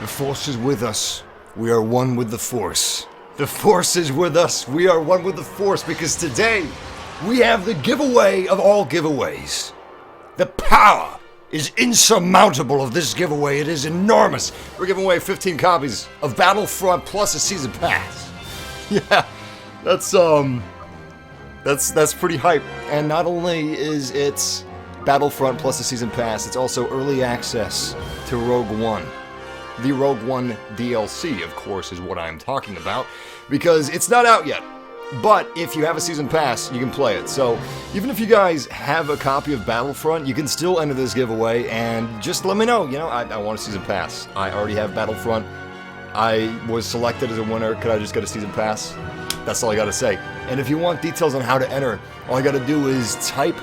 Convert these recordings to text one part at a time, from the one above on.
The Force is with us. We are one with the Force. The Force is with us. We are one with the Force because today we have the giveaway of all giveaways. The power is insurmountable of this giveaway. It is enormous. We're giving away 15 copies of Battlefront plus a season pass. Yeah, that's pretty hype. And not only is it Battlefront plus a season pass, it's also early access to Rogue One. The Rogue One DLC, of course, is what I'm talking about, because it's not out yet. But if you have a season pass, you can play it. So even if you guys have a copy of Battlefront, you can still enter this giveaway, and just let me know. You know, I want a season pass. I already have Battlefront. I was selected as a winner. Could I just get a season pass? That's all I gotta say. And if you want details on how to enter, all you gotta do is type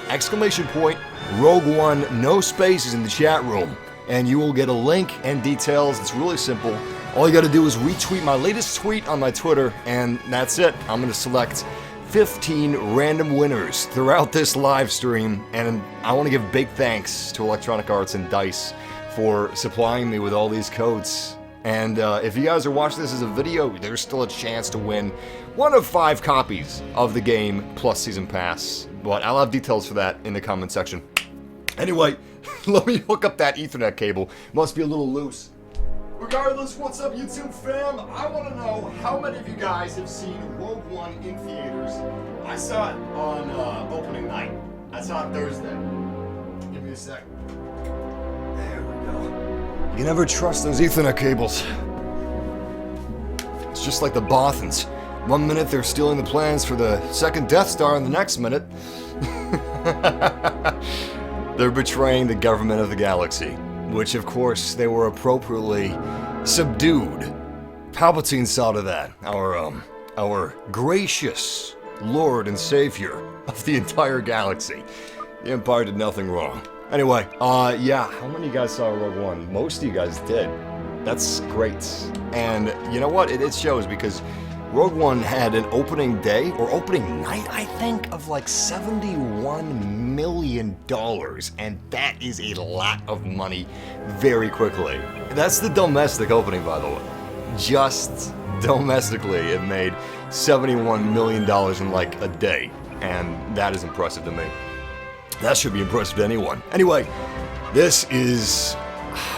!Rogue One, no spaces in the chat room, and you will get a link and details. It's really simple. All you gotta do is retweet my latest tweet on my Twitter, and that's it. I'm gonna select 15 random winners throughout this live stream, and I want to give big thanks to Electronic Arts and DICE for supplying me with all these codes. And if you guys are watching this as a video, there's still a chance to win one of 5 copies of the game plus season pass. But I'll have details for that in the comment section. Anyway, let me hook up that Ethernet cable. Must be a little loose. Regardless, what's up YouTube fam? I want to know how many of you guys have seen Rogue One in theaters. I saw it on opening night. I saw it Thursday. Give me a sec. There we go. You never trust those Ethernet cables. It's just like the Bothans. One minute they're stealing the plans for the second Death Star, and the next minute they're betraying the government of the galaxy, which of course they were appropriately subdued. Palpatine saw to that, our gracious Lord and Savior of the entire galaxy. The Empire did nothing wrong. Anyway, yeah, how many of you guys saw Rogue One? Most of you guys did. That's great. And you know what? It shows, because Rogue One had an opening day, or opening night, I think, of like $71 million, and that is a lot of money very quickly. That's the domestic opening, by the way. Just domestically, it made $71 million in like a day, and that is impressive to me. That should be impressive to anyone. Anyway, this is...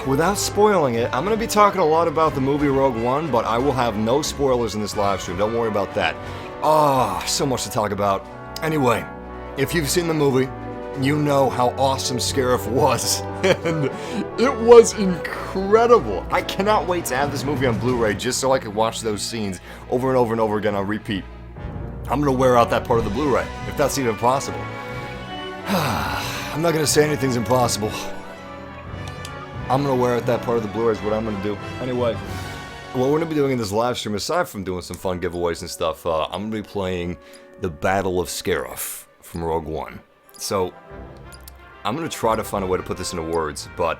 without spoiling it, I'm going to be talking a lot about the movie Rogue One, but I will have no spoilers in this live stream. Don't worry about that. Oh, so much to talk about. Anyway, if you've seen the movie, you know how awesome Scarif was. And it was incredible. I cannot wait to have this movie on Blu-ray just so I can watch those scenes over and over and over again on repeat. I'm going to wear out that part of the Blu-ray, if that's even possible. I'm not going to say anything's impossible. I'm going to wear out that part of the Blu-ray is what I'm going to do. Anyway, what we're going to be doing in this live stream, aside from doing some fun giveaways and stuff, I'm going to be playing the Battle of Scarif from Rogue One. So, I'm going to try to find a way to put this into words, but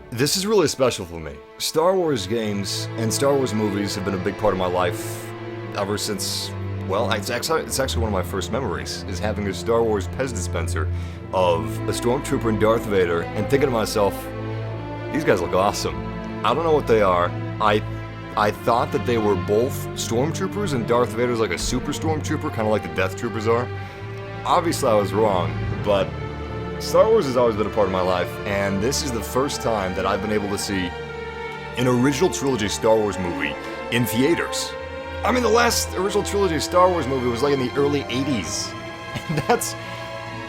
this is really special for me. Star Wars games and Star Wars movies have been a big part of my life ever since, well, it's actually one of my first memories, is having a Star Wars Pez dispenser of a Stormtrooper and Darth Vader, and thinking to myself, these guys look awesome. I don't know what they are. I thought that they were both Stormtroopers, and Darth Vader's like a super Stormtrooper, kind of like the Death Troopers are. Obviously I was wrong, but Star Wars has always been a part of my life, and this is the first time that I've been able to see an original trilogy Star Wars movie in theaters. I mean, the last original trilogy Star Wars movie was like in the early 80s. And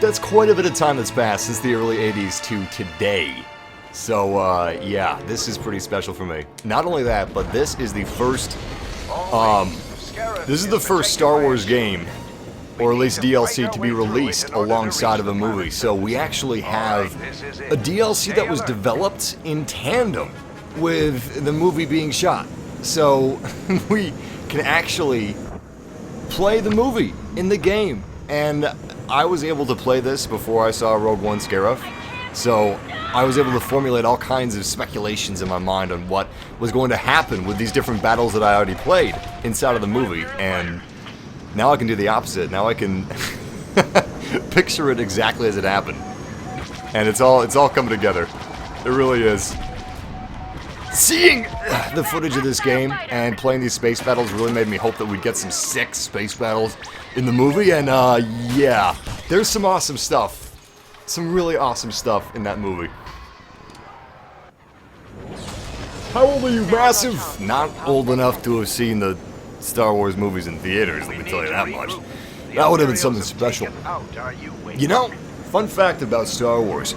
that's quite a bit of time that's passed since the early 80s to today. So, yeah, this is pretty special for me. Not only that, but this is the first, Star Wars game, or at least DLC, to be released alongside of a movie. So we actually have a DLC that was developed in tandem with the movie being shot. So we can actually play the movie in the game. And I was able to play this before I saw Rogue One Scarif. So I was able to formulate all kinds of speculations in my mind on what was going to happen with these different battles that I already played inside of the movie, and now I can do the opposite. Now I can picture it exactly as it happened, and it's all coming together. It really is. Seeing the footage of this game and playing these space battles really made me hope that we'd get some sick space battles in the movie, and yeah, there's some awesome stuff. Some really awesome stuff in that movie. How old are you, Massive? Not old enough to have seen the Star Wars movies in theaters, let me tell you that much. That would have been something special. You know, fun fact about Star Wars,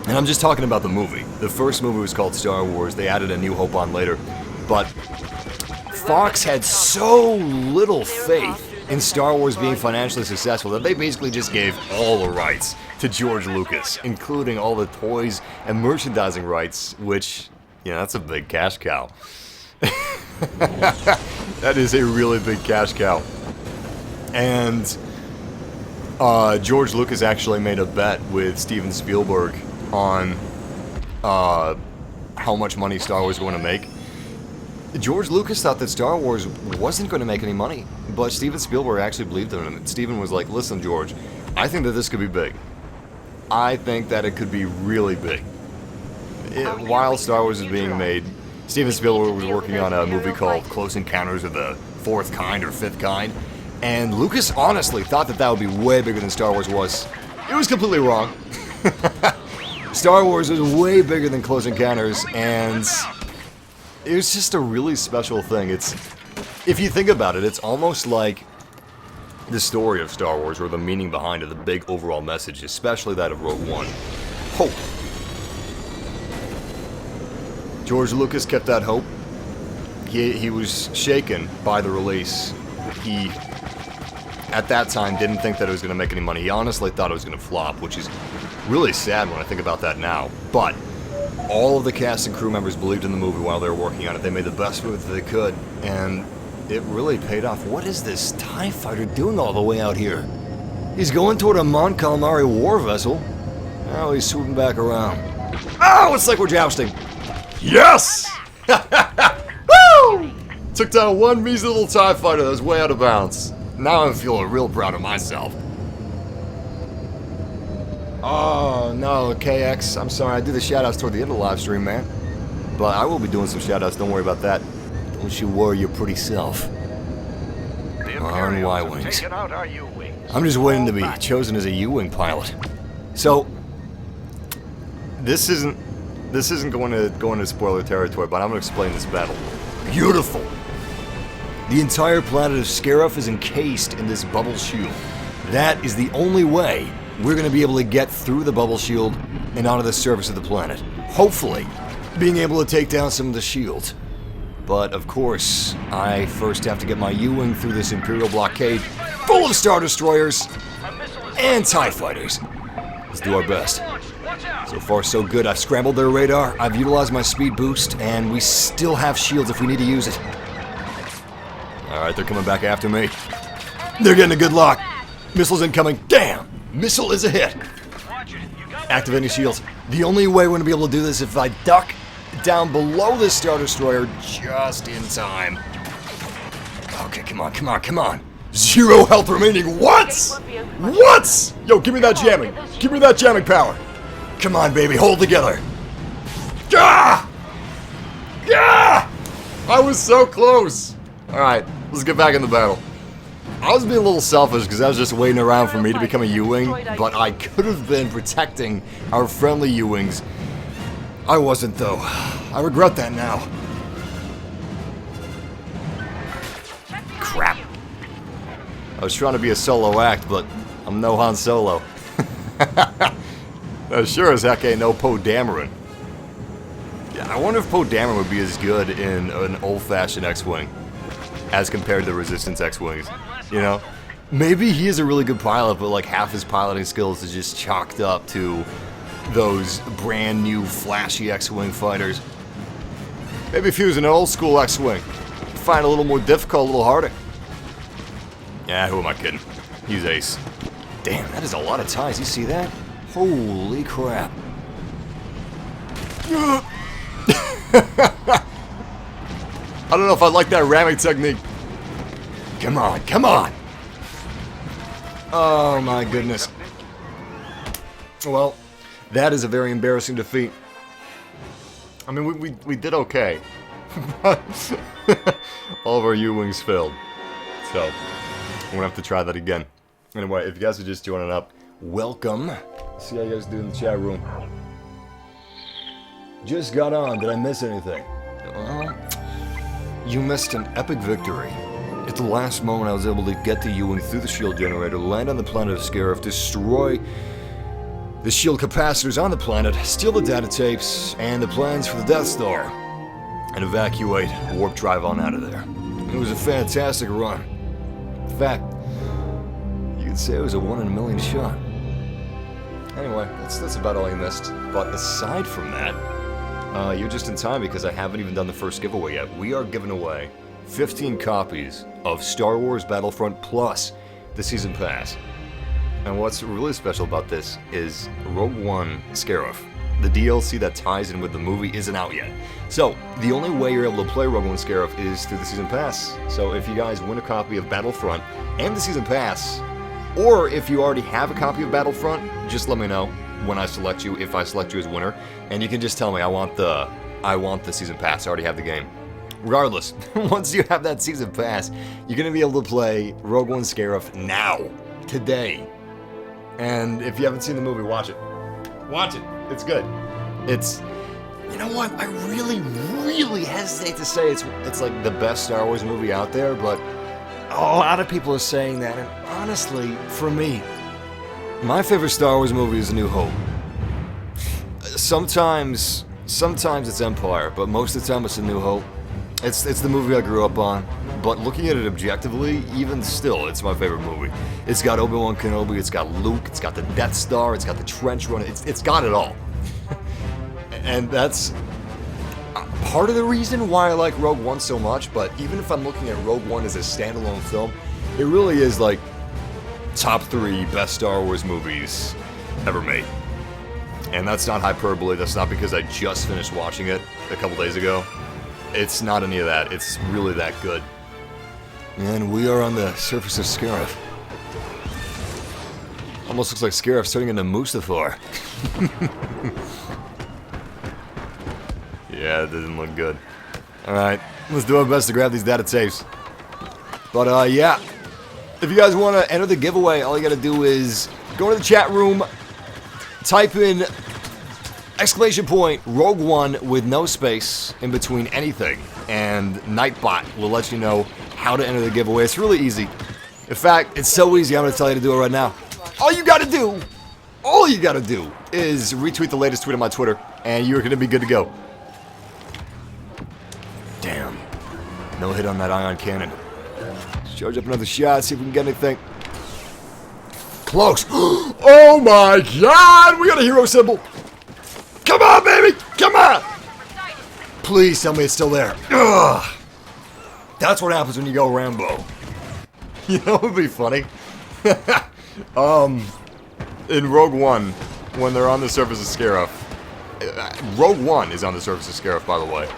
and I'm just talking about the movie. The first movie was called Star Wars. They added A New Hope on later. But Fox had so little faith in Star Wars being financially successful that they basically just gave all the rights to George Lucas, including all the toys and merchandising rights, which, you know, that's a big cash cow. That is a really big cash cow. And George Lucas actually made a bet with Steven Spielberg on how much money Star Wars was going to make. George Lucas thought that Star Wars wasn't going to make any money, but Steven Spielberg actually believed in him. Steven was like, listen, George, I think that this could be big. I think that it could be really big. While Star Wars was being made, Steven Spielberg was working on a movie called Close Encounters of the Fourth Kind or Fifth Kind, and Lucas honestly thought that that would be way bigger than Star Wars was. It was completely wrong. Star Wars was way bigger than Close Encounters, and it was just a really special thing. It's, if you think about it, it's almost like the story of Star Wars, or the meaning behind it, the big overall message, especially that of Rogue One. Hope. George Lucas kept that hope. He was shaken by the release. He, at that time, didn't think that it was going to make any money. He honestly thought it was going to flop, which is really sad when I think about that now. But all of the cast and crew members believed in the movie while they were working on it. They made the best of it that they could, and it really paid off. What is this TIE fighter doing all the way out here? He's going toward a Mon Calamari war vessel. Now he's swooping back around. Oh, it's like we're jousting. Yes! Woo! Took down one measly little TIE fighter that was way out of bounds. Now I'm feeling real proud of myself. Oh, no, KX. I'm sorry, I do the shoutouts toward the end of the live stream, man. But I will be doing some shoutouts, don't worry about that. Don't you worry your pretty self. On Y-Wings. I'm just waiting to be chosen as a U-Wing pilot. So, this isn't going into spoiler territory, but I'm going to explain this battle. Beautiful! The entire planet of Scarif is encased in this bubble shield. That is the only way we're going to be able to get through the bubble shield and onto the surface of the planet. Hopefully, being able to take down some of the shield. But, of course, I first have to get my U-Wing through this Imperial blockade full of Star Destroyers and TIE Fighters. Let's do our best. So far, so good. I've scrambled their radar, I've utilized my speed boost, and we still have shields if we need to use it. Alright, they're coming back after me. They're getting a good lock. Missiles incoming. Damn! Missile is a hit. Activating shields. The only way we're going to be able to do this is if I duck down below this Star Destroyer just in time. Okay, come on, come on, come on. 0 health remaining. What? What? Yo, give me that jamming. Give me that jamming power. Come on, baby, hold together. Gah! Gah! I was so close. Alright, let's get back in the battle. I was being a little selfish because I was just waiting around for me to become a U-Wing, but I could have been protecting our friendly U-Wings. I wasn't, though. I regret that now. Crap. I was trying to be a solo act, but I'm no Han Solo. Sure as heck ain't no Poe Dameron. Yeah, I wonder if Poe Dameron would be as good in an old-fashioned X-Wing as compared to the Resistance X-Wings. You know? Maybe he is a really good pilot, but like half his piloting skills is just chalked up to those brand new flashy X-Wing fighters. Maybe if he was an old school X-Wing, find it a little more difficult, a little harder. Yeah, who am I kidding? He's ace. Damn, that is a lot of ties. You see that? Holy crap. I don't know if I like that ramming technique. Come on, come on! Oh my goodness. Well, that is a very embarrassing defeat. I mean, we did okay. All of our U-wings failed. So, we're gonna have to try that again. Anyway, if you guys are just joining up, welcome. See how you guys do in the chat room. Just got on. Did I miss anything? You missed an epic victory. At the last moment, I was able to get the U-wing through the shield generator, land on the planet of Scarif, destroy the shield capacitors on the planet, steal the data tapes, and the plans for the Death Star, and evacuate warp drive on out of there. It was a fantastic run. In fact, you could say it was a 1 in a million shot. Anyway, that's about all you missed. But aside from that, you're just in time because I haven't even done the first giveaway yet. We are giving away 15 copies of Star Wars Battlefront plus the Season Pass. And what's really special about this is Rogue One Scarif. The DLC that ties in with the movie isn't out yet. So, the only way you're able to play Rogue One Scarif is through the Season Pass. So if you guys win a copy of Battlefront and the Season Pass, or if you already have a copy of Battlefront, just let me know when I select you, if I select you as winner, and you can just tell me I want the Season Pass, I already have the game. Regardless, once you have that Season Pass, you're going to be able to play Rogue One Scarif now, today. And if you haven't seen the movie, watch it. Watch it. It's good. It's, you know what, I really hesitate to say it's like the best Star Wars movie out there, but a lot of people are saying that, and honestly, for me, my favorite Star Wars movie is A New Hope. Sometimes it's Empire, but most of the time it's A New Hope. It's the movie I grew up on, but looking at it objectively, even still, it's my favorite movie. It's got Obi-Wan Kenobi, it's got Luke, it's got the Death Star, it's got the trench run, it's got it all. And that's part of the reason why I like Rogue One so much, but even if I'm looking at Rogue One as a standalone film, it really is like top 3 best Star Wars movies ever made. And that's not hyperbole, that's not because I just finished watching it a couple days ago. It's not any of that, it's really that good. And we are on the surface of Scarif. Almost looks like Scarif's turning into Mustafar. Yeah, it doesn't look good. Alright, let's do our best to grab these data tapes. But yeah, if you guys want to enter the giveaway, all you gotta do is go to the chat room, type in ! Rogue One with no space in between anything, and Nightbot will let you know how to enter the giveaway. It's really easy. In fact, it's so easy, I'm going to tell you to do it right now. All you got to do is retweet the latest tweet on my Twitter, and you're going to be good to go. Damn. No hit on that ion cannon. Let's charge up another shot, see if we can get anything. Close. Oh my god, we got a hero symbol. Come on, baby! Come on! Please tell me it's still there. Ugh. That's what happens when you go Rambo. You know what would be funny? In Rogue One, when they're on the surface of Scarif, Rogue One is on the surface of Scarif, by the way.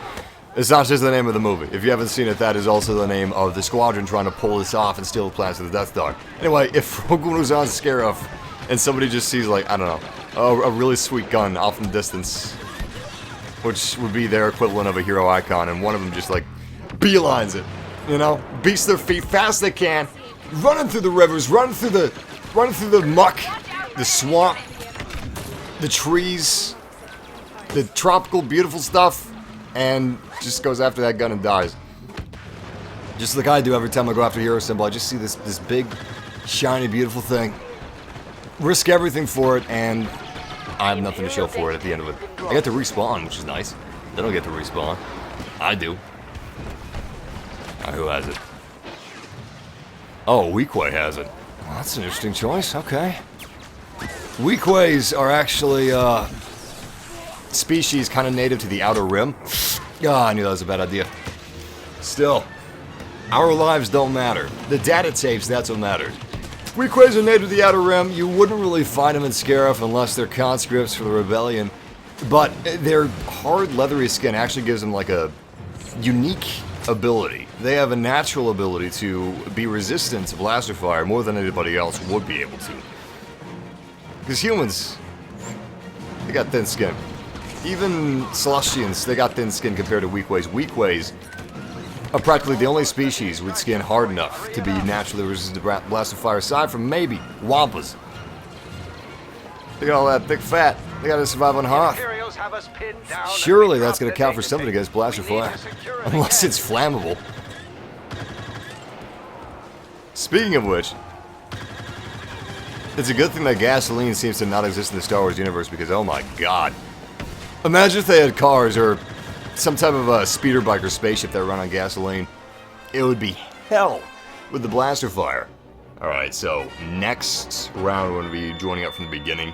It's not just the name of the movie. If you haven't seen it, that is also the name of the squadron trying to pull this off and steal the plans of the Death Star. Anyway, if Rogue One was on Scarif, and somebody just sees, like, I don't know, a really sweet gun off in the distance, which would be their equivalent of a hero icon, and one of them just, like, beelines it, you know? Beats their feet fast as they can, running through the rivers, running through the muck, the swamp, the trees, the tropical, beautiful stuff, and just goes after that gun and dies. Just like I do every time I go after a hero symbol, I just see this big, shiny, beautiful thing. Risk everything for it, and I have nothing to show for it at the end of it. I get to respawn, which is nice. They don't get to respawn. I do. Who has it? Oh, Weequay has it. Well, that's an interesting choice. Okay. Weequays are actually, species kind of native to the Outer Rim. Ah, I knew that was a bad idea. Still, our lives don't matter. The data tapes, that's what matters. Weequays are native to the Outer Rim. You wouldn't really find them in Scarif unless they're conscripts for the Rebellion. But their hard, leathery skin actually gives them like a unique ability. They have a natural ability to be resistant to blaster fire more than anybody else would be able to. Because humans, they got thin skin. Even Celestians, they got thin skin compared to Weakways. Weakways are practically the only species with skin hard enough to be naturally resistant to blast of fire, aside from maybe Wampas. They got all that thick fat. They gotta survive on Hoth. Surely that's gonna count for something against blaster fire. Unless it's flammable. Speaking of which, it's a good thing that gasoline seems to not exist in the Star Wars universe, because oh my god. Imagine if they had cars or some type of a speeder bike or spaceship that run on gasoline. It would be hell with the blaster fire. Alright, so next round we're going to be joining up from the beginning.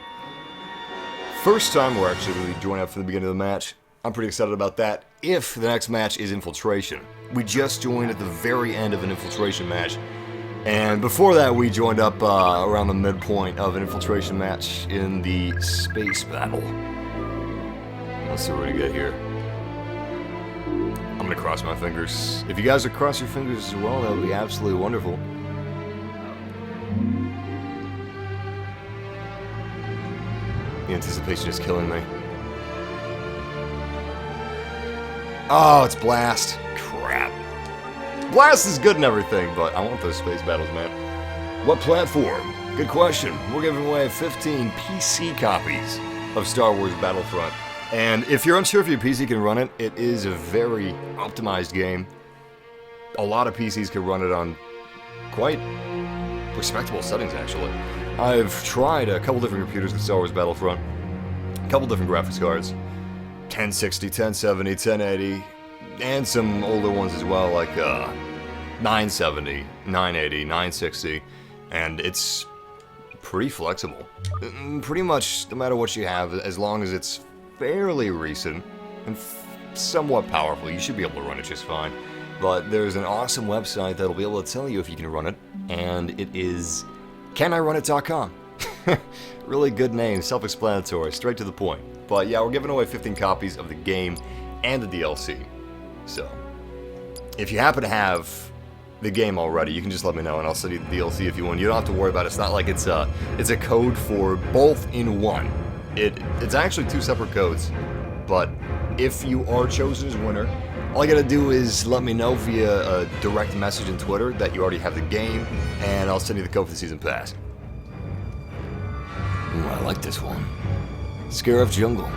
First time we're actually going to be joining up from the beginning of the match. I'm pretty excited about that. If the next match is Infiltration. We just joined at the very end of an Infiltration match. And before that we joined up around the midpoint of an Infiltration match in the space battle. Let's see what we get here. I'm going to cross my fingers. If you guys would cross your fingers as well, that would be absolutely wonderful. The anticipation is killing me. Oh, it's Blast. Crap. Blast is good and everything, but I want those space battles, man. What platform? Good question. We're giving away 15 PC copies of Star Wars Battlefront. And if you're unsure if your PC can run it, it is a very optimized game. A lot of PCs can run it on quite respectable settings, actually. I've tried a couple different computers with Star Wars Battlefront, a couple different graphics cards, 1060, 1070, 1080, and some older ones as well, like 970, 980, 960, and it's pretty flexible. Pretty much no matter what you have, as long as it's fairly recent and somewhat powerful, you should be able to run it just fine. But there's an awesome website that'll be able to tell you if you can run it, and it is CanIRunIt.com. Really good name, self-explanatory, straight to the point. But yeah, we're giving away 15 copies of the game and the DLC. So, if you happen to have the game already, you can just let me know and I'll send you the DLC if you want. You don't have to worry about it. It's not like it's a code for both in one. It's actually two separate codes. But if you are chosen as winner, all you gotta do is let me know via a direct message on Twitter that you already have the game, and I'll send you the code for the Season Pass. Ooh, I like this one. Scarif Jungle.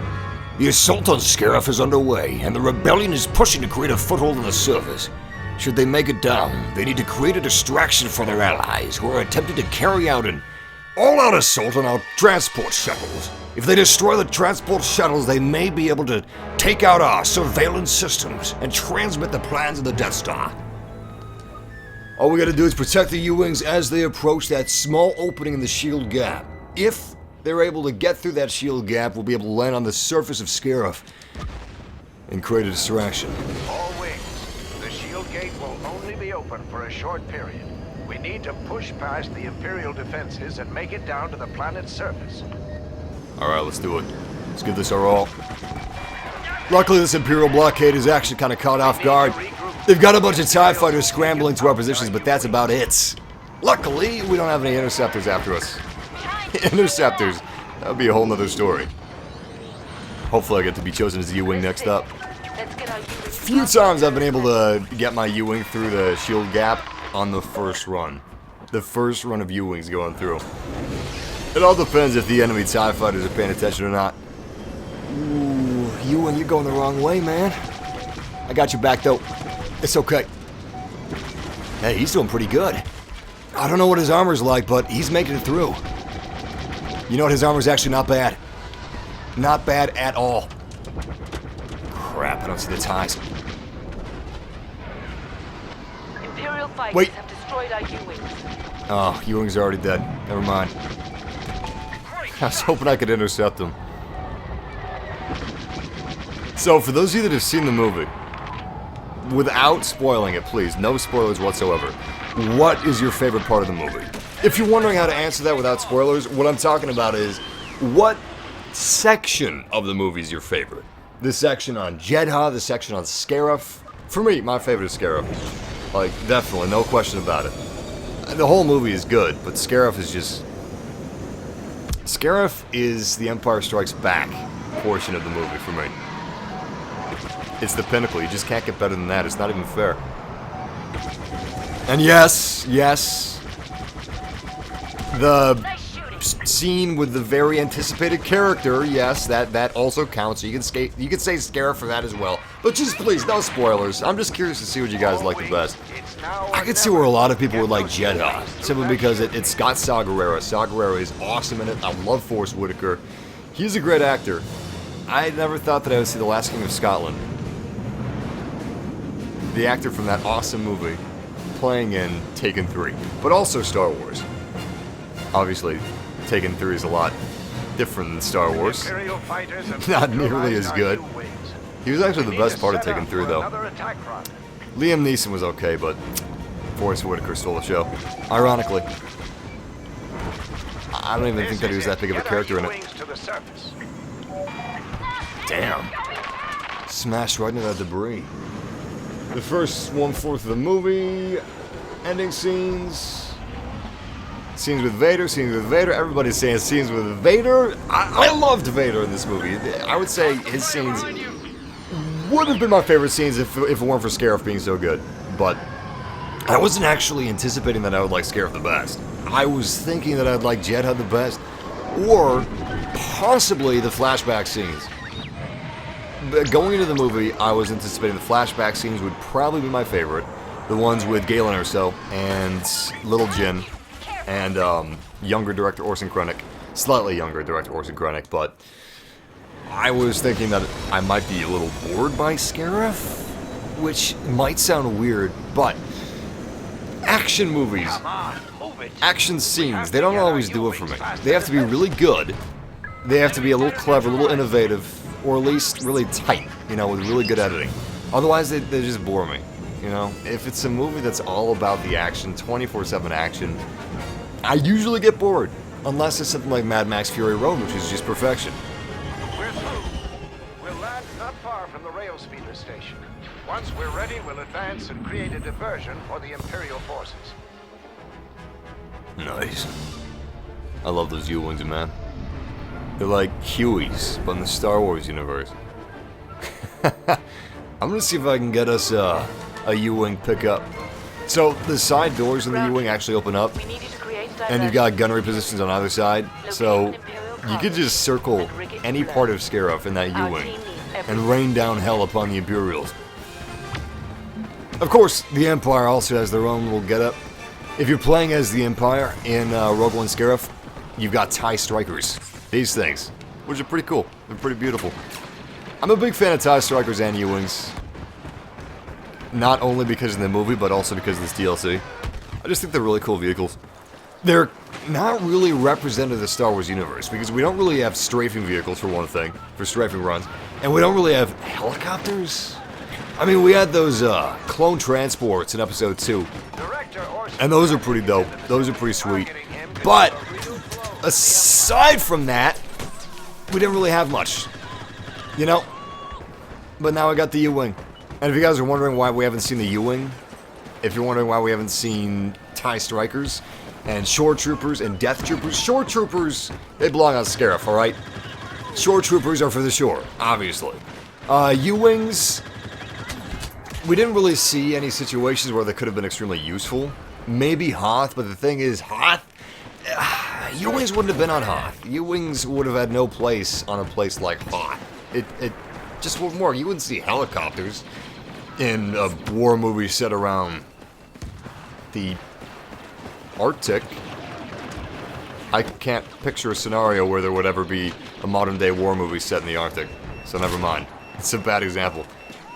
The assault on Scarif is underway, and the rebellion is pushing to create a foothold on the surface. Should they make it down, they need to create a distraction for their allies, who are attempting to carry out an all-out assault on our transport shuttles. If they destroy the transport shuttles, they may be able to take out our surveillance systems and transmit the plans of the Death Star. All we gotta do is protect the U-Wings as they approach that small opening in the shield gap. If they're able to get through that shield gap, we'll be able to land on the surface of Scarif and create a distraction. All wings, the shield gate will only be open for a short period. We need to push past the Imperial defenses and make it down to the planet's surface. Alright, let's do it. Let's give this our all. Luckily, this Imperial blockade is actually kind of caught off guard. They've got a bunch of TIE fighters scrambling to our positions, but that's about it. Luckily, we don't have any interceptors after us. Interceptors, that would be a whole nother story. Hopefully I get to be chosen as the U-Wing next up. A few times I've been able to get my U-Wing through the shield gap on the first run. The first run of U-Wings going through. It all depends if the enemy TIE fighters are paying attention or not. Ooh, U-Wing, you're going the wrong way, man. I got your back, though. It's okay. Hey, he's doing pretty good. I don't know what his armor's like, but he's making it through. You know what? His armor's actually not bad. Not bad at all. Crap, I don't see the ties. Imperial fighters have destroyed our U-Wings. Oh, U-Wings are already dead. Never mind. I was hoping I could intercept them. So, for those of you that have seen the movie, without spoiling it, please, no spoilers whatsoever, what is your favorite part of the movie? If you're wondering how to answer that without spoilers, what I'm talking about is, what section of the movie is your favorite? The section on Jedha, the section on Scarif? For me, my favorite is Scarif. Like, definitely, no question about it. The whole movie is good, but Scarif is just... Scarif is The Empire Strikes Back portion of the movie for me. It's the pinnacle. You just can't get better than that. It's not even fair. And yes, the scene with the very anticipated character, yes, that also counts. So you can say Scarif for that as well. But just please, no spoilers. I'm just curious to see what you guys like the best. I can see where a lot of people would like Jedi, simply because it's got Saw Gerrera. Saw Gerrera is awesome in it. I love Forrest Whitaker. He's a great actor. I never thought that I would see the Last King of Scotland, the actor from that awesome movie, playing in Taken 3, but also Star Wars. Obviously, Taken 3 is a lot different than Star Wars. Not nearly as good. He was actually the best part of Taken 3, though. Liam Neeson was okay, but Forrest Whitaker stole the show. Ironically. I don't even think that he was that big of a character in it. Damn. Smashed right into that debris. The first 1/4 of the movie, ending scenes, scenes with Vader. Everybody's saying scenes with Vader. I loved Vader in this movie. I would say his scenes would have been my favorite scenes if it weren't for Scarif being so good. But I wasn't actually anticipating that I would like Scarif the best. I was thinking that I'd like Jedha the best, or possibly the flashback scenes. Going into the movie, I was anticipating the flashback scenes would probably be my favorite. The ones with Galen Erso and Little Jin and younger director Orson Krennic. Slightly younger director Orson Krennic, but I was thinking that I might be a little bored by Scarif, which might sound weird, but action movies, action scenes, they don't always do it for me. They have to be really good. They have to be a little clever, a little innovative, or at least really tight, you know, with really good editing. Otherwise, they just bore me, you know? If it's a movie that's all about the action, 24/7 action, I usually get bored. Unless it's something like Mad Max Fury Road, which is just perfection. We're through. We'll land not far from the rail speeder station. Once we're ready, we'll advance and create a diversion for the Imperial forces. Nice. I love those U-Wings, man. They're like Hueys, but in the Star Wars universe. I'm gonna see if I can get us a U-Wing pickup. So the side doors in the U-Wing actually open up, and you've got gunnery positions on either side. So you could just circle any part of Scarif in that U-Wing and rain down hell upon the Imperials. Of course, the Empire also has their own little getup. If you're playing as the Empire in Rogue One Scarif, you've got TIE Strikers. These things, which are pretty cool. They're pretty beautiful. I'm a big fan of TIE Strikers and U-Wings. Not only because of the movie, but also because of this DLC. I just think they're really cool vehicles. They're not really representative of the Star Wars universe, because we don't really have strafing vehicles, for one thing, for strafing runs. And we don't really have helicopters. I mean, we had those clone transports in Episode 2. And those are pretty dope. Those are pretty sweet. But aside from that, we didn't really have much, you know? But now I got the U-Wing. And if you guys are wondering why we haven't seen the U-Wing, if you're wondering why we haven't seen TIE Strikers and Shore Troopers and Death Troopers, Shore Troopers, they belong on Scarif, alright? Shore Troopers are for the shore, obviously. U-Wings, we didn't really see any situations where they could have been extremely useful. Maybe Hoth, but the thing is, Hoth, U-Wings wouldn't have been on Hoth. U-Wings would have had no place on a place like Hoth. It just wouldn't work. You wouldn't see helicopters in a war movie set around the Arctic. I can't picture a scenario where there would ever be a modern-day war movie set in the Arctic. So never mind. It's a bad example.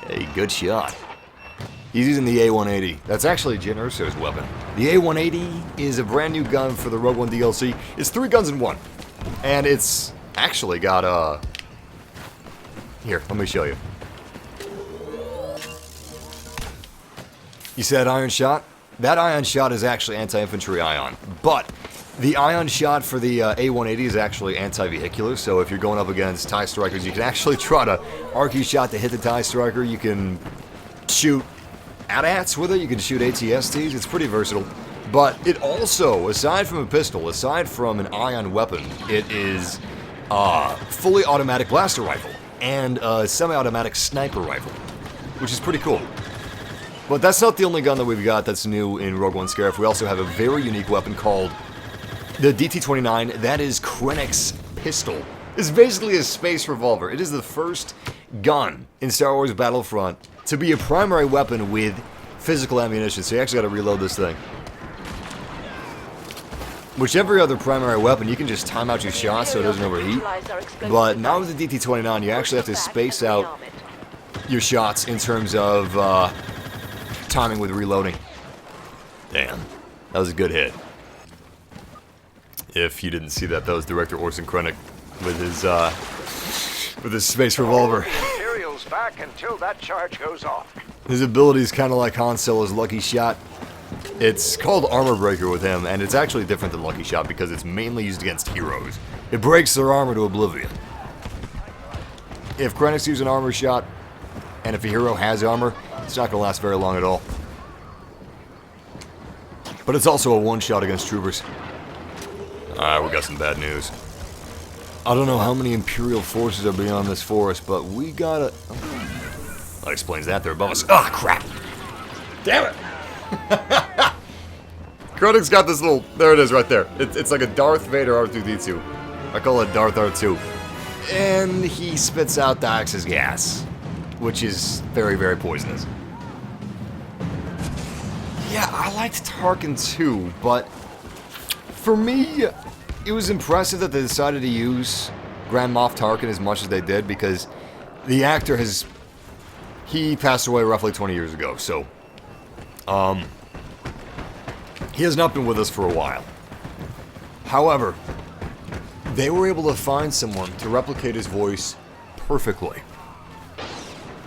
Hey, good shot. He's using the A180. That's actually Jyn Erso's weapon. The A180 is a brand new gun for the Rogue One DLC. It's 3 guns in 1. And it's actually got, Here, let me show you. You said ion shot? That ion shot is actually anti-infantry ion. But the ion shot for the A180 is actually anti-vehicular, so if you're going up against TIE Strikers, you can actually try to arc your shot to hit the TIE Striker. You can shoot AT-ATs with it, you can shoot AT-STs, it's pretty versatile. But it also, aside from a pistol, aside from an ion weapon, it is fully automatic blaster rifle and a semi-automatic sniper rifle, which is pretty cool. But that's not the only gun that we've got that's new in Rogue One Scarif. We also have a very unique weapon called the DT-29. That is Krennic's pistol. It's basically a space revolver. It is the first gun in Star Wars Battlefront to be a primary weapon with physical ammunition. So you actually got to reload this thing. Which every other primary weapon, you can just time out your shots so it doesn't overheat. But now with the DT-29, you actually have to space out your shots in terms of timing with reloading. Damn, that was a good hit. If you didn't see that, that was Director Orson Krennic with his space revolver. Imperial's back until that charge goes off. His ability is kind of like Han Solo's Lucky Shot. It's called Armor Breaker with him, and it's actually different than Lucky Shot because it's mainly used against heroes. It breaks their armor to oblivion. If Krennic's using Armor Shot, and if a hero has armor, it's not going to last very long at all. But it's also a one-shot against troopers. Alright, we got some bad news. I don't know how many Imperial forces are beyond this forest, but we got a... That explains that, they're above us. Ah, crap! Damn it! Krennic's got this little... There it is, right there. It's like a Darth Vader R2-D2. I call it Darth R2. And he spits out Dioxis gas, which is very, very poisonous. Yeah, I liked Tarkin too, but for me, it was impressive that they decided to use Grand Moff Tarkin as much as they did, because the actor he passed away roughly 20 years ago, so he has not been with us for a while. However, they were able to find someone to replicate his voice perfectly.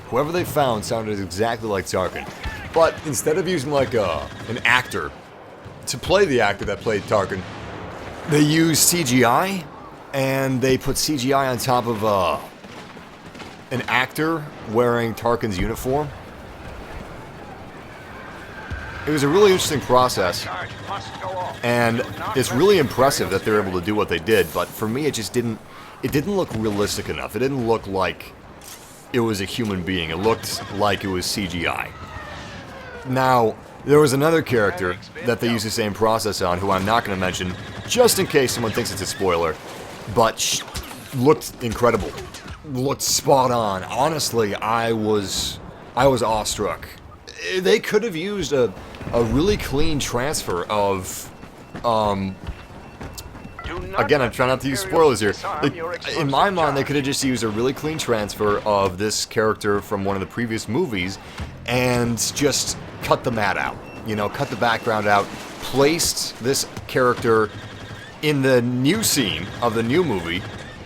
Whoever they found sounded exactly like Tarkin. But instead of using like an actor to play the actor that played Tarkin, they used CGI, and they put CGI on top of an actor wearing Tarkin's uniform. It was a really interesting process, and it's really impressive that they're able to do what they did, but for me it just didn't look realistic enough. It didn't look like it was a human being. It looked like it was CGI. Now, there was another character that they used the same process on, who I'm not going to mention, just in case someone thinks it's a spoiler, but looked incredible. Looked spot on. Honestly, I was awestruck. They could have used a really clean transfer of, again, I'm trying not to use spoilers here. In my mind, they could have just used a really clean transfer of this character from one of the previous movies and just cut the mat out. You know, cut the background out, placed this character in the new scene of the new movie,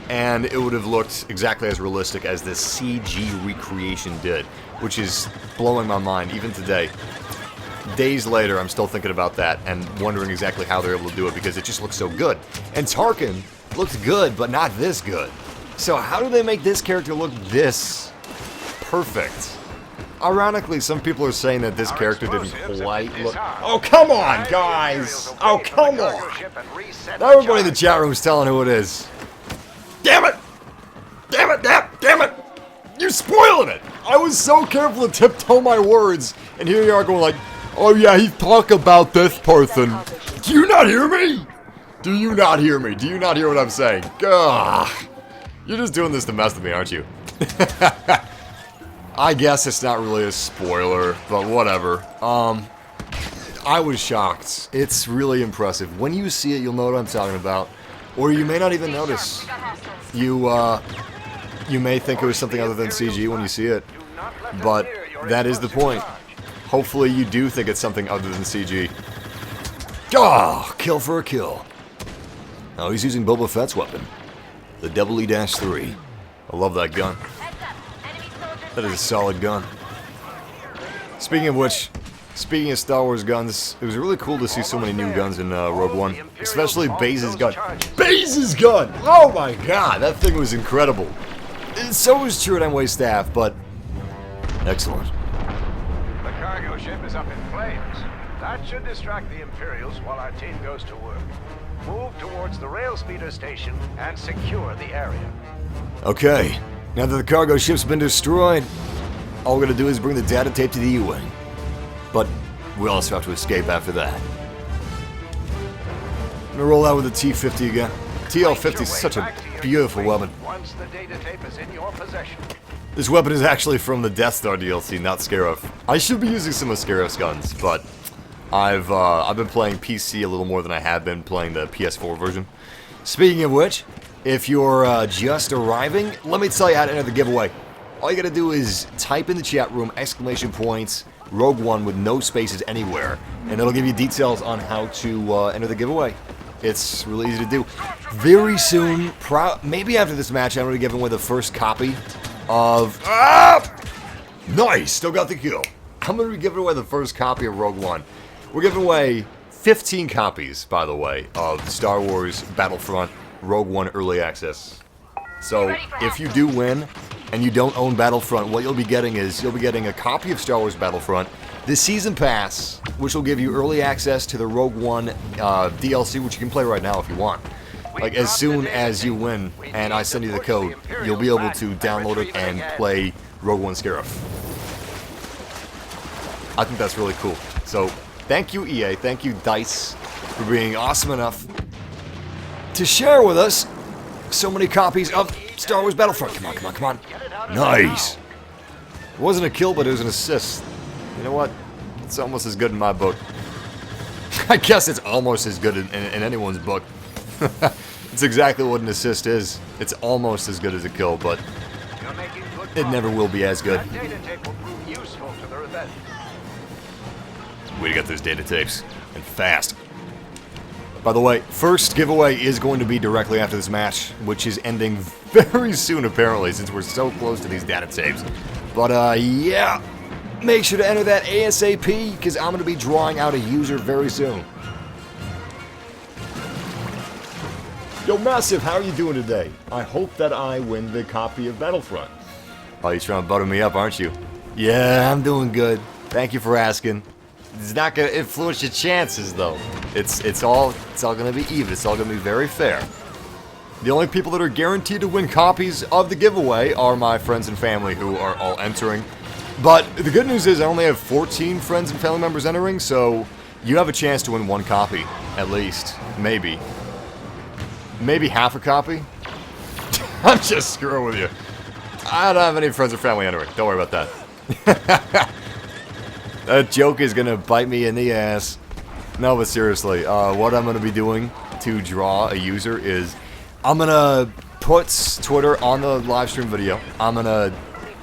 and it would have looked exactly as realistic as this CG recreation did, which is blowing my mind even today. Days later, I'm still thinking about that and wondering exactly how they're able to do it, because it just looks so good. And Tarkin looked good, but not this good. So how do they make this character look this perfect? Ironically, some people are saying that this character didn't quite look... Oh, come on, guys! Oh, come on! Everybody in the chat room is telling who it is. Damn it! Damn it! Damn it! You're spoiling it! I was so careful to tiptoe my words, and here you are going like, oh yeah, he talked about this person. Do you not hear me? Do you not hear me? Do you not hear what I'm saying? Gah! You're just doing this to mess with me, aren't you? I guess it's not really a spoiler, but whatever. I was shocked. It's really impressive. When you see it, you'll know what I'm talking about. Or you may not even notice. You may think it was something other than CG when you see it. But that is the point. Hopefully you do think it's something other than CG. Oh, kill for a kill. Oh, he's using Boba Fett's weapon. The EE-3. I love that gun. That is a solid gun. Speaking of which, speaking of Star Wars guns, it was really cool to see so many new guns in Rogue One. Especially Baze's gun. Baze's gun! Oh my god, that thing was incredible. So was Chewbacca and Way's staff, but excellent. The cargo ship is up in flames. That should distract the Imperials while our team goes to work. Move towards the rail speeder station and secure the area. Okay, now that the cargo ship's been destroyed, all we're gonna do is bring the data tape to the U-Wing. But we also have to escape after that. I'm gonna roll out with the T-50 again. TL-50 is such a beautiful weapon. Once the data tape is in your possession. This weapon is actually from the Death Star DLC, not Scarif. I should be using some of Scarif's guns, but I've been playing PC a little more than I have been playing the PS4 version. Speaking of which, if you're just arriving, let me tell you how to enter the giveaway. All you gotta do is type in the chat room !points Rogue One with no spaces anywhere, and it'll give you details on how to enter the giveaway. It's really easy to do. Very soon, maybe after this match, I'm gonna be giving away the first copy of... Nice! Still got the kill. I'm gonna be giving away the first copy of Rogue One. We're giving away 15 copies, by the way, of Star Wars Battlefront Rogue One Early Access. So, if you do win, and you don't own Battlefront, what you'll be getting is, you'll be getting a copy of Star Wars Battlefront, the Season Pass, which will give you early access to the Rogue One DLC, which you can play right now if you want. Like, as soon as you win, and I send you the code, you'll be able to download it and play Rogue One Scarif. I think that's really cool. So, thank you EA, thank you DICE, for being awesome enough to share with us so many copies of Star Wars Battlefront. Come on, come on, come on. Nice! It wasn't a kill, but it was an assist. You know what? It's almost as good in my book. I guess it's almost as good in anyone's book. It's exactly what an assist is. It's almost as good as a kill, but it never will be as good. Way to get those data tapes, and fast. By the way, first giveaway is going to be directly after this match, which is ending very soon apparently, since we're so close to these data tapes. But yeah, make sure to enter that ASAP, because I'm going to be drawing out a user very soon. Yo, Massive, how are you doing today? I hope that I win the copy of Battlefront. Oh, you're trying to butter me up, aren't you? Yeah, I'm doing good. Thank you for asking. It's not gonna influence your chances, though. It's all gonna be even. It's all gonna be very fair. The only people that are guaranteed to win copies of the giveaway are my friends and family, who are all entering. But the good news is I only have 14 friends and family members entering, so you have a chance to win one copy, at least. Maybe half a copy. I'm just screwing with you. I don't have any friends or family entering. Don't worry about that. That joke is gonna bite me in the ass. No, but seriously, what I'm gonna be doing to draw a user is I'm gonna put Twitter on the live stream video. I'm gonna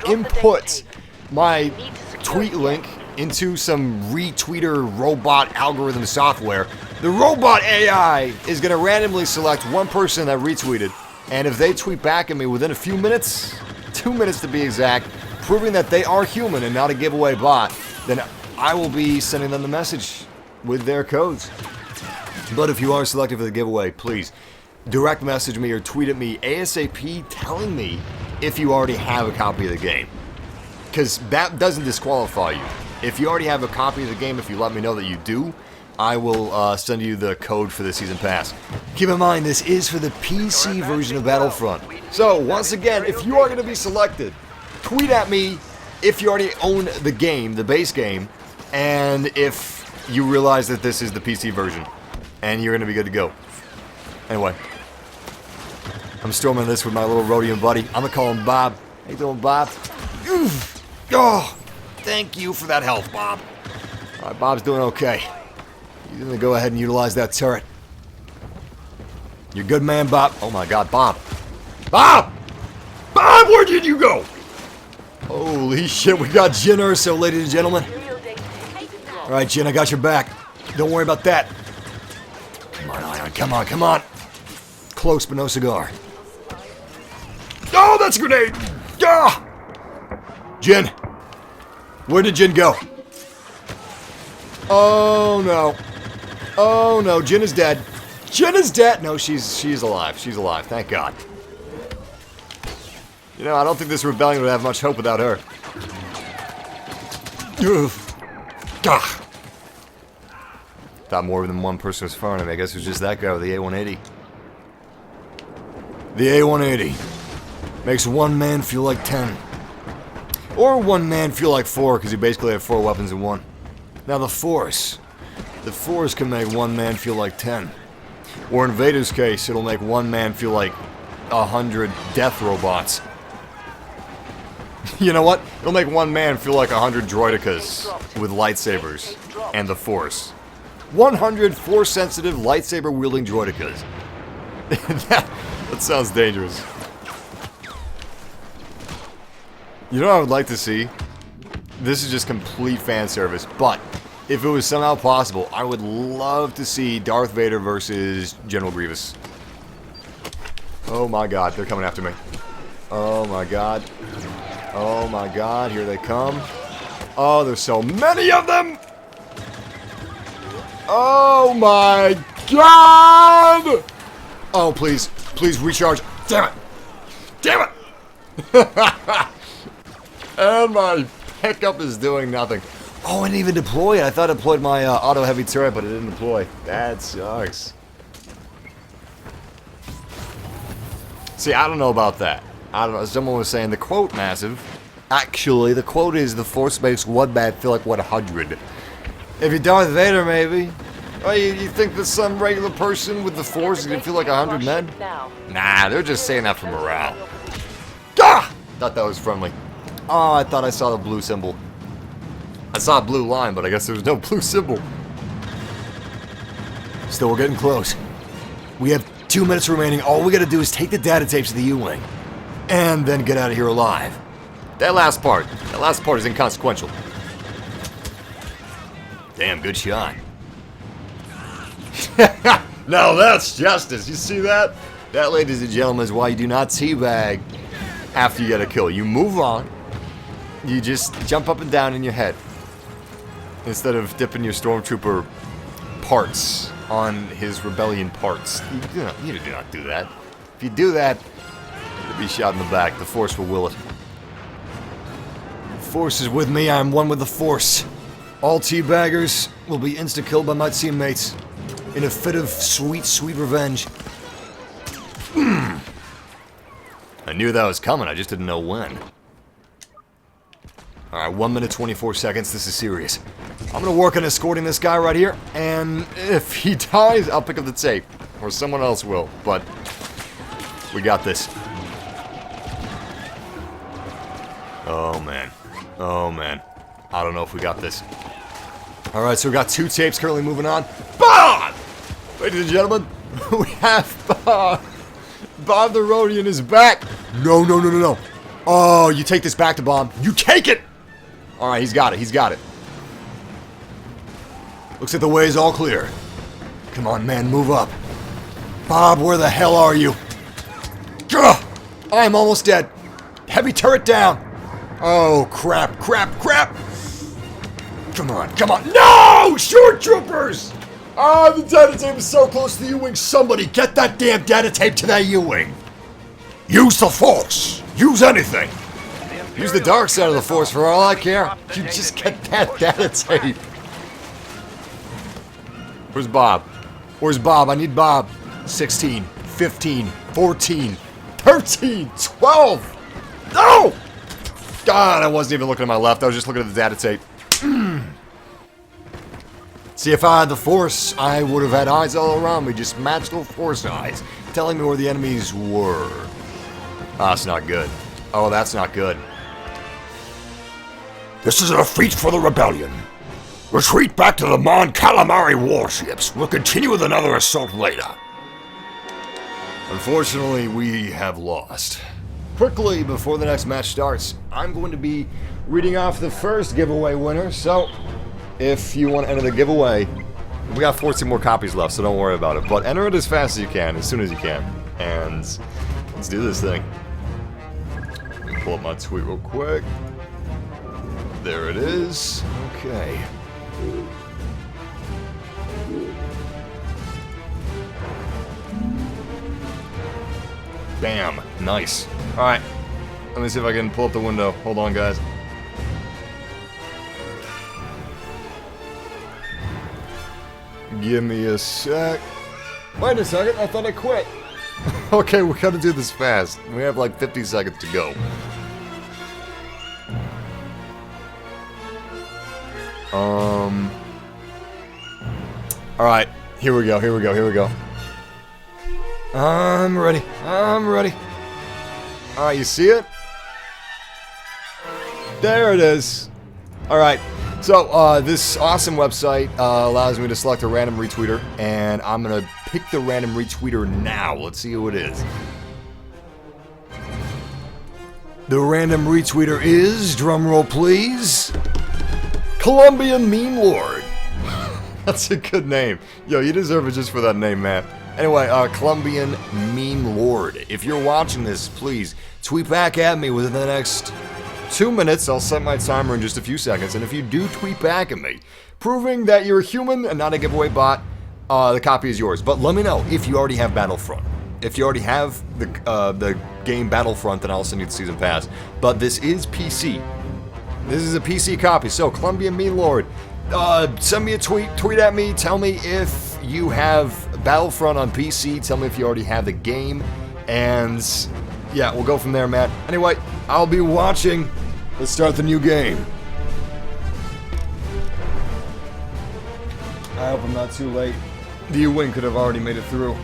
input my tweet link into some retweeter robot algorithm software. The robot AI is gonna randomly select one person that retweeted, and if they tweet back at me within a few minutes, 2 minutes to be exact, proving that they are human and not a giveaway bot, then I will be sending them the message with their codes. But if you are selected for the giveaway, please direct message me or tweet at me ASAP telling me if you already have a copy of the game. Because that doesn't disqualify you. If you already have a copy of the game, if you let me know that you do, I will send you the code for the Season Pass. Keep in mind, this is for the PC version of Battlefront. So, once again, if you are going to be selected, tweet at me if you already own the game, the base game, and if you realize that this is the PC version, and you're going to be good to go. Anyway, I'm storming this with my little Rhodium buddy. I'm going to call him Bob. How you doing, Bob? Oof. Oh, thank you for that help, Bob. All right, Bob's doing okay. He's going to go ahead and utilize that turret. You're a good man, Bob. Oh my God, Bob. Bob! Bob, where did you go? Holy shit, we got Jyn Erso, ladies and gentlemen. Alright, Jyn, I got your back. Don't worry about that. Come on, Ion, come on, come on. Close, but no cigar. Oh, that's a grenade! Ah! Jyn. Where did Jyn go? Oh, no. Oh, no, Jyn is dead. Jyn is dead! No, she's alive. She's alive, thank God. You know, I don't think this rebellion would have much hope without her. Thought more than one person was firing at me. I guess it was just that guy with the A180. The A180 makes one man feel like 10. Or one man feel like 4, because you basically have 4 weapons in one. Now the Force can make one man feel like 10. Or in Vader's case, it'll make one man feel like 100 death robots. You know what? It'll make one man feel like 100 droidicas with lightsabers and the Force. 100 Force-sensitive, lightsaber-wielding droidicas. That sounds dangerous. You know what I would like to see? This is just complete fan service, but if it was somehow possible, I would love to see Darth Vader versus General Grievous. Oh my god, they're coming after me. Oh my god. Oh my god, here they come. Oh, there's so many of them! Oh my god! Oh, please. Please recharge. Damn it! Damn it! And my pickup is doing nothing. Oh, I didn't even deploy it. I thought I deployed my auto heavy turret, but it didn't deploy. That sucks. See, I don't know about that. I don't know. Someone was saying the quote, Massive. Actually, the quote is the Force makes one man feel like 100. If you're Darth Vader, maybe. Oh, you think that some regular person with the Force is gonna feel like 100 men? Nah, they're just saying that for morale. Gah! Thought that was friendly. Oh, I thought I saw the blue symbol. I saw a blue line, but I guess there's no blue symbol. Still, we're getting close. We have 2 minutes remaining. All we gotta do is take the data tapes to the U-Wing. And then get out of here alive. That last part is inconsequential. Damn, good shot. Now that's justice. You see that? That, ladies and gentlemen, is why you do not teabag after you get a kill. You move on. You just jump up and down in your head. Instead of dipping your stormtrooper parts on his rebellion parts. You do not do that. If you do that, you'll be shot in the back. The Force will it. The Force is with me. I am one with the Force. All teabaggers will be insta-killed by my teammates in a fit of sweet, sweet revenge. I knew that was coming. I just didn't know when. Alright, 1 minute 24 seconds. This is serious. I'm gonna work on escorting this guy right here, and if he dies, I'll pick up the tape. Or someone else will, but we got this. Oh man. Oh man. I don't know if we got this. Alright, so we got 2 tapes currently moving on. Bob! Ladies and gentlemen, we have Bob. Bob the Rodian is back. No, no, no, no, no. Oh, you take this back to Bob. You take it! Alright, he's got it. He's got it. Looks like the way is all clear. Come on, man, move up. Bob, where the hell are you? Gah! I am almost dead. Heavy turret down. Oh, crap, crap, crap. Come on, come on. No! Short troopers! Ah, the data tape is so close to the U-Wing. Somebody get that damn data tape to that U-Wing. Use the Force. Use anything. Use the dark side of the Force for all I care. You just get that data tape. Where's Bob? Where's Bob? I need Bob. 16, 15, 14, 13, 12. No! God, I wasn't even looking at my left. I was just looking at the data tape. See, if I had the Force, I would have had eyes all around me, just magical Force eyes, telling me where the enemies were. Ah, that's not good. Oh, that's not good. This is a defeat for the rebellion. Retreat back to the Mon Calamari warships. We'll continue with another assault later. Unfortunately, we have lost. Quickly, before the next match starts, I'm going to be reading off the first giveaway winner, so if you want to enter the giveaway, we got 14 more copies left, so don't worry about it. But enter it as fast as you can, as soon as you can. And let's do this thing. Let me pull up my tweet real quick. There it is. Okay. Bam. Nice. Alright. Let me see if I can pull up the window. Hold on, guys. Give me a sec. Wait a second, I thought I quit. Okay, we gotta do this fast. We have like 50 seconds to go. Alright, here we go, here we go, here we go. I'm ready, I'm ready. Alright, you see it? There it is. Alright, so this awesome website allows me to select a random retweeter, and I'm gonna pick the random retweeter now. Let's see who it is. The random retweeter is, drumroll please, Colombian Meme Lord. That's a good name. Yo, you deserve it just for that name, man. Anyway, Colombian Meme Lord. If you're watching this, please tweet back at me within the next 2 minutes. I'll set my timer in just a few seconds. And if you do tweet back at me, proving that you're a human and not a giveaway bot, the copy is yours. But let me know if you already have Battlefront. If you already have the game Battlefront, then I'll send you the season pass. But this is PC. This is a PC copy. So, Colombian Meme Lord, send me a tweet at me, tell me if you have Battlefront on PC, tell me if you already have the game, and yeah, we'll go from there, man. Anyway, I'll be watching. Let's start the new game. I hope I'm not too late. The U-Wing could have already made it through.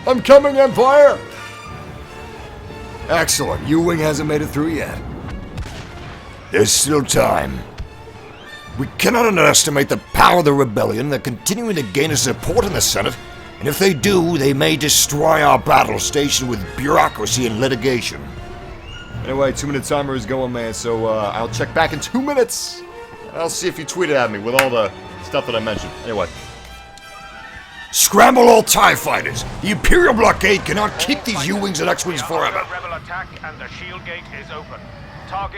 I'm coming, Empire! Excellent, U-Wing hasn't made it through yet. There's still time. We cannot underestimate the power of the rebellion. They're continuing to gain us support in the Senate, and if they do, they may destroy our battle station with bureaucracy and litigation. Anyway, 2-minute timer is going, man, so I'll check back in 2 minutes. And I'll see if you tweeted at me with all the stuff that I mentioned. Anyway. Scramble all TIE fighters! The Imperial Blockade cannot keep these U-Wings and X-Wings forever! Rebel attack and the shield gate is open.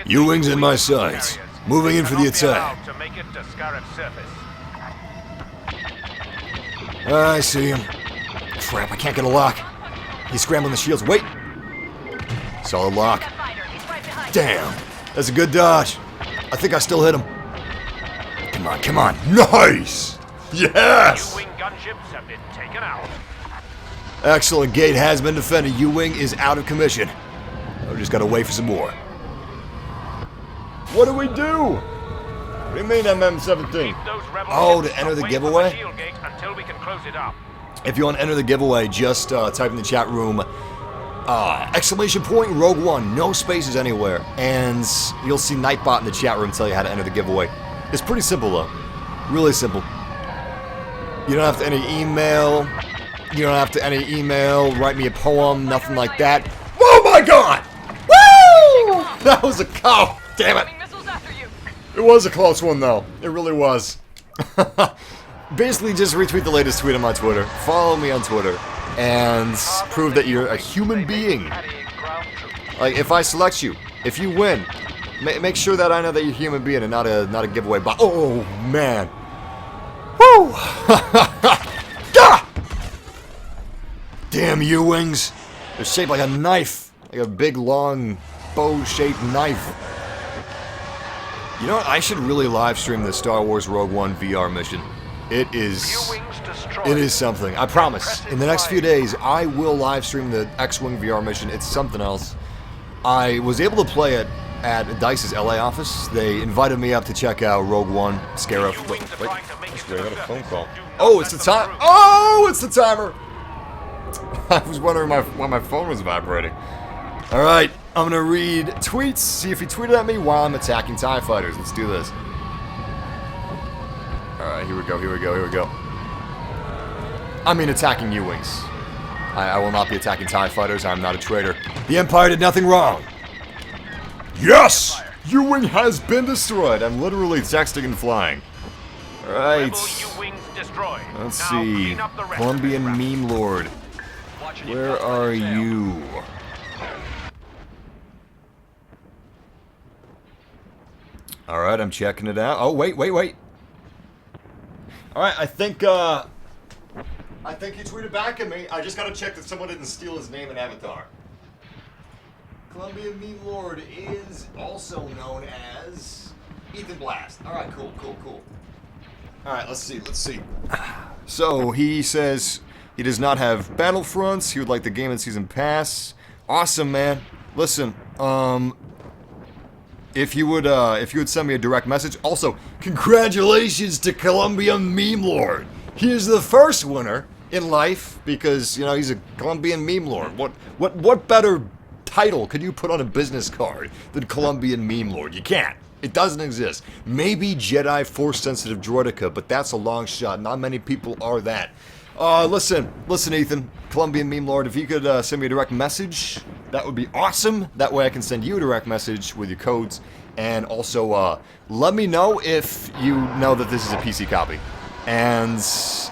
U-Wings in my sights. Moving in for the attack. To make it to Scarif's surface. I see him. Crap, I can't get a lock. He's scrambling the shields. Wait! Solid lock. Damn. That's a good dodge. I think I still hit him. Come on, come on. Nice! Yes! U-Wing gunships have been taken out. Excellent. Gate has been defended. U-Wing is out of commission. I just gotta wait for some more. What do we do? What do you mean MM17? Oh, to enter the giveaway? If you want to enter the giveaway, just type in the chat room exclamation point Rogue One, no spaces anywhere, and you'll see Nightbot in the chat room tell you how to enter the giveaway. It's pretty simple though, really simple. You don't have to enter email. You don't have to enter email. Write me a poem, nothing like that. Oh my God! Woo! That was a cow. Damn it! It was a close one though. It really was. Basically, just retweet the latest tweet on my Twitter. Follow me on Twitter. And prove that you're a human being. Like, if I select you, if you win, make sure that I know that you're a human being and not a giveaway bot. Oh, man. Woo! Gah! Damn U-Wings. They're shaped like a knife. Like a big, long, bow-shaped knife. You know what? I should really live stream the Star Wars Rogue One VR mission. It is something. I promise. In the next few days, I will live stream the X-Wing VR mission. It's something else. I was able to play it at DICE's LA office. They invited me up to check out Rogue One Scarif. Wait, I got a phone call. Oh, it's the time. Oh, it's the timer. I was wondering why my phone was vibrating. All right. I'm gonna read tweets, see if he tweeted at me while I'm attacking TIE fighters. Let's do this. Alright, here we go, here we go, here we go. I mean attacking U-Wings. I will not be attacking TIE fighters, I'm not a traitor. The Empire did nothing wrong. Yes! U-Wing has been destroyed. I'm literally texting and flying. Alright. Let's see. Colombian Meme Lord. Where are you? Alright, I'm checking it out. Oh, wait. Alright, I think he tweeted back at me. I just gotta check that someone didn't steal his name and avatar. Colombian Meme Lord is also known as Ethan Blast. Alright, cool. Alright, let's see. So, he says he does not have Battlefronts. He would like the Game and Season Pass. Awesome, man. Listen, if you would send me a direct message. Also, congratulations to Colombian Meme Lord. He is the first winner in life because, you know, he's a Colombian Meme Lord. What better title could you put on a business card than Colombian Meme Lord? You can't. It doesn't exist. Maybe Jedi Force-sensitive droidica, but that's a long shot. Not many people are that. Listen, Ethan, Colombian Meme Lord, if you could send me a direct message, that would be awesome. That way I can send you a direct message with your codes. And also, let me know if you know that this is a PC copy. And,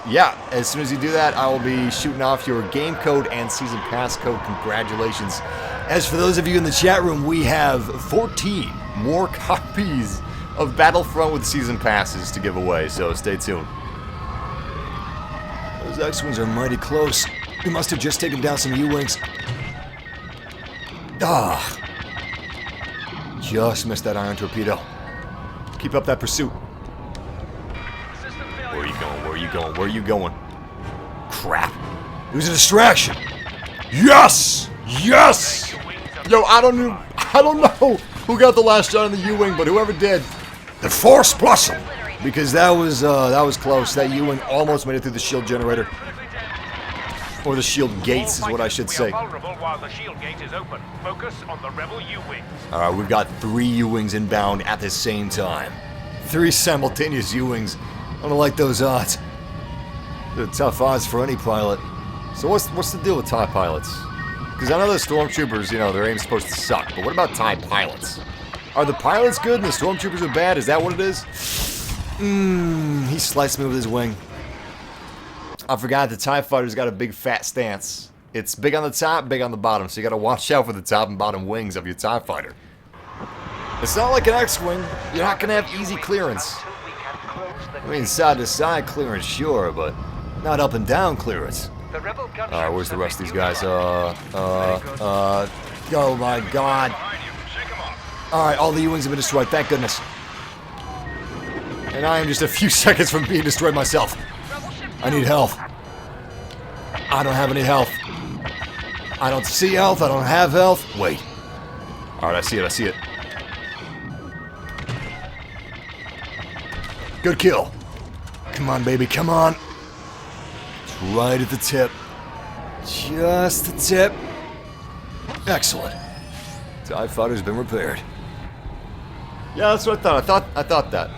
yeah, as soon as you do that, I will be shooting off your game code and season pass code. Congratulations. As for those of you in the chat room, we have 14 more copies of Battlefront with season passes to give away, so stay tuned. Those X-Wings are mighty close. We must have just taken down some U-Wings. Ah! Just missed that ion torpedo. Keep up that pursuit. Where are you going? Where are you going? Where are you going? Crap. It was a distraction. Yes! Yes! Yo, I don't know who got the last shot on the U-Wing, but whoever did, the Force bless him. Because that was close. That U-Wing almost made it through the shield generator. Or the shield gates is what I should say. Alright, we've got 3 U-Wings inbound at the same time. 3 simultaneous U-Wings. I don't like those odds. They're tough odds for any pilot. So what's the deal with TIE pilots? Because I know the stormtroopers, you know, their aim's supposed to suck. But what about TIE pilots? Are the pilots good and the stormtroopers are bad? Is that what it is? He sliced me with his wing. I forgot the TIE fighter's got a big fat stance. It's big on the top, big on the bottom, so you gotta watch out for the top and bottom wings of your TIE fighter. It's not like an X-Wing. You're not gonna have easy clearance. I mean, side to side clearance, sure, but not up and down clearance. Alright, where's the rest of these guys? Oh my god. Alright, all the U-Wings have been destroyed, thank goodness. And I am just a few seconds from being destroyed myself. I need health. I don't have any health. I don't see health, I don't have health. Wait. Alright, I see it. Good kill. Come on, baby, come on. It's right at the tip. Just the tip. Excellent. TIE fighter's been repaired. Yeah, that's what I thought. I thought that.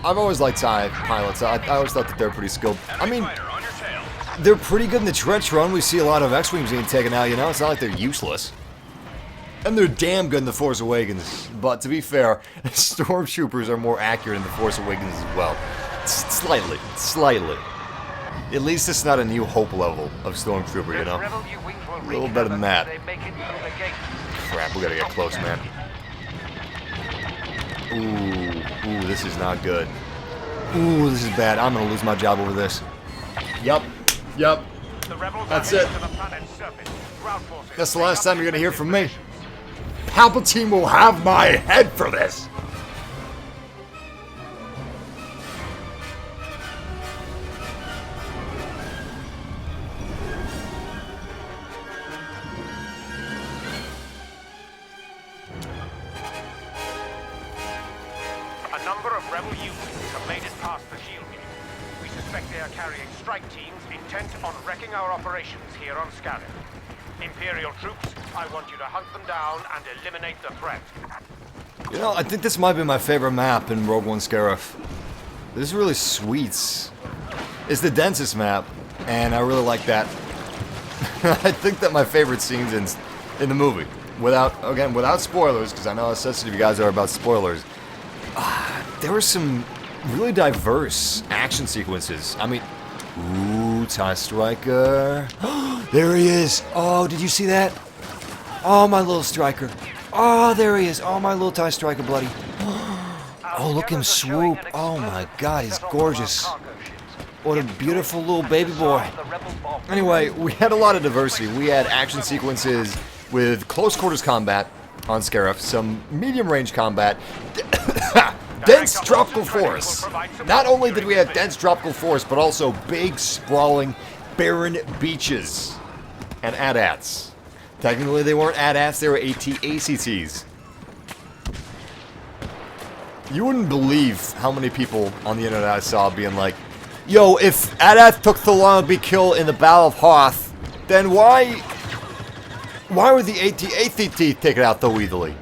I've always liked TIE pilots. I always thought that they're pretty skilled. I mean, they're pretty good in the trench run. We see a lot of X-Wings being taken out, you know? It's not like they're useless. And they're damn good in The Force Awakens. But to be fair, stormtroopers are more accurate in The Force Awakens as well. Slightly. At least it's not a New Hope level of stormtrooper, you know? A little better than that. Crap, we gotta get close, man. Ooh, this is not good. Ooh, this is bad. I'm gonna lose my job over this. Yup. That's it. That's the last time you're gonna hear from me. Palpatine will have my head for this. A number of rebel U-Wings have made it past the shield gate. We suspect they are carrying strike teams intent on wrecking our operations here on Scarif. Imperial troops, I want you to hunt them down and eliminate the threat. You know, I think this might be my favorite map in Rogue One Scarif. This is really sweet. It's the densest map, and I really like that. I think that my favorite scenes in the movie, without spoilers, because I know how sensitive you guys are about spoilers, there were some really diverse action sequences. I mean, ooh, TIE Striker. There he is. Oh, did you see that? Oh, my little Striker. Oh, there he is. Oh, my little TIE Striker, bloody. Oh, look at him swoop. Oh, my God, he's gorgeous. What a beautiful little baby boy. Anyway, we had a lot of diversity. We had action sequences with close quarters combat on Scarif, some medium range combat, dense tropical forests. Not only did we have dense tropical forests, but also big, sprawling, barren beaches. And AT-ATs. Technically, they weren't AT-ATs, they were AT-ACTs. You wouldn't believe how many people on the internet I saw being like, yo, if AT-ATs took so long to be killed in the Battle of Hoth, then why would the AT-ACTs take it out so easily?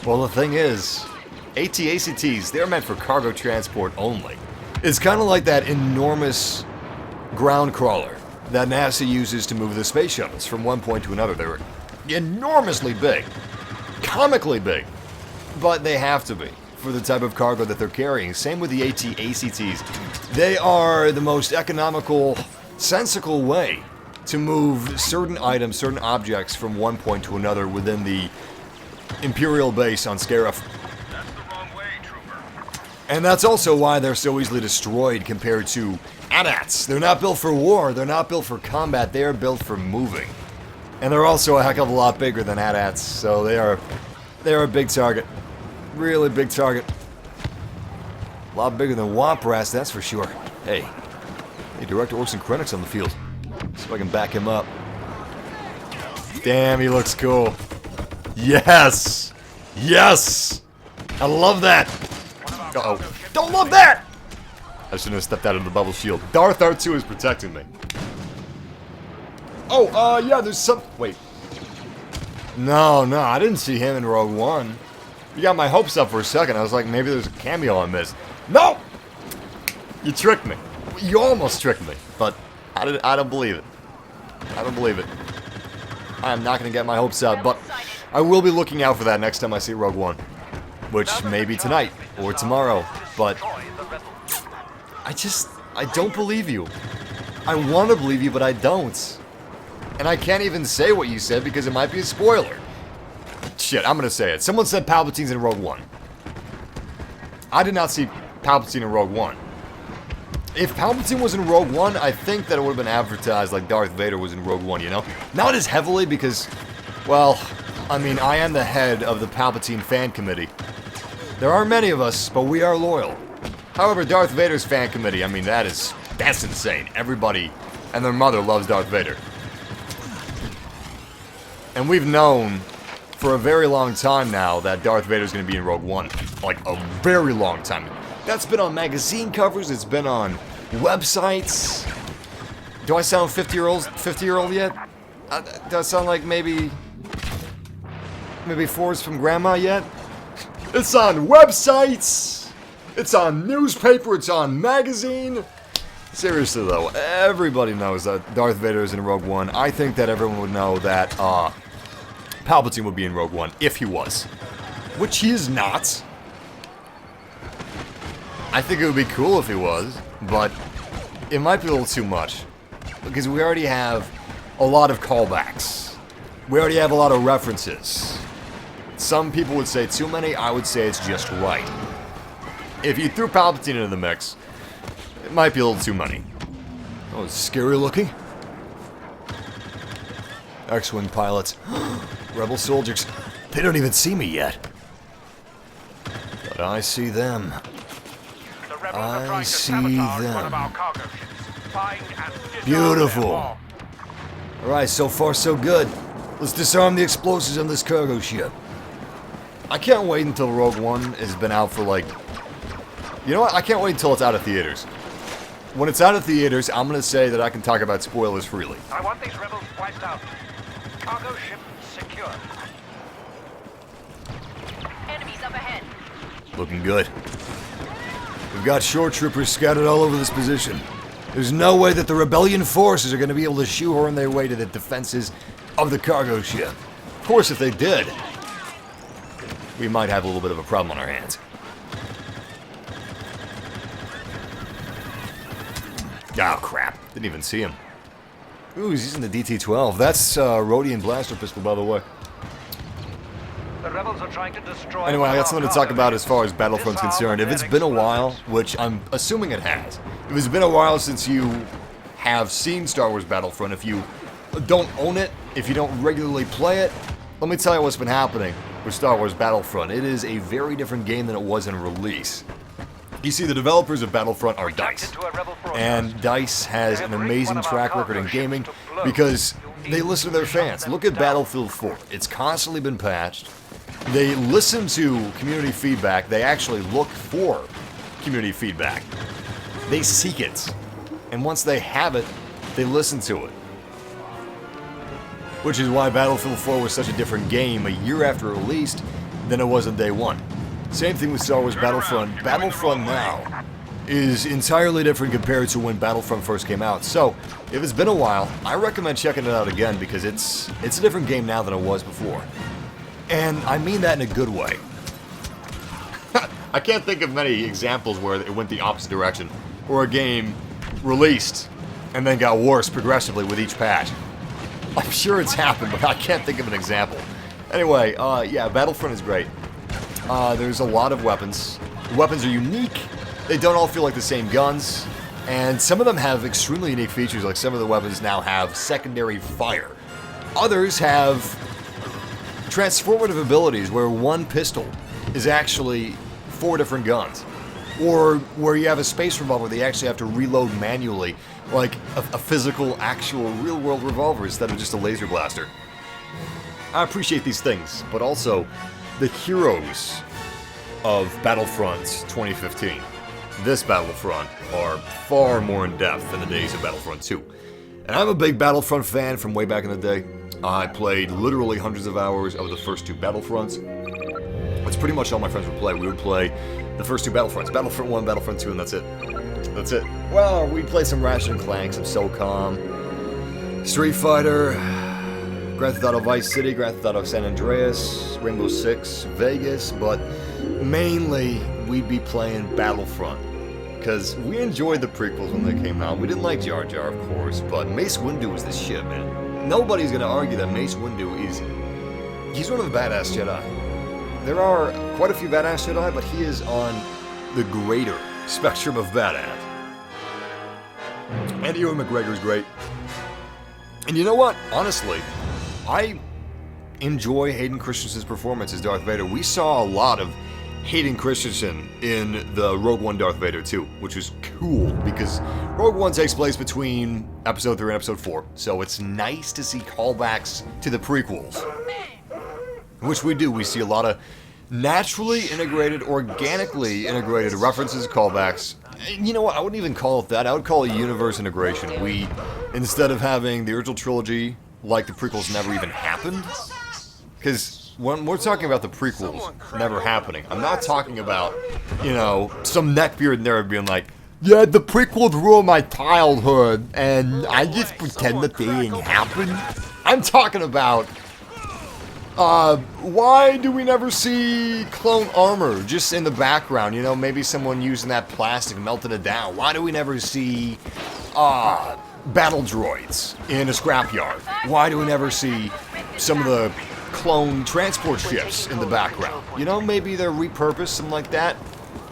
Well, the thing is, AT-ACTs, they're meant for cargo transport only. It's kind of like that enormous ground crawler that NASA uses to move the space shuttles from one point to another. They're enormously big, comically big, but they have to be for the type of cargo that they're carrying. Same with the AT-ACTs. They are the most economical, sensical way to move certain items, certain objects from one point to another within the Imperial base on Scarif. That's the wrong way, trooper. And that's also why they're so easily destroyed compared to AT-ATs. They're not built for war, they're not built for combat, they are built for moving. And they're also a heck of a lot bigger than AT-ATs, so they are a big target. Really big target. A lot bigger than Womp-Ras, that's for sure. Hey, Director Orson Krennic's on the field. See if I can back him up. Damn, he looks cool. Yes! Yes! I love that! Uh-oh. Don't love that! I shouldn't have stepped out of the bubble shield. Darth R2 is protecting me. Oh, yeah, there's some... Wait. No, I didn't see him in Rogue One. You got my hopes up for a second. I was like, maybe there's a cameo on this. No! You tricked me. You almost tricked me, but I don't believe it. I don't believe it. I am not going to get my hopes up, but I will be looking out for that next time I see Rogue One. Which may be tonight, or tomorrow, but... I don't believe you. I want to believe you, but I don't. And I can't even say what you said because it might be a spoiler. Shit, I'm gonna say it. Someone said Palpatine's in Rogue One. I did not see Palpatine in Rogue One. If Palpatine was in Rogue One, I think that it would have been advertised like Darth Vader was in Rogue One, you know? Not as heavily because, well, I mean, I am the head of the Palpatine fan committee. There are many of us, but we are loyal. However, Darth Vader's fan committee, I mean, that's insane. Everybody and their mother loves Darth Vader. And we've known for a very long time now that Darth Vader's going to be in Rogue One. Like, a very long time. That's been on magazine covers, it's been on websites. Do I sound 50-year-old yet? Do I sound like maybe Forrest from Grandma yet? It's on websites! It's on newspaper, it's on magazine. Seriously though, everybody knows that Darth Vader is in Rogue One. I think that everyone would know that Palpatine would be in Rogue One if he was. Which he is not. I think it would be cool if he was, but it might be a little too much. Because we already have a lot of callbacks. We already have a lot of references. Some people would say too many, I would say it's just right. If you threw Palpatine into the mix, it might be a little too many. Oh, it's scary looking. X-Wing pilots. Rebel soldiers. They don't even see me yet. But I see them. I see them. Beautiful. Alright, so far so good. Let's disarm the explosives on this cargo ship. I can't wait until Rogue One has been out for like... You know what? I can't wait until it's out of theaters. When it's out of theaters, I'm going to say that I can talk about spoilers freely. I want these rebels wiped out. Cargo ship secure. Enemies up ahead. Looking good. We've got shore troopers scattered all over this position. There's no way that the rebellion forces are going to be able to shoehorn their way to the defenses of the cargo ship. Of course, if they did, we might have a little bit of a problem on our hands. Oh, crap. Didn't even see him. Ooh, he's using the DT-12. That's Rhodian blaster pistol, by the way. The rebels are trying to destroy... Anyway, I got something to talk about as far as Battlefront's concerned. If it's been a while, which I'm assuming it has, if it's been a while since you have seen Star Wars Battlefront, if you don't own it, if you don't regularly play it, let me tell you what's been happening with Star Wars Battlefront. It is a very different game than it was in release. You see, the developers of Battlefront are DICE, and DICE has an amazing track record in gaming because they listen to their fans. Look at Battlefield 4. It's constantly been patched. They listen to community feedback. They actually look for community feedback. They seek it. And once they have it, they listen to it. Which is why Battlefield 4 was such a different game a year after it released than it was on day one. Same thing with Star Wars Battlefront. Battlefront now is entirely different compared to when Battlefront first came out. So, if it's been a while, I recommend checking it out again because it's a different game now than it was before. And I mean that in a good way. I can't think of many examples where it went the opposite direction, or a game released and then got worse progressively with each patch. I'm sure it's happened, but I can't think of an example. Anyway, yeah, Battlefront is great. There's a lot of weapons. The weapons are unique. They don't all feel like the same guns. And some of them have extremely unique features, like some of the weapons now have secondary fire. Others have transformative abilities where one pistol is actually 4 different guns. Or where you have a space revolver, they actually have to reload manually, like a physical, actual, real-world revolver instead of just a laser blaster. I appreciate these things, but also the heroes of Battlefront 2015, this Battlefront, are far more in-depth than the days of Battlefront 2. And I'm a big Battlefront fan from way back in the day. I played literally hundreds of hours of the first 2 Battlefronts. That's pretty much all my friends would play. We would play the first 2 Battlefronts, Battlefront 1, Battlefront 2, and that's it. That's it. Well, we'd play some Ratchet & Clank, some SOCOM, Street Fighter, Grand Theft Auto Vice City, Grand Theft Auto San Andreas, Rainbow Six, Vegas, but mainly we'd be playing Battlefront. Because we enjoyed the prequels when they came out. We didn't like Jar Jar, of course, but Mace Windu was the shit, man. Nobody's gonna argue that Mace Windu he's one of the badass Jedi. There are quite a few badass Jedi, but he is on the greater spectrum of badass. And Ewan McGregor's great. And you know what? Honestly, I enjoy Hayden Christensen's performance as Darth Vader. We saw a lot of Hayden Christensen in the Rogue One Darth Vader 2, which was cool because Rogue One takes place between Episode 3 and Episode 4, so it's nice to see callbacks to the prequels. Which we do. We see a lot of naturally integrated, organically integrated references, callbacks. You know what? I wouldn't even call it that. I would call it universe integration. We, instead of having the original trilogy like the prequels never even happened, because when we're talking about the prequels never happening, I'm not talking about, you know, some neckbeard nerd being like, yeah, the prequels ruined my childhood, and I just pretend that they didn't happen. I'm talking about, why do we never see clone armor just in the background? You know, maybe someone using that plastic, melting it down. Why do we never see, battle droids in a scrapyard? Why do we never see some of the clone transport ships in the background? You know, maybe they're repurposed, something like that.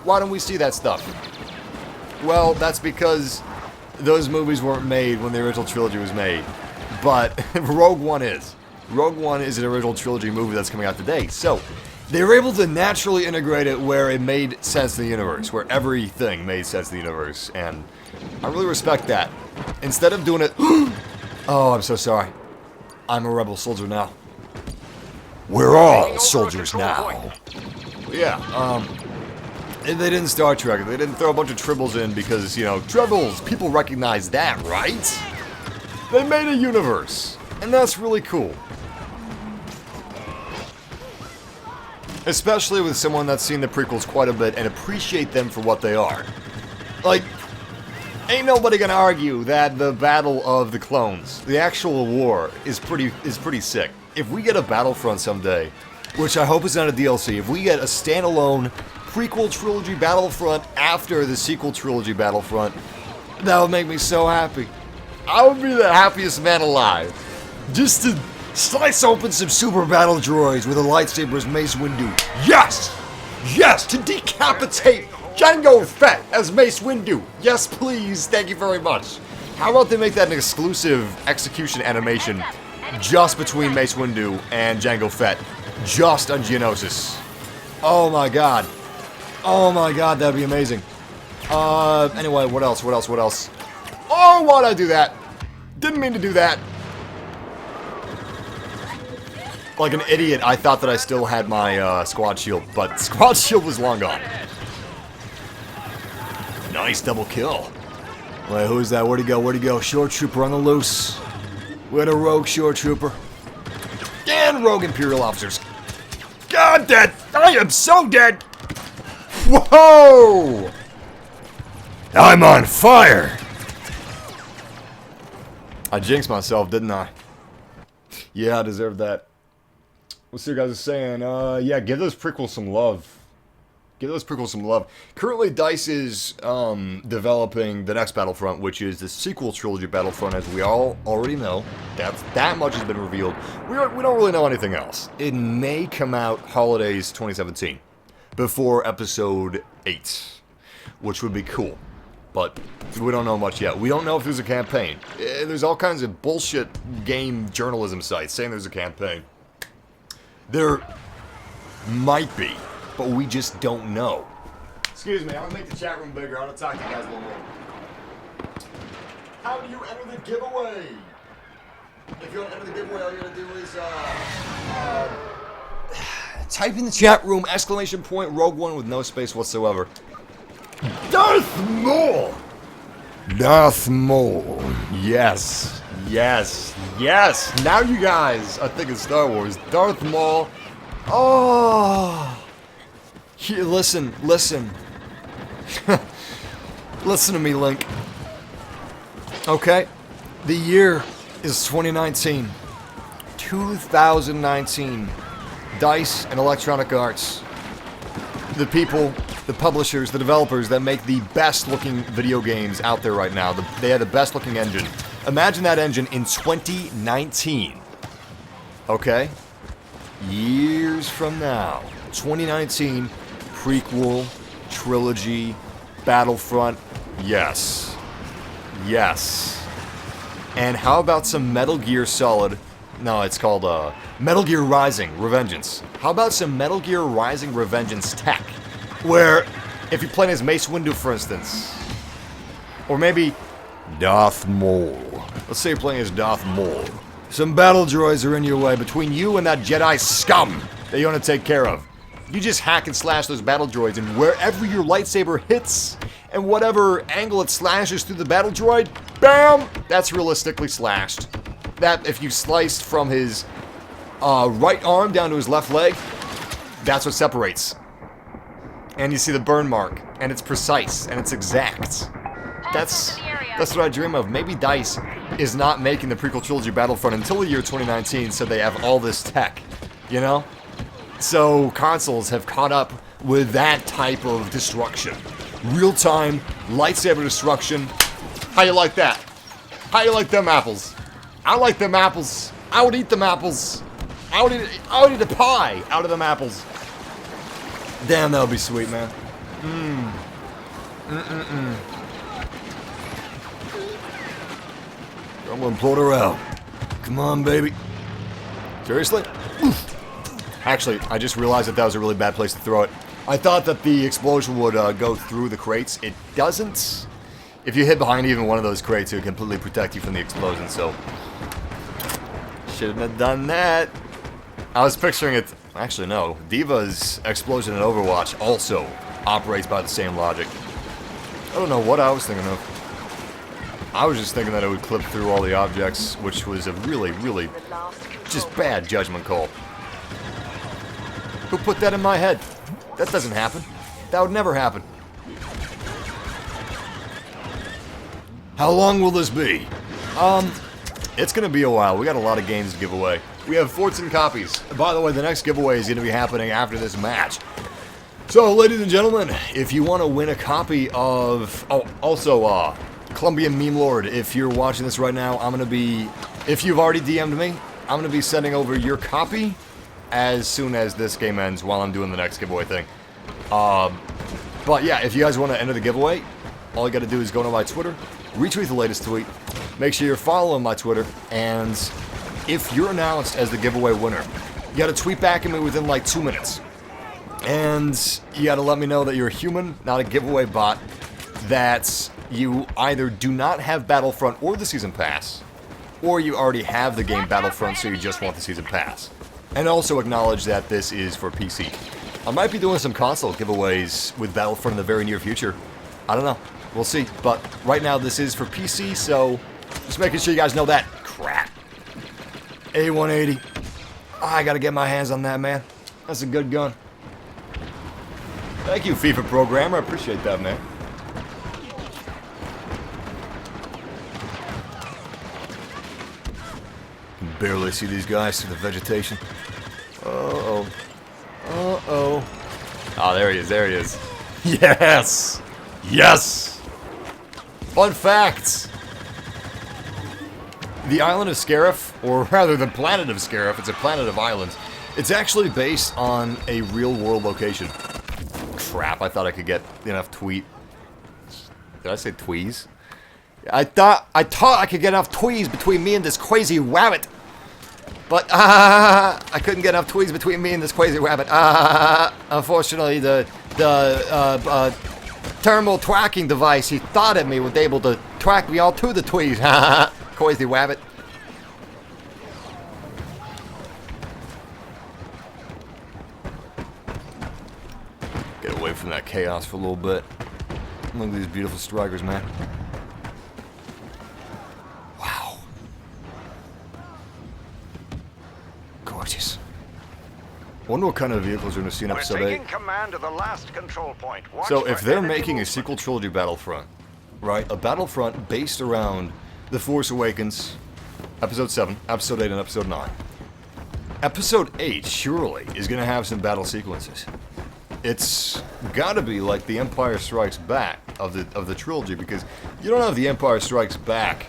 Why don't we see that stuff? Well, that's because those movies weren't made when the original trilogy was made. But Rogue One is. Rogue One is an original trilogy movie that's coming out today. So, they were able to naturally integrate it where it made sense to the universe, where everything made sense to the universe. And I really respect that. Instead of doing it, oh, I'm so sorry. I'm a rebel soldier now. We're all soldiers now. Yeah, they didn't Star Trek. They didn't throw a bunch of tribbles in because, you know, tribbles, people recognize that, right? They made a universe, and that's really cool. Especially with someone that's seen the prequels quite a bit and appreciate them for what they are. Like, ain't nobody gonna argue that the Battle of the Clones, the actual war, is pretty sick. If we get a Battlefront someday, which I hope is not a DLC, if we get a standalone prequel trilogy Battlefront after the sequel trilogy Battlefront, that would make me so happy. I would be the happiest man alive. Just to slice open some super battle droids with a lightsaber as Mace Windu. Yes! Yes! To decapitate Jango Fett as Mace Windu. Yes, please. Thank you very much. How about they make that an exclusive execution animation just between Mace Windu and Jango Fett, just on Geonosis. Oh my god. Oh my god, that'd be amazing. Anyway, what else? Oh, why'd I do that? Didn't mean to do that. Like an idiot, I thought that I still had my squad shield, but squad shield was long gone. Nice double kill. Wait, who is that? Where'd he go? Shore trooper on the loose. We had a rogue shore trooper. And rogue Imperial officers. God, dead! I am so dead! Whoa! I'm on fire! I jinxed myself, didn't I? Yeah, I deserved that. What's you guys are saying? Yeah, give those prequels some love. Currently, DICE is developing the next Battlefront, which is the sequel trilogy Battlefront, as we all already know. That much has been revealed. We don't really know anything else. It may come out holidays 2017, before Episode 8, which would be cool. But we don't know much yet. We don't know if there's a campaign. There's all kinds of bullshit game journalism sites saying there's a campaign. There might be, but we just don't know. Excuse me, I'm gonna make the chat room bigger. I want to talk to you guys a little more. How do you enter the giveaway? If you want to enter the giveaway, all you gotta do is type in the chat room ! Rogue One with no space whatsoever. Darth Maul! Darth Maul. Yes. Now you guys are thinking Star Wars. Darth Maul. Oh. Here, listen. Listen to me, Link. Okay. The year is 2019. 2019. DICE and Electronic Arts. The people, the publishers, the developers that make the best looking video games out there right now. They have the best looking engine. Imagine that engine in 2019. Okay? Years from now. 2019, prequel, trilogy, Battlefront. Yes. And how about some Metal Gear Solid? No, it's called Metal Gear Rising Revengeance. How about some Metal Gear Rising Revengeance tech? Where, if you're playing as Mace Windu, for instance, or maybe Darth Maul. Let's say you're playing as Darth Maul. Some battle droids are in your way between you and that Jedi scum that you want to take care of. You just hack and slash those battle droids, and wherever your lightsaber hits, and whatever angle it slashes through the battle droid, bam! That's realistically slashed. That, if you sliced from his right arm down to his left leg, that's what separates. And you see the burn mark, and it's precise, and it's exact. That's what I dream of. Maybe DICE is not making the prequel trilogy Battlefront until the year 2019, so they have all this tech, you know? So consoles have caught up with that type of destruction. Real-time, lightsaber destruction. How you like that? How you like them apples? I like them apples. I would eat them apples. I would eat a pie out of them apples. Damn, that would be sweet, man. I'm gonna blow her out. Come on, baby. Seriously? Oof. Actually, I just realized that was a really bad place to throw it. I thought that the explosion would go through the crates. It doesn't. If you hit behind even one of those crates, it would completely protect you from the explosion, so shouldn't have done that. I was picturing it. Actually, no. Diva's explosion in Overwatch also operates by the same logic. I don't know what I was thinking of. I was just thinking that it would clip through all the objects, which was a really, really just bad judgment call. Who put that in my head? That doesn't happen. That would never happen. How long will this be? It's gonna be a while. We got a lot of games to give away. We have 14 copies. By the way, the next giveaway is gonna be happening after this match. So, ladies and gentlemen, if you want to win a copy of... Oh, also, Colombian Meme Lord, if you're watching this right now, I'm gonna be... If you've already DM'd me, I'm gonna be sending over your copy as soon as this game ends while I'm doing the next giveaway thing. But yeah, if you guys want to enter the giveaway, all you gotta do is go to my Twitter, retweet the latest tweet, make sure you're following my Twitter, and if you're announced as the giveaway winner, you gotta tweet back at me within like 2 minutes. And you gotta let me know that you're a human, not a giveaway bot. that you either do not have Battlefront or the Season Pass, or you already have the game Battlefront so you just want the Season Pass. And also acknowledge that this is for PC. I might be doing some console giveaways with Battlefront in the very near future. I don't know. We'll see. But right now this is for PC, so just making sure you guys know that. Crap. A180. I gotta get my hands on that, man. That's a good gun. Thank you, FIFA programmer. I appreciate that, man. Can barely see these guys through the vegetation. Uh-oh. Uh-oh. Oh, there he is. There he is. Yes! Yes! Fun fact! The island of Scarif, or rather the planet of Scarif, it's a planet of islands. It's actually based on a real-world location. Crap, I thought I could get enough tweet. Did I say tweez? I thought I could get enough tweez between me and this crazy rabbit. But, I couldn't get enough tweez between me and this crazy rabbit. Unfortunately, the thermal tracking device he thought of me was able to track me all to the tweez. Crazy rabbit. Get away from that chaos for a little bit. Look at these beautiful strikers, man. Wow. Gorgeous. Wonder what kind of vehicles we're going to see in episode 8. Taking command of the last control point. Watch So for if they're enemy making a movement. sequel trilogy Battlefront, right? A Battlefront based around The Force Awakens, Episode 7, Episode 8, and Episode 9. Episode 8 surely is going to have some battle sequences. It's got to be like The Empire Strikes Back of the trilogy, because you don't have The Empire Strikes Back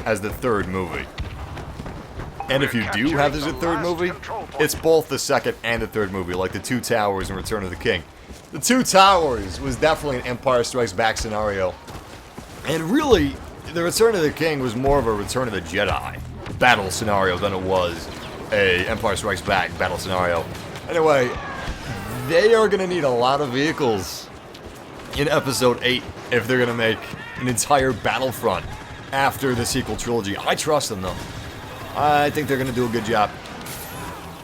as the third movie. And if you do have this as a third movie, it's both the second and the third movie, like The Two Towers and Return of the King. The Two Towers was definitely an Empire Strikes Back scenario. And really, the Return of the King was more of a Return of the Jedi battle scenario than it was a Empire Strikes Back battle scenario. Anyway, they are going to need a lot of vehicles in Episode 8 if they're going to make an entire Battlefront after the sequel trilogy. I trust them, though. I think they're going to do a good job.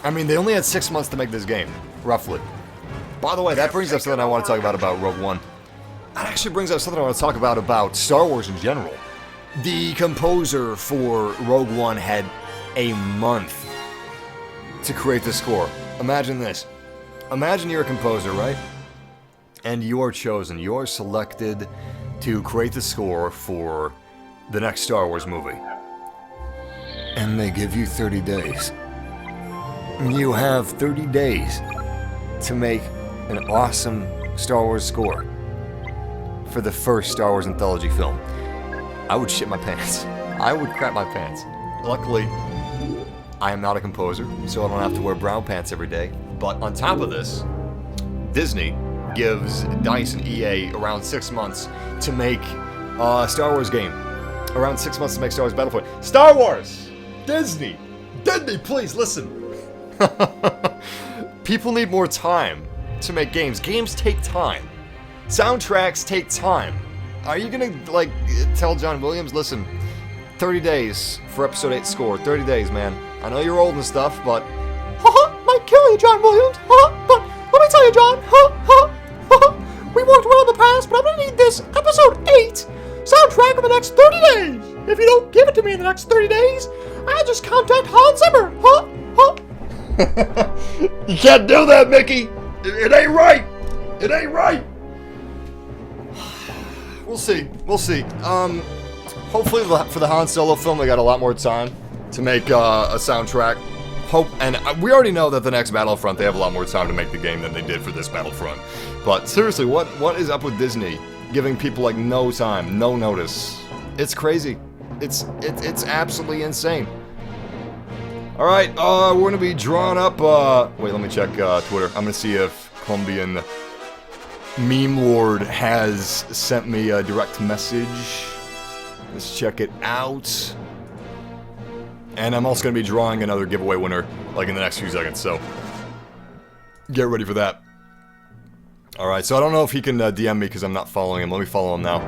I mean, they only had 6 months to make this game, roughly. By the way, that brings up something I want to talk about Rogue One. That actually brings up something I want to talk about Star Wars in general. The composer for Rogue One had a month to create the score. Imagine this. Imagine you're a composer, right? And you are chosen, you are selected to create the score for the next Star Wars movie. And they give you 30 days. You have 30 days to make an awesome Star Wars score for the first Star Wars anthology film. I would shit my pants. I would crap my pants. Luckily, I am not a composer, so I don't have to wear brown pants every day. But on top of this, Disney gives DICE and EA around 6 months to make a Star Wars game. Around 6 months to make Star Wars Battlefront. Star Wars! Disney! Disney, please listen! People need more time to make games. Games take time. Soundtracks take time. Are you gonna, like, tell John Williams, listen, 30 days for Episode 8 score. 30 days, man. I know you're old and stuff, but... might kill you, John Williams. But let me tell you, John. We worked well in the past, but I'm gonna need this Episode 8 soundtrack in the next 30 days. If you don't give it to me in the next 30 days, I'll just contact Hans Zimmer. You can't do that, Mickey. It ain't right. It ain't right. We'll see. We'll see. Hopefully for the Han Solo film, they got a lot more time to make a soundtrack. And we already know that the next Battlefront, they have a lot more time to make the game than they did for this Battlefront. But seriously, what is up with Disney giving people like no time, no notice? It's crazy. It's absolutely insane. All right, we're gonna be drawing up. Wait, let me check Twitter. I'm gonna see if Colombian Meme Lord has sent me a direct message. Let's check it out. And I'm also gonna be drawing another giveaway winner like in the next few seconds. So get ready for that. Alright, so I don't know if he can DM me because I'm not following him. Let me follow him now.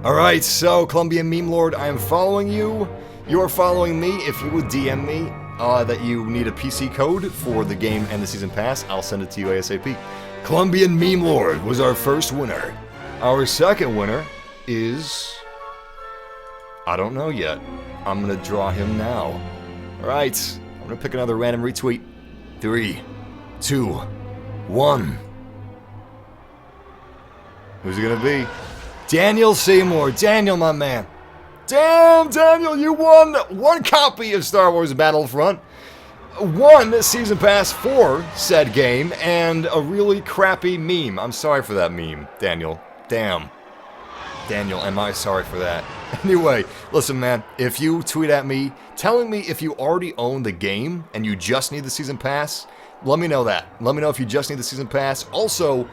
Alright, so Colombian Meme Lord, I am following you. You're following me. If you would DM me that you need a PC code for the game and the season pass, I'll send it to you ASAP. Colombian Meme Lord was our first winner. Our second winner is... I don't know yet. I'm gonna draw him now. Alright, I'm gonna pick another random retweet. 3, 2, 1. Who's it gonna be? Daniel Seymour. Daniel, my man. Damn, Daniel, you won one copy of Star Wars Battlefront, one season pass for said game, and a really crappy meme. I'm sorry for that meme, Daniel. Damn. Daniel, am I sorry for that? Anyway, listen, man, if you tweet at me telling me if you already own the game and you just need the season pass, let me know that. Let me know if you just need the season pass. Also,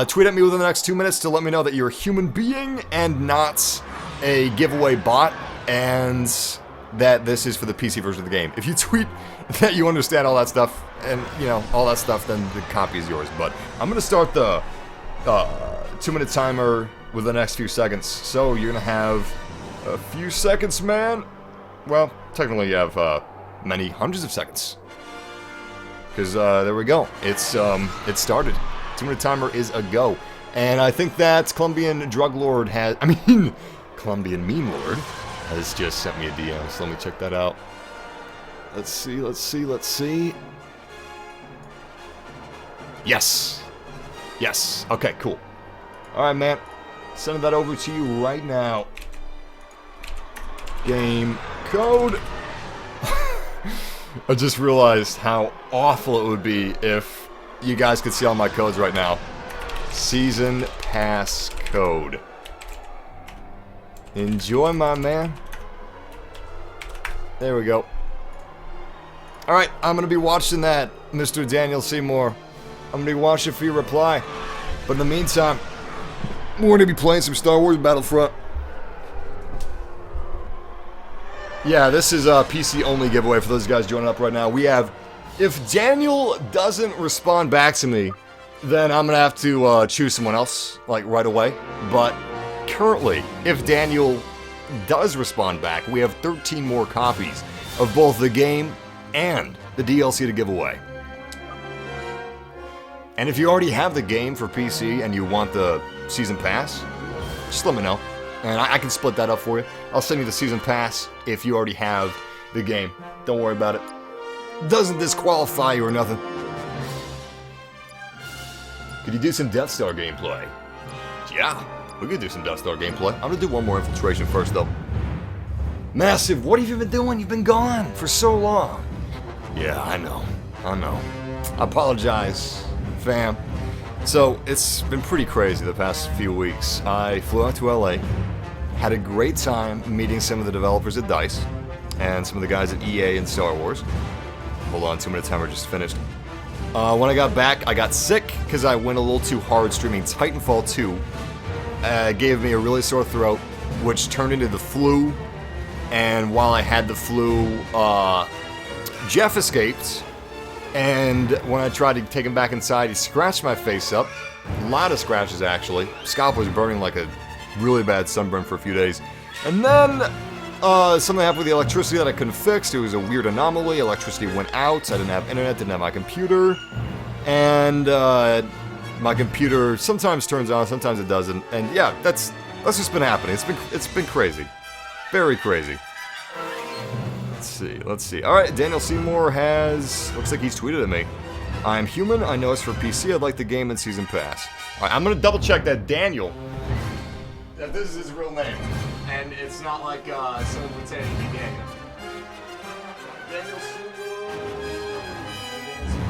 tweet at me within the next 2 minutes to let me know that you're a human being and not a giveaway bot, and that this is for the PC version of the game. If you tweet that you understand all that stuff, and, you know, all that stuff, then the copy is yours. But I'm going to start the 2-minute timer with the next few seconds. So you're going to have a few seconds, man. Well, technically you have many hundreds of seconds. Because there we go. It started. 2-minute timer is a go. And I think that Colombian Drug Lord has... Colombian Meme Lord has just sent me a DM, so let me check that out. Let's see. Yes! Yes! Okay, cool. Alright, man. Sending that over to you right now. Game code. I just realized how awful it would be if you guys could see all my codes right now. Season Pass code. Enjoy, my man. There we go. Alright, I'm gonna be watching that, Mr. Daniel Seymour. I'm gonna be watching for your reply. But in the meantime, we're gonna be playing some Star Wars Battlefront. Yeah, this is a PC-only giveaway for those guys joining up right now. We have... If Daniel doesn't respond back to me, then I'm gonna have to choose someone else, like, right away. But... currently, if Daniel does respond back, we have 13 more copies of both the game and the DLC to give away. And if you already have the game for PC and you want the season pass, just let me know. And I can split that up for you. I'll send you the season pass if you already have the game. Don't worry about it. Doesn't disqualify you or nothing. Could you do some Death Star gameplay? Yeah. We could do some Death Star gameplay. I'm gonna do one more infiltration first, though. Massive, what have you been doing? You've been gone for so long. Yeah, I know. I apologize, fam. So, it's been pretty crazy the past few weeks. I flew out to LA, had a great time meeting some of the developers at DICE, and some of the guys at EA and Star Wars. Hold on, 2-minute timer just finished. When I got back, I got sick because I went a little too hard streaming Titanfall 2. Gave me a really sore throat, which turned into the flu. And while I had the flu, Jeff escaped. And when I tried to take him back inside, he scratched my face up. A lot of scratches, actually. Scalp was burning like a really bad sunburn for a few days. And then, something happened with the electricity that I couldn't fix. It was a weird anomaly. Electricity went out. I didn't have internet, didn't have my computer. And, my computer sometimes turns on, sometimes it doesn't, and yeah, that's just been happening. It's been crazy, very crazy. Let's see. All right, Daniel Seymour looks like he's tweeted at me. I'm human. I know it's for PC. I'd like the game and season pass. All right, I'm gonna double check that Daniel. That this is his real name, and it's not like someone pretending to be Daniel. Daniel Seymour.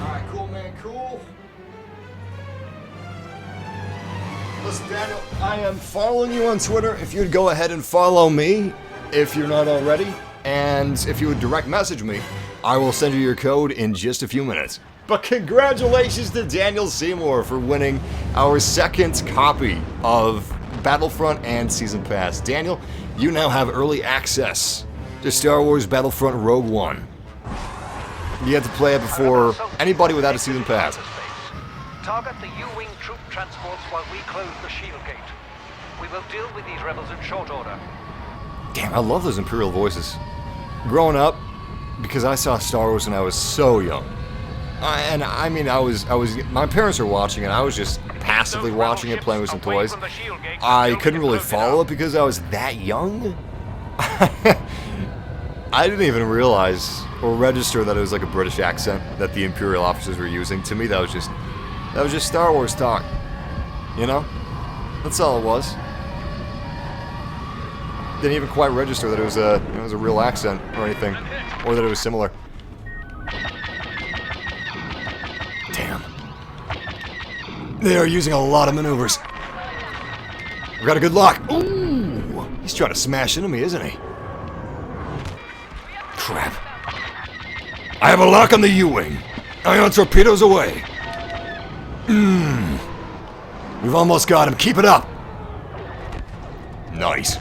All right, cool, man, cool. Listen, Daniel, I am following you on Twitter. If you'd go ahead and follow me, if you're not already, and if you would direct message me, I will send you your code in just a few minutes. But congratulations to Daniel Seymour for winning our second copy of Battlefront and Season Pass. Daniel, you now have early access to Star Wars Battlefront Rogue One. You have to play it before anybody without a Season Pass. Target the U-Wing troop transports while we close the shield gate. We will deal with these rebels in short order. Damn, I love those Imperial voices. Growing up, because I saw Star Wars when I was so young. My parents were watching it, I was just passively watching it, playing with some toys. I couldn't really follow it because I was that young. I didn't even realize or register that it was like a British accent that the Imperial officers were using. To me, that was just Star Wars talk. You know? That's all it was. Didn't even quite register that it was a real accent or anything, or that it was similar. Damn. They are using a lot of maneuvers. We got a good lock. Ooh! He's trying to smash into me, isn't he? Crap. I have a lock on the U-Wing. Ion torpedoes away. We've almost got him. Keep it up. Nice.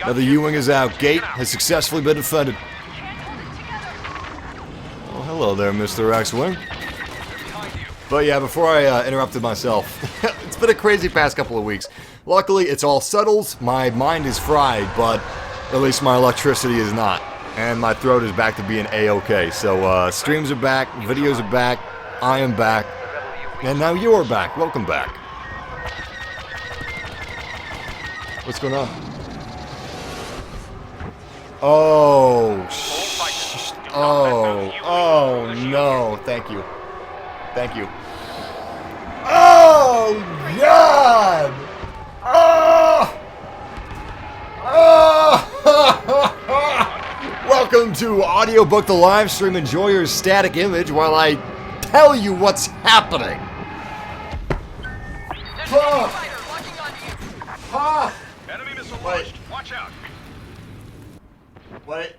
Now the U-Wing is out. Gate has successfully been defended. Oh, hello there, Mr. X-Wing. But yeah, before I interrupted myself, it's been a crazy past couple of weeks. Luckily, it's all settled. My mind is fried, but at least my electricity is not. And my throat is back to being A-okay. So, streams are back, videos are back, I am back, and now you are back. Welcome back. What's going on? Oh, oh no, thank you. Thank you. Oh, God! Oh! Oh! Welcome to Audiobook the live stream. Enjoy your static image while I tell you what's happening. Enemy missile launched. Watch out. Wait.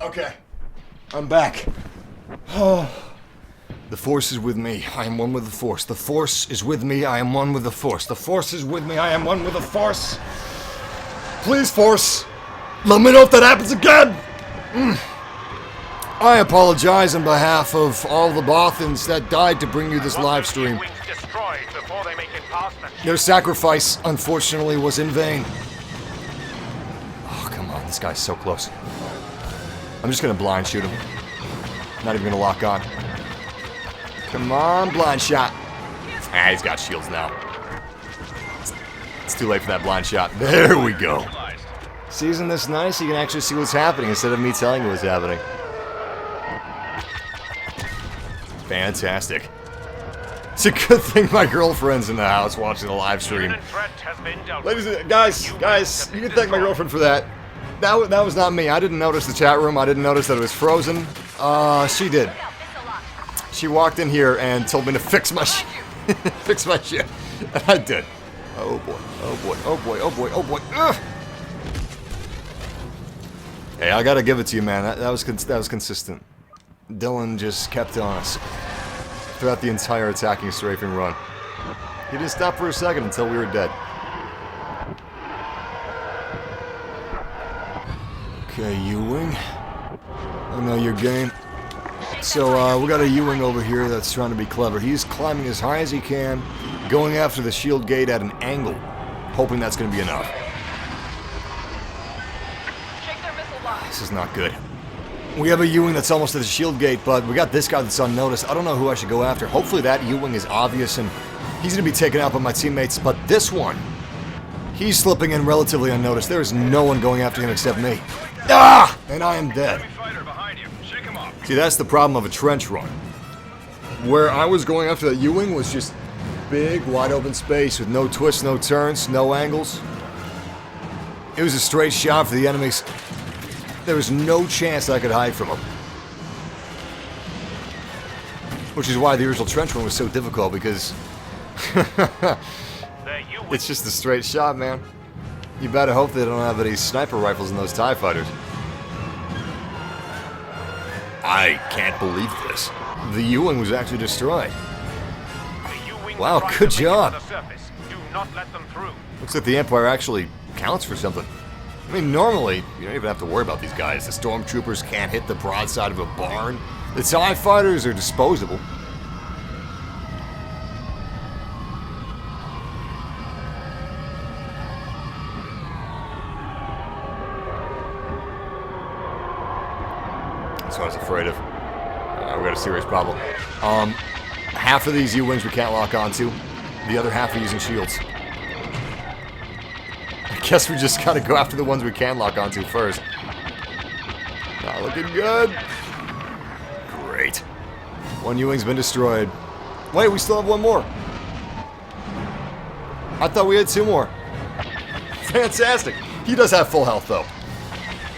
Okay. I'm back. The Force is with me. I am one with the Force. The Force is with me. I am one with the Force. The Force is with me. I am one with the Force. Please, Force. Let me know if that happens again. I apologize on behalf of all the Bothans that died to bring you this live stream. Their sacrifice, unfortunately, was in vain. Oh, come on. This guy's so close. I'm just gonna blind shoot him. Not even gonna lock on. Come on, blind shot. Ah, he's got shields now. It's too late for that blind shot. There we go. See, isn't this nice? You can actually see what's happening instead of me telling you what's happening. Fantastic. It's a good thing my girlfriend's in the house watching the live stream. Ladies and guys, you can thank my girlfriend for that. That was not me. I didn't notice the chat room. I didn't notice that it was frozen. She did. She walked in here and told me to fix my fix my shit. And I did. Oh boy. Oh boy. Oh boy. Oh boy. Oh boy. Ugh. Hey, I gotta give it to you, man. That was consistent. Dylan just kept on us throughout the entire attacking strafing run. He didn't stop for a second until we were dead. Okay, U-Wing. I know your game. So, we got a U-Wing over here that's trying to be clever. He's climbing as high as he can, going after the shield gate at an angle, hoping that's going to be enough. This is not good. We have a U-Wing that's almost at the shield gate, but we got this guy that's unnoticed. I don't know who I should go after. Hopefully that U-Wing is obvious and he's going to be taken out by my teammates, but this one, he's slipping in relatively unnoticed. There is no one going after him except me. Ah! And I am dead. See, that's the problem of a trench run. Where I was going after that U-Wing was just big, wide open space with no twists, no turns, no angles. It was a straight shot for the enemies. There was no chance I could hide from them. Which is why the original trench run was so difficult, because it's just a straight shot, man. You better hope they don't have any sniper rifles in those TIE fighters. I can't believe this. The U-Wing was actually destroyed. Wow, good job. Looks like the Empire actually counts for something. I mean, normally, you don't even have to worry about these guys. The stormtroopers can't hit the broadside of a barn. The TIE fighters are disposable. That's what I was afraid of. We got a serious problem. Half of these U-wings we can't lock onto. The other half are using shields. I guess we just gotta go after the ones we can lock onto first. Not looking good. Great. One U-wing's been destroyed. Wait, we still have one more. I thought we had two more. Fantastic. He does have full health, though.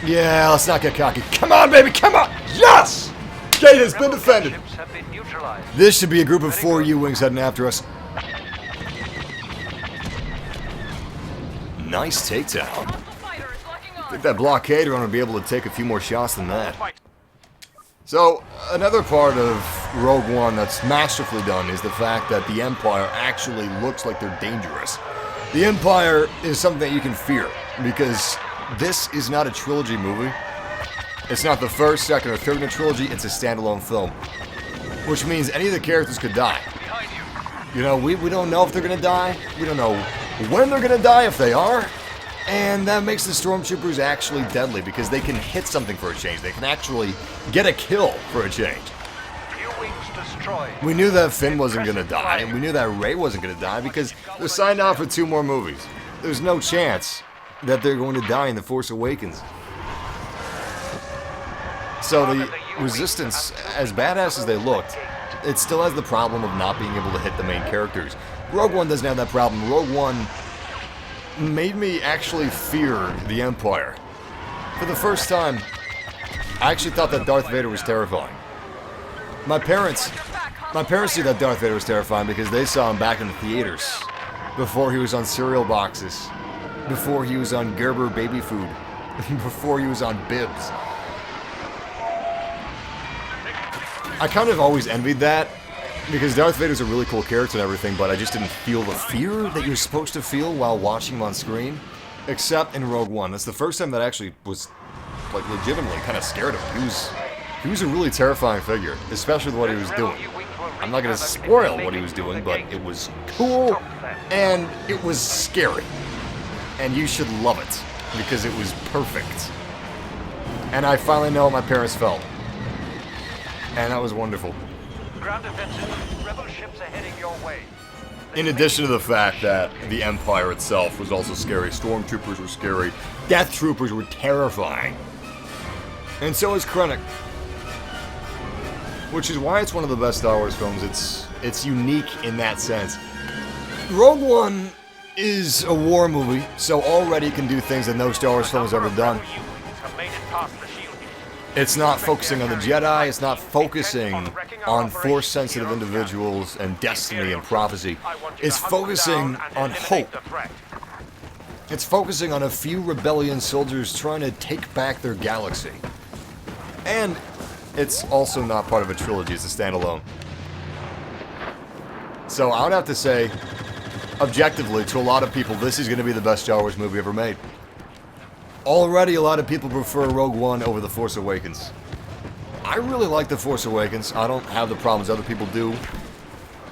Yeah, let's not get cocky. Come on, baby, come on! Yes! Gate has been defended. This should be a group of 4 U-wings heading after us. Nice takedown. I think that Blockade run would be able to take a few more shots than that. So, another part of Rogue One that's masterfully done is the fact that the Empire actually looks like they're dangerous. The Empire is something that you can fear, because this is not a trilogy movie. It's not the first, second, or third in a trilogy, it's a standalone film. Which means any of the characters could die. You know, we don't know if they're gonna die. We don't know when they're gonna die, if they are. And that makes the stormtroopers actually deadly, because they can hit something for a change. They can actually get a kill for a change. We knew that Finn wasn't gonna die, and we knew that Rey wasn't gonna die, because they're signed off for 2 more movies. There's no chance that they're going to die in The Force Awakens. So the Resistance, as badass as they looked, it still has the problem of not being able to hit the main characters. Rogue One doesn't have that problem. Rogue One made me actually fear the Empire. For the first time, I actually thought that Darth Vader was terrifying. My parents knew that Darth Vader was terrifying because they saw him back in the theaters, before he was on cereal boxes, before he was on Gerber baby food, before he was on bibs. I kind of always envied that, because Darth Vader's a really cool character and everything, but I just didn't feel the fear that you're supposed to feel while watching him on screen, except in Rogue One. That's the first time that I actually was, like, legitimately kind of scared of him. He was a really terrifying figure, especially what he was doing. I'm not going to spoil what he was doing, but it was cool, and it was scary. And you should love it, because it was perfect. And I finally know how my parents felt. And that was wonderful. Ground offensive, rebel ships are heading your way. In addition to the fact that the Empire itself was also scary, stormtroopers were scary, death troopers were terrifying. And so is Krennic. Which is why it's one of the best Star Wars films. It's unique in that sense. Rogue One is a war movie, so already can do things that no Star Wars film has ever done. It's not focusing on the Jedi, it's not focusing on Force-sensitive individuals and destiny and prophecy. It's focusing on hope. It's focusing on a few rebellion soldiers trying to take back their galaxy. And it's also not part of a trilogy, it's a standalone. So I would have to say, objectively, to a lot of people, this is going to be the best Star Wars movie ever made. Already, a lot of people prefer Rogue One over The Force Awakens. I really like The Force Awakens. I don't have the problems other people do.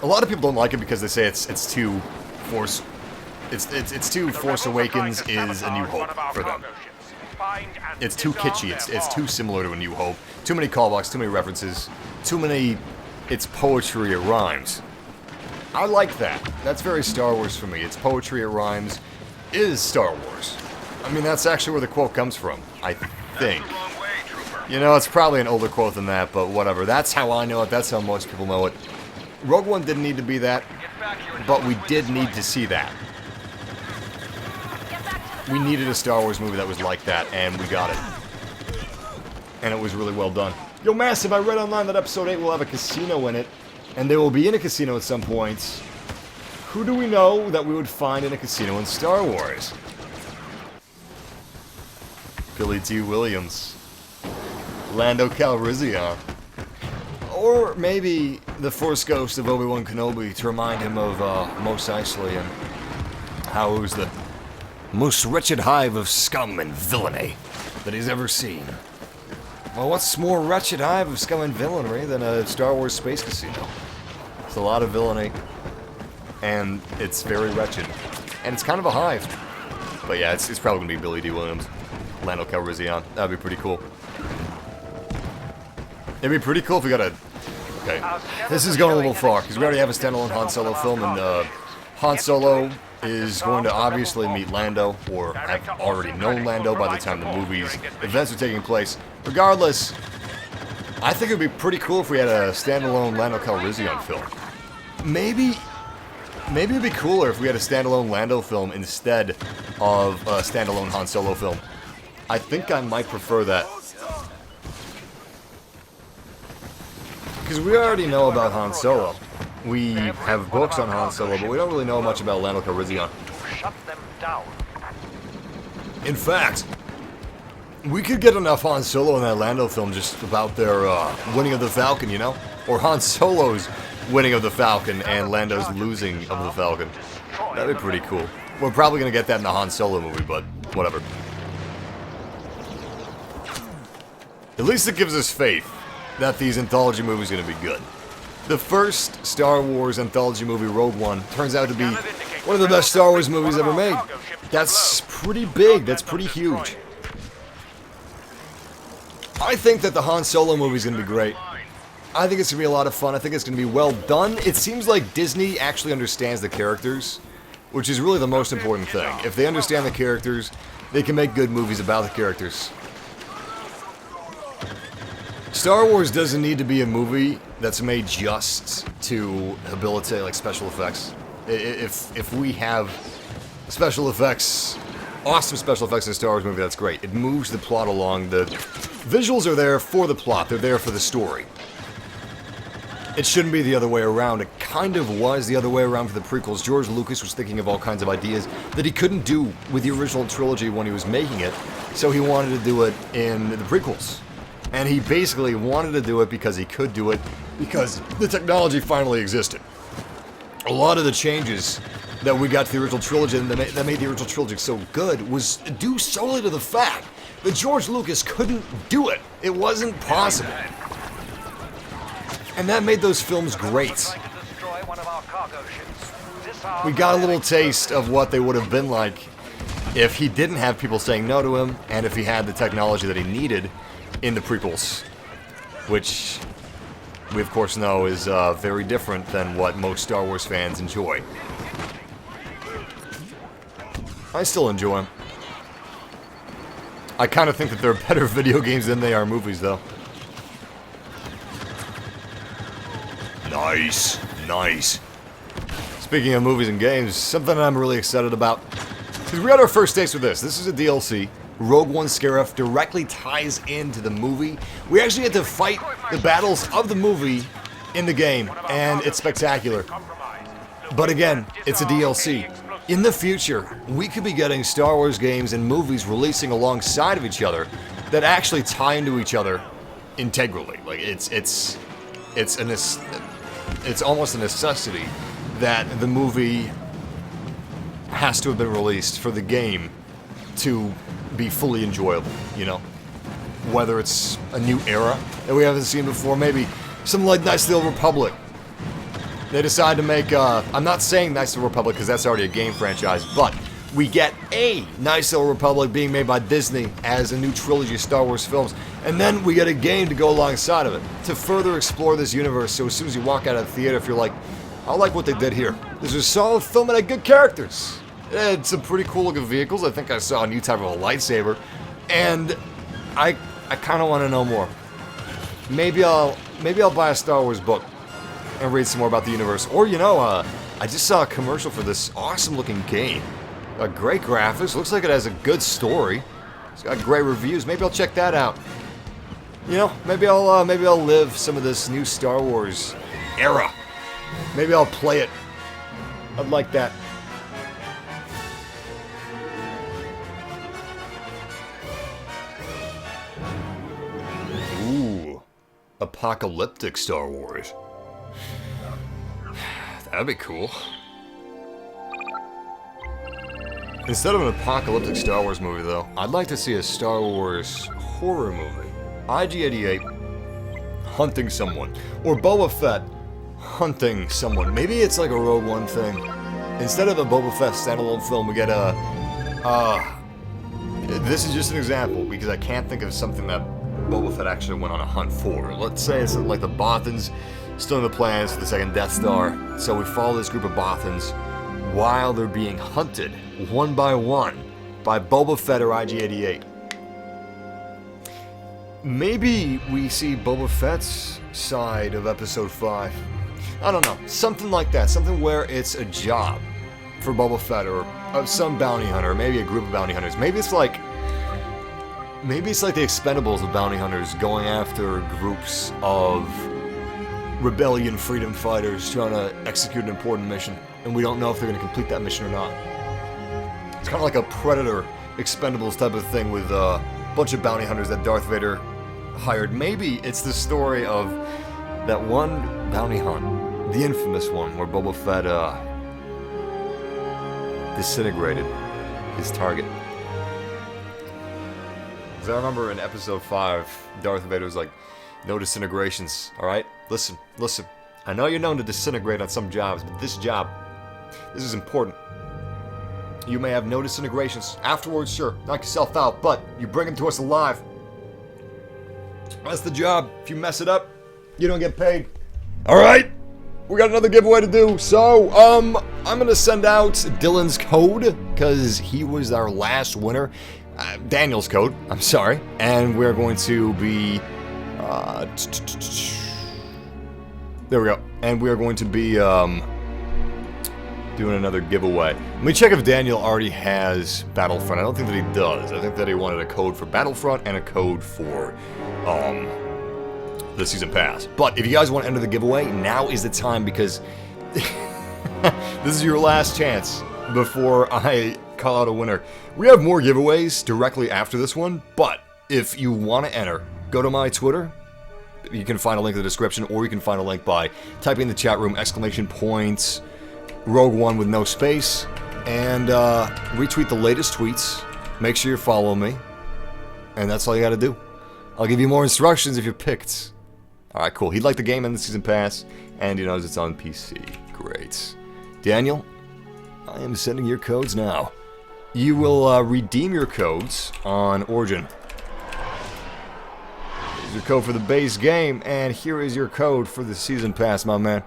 A lot of people don't like it because they say it's too Force. It's too Force Awakens is A New Hope for them. It's too kitschy. It's too similar to A New Hope. Too many callbacks. Too many references. Too many. It's poetry. It rhymes. I like that. That's very Star Wars for me. It's poetry. It rhymes. It is Star Wars. I mean, that's actually where the quote comes from, I think. You know, it's probably an older quote than that, but whatever. That's how I know it. That's how most people know it. Rogue One didn't need to be that, but we did need to see that. We needed a Star Wars movie that was like that, and we got it. And it was really well done. Yo, Massive, I read online that Episode 8 will have a casino in it, and they will be in a casino at some point. Who do we know that we would find in a casino in Star Wars? Billy T. Williams, Lando Calrissian, or maybe the Force Ghost of Obi-Wan Kenobi to remind him of Mos Eisley and how it was the Most wretched hive of scum and villainy that he's ever seen. Well, what's more wretched hive of scum and villainy than a Star Wars space casino? It's a lot of villainy, and it's very wretched, and it's kind of a hive. But yeah, it's probably gonna be Billy D. Williams, Lando Calrissian. That'd be pretty cool. It'd be pretty cool if we got a... Okay, this is going a little far, because we already have a standalone Han Solo film, and Han Solo is going to obviously meet Lando, or have already known Lando by the time the movie's events are taking place. Regardless, I think it would be pretty cool if we had a standalone Lando Calrissian film. Maybe it'd be cooler if we had a standalone Lando film instead of a standalone Han Solo film. I think I might prefer that. Because we already know about Han Solo. We have books on Han Solo, but we don't really know much about Lando Calrissian. Shut them down. In fact, we could get enough Han Solo in that Lando film just about their winning of the Falcon, you know? Or Han Solo's winning of the Falcon and Lando's losing of the Falcon. That'd be pretty cool. We're probably going to get that in the Han Solo movie, but whatever. At least it gives us faith that these anthology movies are going to be good. The first Star Wars anthology movie, Rogue One, turns out to be one of the best Star Wars movies ever made. That's pretty big. That's pretty huge. I think that the Han Solo movie is going to be great. I think it's going to be a lot of fun. I think it's going to be well done. It seems like Disney actually understands the characters, which is really the most important thing. If they understand the characters, they can make good movies about the characters. Star Wars doesn't need to be a movie that's made just to habilitate like special effects. If we have special effects, awesome special effects in a Star Wars movie, that's great. It moves the plot along. The visuals are there for the plot. They're there for the story. It shouldn't be the other way around. It kind of was the other way around for the prequels. George Lucas was thinking of all kinds of ideas that he couldn't do with the original trilogy when he was making it, so he wanted to do it in the prequels. And he basically wanted to do it because he could do it, because the technology finally existed. A lot of the changes that we got to the original trilogy and that made the original trilogy so good was due solely to the fact that George Lucas couldn't do it. It wasn't possible. And that made those films great. We got a little taste of what they would have been like if he didn't have people saying no to him, and if he had the technology that he needed in the prequels, which we of course know is very different than what most Star Wars fans enjoy. I still enjoy them. I kind of think that they're better video games than they are movies, though. Nice, nice. Speaking of movies and games, something I'm really excited about. Because we got our first taste with this. This is a DLC. Rogue One Scarif directly ties into the movie. We actually get to fight the battles of the movie in the game, and it's spectacular. But again, it's a DLC. In the future, we could be getting Star Wars games and movies releasing alongside of each other that actually tie into each other integrally. Like it's almost a necessity that the movie has to have been released for the game to be fully enjoyable, you know? Whether it's a new era that we haven't seen before, maybe something like Knights of the Old Republic. They decide to make, I'm not saying Knights of the Republic because that's already a game franchise, but we get a Knights of the Old Republic being made by Disney as a new trilogy of Star Wars films, and then we get a game to go alongside of it to further explore this universe, so as soon as you walk out of the theater, if you're like, I like what they did here. This is a solid film and had good characters. It had some pretty cool looking vehicles. I think I saw a new type of a lightsaber, and I kind of want to know more. Maybe I'll buy a Star Wars book and read some more about the universe. Or, you know, I just saw a commercial for this awesome looking game. Great graphics. Looks like it has a good story. It's got great reviews. Maybe I'll check that out. You know, maybe I'll live some of this new Star Wars era. Maybe I'll play it. I'd like that. Ooh, apocalyptic Star Wars. That'd be cool. Instead of an apocalyptic Star Wars movie, though, I'd like to see a Star Wars horror movie. IG-88 hunting someone. Or Boba Fett hunting someone. Maybe it's like a Rogue One thing. Instead of a Boba Fett standalone film, we get a... this is just an example, because I can't think of something that Boba Fett actually went on a hunt for. Let's say it's something like the Bothans still in the plans for the second Death Star. So we follow this group of Bothans while they're being hunted, one by one, by Boba Fett or IG-88. Maybe we see Boba Fett's side of Episode 5. I don't know, something like that, something where it's a job for Boba Fett or some bounty hunter, maybe a group of bounty hunters. Maybe it's like the Expendables of bounty hunters going after groups of rebellion freedom fighters trying to execute an important mission, and we don't know if they're going to complete that mission or not. It's kind of like a Predator Expendables type of thing with a bunch of bounty hunters that Darth Vader hired. Maybe it's the story of that one bounty hunt, the infamous one, where Boba Fett disintegrated his target. Because I remember in Episode 5, Darth Vader was like, no disintegrations, alright? Listen. I know you're known to disintegrate on some jobs, but this job, this is important. You may have no disintegrations. Afterwards, sure, knock yourself out, but you bring them to us alive. That's the job. If you mess it up, you don't get paid. Alright? We got another giveaway to do, so, I'm gonna send out Dylan's code, because he was our last winner. Daniel's code, I'm sorry. And we're going to be, there we go. And we are going to be, doing another giveaway. Let me check if Daniel already has Battlefront. I don't think that he does. I think that he wanted a code for Battlefront and a code for, the season pass. But if you guys want to enter the giveaway, now is the time, because this is your last chance before I call out a winner. We have more giveaways directly after this one, but if you want to enter, go to my Twitter. You can find a link in the description, or you can find a link by typing in the chat room ! Rogue One with no space, and retweet the latest tweets. Make sure you're following me, and that's all you gotta do. I'll give you more instructions if you're picked. Alright, cool. He'd like the game and the season pass, and he knows it's on PC. Great. Daniel, I am sending your codes now. You will redeem your codes on Origin. Here's your code for the base game, and here is your code for the season pass, my man.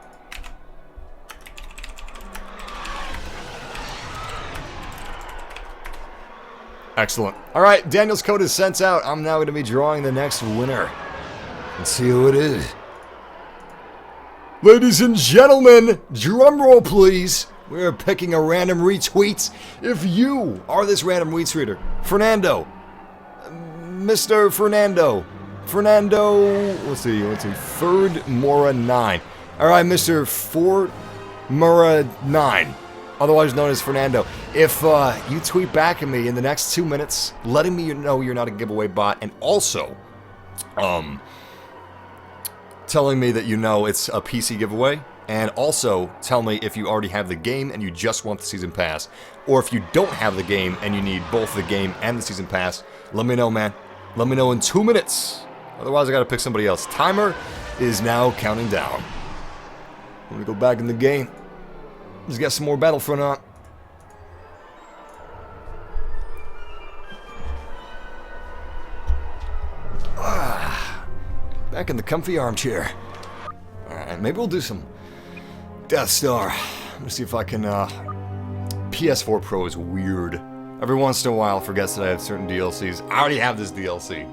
Excellent. Alright, Daniel's code is sent out. I'm now going to be drawing the next winner. Let's see who it is. Ladies and gentlemen, drumroll please. We're picking a random retweet. If you are this random retweeter, Fernando, Mr. Fernando, let's see, Third Mora 9. Alright, Mr. Ford Mora 9. Otherwise known as Fernando. If you tweet back at me in the next 2 minutes, letting me know you're not a giveaway bot, and also, telling me that you know it's a PC giveaway, and also tell me if you already have the game and you just want the season pass, or if you don't have the game and you need both the game and the season pass, let me know, man. Let me know in 2 minutes. Otherwise, I gotta pick somebody else. Timer is now counting down. Let me go back in the game. Let's get some more Battlefront on. Back in the comfy armchair. Alright, maybe we'll do some Death Star. I'm gonna see if I can, PS4 Pro is weird. Every once in a while it forgets that I have certain DLCs. I already have this DLC.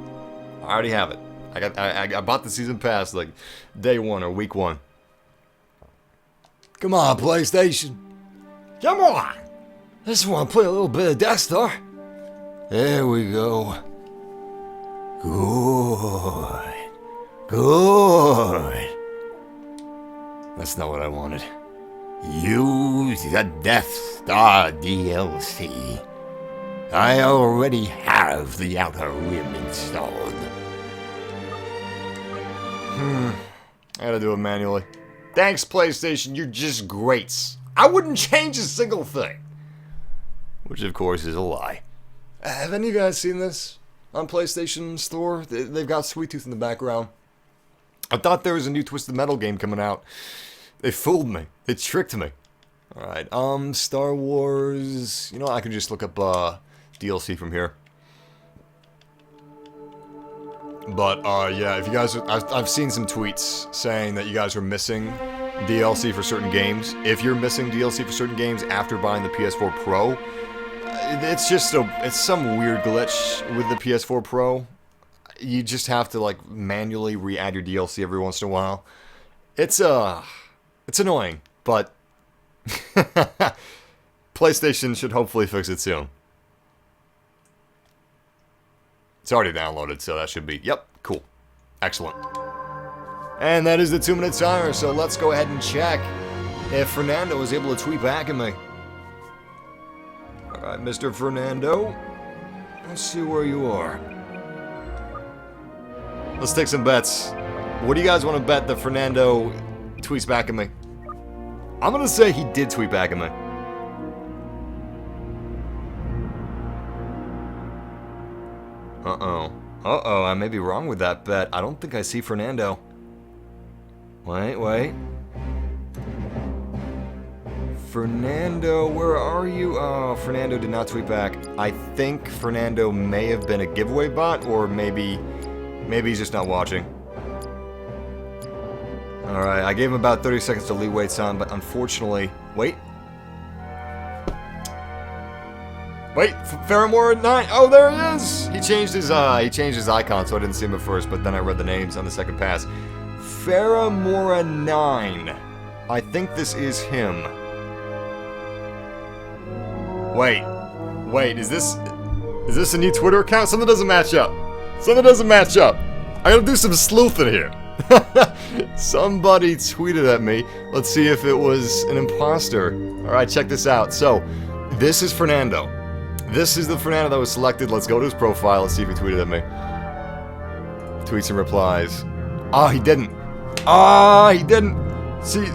I already have it. I bought the season pass like day 1 or week 1. Come on, PlayStation. Come on! I just want to play a little bit of Death Star. There we go. Good. That's not what I wanted. Use the Death Star DLC. I already have the Outer Rim installed. I gotta do it manually. Thanks, PlayStation, you're just great. I wouldn't change a single thing. which of course is a lie. Have any of you guys seen this on PlayStation Store? They've got Sweet Tooth in the background. I thought there was a new Twisted Metal game coming out. They fooled me. They tricked me. Alright, Star Wars... You know, I can just look up, DLC from here. But, yeah, if you guys... I've seen some tweets saying that you guys are missing DLC for certain games. If you're missing DLC for certain games after buying the PS4 Pro, it's just it's some weird glitch with the PS4 Pro. You just have to, like, manually re-add your DLC every once in a while. It's annoying, but PlayStation should hopefully fix it soon. It's already downloaded, so that should be... Yep, cool. Excellent. And that is the 2-minute timer, so let's go ahead and check if Fernando was able to tweet back at me. Alright, Mr. Fernando. Let's see where you are. Let's take some bets. What do you guys want to bet that Fernando tweets back at me? I'm gonna say he did tweet back at me. Uh-oh. Uh-oh, I may be wrong with that bet. I don't think I see Fernando. Wait. Fernando, where are you? Oh, Fernando did not tweet back. I think Fernando may have been a giveaway bot, or maybe he's just not watching. Alright, I gave him about 30 seconds to leeway time, but unfortunately... Wait, Faramora 9. Oh, there he is! He changed his icon, so I didn't see him at first, but then I read the names on the second pass. Faramora 9. I think this is him. Wait, is this a new Twitter account? Something doesn't match up. I gotta do some sleuthing here. Somebody tweeted at me. Let's see if it was an imposter. Alright, check this out. So, this is Fernando. This is the Fernando that was selected. Let's go to his profile. Let's see if he tweeted at me. Tweets and replies. Ah, he didn't. See,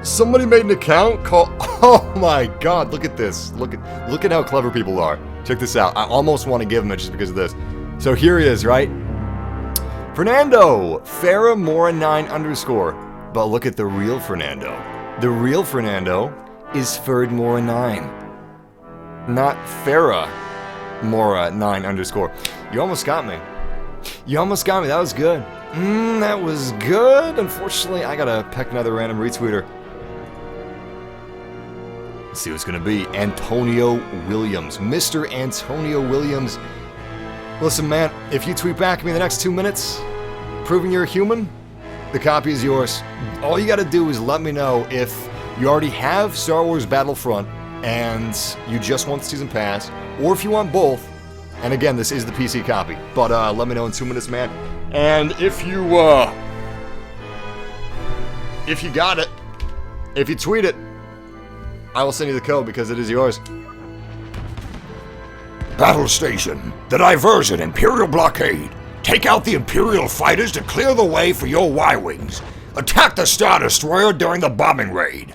somebody made an account called... Oh my god, look at this. Look at how clever people are. Check this out. I almost want to give him it just because of this. So here he is, right? Fernando! Faramora9_. But look at the real Fernando. The real Fernando is Ferdmora9. Not Faramora9_. You almost got me. That was good. That was good. Unfortunately, I gotta peck another random retweeter. Let's see what's gonna be. Antonio Williams. Mr. Antonio Williams. Listen, man, if you tweet back at me in the next 2 minutes, proving you're a human, the copy is yours. All you gotta do is let me know if you already have Star Wars Battlefront and you just want the season pass, or if you want both. And again, this is the PC copy, but let me know in 2 minutes, man. And if you got it, if you tweet it, I will send you the code because it is yours. Battlestation, the diversion Imperial Blockade. Take out the Imperial fighters to clear the way for your Y-Wings. Attack the Star Destroyer during the bombing raid.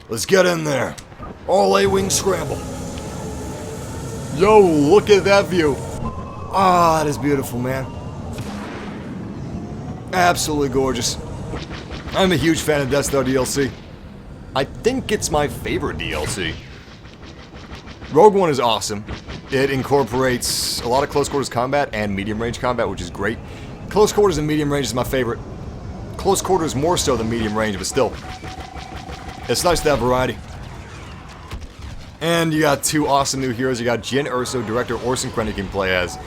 Let's get in there. All A-Wings scramble. Yo, look at that view. Ah, that is beautiful, man. Absolutely gorgeous. I'm a huge fan of Death Star DLC. I think it's my favorite DLC. Rogue One is awesome. It incorporates a lot of close quarters combat and medium range combat, which is great. Close quarters and medium range is my favorite. Close quarters more so than medium range, but still. It's nice to have variety. And you got 2 awesome new heroes. You got Jyn Erso, Director Orson Krennic you can play as.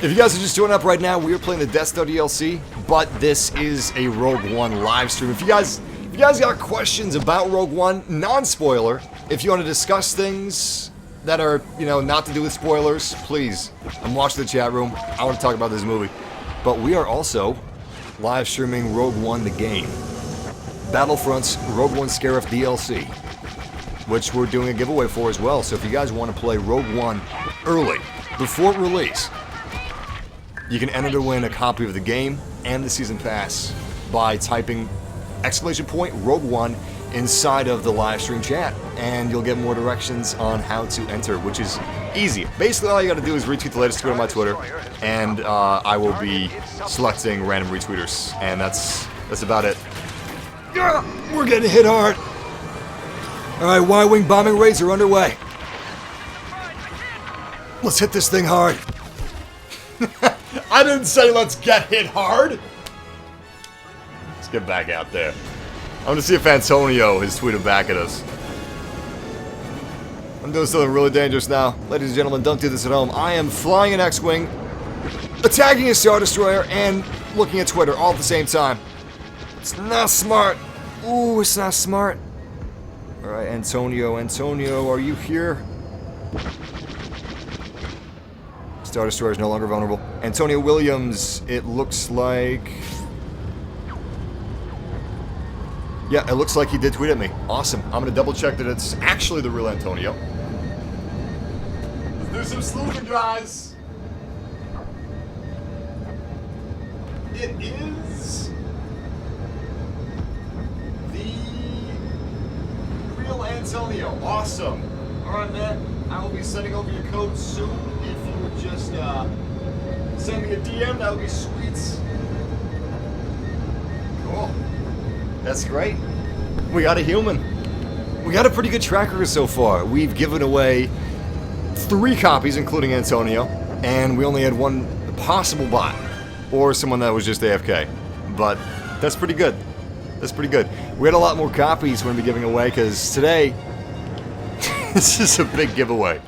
If you guys are just joining up right now, we are playing the Death Star DLC, but this is a Rogue One live stream. If you guys got questions about Rogue One, non-spoiler, if you want to discuss things that are, you know, not to do with spoilers, please, I'm watching the chat room. I want to talk about this movie. But we are also live streaming Rogue One the game. Battlefront's Rogue One Scarif DLC, which we're doing a giveaway for as well. So if you guys want to play Rogue One early, before release, you can enter to win a copy of the game and the season pass by typing !Rogue One inside of the live stream chat, and you'll get more directions on how to enter, which is easy. Basically, all you gotta do is retweet the latest tweet on my Twitter, and I will be selecting random retweeters, and that's about it. We're getting hit hard. Alright, Y-wing bombing raids are underway. Let's hit this thing hard. I didn't say let's get hit hard. Let's get back out there. I'm gonna see if Antonio has tweeted back at us. I'm doing something really dangerous now. Ladies and gentlemen, don't do this at home. I am flying an X-Wing, attacking a Star Destroyer, and looking at Twitter all at the same time. It's not smart. Ooh, it's not smart. Alright, Antonio, are you here? Star Destroyer is no longer vulnerable. Antonio Williams, it looks like... Yeah, it looks like he did tweet at me. Awesome. I'm gonna double check that it's actually the real Antonio. Let's do some sleuthing, guys. It is the real Antonio. Awesome. Alright, man. I will be sending over your code soon. If you would just send me a DM, that would be sweet. Cool. That's great. We got a human. We got a pretty good track record so far. We've given away 3 copies, including Antonio, and we only had 1 possible bot, or someone that was just AFK. But that's pretty good. That's pretty good. We had a lot more copies we're going to be giving away, because today, this is a big giveaway.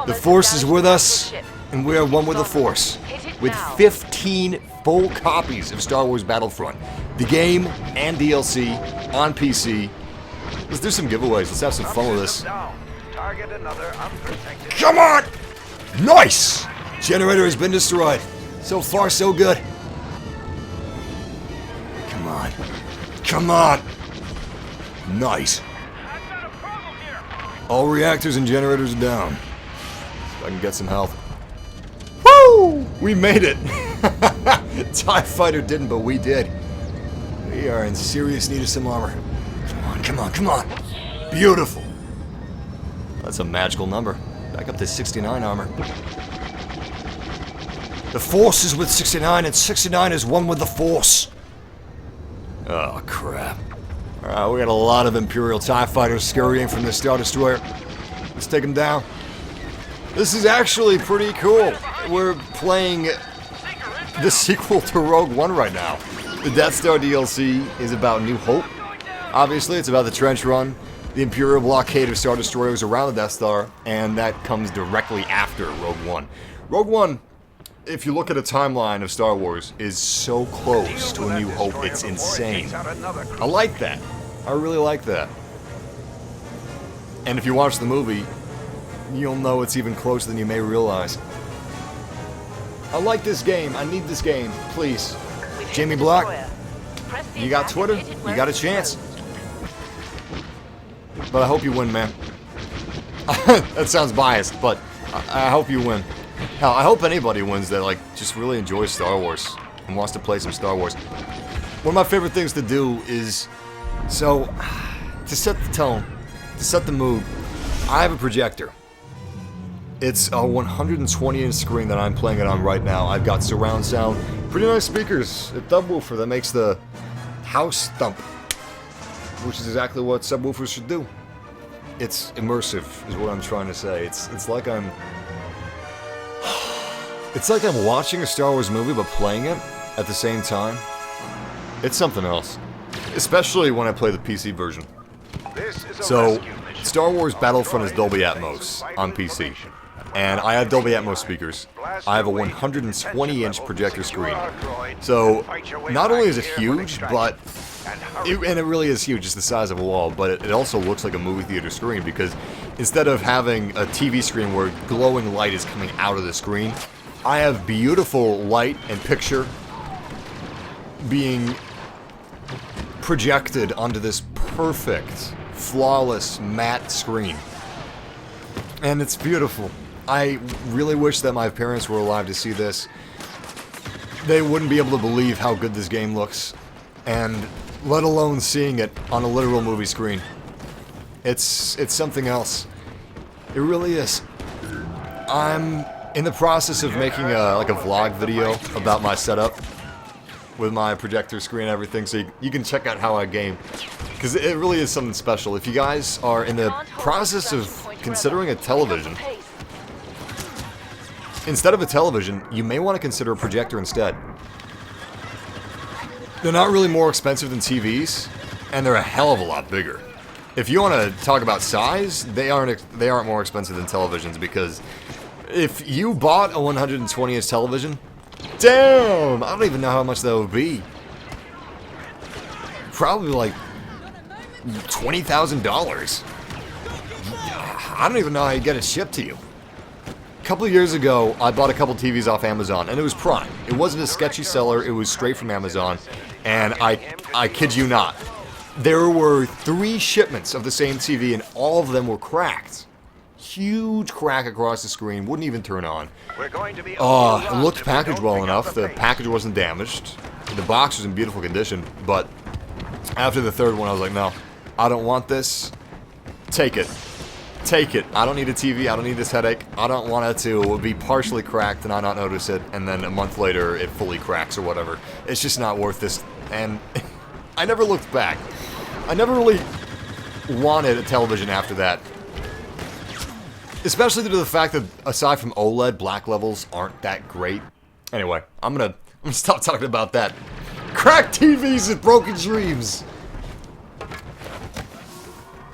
The Force is with us, and we are one with the Force. With 15 full copies of Star Wars Battlefront. The game and DLC on PC. Let's do some giveaways. Let's have some fun with this. Come on! Nice! Generator has been destroyed. So far, so good. Come on. Come on! Nice. All reactors and generators are down. So I can get some health. Woo! We made it! TIE Fighter didn't, but we did. We are in serious need of some armor. Come on, come on, come on! Beautiful! That's a magical number. Back up to 69 armor. The Force is with 69, and 69 is one with the Force. Oh, crap. Alright, we got a lot of Imperial TIE Fighters scurrying from the Star Destroyer. Let's take them down. This is actually pretty cool. We're playing the sequel to Rogue One right now. The Death Star DLC is about New Hope. Obviously, it's about the trench run, the Imperial blockade of Star Destroyers around the Death Star, and that comes directly after Rogue One. Rogue One, if you look at a timeline of Star Wars, is so close to A New Hope, it's insane. I like that. I really like that. And if you watch the movie, you'll know it's even closer than you may realize. I like this game. I need this game. Please. Jamie Block, you got Twitter? You got a chance. But I hope you win, man. That sounds biased, but I hope you win. Hell, I hope anybody wins that, like, just really enjoys Star Wars and wants to play some Star Wars. One of my favorite things to do is, so, to set the tone, to set the mood, I have a projector. It's a 120-inch screen that I'm playing it on right now. I've got surround sound, pretty nice speakers, a subwoofer that makes the house thump, which is exactly what subwoofers should do. It's immersive, is what I'm trying to say. It's like I'm watching a Star Wars movie but playing it at the same time. It's something else, especially when I play the PC version. So, Star Wars Battlefront is Dolby Atmos on PC. And I have Dolby Atmos speakers. I have a 120-inch projector screen. So, not only is it huge, but... and it really is huge, it's the size of a wall, but it also looks like a movie theater screen, because instead of having a TV screen where glowing light is coming out of the screen, I have beautiful light and picture being projected onto this perfect, flawless, matte screen. And it's beautiful. I really wish that my parents were alive to see this. They wouldn't be able to believe how good this game looks. and let alone seeing it on a literal movie screen. It's something else. It really is. I'm in the process of making like a vlog video about my setup with my projector screen and everything, so you can check out how I game. Because it really is something special. If you guys are in the process of considering a television, instead of a television, you may want to consider a projector instead. They're not really more expensive than TVs, and they're a hell of a lot bigger. If you want to talk about size, they aren't more expensive than televisions, because if you bought a 120-inch television, damn, I don't even know how much that would be. Probably like $20,000. I don't even know how you get it shipped to you. A couple of years ago, I bought a couple TVs off Amazon, and it was Prime. It wasn't a sketchy seller, it was straight from Amazon, and I kid you not, there were 3 shipments of the same TV, and all of them were cracked. Huge crack across the screen, wouldn't even turn on. It looked packaged well enough, the package wasn't damaged, the box was in beautiful condition, but after the 3rd one I was like, no, I don't want this, take it. Take it. I don't need a TV, I don't need this headache, I don't want it to be partially cracked and I not notice it, and then a month later it fully cracks or whatever. It's just not worth this, and I never looked back. I never really wanted a television after that. Especially due to the fact that, aside from OLED, black levels aren't that great. Anyway, I'm gonna stop talking about that. Cracked TVs and broken dreams!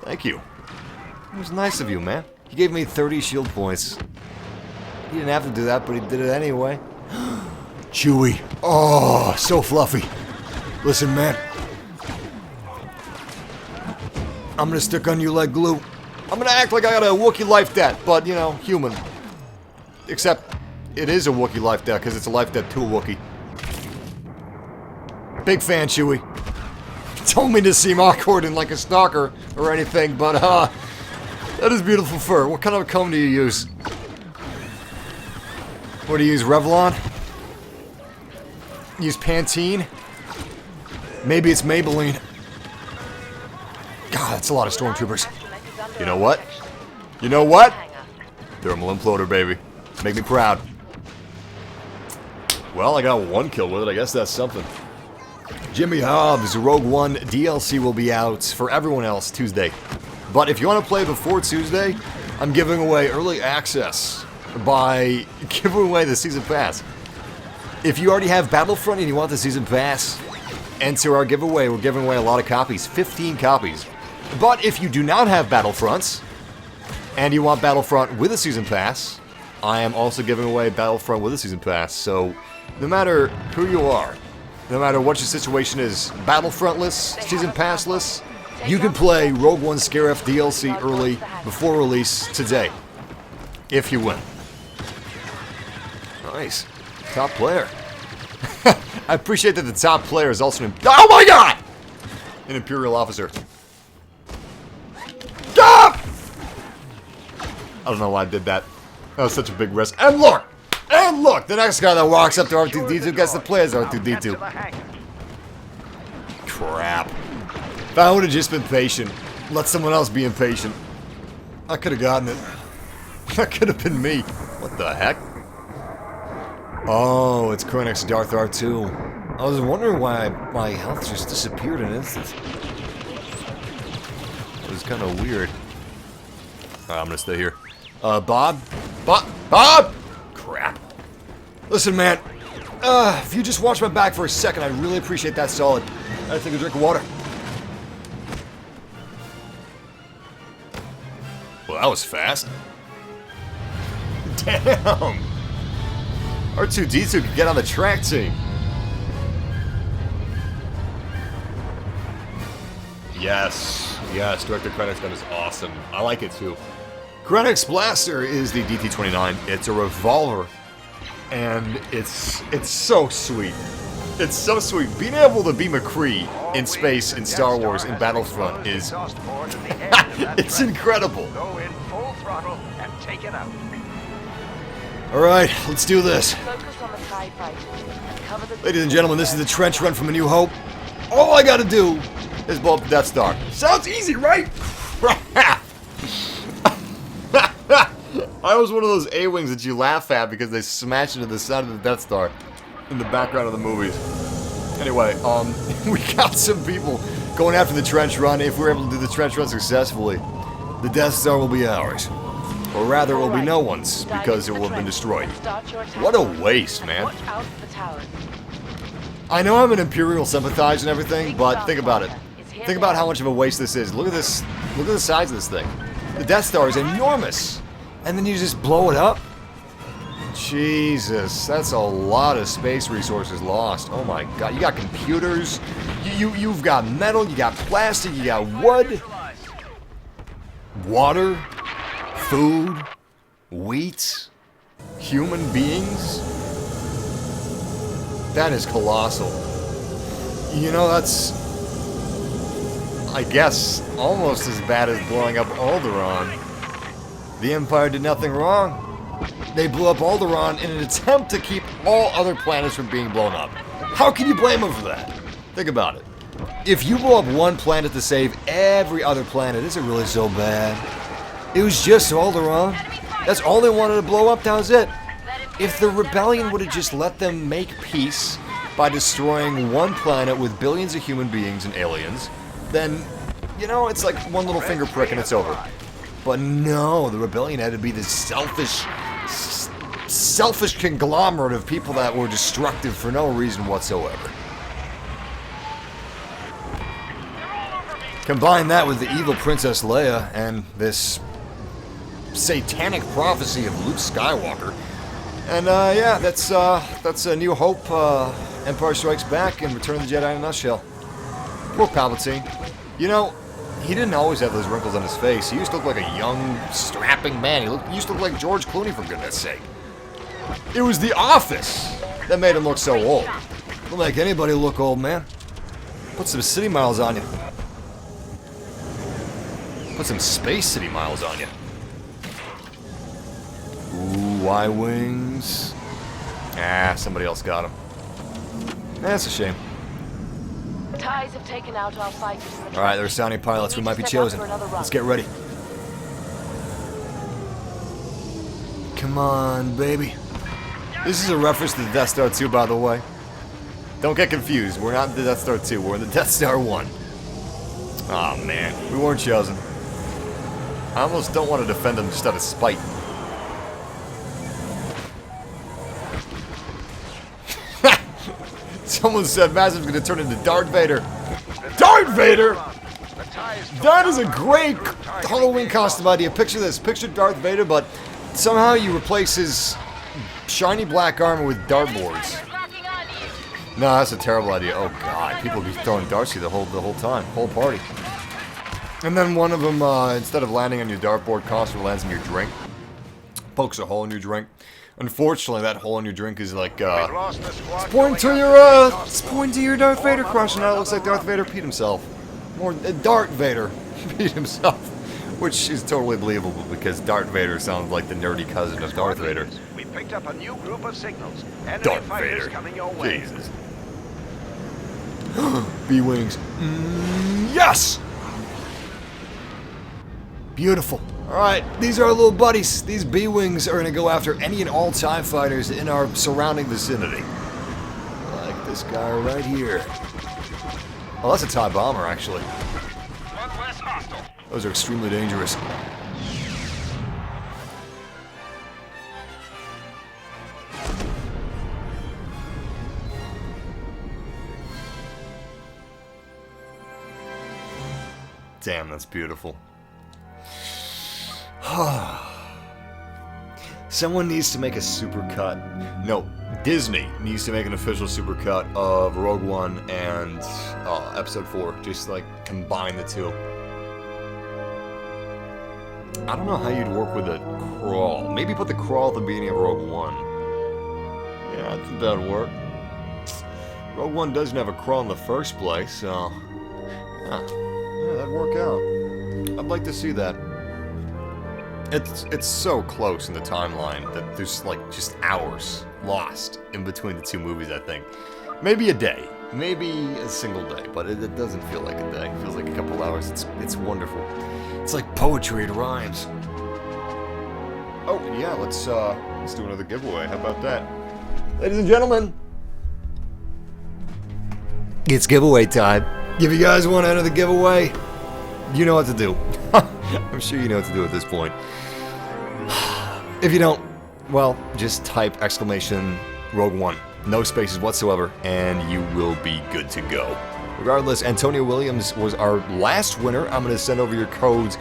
Thank you. It was nice of you, man. He gave me 30 shield points. He didn't have to do that, but he did it anyway. Chewy. Oh, so fluffy. Listen, man. I'm gonna stick on you like glue. I'm gonna act like I got a Wookiee life debt, but, you know, human. Except, it is a Wookiee life debt, because it's a life debt to a Wookiee. Big fan, Chewy. Don't mean to seem awkward and like a stalker or anything, but, that is beautiful fur. What kind of comb do you use? What do you use, Revlon? Use Pantene? Maybe it's Maybelline. God, that's a lot of stormtroopers. You know what? You know what? Thermal imploder, baby. Make me proud. Well, I got 1 kill with it. I guess that's something. Jimmy Hobbs Rogue One DLC will be out for everyone else Tuesday. But if you want to play before Tuesday, I'm giving away early access by giving away the Season Pass. If you already have Battlefront and you want the Season Pass, enter our giveaway. We're giving away a lot of copies, 15 copies. But if you do not have Battlefronts, and you want Battlefront with a Season Pass, I am also giving away Battlefront with a Season Pass. So, no matter who you are, no matter what your situation is, Battlefrontless, Season Passless, you can play Rogue One Scarif DLC early, before release, today. If you win. Nice. Top player. I appreciate that the top player is also an... Oh my god! An Imperial officer. Ah! I don't know why I did that. That was such a big risk. And look! And look! The next guy that walks up to R2-D2 gets to play as R2-D2. Crap. If I would have just been patient, let someone else be impatient, I could have gotten it. That could have been me. What the heck? Oh, it's Krennic's Darth R2. I was wondering why my health just disappeared in an instant. It was kind of weird. Alright, I'm gonna stay here. Bob? Bob! Crap. Listen, man. If you just watch my back for a second, I'd really appreciate that solid. I take a drink of water. Well, that was fast. Damn! R2-D2 could get on the track team. Yes, yes, Director Krennic's gun is awesome. I like it too. Krennic's blaster is the DT-29. It's a revolver, and it's so sweet. It's so sweet. Being able to be McCree in space in Star Wars in Battlefront is it's incredible. Go in full throttle and take it out. All right, let's do this. Focus on the TIE fighter. Cover the Ladies and gentlemen, this is the trench run from A New Hope. all I gotta do is blow up the Death Star. Sounds easy, right? I was one of those A-Wings that you laugh at because they smash into the side of the Death Star in the background of the movies. Anyway, we got some people going after the trench run. If we're able to do the trench run successfully, the Death Star will be ours. Or rather, it will be no one's, because it will have been destroyed. What a waste, man. I know I'm an Imperial sympathizer and everything, but think about it. Think about how much of a waste this is. Look at this. Look at the size of this thing. The Death Star is enormous. And then you just blow it up? Jesus, that's a lot of space resources lost. Oh my god. You got computers. You've got metal. You got plastic. You got wood. Water. Food. Wheat. Human beings. That is colossal. You know, that's, I guess, almost as bad as blowing up Alderaan. The Empire did nothing wrong. They blew up Alderaan in an attempt to keep all other planets from being blown up. How can you blame them for that? Think about it. If you blow up one planet to save every other planet, is it really so bad? It was just Alderaan. That's all they wanted to blow up, that was it. If the rebellion would have just let them make peace by destroying one planet with billions of human beings and aliens, then, you know, it's like one little finger prick and it's over. But no, the rebellion had to be this selfish conglomerate of people that were destructive for no reason whatsoever. Combine that with the evil Princess Leia and this satanic prophecy of Luke Skywalker, and yeah, that's A New Hope, Empire Strikes Back, and Return of the Jedi in a nutshell. Poor Palpatine. You know, he didn't always have those wrinkles on his face. He used to look like a young, strapping man. He used to look like George Clooney, for goodness sake. It was The Office that made him look so old. Don't make anybody look old, man. Put some city miles on you. Put some space city miles on you. Ooh, Y-Wings. Ah, somebody else got him. That's a shame. Ties have taken out our fighters. Alright, there are sounding pilots. We might be chosen. Let's get ready. Come on, baby. This is a reference to the Death Star 2, by the way. Don't get confused. We're not in the Death Star 2. We're in the Death Star 1. Aw, oh, man. We weren't chosen. I almost don't want to defend them just out of spite. Someone said MassiveG's going to turn into Darth Vader. Darth Vader?! That is a great Halloween costume idea. Picture this. Picture Darth Vader, but somehow you replace his shiny black armor with dartboards. No, that's a terrible idea. Oh god, people will be throwing darts the whole time, whole party. And then one of them, instead of landing on your dartboard, constantly lands in your drink. Pokes a hole in your drink. Unfortunately, that hole in your drink is like, it's pointing to your Darth Vader crush, and now it looks like Darth Vader peed himself. Or Darth Vader peed himself. Which is totally believable, because Darth Vader sounds like the nerdy cousin of Darth Vader. We picked up a new group of signals. Enemy Darth fighters Vader. coming your way. Jesus. B-Wings. Yes! Beautiful. Alright, these are our little buddies. These B-Wings are going to go after any and all TIE fighters in our surrounding vicinity. Like this guy right here. Oh, that's a TIE bomber, actually. Those are extremely dangerous. Damn, that's beautiful. Someone needs to make a supercut. No, Disney needs to make an official supercut of Rogue One and Episode 4. Just like combine the two. I don't know how you'd work with a crawl. Maybe put the crawl at the beginning of Rogue One. Yeah, I think that would work. Rogue One doesn't have a crawl in the first place, so yeah, that'd work out. I'd like to see that. It's so close in the timeline that there's like just hours lost in between the two movies, I think. Maybe a day. Maybe a single day, but it doesn't feel like a day. It feels like a couple hours. It's wonderful. It's like poetry. It rhymes. Oh yeah, let's do another giveaway. How about that, ladies and gentlemen? It's giveaway time. If you guys want to enter the giveaway, you know what to do. I'm sure you know what to do at this point. If you don't, well, just type exclamation Rogue One. No spaces whatsoever, and you will be good to go. Regardless, Antonio Williams was our last winner. I'm going to send over your codes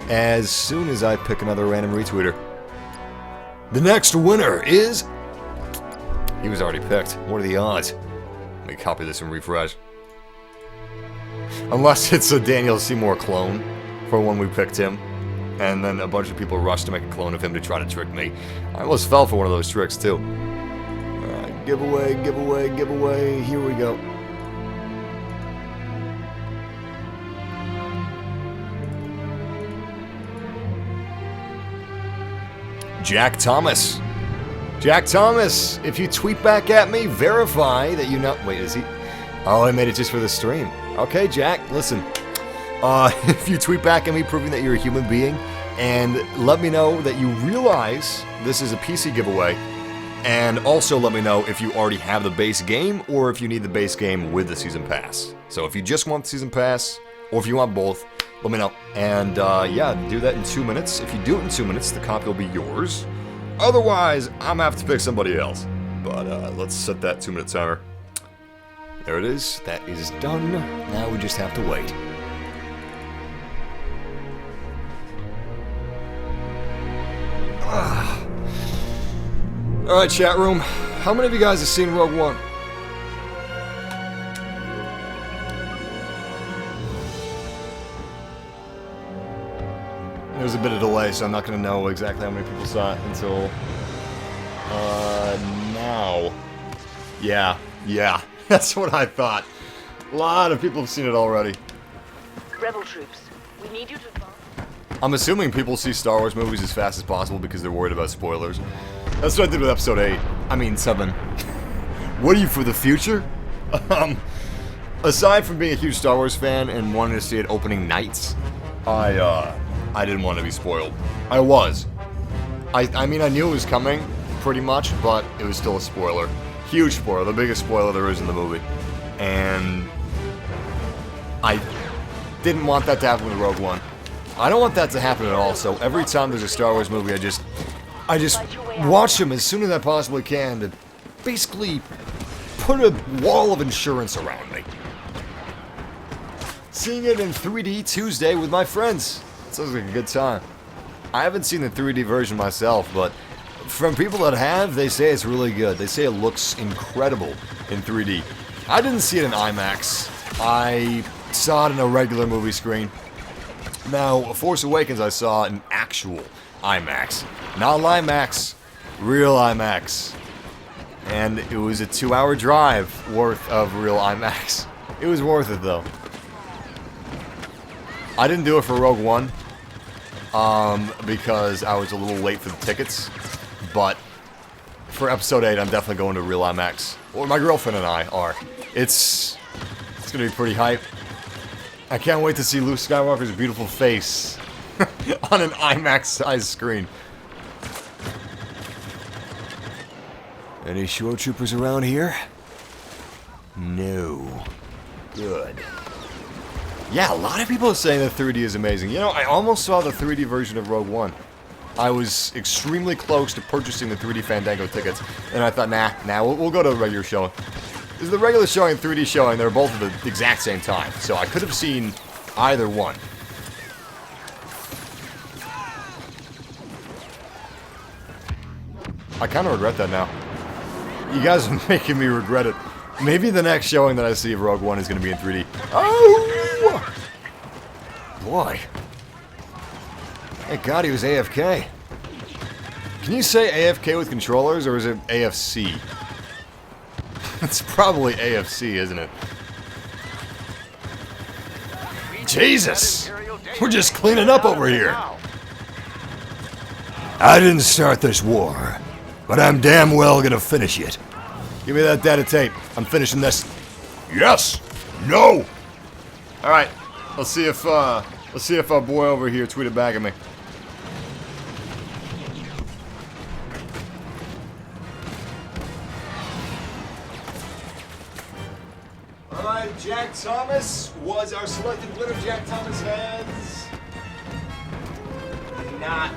as soon as I pick another random retweeter. The next winner is... He was already picked. What are the odds? Let me copy this and refresh. Unless it's a Daniel Seymour clone for when we picked him, and then a bunch of people rushed to make a clone of him to try to trick me. I almost fell for one of those tricks, too. Giveaway, giveaway, giveaway. Here we go. Jack Thomas. Jack Thomas, if you tweet back at me, verify that you know... Wait, is he... Oh, I made it just for the stream. Okay, Jack, listen. If you tweet back at me proving that you're a human being, and let me know that you realize this is a PC giveaway, and also let me know if you already have the base game, or if you need the base game with the Season Pass. So if you just want the Season Pass, or if you want both, let me know. And yeah, do that in 2 minutes. If you do it in 2 minutes, the copy will be yours. Otherwise, I'm gonna have to pick somebody else. But let's set that 2-minute timer. There it is. That is done. Now we just have to wait. Alright, chat room. How many of you guys have seen Rogue One? There's a bit of delay, so I'm not going to know exactly how many people saw it until... now. Yeah. That's what I thought. A lot of people have seen it already. Rebel troops, we need you to... I'm assuming people see Star Wars movies as fast as possible because they're worried about spoilers. That's what I did with Episode 8. I mean, 7. What are you, for the future? Aside from being a huge Star Wars fan and wanting to see it opening nights, I didn't want to be spoiled. I was. I mean, I knew it was coming, pretty much, but it was still a spoiler. Huge spoiler, the biggest spoiler there is in the movie. And I didn't want that to happen with Rogue One. I don't want that to happen at all, so every time there's a Star Wars movie, I just watch them as soon as I possibly can to basically put a wall of insurance around me. Seeing it in 3D Tuesday with my friends. Sounds like a good time. I haven't seen the 3D version myself, but from people that have, they say it's really good. They say it looks incredible in 3D. I didn't see it in IMAX. I saw it in a regular movie screen. Now, Force Awakens I saw in actual IMAX. Not IMAX, real IMAX. And it was a 2-hour drive worth of real IMAX. It was worth it, though. I didn't do it for Rogue One, because I was a little late for the tickets. But for Episode 8, I'm definitely going to real IMAX. Or my girlfriend and I are. It's gonna be pretty hype. I can't wait to see Luke Skywalker's beautiful face on an IMAX-sized screen. Any shore troopers around here? No. Good. Yeah, a lot of people are saying that 3D is amazing. You know, I almost saw the 3D version of Rogue One. I was extremely close to purchasing the 3D Fandango tickets, and I thought, nah, we'll go to the regular showing. Because the regular showing and 3D showing, they're both at the exact same time, so I could have seen either one. I kind of regret that now. You guys are making me regret it. Maybe the next showing that I see of Rogue One is going to be in 3D. Oh! Boy. Thank God he was AFK. Can you say AFK with controllers, or is it AFC? It's probably AFC, isn't it? Jesus! We're just cleaning up over here. I didn't start this war, but I'm damn well gonna finish it. Give me that data tape. I'm finishing this. Yes. No. All right, let's see if our boy over here tweeted back at me. All right, Jack Thomas was our selected winner. Jack Thomas has not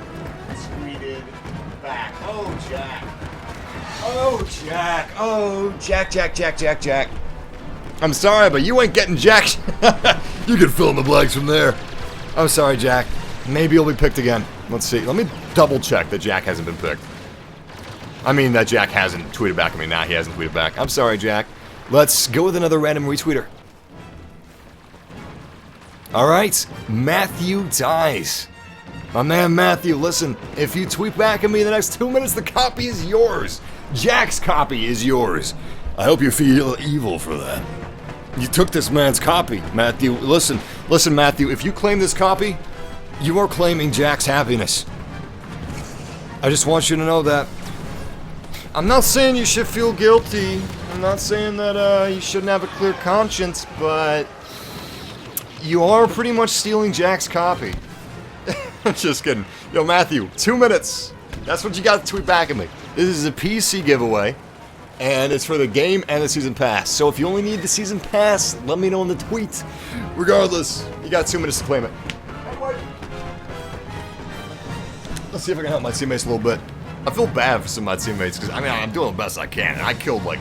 tweeted back. Oh, Jack. Oh, Jack. Oh, Jack. I'm sorry, but you ain't getting Jack. You can fill in the blanks from there. I'm sorry, Jack. Maybe he'll be picked again. Let's see. Let me double check that Jack hasn't been picked. I mean that Jack hasn't tweeted back at me. Nah, he hasn't tweeted back. I'm sorry, Jack. Let's go with another random retweeter. Alright, Matthew Dies. My man Matthew, listen, if you tweet back at me in the next 2 minutes, the copy is yours. Jack's copy is yours. I hope you feel evil for that. You took this man's copy, Matthew. Listen, Matthew, if you claim this copy, you are claiming Jack's happiness. I just want you to know that. I'm not saying you should feel guilty. I'm not saying that you shouldn't have a clear conscience, but you are pretty much stealing Jack's copy. I'm just kidding. Yo, Matthew, 2 minutes. That's what you got to tweet back at me. This is a PC giveaway, and it's for the game and the season pass. So if you only need the season pass, let me know in the tweet. Regardless, you got 2 minutes to claim it. Let's see if I can help my teammates a little bit. I feel bad for some of my teammates, because, I mean, I'm doing the best I can. I killed, like,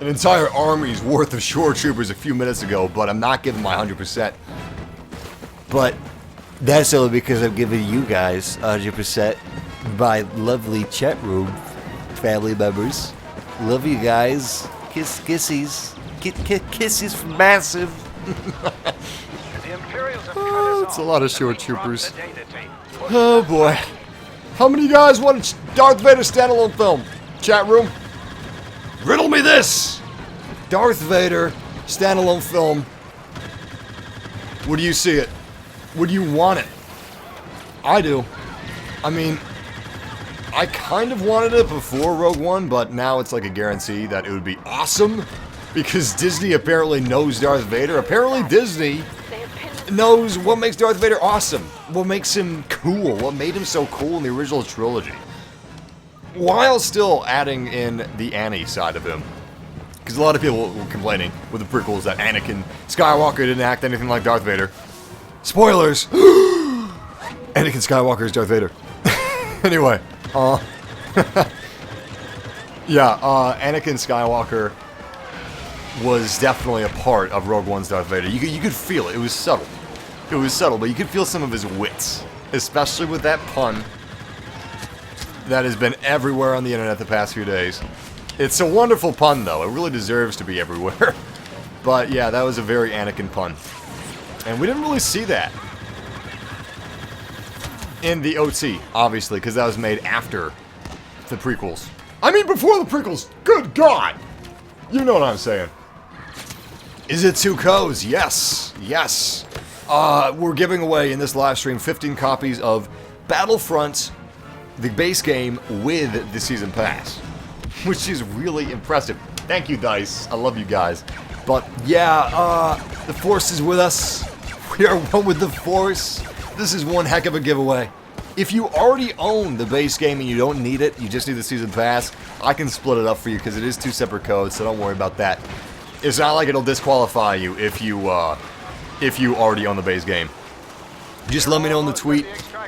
an entire army's worth of shore troopers a few minutes ago, but I'm not giving my 100%. But that's only because I'm giving you guys 100%. My lovely chat room family members. Love you guys. Kissies. Kisses from Massive. The Imperials have Oh, cut us it's a off lot of as shore we drop troopers. the data tape. Oh boy. How many of you guys want Darth Vader standalone film? Chat room? Riddle me this! Darth Vader standalone film. Would you see it? Would you want it? I do. I mean, I kind of wanted it before Rogue One, but now it's like a guarantee that it would be awesome because Disney apparently knows Darth Vader. Apparently Disney knows what makes Darth Vader awesome, what makes him cool, what made him so cool in the original trilogy, while still adding in the Annie side of him. Because a lot of people were complaining with the prequels that Anakin Skywalker didn't act anything like Darth Vader. Spoilers! Anakin Skywalker is Darth Vader. Anyway, Anakin Skywalker was definitely a part of Rogue One's Darth Vader. You could feel it. It was subtle. It was subtle, but you could feel some of his wits, especially with that pun that has been everywhere on the internet the past few days. It's a wonderful pun, though. It really deserves to be everywhere. But yeah, that was a very Anakin pun. And we didn't really see that in the OT, obviously, because that was made after the prequels. I mean, before the prequels. Good God! You know what I'm saying. Is it 2 codes? Yes. Yes. We're giving away in this live stream 15 copies of Battlefront, the base game, with the season pass, which is really impressive. Thank you, Dice. I love you guys. But yeah, the Force is with us. We are one with the Force. This is one heck of a giveaway. If you already own the base game and you don't need it, you just need the season pass, I can split it up for you because it is 2 separate codes, so don't worry about that. It's not like it'll disqualify you if you already own the base game. Just let me know in the tweet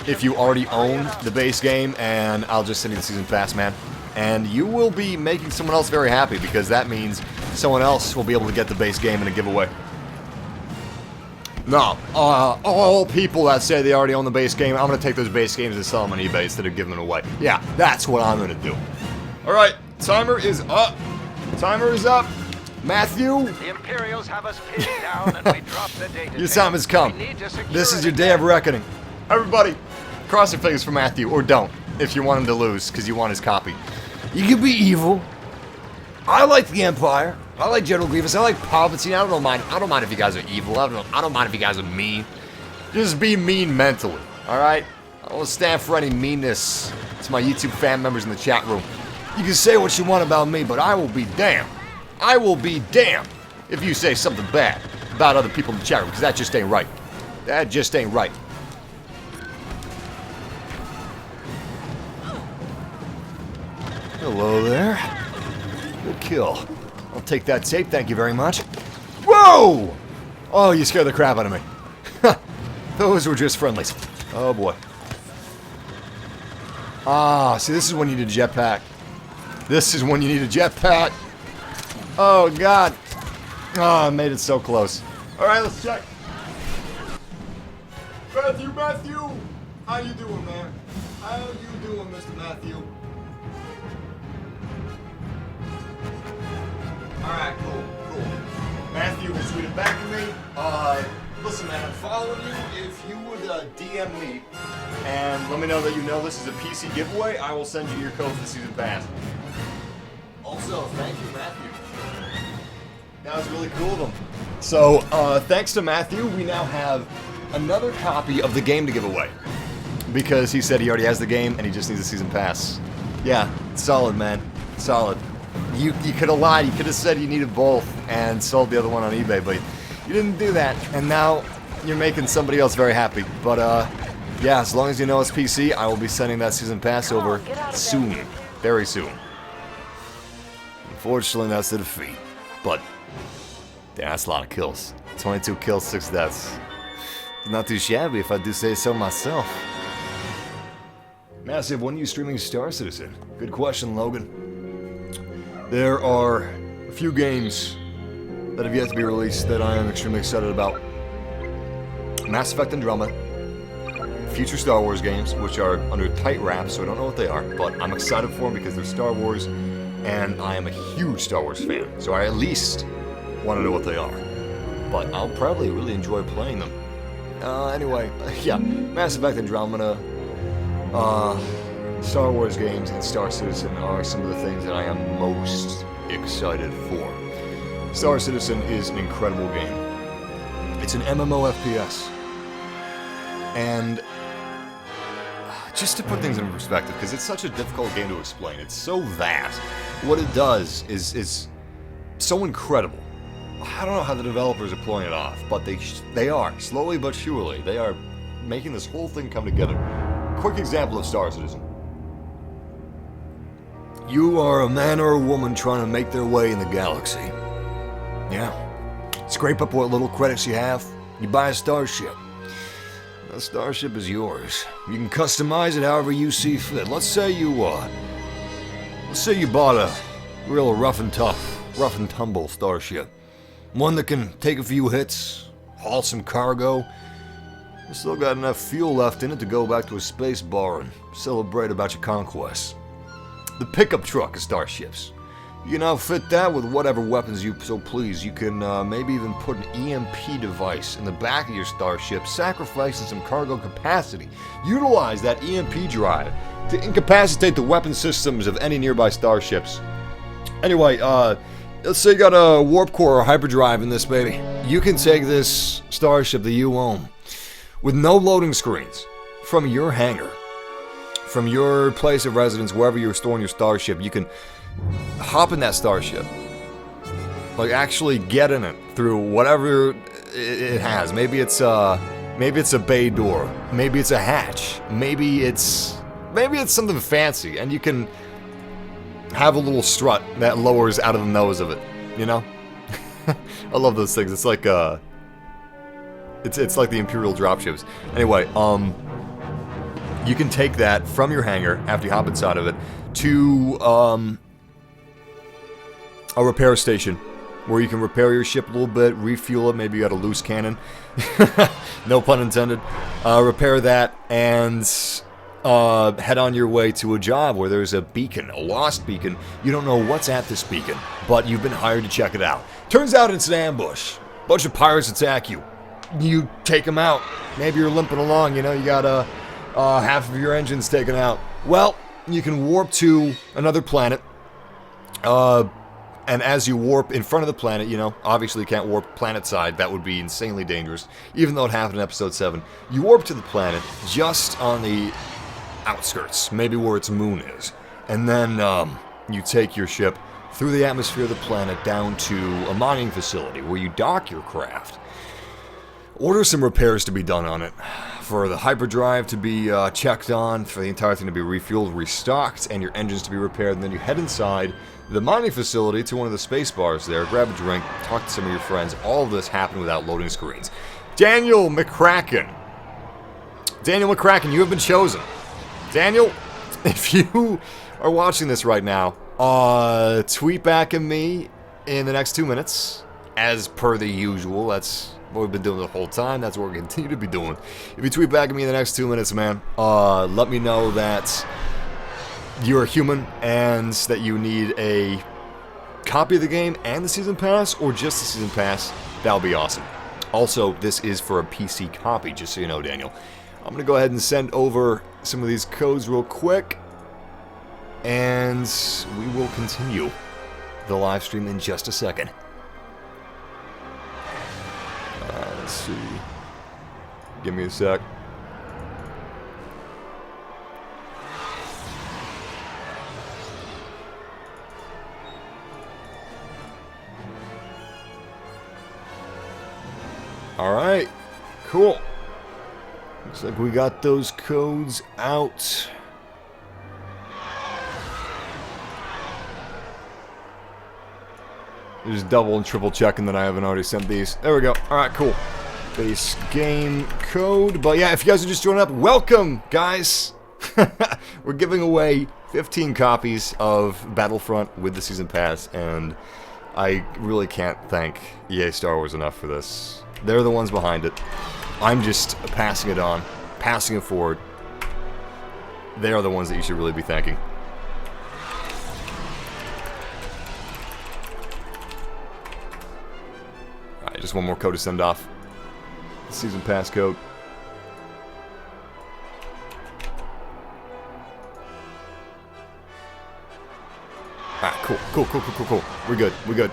if you already own the base game, and I'll just send you the season pass, man. And you will be making someone else very happy, because that means someone else will be able to get the base game in a giveaway. No, all people that say they already own the base game, I'm going to take those base games and sell them on eBay instead of giving them away. Yeah, that's what I'm going to do. Alright, timer is up. Timer is up. Matthew? The Imperials have us pinned down and we drop the data. Your time has come. This is your day of reckoning. Everybody, cross your fingers for Matthew, or don't, if you want him to lose, because you want his copy. You can be evil. I like the Empire. I like General Grievous. I like Palpatine. I don't mind if you guys are evil. I don't mind if you guys are mean. Just be mean mentally, alright? I don't stand for any meanness to my YouTube fan members in the chat room. You can say what you want about me, but I will be damned. I will be damned if you say something bad about other people in the chat room, because that just ain't right. That just ain't right. Hello there. Good kill. I'll take that tape, thank you very much. Whoa! Oh, you scared the crap out of me. Those were just friendlies. Oh boy. Ah, see, this is when you need a jetpack. This is when you need a jetpack. Oh god. Oh, I made it so close. Alright, let's check. Matthew! How you doing, man? How you doing, Mr. Matthew? Alright, cool. Matthew has tweeted back to me. Listen, man, I'm following you. If you would DM me and let me know that you know this is a PC giveaway, I will send you your code for the season pass. Also, thank you, Matthew. That was really cool of him. So, thanks to Matthew, we now have another copy of the game to give away. Because he said he already has the game and he just needs a season pass. Yeah, solid, man. Solid. You could have lied. You could have said you needed both and sold the other one on eBay, but you didn't do that. And now you're making somebody else very happy. But, yeah, as long as you know it's PC, I will be sending that season pass over soon. Very soon. Unfortunately, that's the defeat. But, yeah, that's a lot of kills. 22 kills, 6 deaths. It's not too shabby if I do say so myself. Massive, when are you streaming Star Citizen? Good question, Logan. There are a few games that have yet to be released that I am extremely excited about. Mass Effect Andromeda, future Star Wars games, which are under tight wraps, so I don't know what they are, but I'm excited for them because they're Star Wars, and I am a huge Star Wars fan, so I at least want to know what they are. But I'll probably really enjoy playing them. Anyway, yeah, Mass Effect Andromeda, Star Wars games and Star Citizen are some of the things that I am most excited for. Star Citizen is an incredible game. It's an MMO FPS. And just to put things in perspective, because it's such a difficult game to explain, it's so vast. What it does is so incredible. I don't know how the developers are pulling it off, but they are, slowly but surely, they are making this whole thing come together. Quick example of Star Citizen. You are a man or a woman trying to make their way in the galaxy. Yeah. Scrape up what little credits you have, you buy a starship. The starship is yours. You can customize it however you see fit. Let's say you bought a real rough and tumble starship. One that can take a few hits, haul some cargo. You still got enough fuel left in it to go back to a space bar and celebrate about your conquests. The pickup truck of starships. You can outfit that with whatever weapons you so please. You can maybe even put an EMP device in the back of your starship, sacrificing some cargo capacity. Utilize that EMP drive to incapacitate the weapon systems of any nearby starships. Anyway, let's say you got a warp core or hyperdrive in this baby. You can take this starship that you own with no loading screens from your hangar. From your place of residence, wherever you're storing your starship, you can hop in that starship. Like, actually get in it through whatever it has. Maybe it's a bay door. Maybe it's a hatch. Maybe it's something fancy, and you can have a little strut that lowers out of the nose of it. You know? I love those things. It's like it's like the Imperial dropships. Anyway, you can take that from your hangar after you hop inside of it to a repair station where you can repair your ship a little bit, refuel it. Maybe you got a loose cannon. No pun intended. Repair that and head on your way to a job where there's a beacon, a lost beacon. You don't know what's at this beacon, but you've been hired to check it out. Turns out it's an ambush. A bunch of pirates attack you. You take them out. Maybe you're limping along, you know, you got half of your engines taken out. Well, you can warp to another planet. And as you warp in front of the planet, you know, obviously you can't warp planet side. That would be insanely dangerous, even though it happened in Episode 7. You warp to the planet just on the outskirts, maybe where its moon is. And then you take your ship through the atmosphere of the planet down to a mining facility where you dock your craft. Order some repairs to be done on it, for the hyperdrive to be checked on, for the entire thing to be refueled, restocked, and your engines to be repaired, and then you head inside the mining facility to one of the space bars there, grab a drink, talk to some of your friends. All of this happened without loading screens. Daniel McCracken. Daniel McCracken, you have been chosen. Daniel, if you are watching this right now, tweet back at me in the next 2 minutes, as per the usual. That's what we've been doing the whole time. That's what we're going to continue to be doing. If you tweet back at me in the next 2 minutes, man, let me know that you're a human and that you need a copy of the game and the season pass, or just the season pass. That'll be awesome. Also, this is for a PC copy, just so you know, Daniel. I'm going to go ahead and send over some of these codes real quick, and we will continue the live stream in just a second. Let's see. Give me a sec. Alright, cool. Looks like we got those codes out. Just double and triple checking that I haven't already sent these. There we go. Alright, cool. Base game code. But yeah, if you guys are just joining up, welcome, guys. We're giving away 15 copies of Battlefront with the Season Pass, and I really can't thank EA Star Wars enough for this. They're the ones behind it. I'm just passing it on, passing it forward. They are the ones that you should really be thanking. Alright, just one more code to send off. The Season Pass code. Alright, cool. We're good.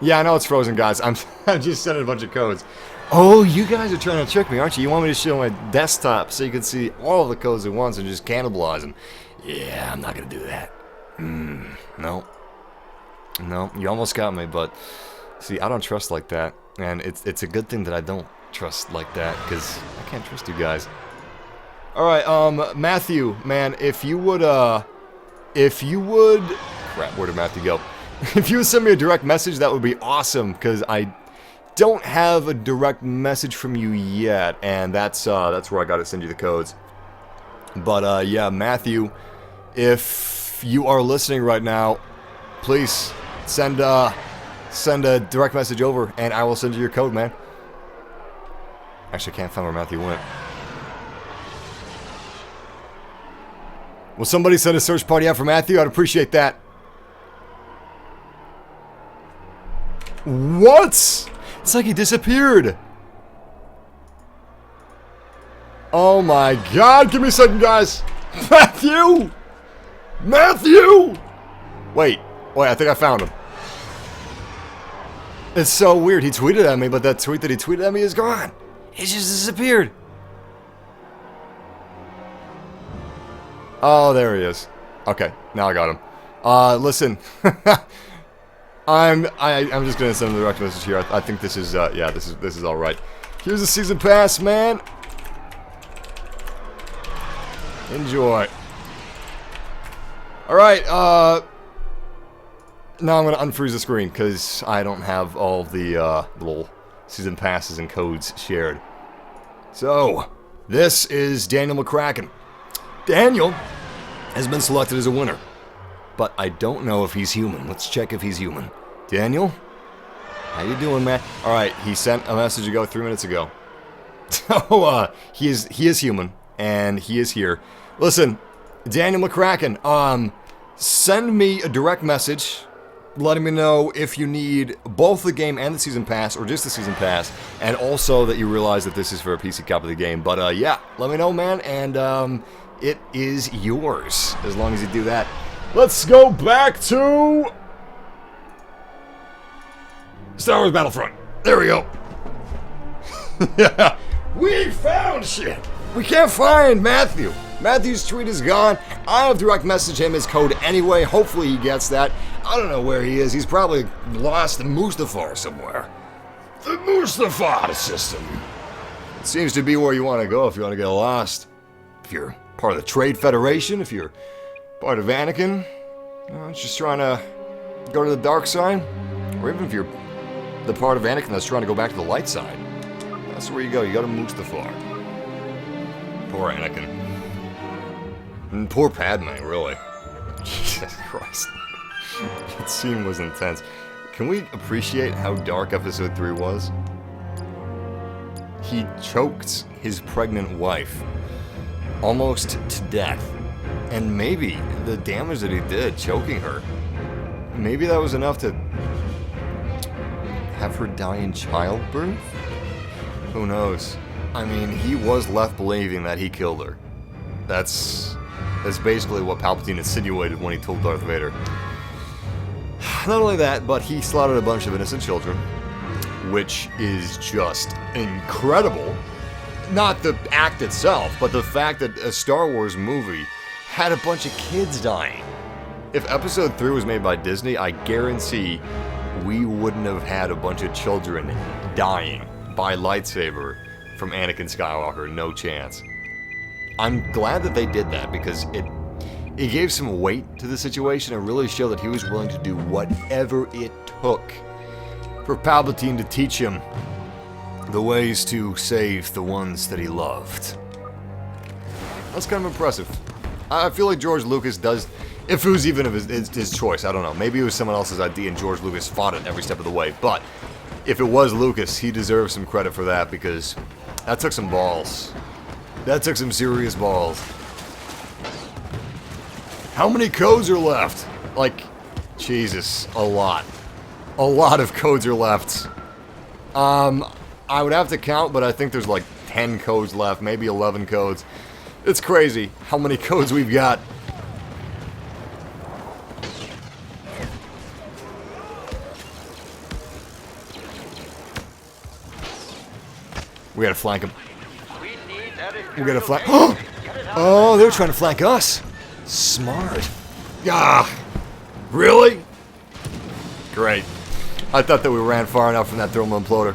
Yeah, I know it's frozen, guys. I'm just sending a bunch of codes. Oh, you guys are trying to trick me, aren't you? You want me to show my desktop so you can see all of the codes at once and just cannibalize them. Yeah, I'm not going to do that. No, you almost got me, but see, I don't trust like that. And it's a good thing that I don't trust like that, because I can't trust you guys. Alright, Matthew, man, if you would, crap, where did Matthew go? If you would send me a direct message, that would be awesome, because I don't have a direct message from you yet, and that's where I gotta send you the codes. But, yeah, Matthew, if you are listening right now, please send a direct message over, and I will send you your code, man. Actually, I can't find where Matthew went. Will somebody send a search party out for Matthew? I'd appreciate that. What? It's like he disappeared. Oh my god, give me a second, guys. Matthew! Wait, I think I found him. It's so weird. He tweeted at me, but that tweet that he tweeted at me is gone. It just disappeared. Oh, there he is. Okay, now I got him. Listen. I'm just gonna send him the direct message here. I think this is yeah, this is all right. Here's the season pass, man. Enjoy. All right. Now I'm gonna unfreeze the screen because I don't have all of the little season passes and codes shared. So this is Daniel McCracken. Daniel has been selected as a winner. But I don't know if he's human. Let's check if he's human. Daniel? How you doing, man? Alright, he sent a message ago 3 minutes ago. So, he is human, and he is here. Listen, Daniel McCracken, send me a direct message letting me know if you need both the game and the season pass, or just the season pass, and also that you realize that this is for a PC copy of the game. But, yeah, let me know, man, and, it is yours, as long as you do that. Let's go back to Star Wars Battlefront. There we go. Yeah, we found shit. We can't find Matthew. Matthew's tweet is gone. I have direct messaged him his code anyway. Hopefully he gets that. I don't know where he is. He's probably lost in Mustafar somewhere. The Mustafar system. It seems to be where you want to go if you want to get lost. If you're part of the Trade Federation, if you're part of Anakin, just trying to go to the dark side, or even if you're the part of Anakin that's trying to go back to the light side. That's where you go. You go to Mustafar. Poor Anakin. And poor Padme, really. Jesus Christ. That scene was intense. Can we appreciate how dark Episode 3 was? He choked his pregnant wife almost to death. And maybe the damage that he did, choking her, maybe that was enough to have her die in childbirth? Who knows? I mean, he was left believing that he killed her. That's basically what Palpatine insinuated when he told Darth Vader. Not only that, but he slaughtered a bunch of innocent children, which is just incredible. Not the act itself, but the fact that a Star Wars movie had a bunch of kids dying. If Episode 3 was made by Disney, I guarantee we wouldn't have had a bunch of children dying by lightsaber from Anakin Skywalker. No chance. I'm glad that they did that because it gave some weight to the situation and really showed that he was willing to do whatever it took for Palpatine to teach him the ways to save the ones that he loved. That's kind of impressive. I feel like George Lucas does, if it was even his choice, I don't know. Maybe it was someone else's idea and George Lucas fought it every step of the way. But if it was Lucas, he deserves some credit for that because that took some balls. That took some serious balls. How many codes are left? Like, Jesus, a lot. A lot of codes are left. I would have to count, but I think there's like 10 codes left, maybe 11 codes. It's crazy how many codes we've got. We gotta flank them. We gotta flank. Oh, they're trying to flank us. Smart. Ah, really? Great. I thought that we ran far enough from that thermal imploder.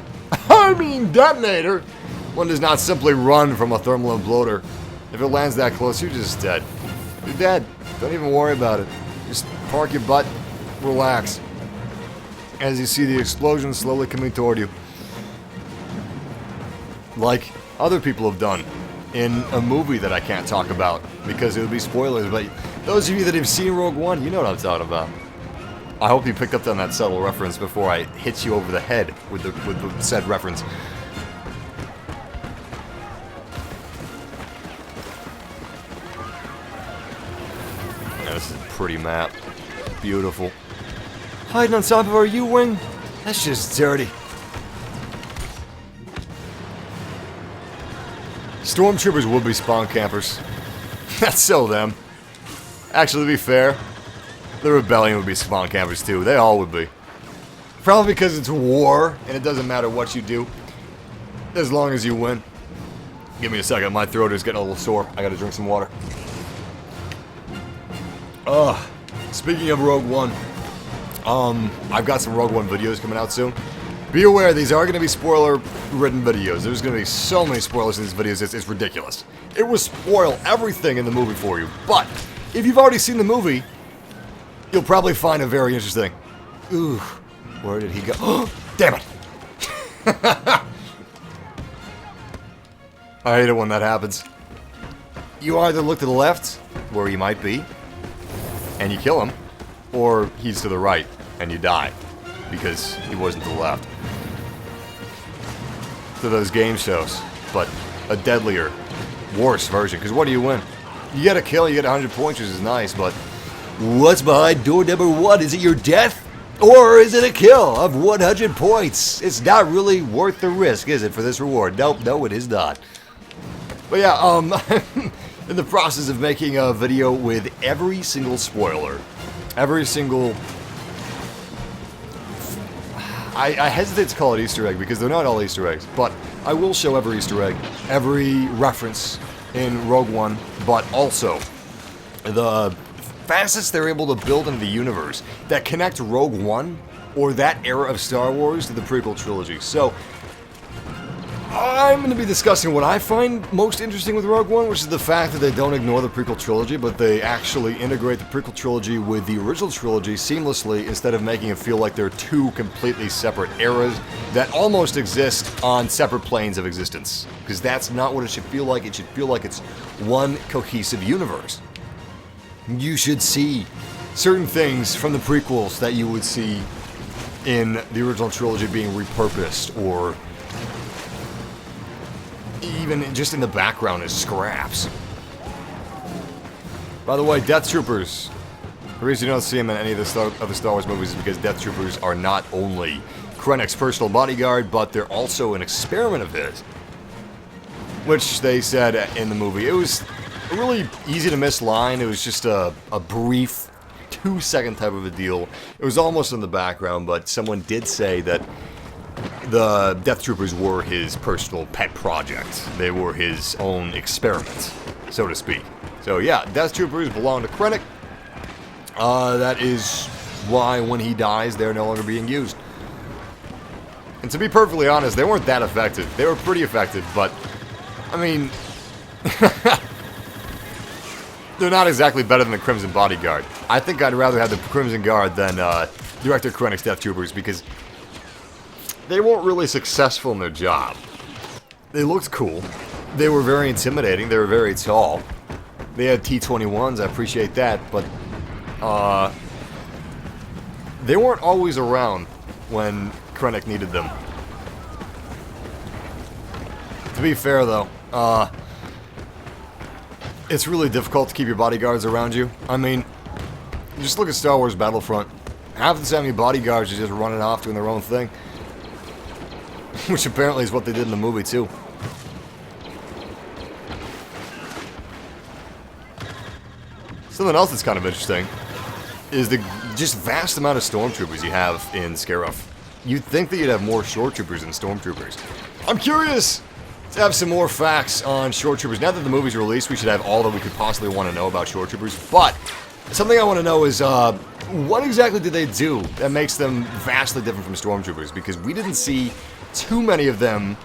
I mean, detonator. One does not simply run from a thermal imploder. If it lands that close, you're just dead. You're dead. Don't even worry about it. Just park your butt, relax. As you see the explosion slowly coming toward you. Like other people have done in a movie that I can't talk about because it would be spoilers, but those of you that have seen Rogue One, you know what I'm talking about. I hope you picked up on that subtle reference before I hit you over the head with the said reference. Yeah, this is a pretty map. Beautiful. Hiding on top of our U-wing? That's just dirty. Stormtroopers would be spawn campers. That's so them. Actually, to be fair, the Rebellion would be spawn campers too. They all would be. Probably because it's war, and it doesn't matter what you do, as long as you win. Give me a second, my throat is getting a little sore. I gotta drink some water. Speaking of Rogue One, I've got some Rogue One videos coming out soon. Be aware, these are going to be spoiler-ridden videos. There's going to be so many spoilers in these videos, it's ridiculous. It will spoil everything in the movie for you, but if you've already seen the movie, you'll probably find it very interesting. Ooh, where did he go? Oh, damn it! I hate it when that happens. You either look to the left, where he might be, and you kill him, or he's to the right, and you die, because he wasn't to the left. To those game shows, but a deadlier, worse version, because what do you win? You get a kill, you get 100 points, which is nice, but what's behind door number 1? Is it your death? Or is it a kill of 100 points? It's not really worth the risk, is it, for this reward? Nope, no, it is not. But yeah, I'm in the process of making a video with every single spoiler. Every single... I hesitate to call it Easter egg because they're not all Easter eggs, but I will show every Easter egg, every reference, in Rogue One, but also the facets they're able to build into the universe that connect Rogue One or that era of Star Wars to the prequel trilogy. So, I'm going to be discussing what I find most interesting with Rogue One, which is the fact that they don't ignore the prequel trilogy, but they actually integrate the prequel trilogy with the original trilogy seamlessly instead of making it feel like they're two completely separate eras that almost exist on separate planes of existence. Because that's not what it should feel like. It should feel like it's one cohesive universe. You should see certain things from the prequels that you would see in the original trilogy being repurposed, or even just in the background as scraps. By the way, Death Troopers. The reason you don't see them in any of the Star Wars movies is because Death Troopers are not only Krennic's personal bodyguard, but they're also an experiment of his. Which they said in the movie. It was a really easy to miss line. It was just a brief 2-second type of a deal. It was almost in the background, but someone did say that the Death Troopers were his personal pet project. They were his own experiment, so to speak. So yeah, Death Troopers belong to Krennic. That is why when he dies, they're no longer being used. And to be perfectly honest, they weren't that effective. They were pretty effective, but, I mean, they're not exactly better than the Crimson Bodyguard. I think I'd rather have the Crimson Guard than Director Krennic's Death Troopers, because they weren't really successful in their job. They looked cool. They were very intimidating. They were very tall. They had T-21s, I appreciate that, but they weren't always around when Krennic needed them. To be fair, though, it's really difficult to keep your bodyguards around you. I mean, just look at Star Wars Battlefront. Half the time your bodyguards are just running off doing their own thing. Which apparently is what they did in the movie, too. Something else that's kind of interesting is the just vast amount of stormtroopers you have in Scarif. You'd think that you'd have more shore troopers than stormtroopers. I'm curious to have some more facts on shore troopers. Now that the movie's released, we should have all that we could possibly want to know about shore troopers. But something I want to know is what exactly did they do that makes them vastly different from stormtroopers? Because we didn't see too many of them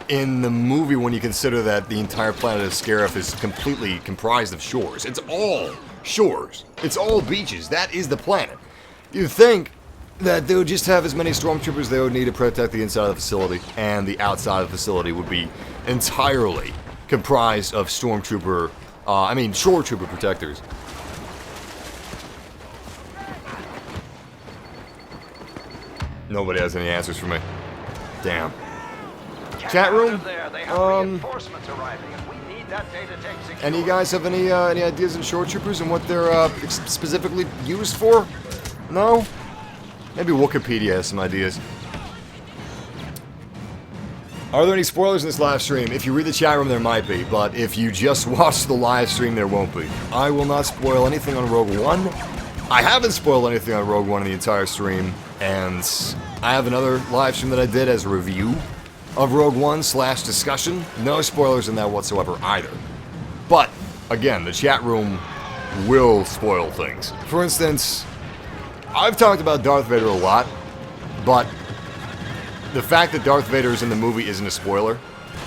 in the movie when you consider that the entire planet of Scarif is completely comprised of shores. It's all shores. It's all beaches. That is the planet. You'd think that they would just have as many stormtroopers they would need to protect the inside of the facility, and the outside of the facility would be entirely comprised of shore trooper protectors. Nobody has any answers for me. Damn. Chat room? Any guys have any ideas on shore troopers and what they're specifically used for? No? Maybe Wikipedia has some ideas. Are there any spoilers in this live stream? If you read the chat room, there might be, but if you just watch the live stream, there won't be. I will not spoil anything on Rogue One. I haven't spoiled anything on Rogue One in the entire stream, and I have another live stream that I did as a review of Rogue One / discussion. No spoilers in that whatsoever either. But, again, the chat room will spoil things. For instance, I've talked about Darth Vader a lot, but the fact that Darth Vader is in the movie isn't a spoiler.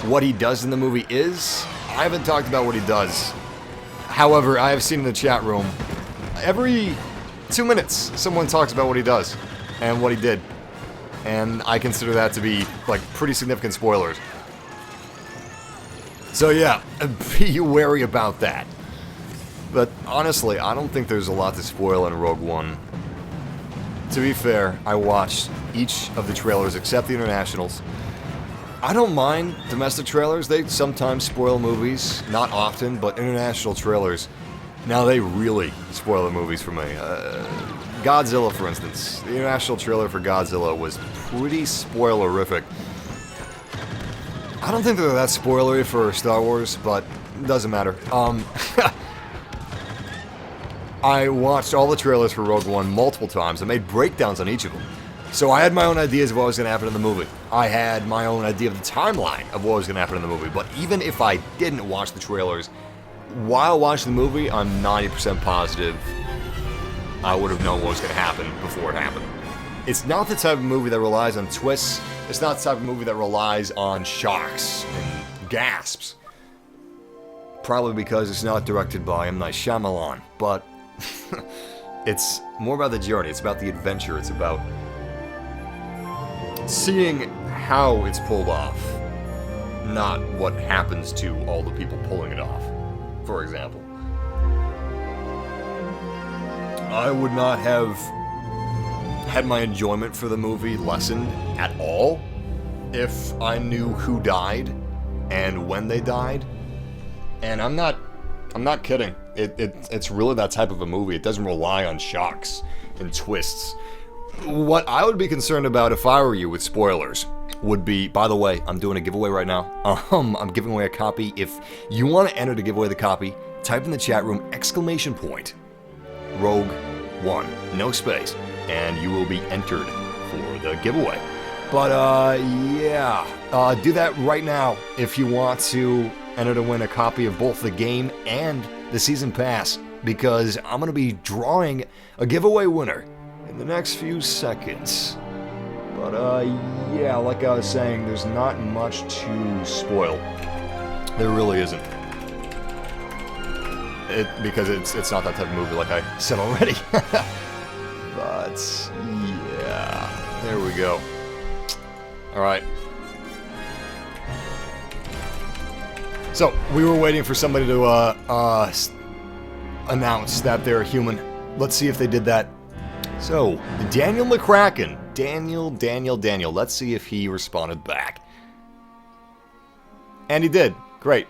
What he does in the movie is. I haven't talked about what he does. However, I have seen in the chat room, every 2 minutes, someone talks about what he does and what he did. And I consider that to be, like, pretty significant spoilers. So yeah, be wary about that. But honestly, I don't think there's a lot to spoil in Rogue One. To be fair, I watched each of the trailers except the internationals. I don't mind domestic trailers. They sometimes spoil movies. Not often, but international trailers, now they really spoil the movies for me. Godzilla, for instance. The international trailer for Godzilla was pretty spoilerific. I don't think they're that spoilery for Star Wars, but it doesn't matter. I watched all the trailers for Rogue One multiple times. I made breakdowns on each of them. So I had my own ideas of what was going to happen in the movie. I had my own idea of the timeline of what was going to happen in the movie. But even if I didn't watch the trailers, while watching the movie, I'm 90% positive I would have known what was going to happen before it happened. It's not the type of movie that relies on twists. It's not the type of movie that relies on shocks and gasps. Probably because it's not directed by M. Night Shyamalan. But it's more about the journey. It's about the adventure. It's about seeing how it's pulled off, not what happens to all the people pulling it off, for example. I would not have had my enjoyment for the movie lessened at all if I knew who died and when they died. And I'm not kidding. It's really that type of a movie. It doesn't rely on shocks and twists. What I would be concerned about if I were you with spoilers would be, by the way, I'm doing a giveaway right now. I'm giving away a copy. If you want to enter to give away the copy, type in the chat room, ! Rogue One, no space, and you will be entered for the giveaway. But, yeah, do that right now if you want to enter to win a copy of both the game and the Season Pass, because I'm going to be drawing a giveaway winner in the next few seconds. But, yeah, like I was saying, there's not much to spoil. There really isn't. Because it's not that type of movie, like I said already. But, yeah, there we go. Alright. So, we were waiting for somebody to, announce that they're human. Let's see if they did that. So, Daniel McCracken. Daniel. Let's see if he responded back. And he did. Great.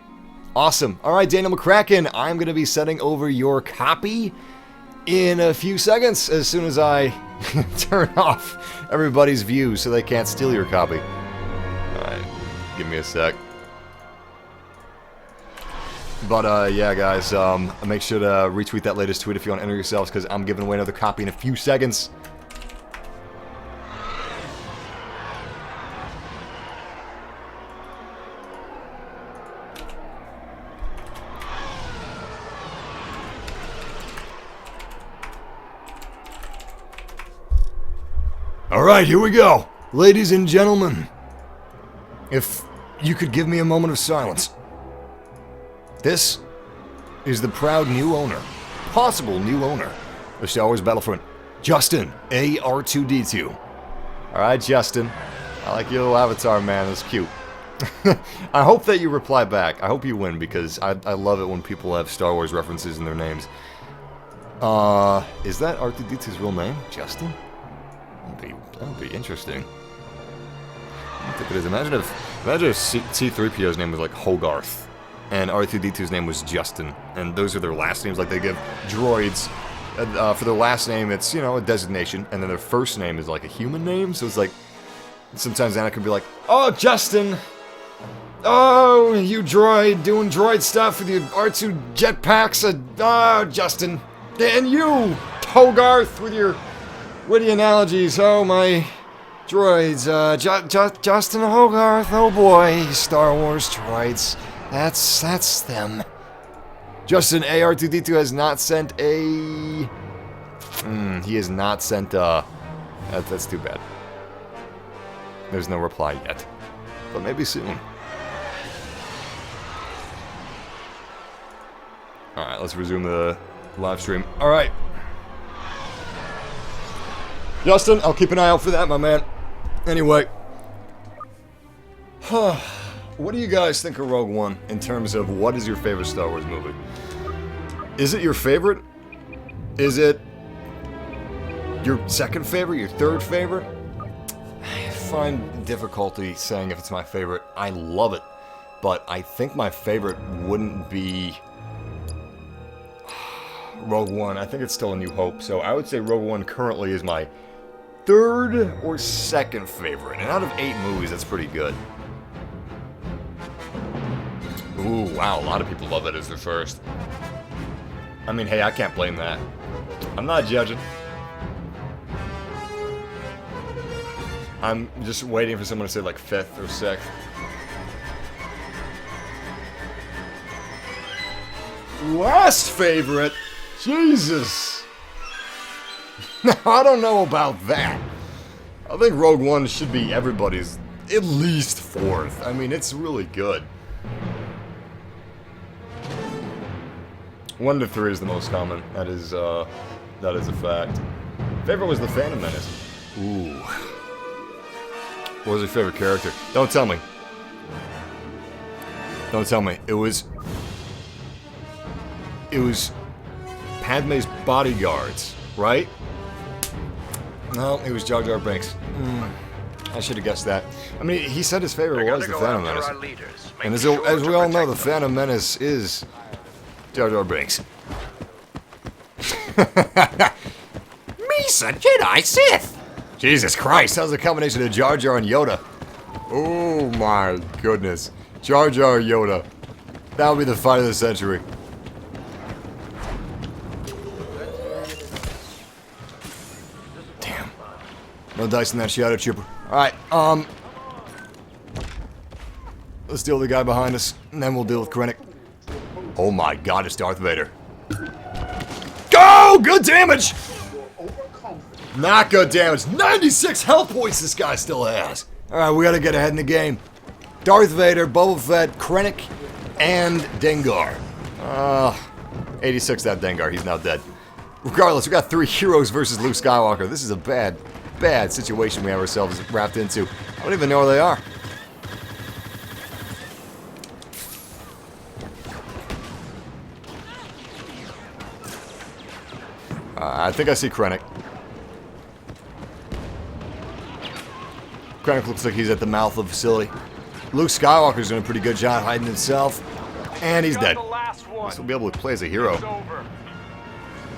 Awesome. Alright, Daniel McCracken, I'm going to be sending over your copy in a few seconds as soon as I turn off everybody's views so they can't steal your copy. Alright, give me a sec. But, yeah, guys, make sure to retweet that latest tweet if you want to enter yourselves, because I'm giving away another copy in a few seconds. Alright, here we go. Ladies and gentlemen, if you could give me a moment of silence. This is the proud new owner, possible new owner, of Star Wars Battlefront, Justin, AR2D2. Alright, Justin. I like your little avatar, man. That's cute. I hope that you reply back. I hope you win, because I love it when people have Star Wars references in their names. Is that R2D2's real name? Justin? That would be interesting. I don't think it is. Imagine if C-3PO's name was like Hogarth, and R2D2's name was Justin, and those are their last names. Like, they give droids, for their last name, it's, you know, a designation, and then their first name is like a human name, so it's like, sometimes Anna can be like, oh, Justin! Oh, you droid, doing droid stuff with your R2 jetpacks, oh, Justin! And you, Hogarth, with your witty analogies, oh, my droids, Justin Hogarth, oh boy, Star Wars droids. That's them. Justin, AR2D2 has not sent a... he has not sent, that's too bad. There's no reply yet. But maybe soon. Alright, let's resume the live stream. Alright. Justin, I'll keep an eye out for that, my man. Anyway. What do you guys think of Rogue One in terms of what is your favorite Star Wars movie? Is it your favorite? Is it your second favorite? Your third favorite? I find difficulty saying if it's my favorite. I love it. But I think my favorite wouldn't be Rogue One. I think it's still A New Hope. So I would say Rogue One currently is my third or second favorite. And out of 8 movies, that's pretty good. Ooh, wow, a lot of people love it as their first. I mean, hey, I can't blame that. I'm not judging. I'm just waiting for someone to say like 5th or 6th. Last favorite? Jesus! I don't know about that. I think Rogue One should be everybody's at least 4th. I mean, it's really good. 1 to 3 is the most common. That is a fact. Favorite was the Phantom Menace. Ooh. What was your favorite character? Don't tell me. Don't tell me. It was Padme's bodyguards, right? No, it was Jar Jar Binks. I should have guessed that. I mean, he said his favorite was the Phantom Menace. And as we all know, the Phantom Menace is Jar Jar Binks. Misa Jedi Sith! Jesus Christ, that was a combination of Jar Jar and Yoda. Oh my goodness. Jar Jar Yoda. That would be the fight of the century. Damn. No dice in that Shadow Trooper. Alright, let's deal with the guy behind us, and then we'll deal with Krennic. Oh my god, it's Darth Vader. Go! Good damage! Not good damage. 96 health points this guy still has. Alright, we gotta get ahead in the game. Darth Vader, Boba Fett, Krennic, and Dengar. 86 that Dengar, he's now dead. Regardless, we got 3 heroes versus Luke Skywalker. This is a bad situation we have ourselves wrapped into. I don't even know where they are. I think I see Krennic. Krennic looks like he's at the mouth of the facility. Luke Skywalker's doing a pretty good job hiding himself. And he's dead. Guess we'll be able to play as a hero.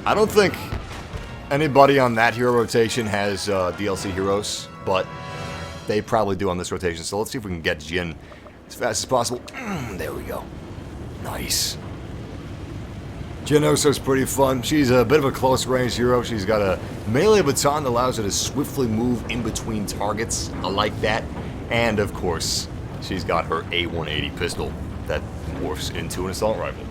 I don't think anybody on that hero rotation has DLC heroes, but they probably do on this rotation. So let's see if we can get Jin as fast as possible. There we go. Nice. Jyn Erso's pretty fun. She's a bit of a close-range hero. She's got a melee baton that allows her to swiftly move in between targets. I like that. And, of course, she's got her A180 pistol that morphs into an assault rifle.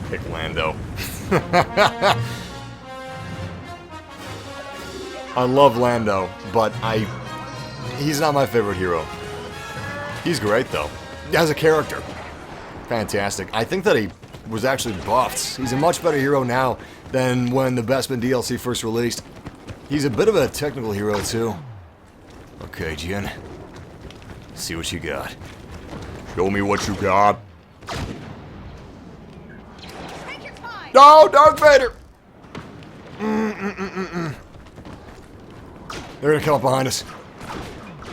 Pick Lando. I love Lando, but he's not my favorite hero. He's great, though. As a character. Fantastic. I think that he was actually buffed. He's a much better hero now than when the Bespin DLC first released. He's a bit of a technical hero, too. Okay, Jin. See what you got. Show me what you got. No, Darth Vader! They're gonna come up behind us.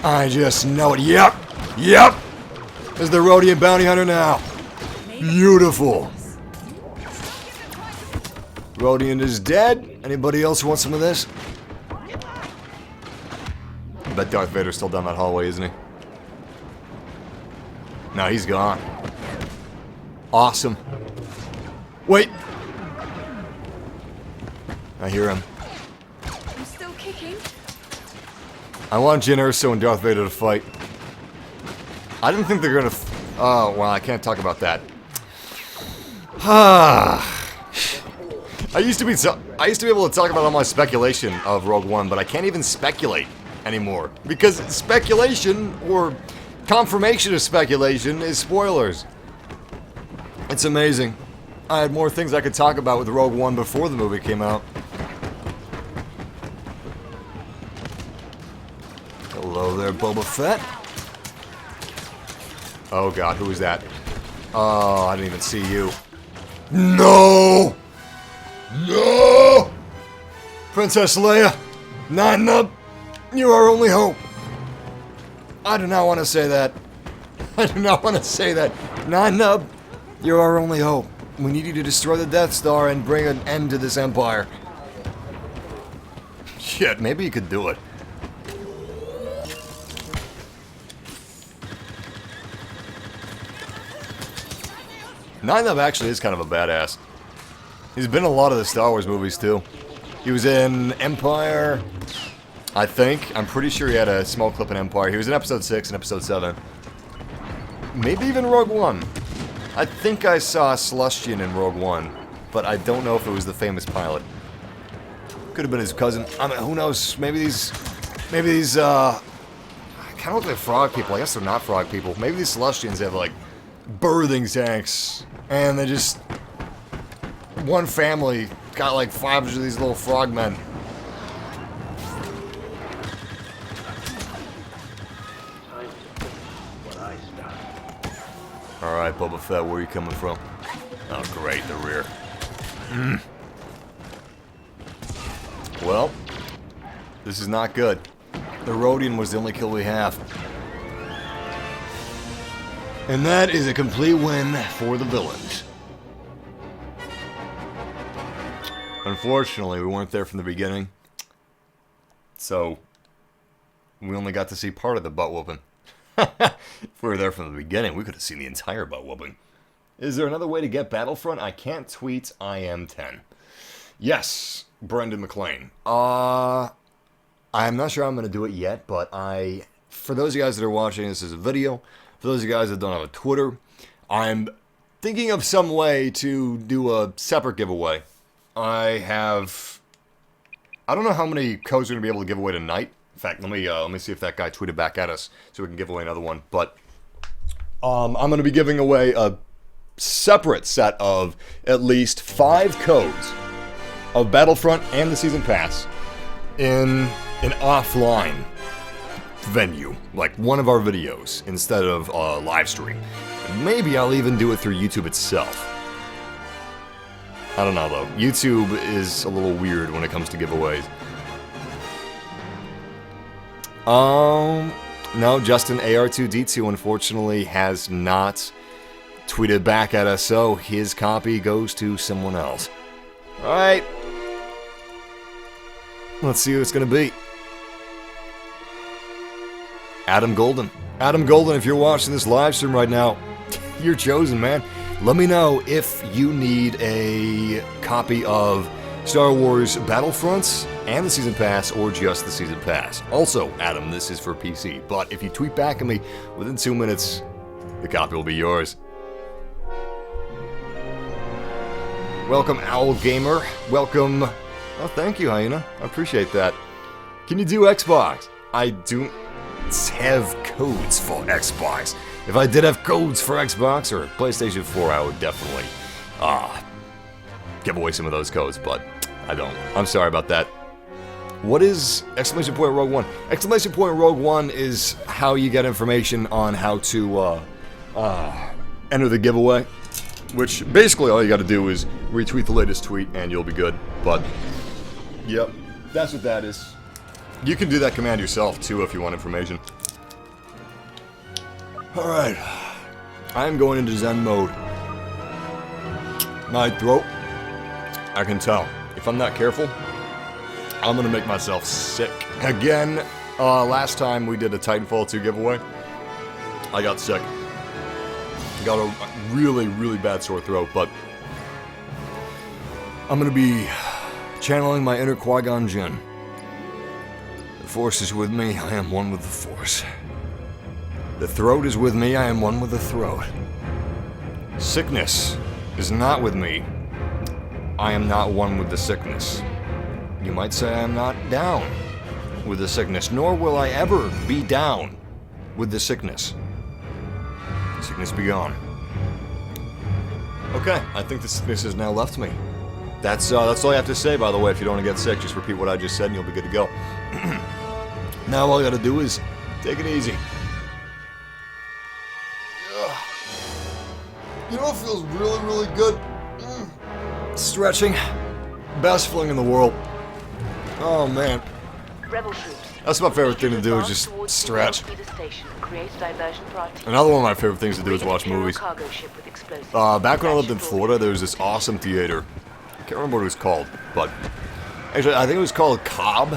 I just know it. Yep! Yep! There's the Rodian bounty hunter now. Beautiful. Rodian is dead. Anybody else want some of this? I bet Darth Vader's still down that hallway, isn't he? No, he's gone. Awesome. Wait! I hear him. I'm still kicking. I want Jyn Erso and Darth Vader to fight. I didn't think they're gonna. Oh, well, I can't talk about that. I used to be able to talk about all my speculation of Rogue One, but I can't even speculate anymore because speculation or confirmation of speculation is spoilers. It's amazing. I had more things I could talk about with Rogue One before the movie came out. Hello there, Boba Fett. Oh god, who is that? Oh, I didn't even see you. No! No! Princess Leia! Nine Nub! You are our only hope! I do not want to say that. I do not want to say that. Nine Nub, you're our only hope. We need you to destroy the Death Star and bring an end to this empire. Shit, maybe you could do it. Nine actually is kind of a badass. He's been in a lot of the Star Wars movies, too. He was in Empire, I think. I'm pretty sure he had a small clip in Empire. He was in Episode 6 and Episode 7. Maybe even Rogue One. I think I saw Celestian in Rogue One, but I don't know if it was the famous pilot. Could have been his cousin. I mean, who knows? Maybe these, I kind of look like frog people. I guess they're not frog people. Maybe these Celestians have, like, birthing tanks, and they just, one family got, like, 5 of these little frogmen. Alright, Boba Fett, where are you coming from? Oh, great, the rear. Well, this is not good. The Rodian was the only kill we have. And that is a complete win for the villains. Unfortunately, we weren't there from the beginning. So, we only got to see part of the butt whooping. If we were there from the beginning, we could have seen the entire butt whooping. Is there another way to get Battlefront? I can't tweet IM10. Yes, Brendan McLean. I'm not sure I'm going to do it yet, but for those of you guys that are watching this as a video, for those of you guys that don't have a Twitter, I'm thinking of some way to do a separate giveaway. I don't know how many codes we're going to be able to give away tonight. In fact, let me see if that guy tweeted back at us so we can give away another one. But I'm going to be giving away a separate set of at least 5 codes of Battlefront and the Season Pass in an offline venue, like one of our videos instead of a live stream. And maybe I'll even do it through YouTube itself. I don't know though. YouTube is a little weird when it comes to giveaways. No, Justin AR2D2 unfortunately has not tweeted back at us, so his copy goes to someone else. Alright. Let's see who it's gonna be. Adam Golden. Adam Golden, if you're watching this live stream right now, you're chosen, man. Let me know if you need a copy of Star Wars Battlefronts and the Season Pass, or just the Season Pass. Also, Adam, this is for PC, but if you tweet back at me within 2 minutes, the copy will be yours. Welcome, Owl Gamer. Welcome. Oh, thank you, Hyena. I appreciate that. Can you do Xbox? I don't have codes for Xbox. If I did have codes for Xbox or PlayStation 4, I would definitely give away some of those codes, but I don't. I'm sorry about that. What is exclamation point Rogue One? Exclamation point Rogue One is how you get information on how to enter the giveaway, which basically all you got to do is retweet the latest tweet and you'll be good. But yep, that's what that is. You can do that command yourself too if you want information. Alright, I'm going into Zen mode. My throat, I can tell. If I'm not careful, I'm gonna make myself sick. Again, last time we did a Titanfall 2 giveaway, I got sick. Got a really, really bad sore throat, but I'm gonna be channeling my inner Qui-Gon Jinn. The Force is with me, I am one with the Force. The throat is with me, I am one with the throat. Sickness is not with me, I am not one with the sickness. You might say I am not down with the sickness, nor will I ever be down with the sickness. Sickness be gone. Okay, I think the sickness has now left me. That's all I have to say, by the way. If you don't want to get sick, just repeat what I just said and you'll be good to go. Now all I gotta do is take it easy. You know what feels really, really good? Stretching. Best feeling in the world. Oh, man. Rebel troops. That's my favorite thing to do, is just stretch. Another one of my favorite things to do is watch movies. Back when I lived in Florida, there was this awesome theater. I can't remember what it was called, but actually, I think it was called Cobb.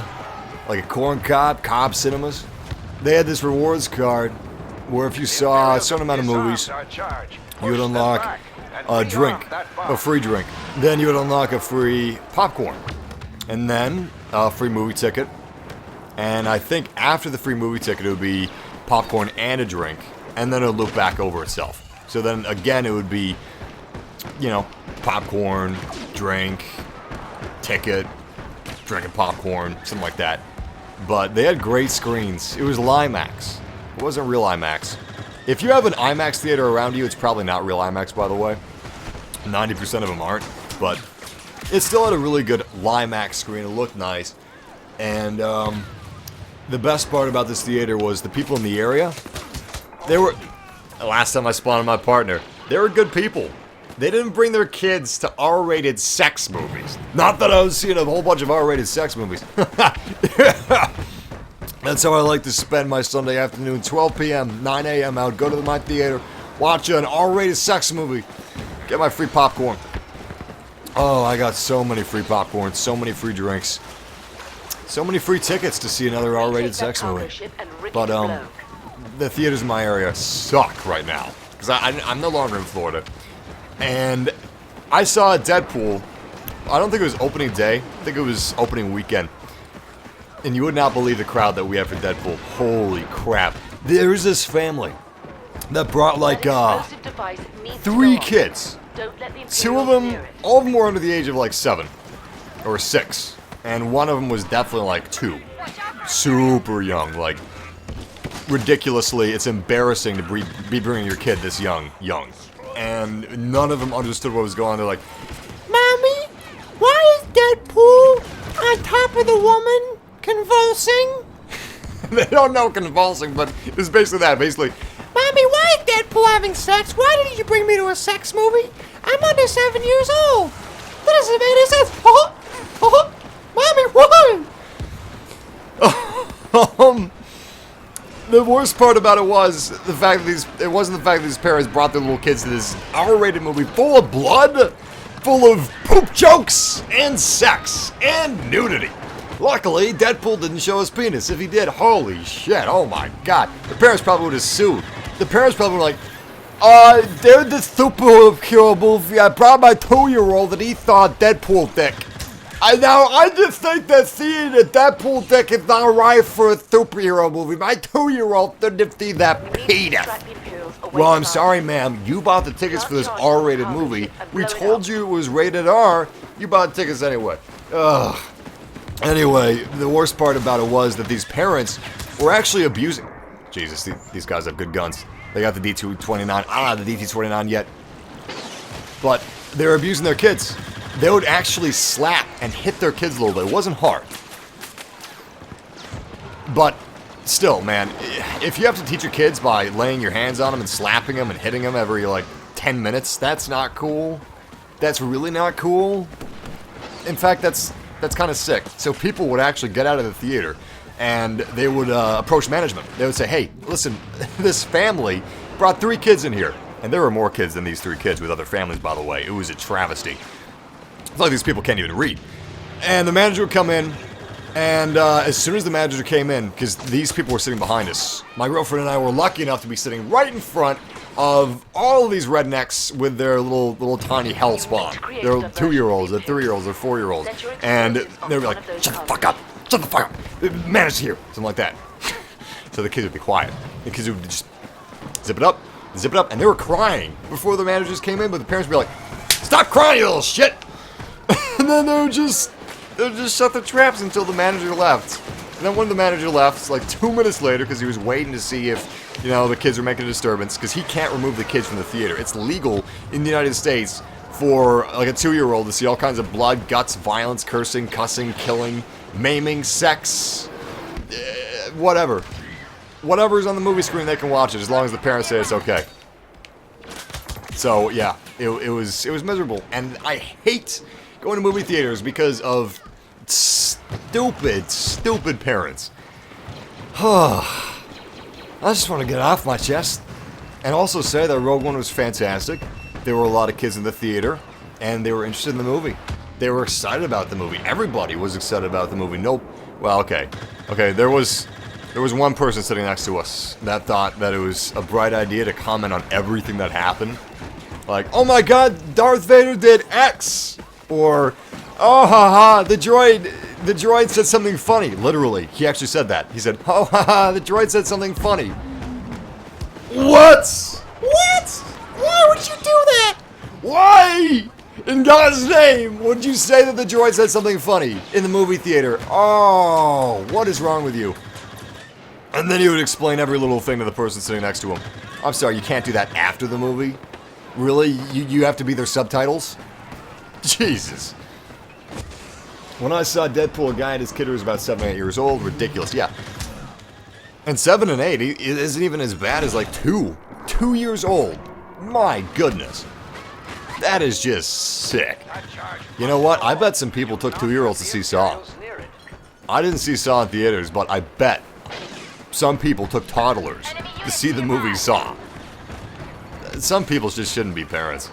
Like a corn cob, Cobb Cinemas. They had this rewards card where if you saw a certain amount of movies, you would unlock a drink, a free drink. Then you would unlock a free popcorn. And then a free movie ticket. And I think after the free movie ticket, it would be popcorn and a drink. And then it would loop back over itself. So then again, it would be, you know, popcorn, drink, ticket, drink and popcorn, something like that. But they had great screens. It was IMAX. It wasn't real IMAX. If you have an IMAX theater around you, it's probably not real IMAX, by the way. 90% of them aren't. But it still had a really good IMAX screen. It looked nice. And the best part about this theater was the people in the area. They were... Last time I spawned my partner, they were good people. They didn't bring their kids to R-rated sex movies. Not that I was seeing a whole bunch of R-rated sex movies. That's how I like to spend my Sunday afternoon, 12 p.m., 9 a.m. I would go to my theater, watch an R-rated sex movie, get my free popcorn. Oh, I got so many free popcorn, so many free drinks, so many free tickets to see another R-rated sex movie. But, the theaters in my area suck right now, because I'm no longer in Florida. And I saw Deadpool, I don't think it was opening day, I think it was opening weekend. And you would not believe the crowd that we had for Deadpool. Holy crap. There's this family that brought like 3 kids. 2 of them, all of them were under the age of like 7 or 6. And one of them was definitely like 2. Super young, like ridiculously, it's embarrassing to be bringing your kid this young. And none of them understood what was going on. They're like, Mommy, why is Deadpool on top of the woman convulsing? They don't know convulsing, but it's basically that. Basically, Mommy, why is Deadpool having sex? Why didn't you bring me to a sex movie? I'm under 7 years old. That doesn't make any sense. Mommy, why? The worst part about it was the fact that it wasn't the fact that these parents brought their little kids to this R-rated movie full of blood, full of poop jokes, and sex, and nudity. Luckily, Deadpool didn't show his penis. If he did, holy shit, oh my god. The parents probably would have sued. The parents probably were like, they're the superhero movie. I brought my 2-year-old and he thought Deadpool dick. I just think that seeing a Deadpool dick is not right for a superhero movie. My 2-year-old didn't see that penis. Well, I'm sorry, ma'am. You bought the tickets for this R-rated movie. We told you it was rated R. You bought tickets anyway. Ugh. Anyway, the worst part about it was that these parents were actually abusing... Jesus, these guys have good guns. They got the D229. I don't have the DT29 yet. But they're abusing their kids. They would actually slap and hit their kids a little bit. It wasn't hard. But still, man, if you have to teach your kids by laying your hands on them and slapping them and hitting them every, like, 10 minutes, that's not cool. That's really not cool. In fact, that's kind of sick. So people would actually get out of the theater and they would approach management. They would say, hey, listen, this family brought 3 kids in here. And there were more kids than these 3 kids with other families, by the way. It was a travesty. It's like these people can't even read. And the manager would come in, and as soon as the manager came in, because these people were sitting behind us, my girlfriend and I were lucky enough to be sitting right in front of all of these rednecks with their little tiny hell spawn. They're 2-year-olds, they're 3-year-olds, they're 4-year-olds. And they were like, shut the fuck up, shut the fuck up, the manager's here, something like that. So the kids would be quiet. The kids would just zip it up, and they were crying before the managers came in, but the parents would be like, stop crying, you little shit! And then they would just shut the traps until the manager left. And then when the manager left, like 2 minutes later, because he was waiting to see if, you know, the kids were making a disturbance, because he can't remove the kids from the theater. It's legal in the United States for like a 2-year-old to see all kinds of blood, guts, violence, cursing, cussing, killing, maiming, sex, whatever. Whatever's on the movie screen, they can watch it as long as the parents say it's okay. So yeah, it was miserable, and I hate going to movie theaters because of stupid parents. I just want to get off my chest. And also say that Rogue One was fantastic. There were a lot of kids in the theater, and they were interested in the movie. They were excited about the movie. Everybody was excited about the movie. Nope. Well, okay. Okay, there was one person sitting next to us that thought that it was a bright idea to comment on everything that happened. Like, oh my god, Darth Vader did X! Or, oh haha, the droid said something funny. Literally, he actually said that. He said, oh haha, the droid said something funny. What? What? Why would you do that? Why? In God's name, would you say that the droid said something funny in the movie theater? Oh, what is wrong with you? And then he would explain every little thing to the person sitting next to him. I'm sorry, you can't do that after the movie? Really? You have to be their subtitles? Jesus. When I saw Deadpool, a guy and his kid who was about 7 or 8 years old, ridiculous, yeah. And 7 and 8 isn't even as bad as like 2. 2 years old. My goodness. That is just sick. You know what? I bet some people took 2-year-olds to see Saw. I didn't see Saw in theaters, but I bet some people took toddlers to see the movie Saw. Some people just shouldn't be parents.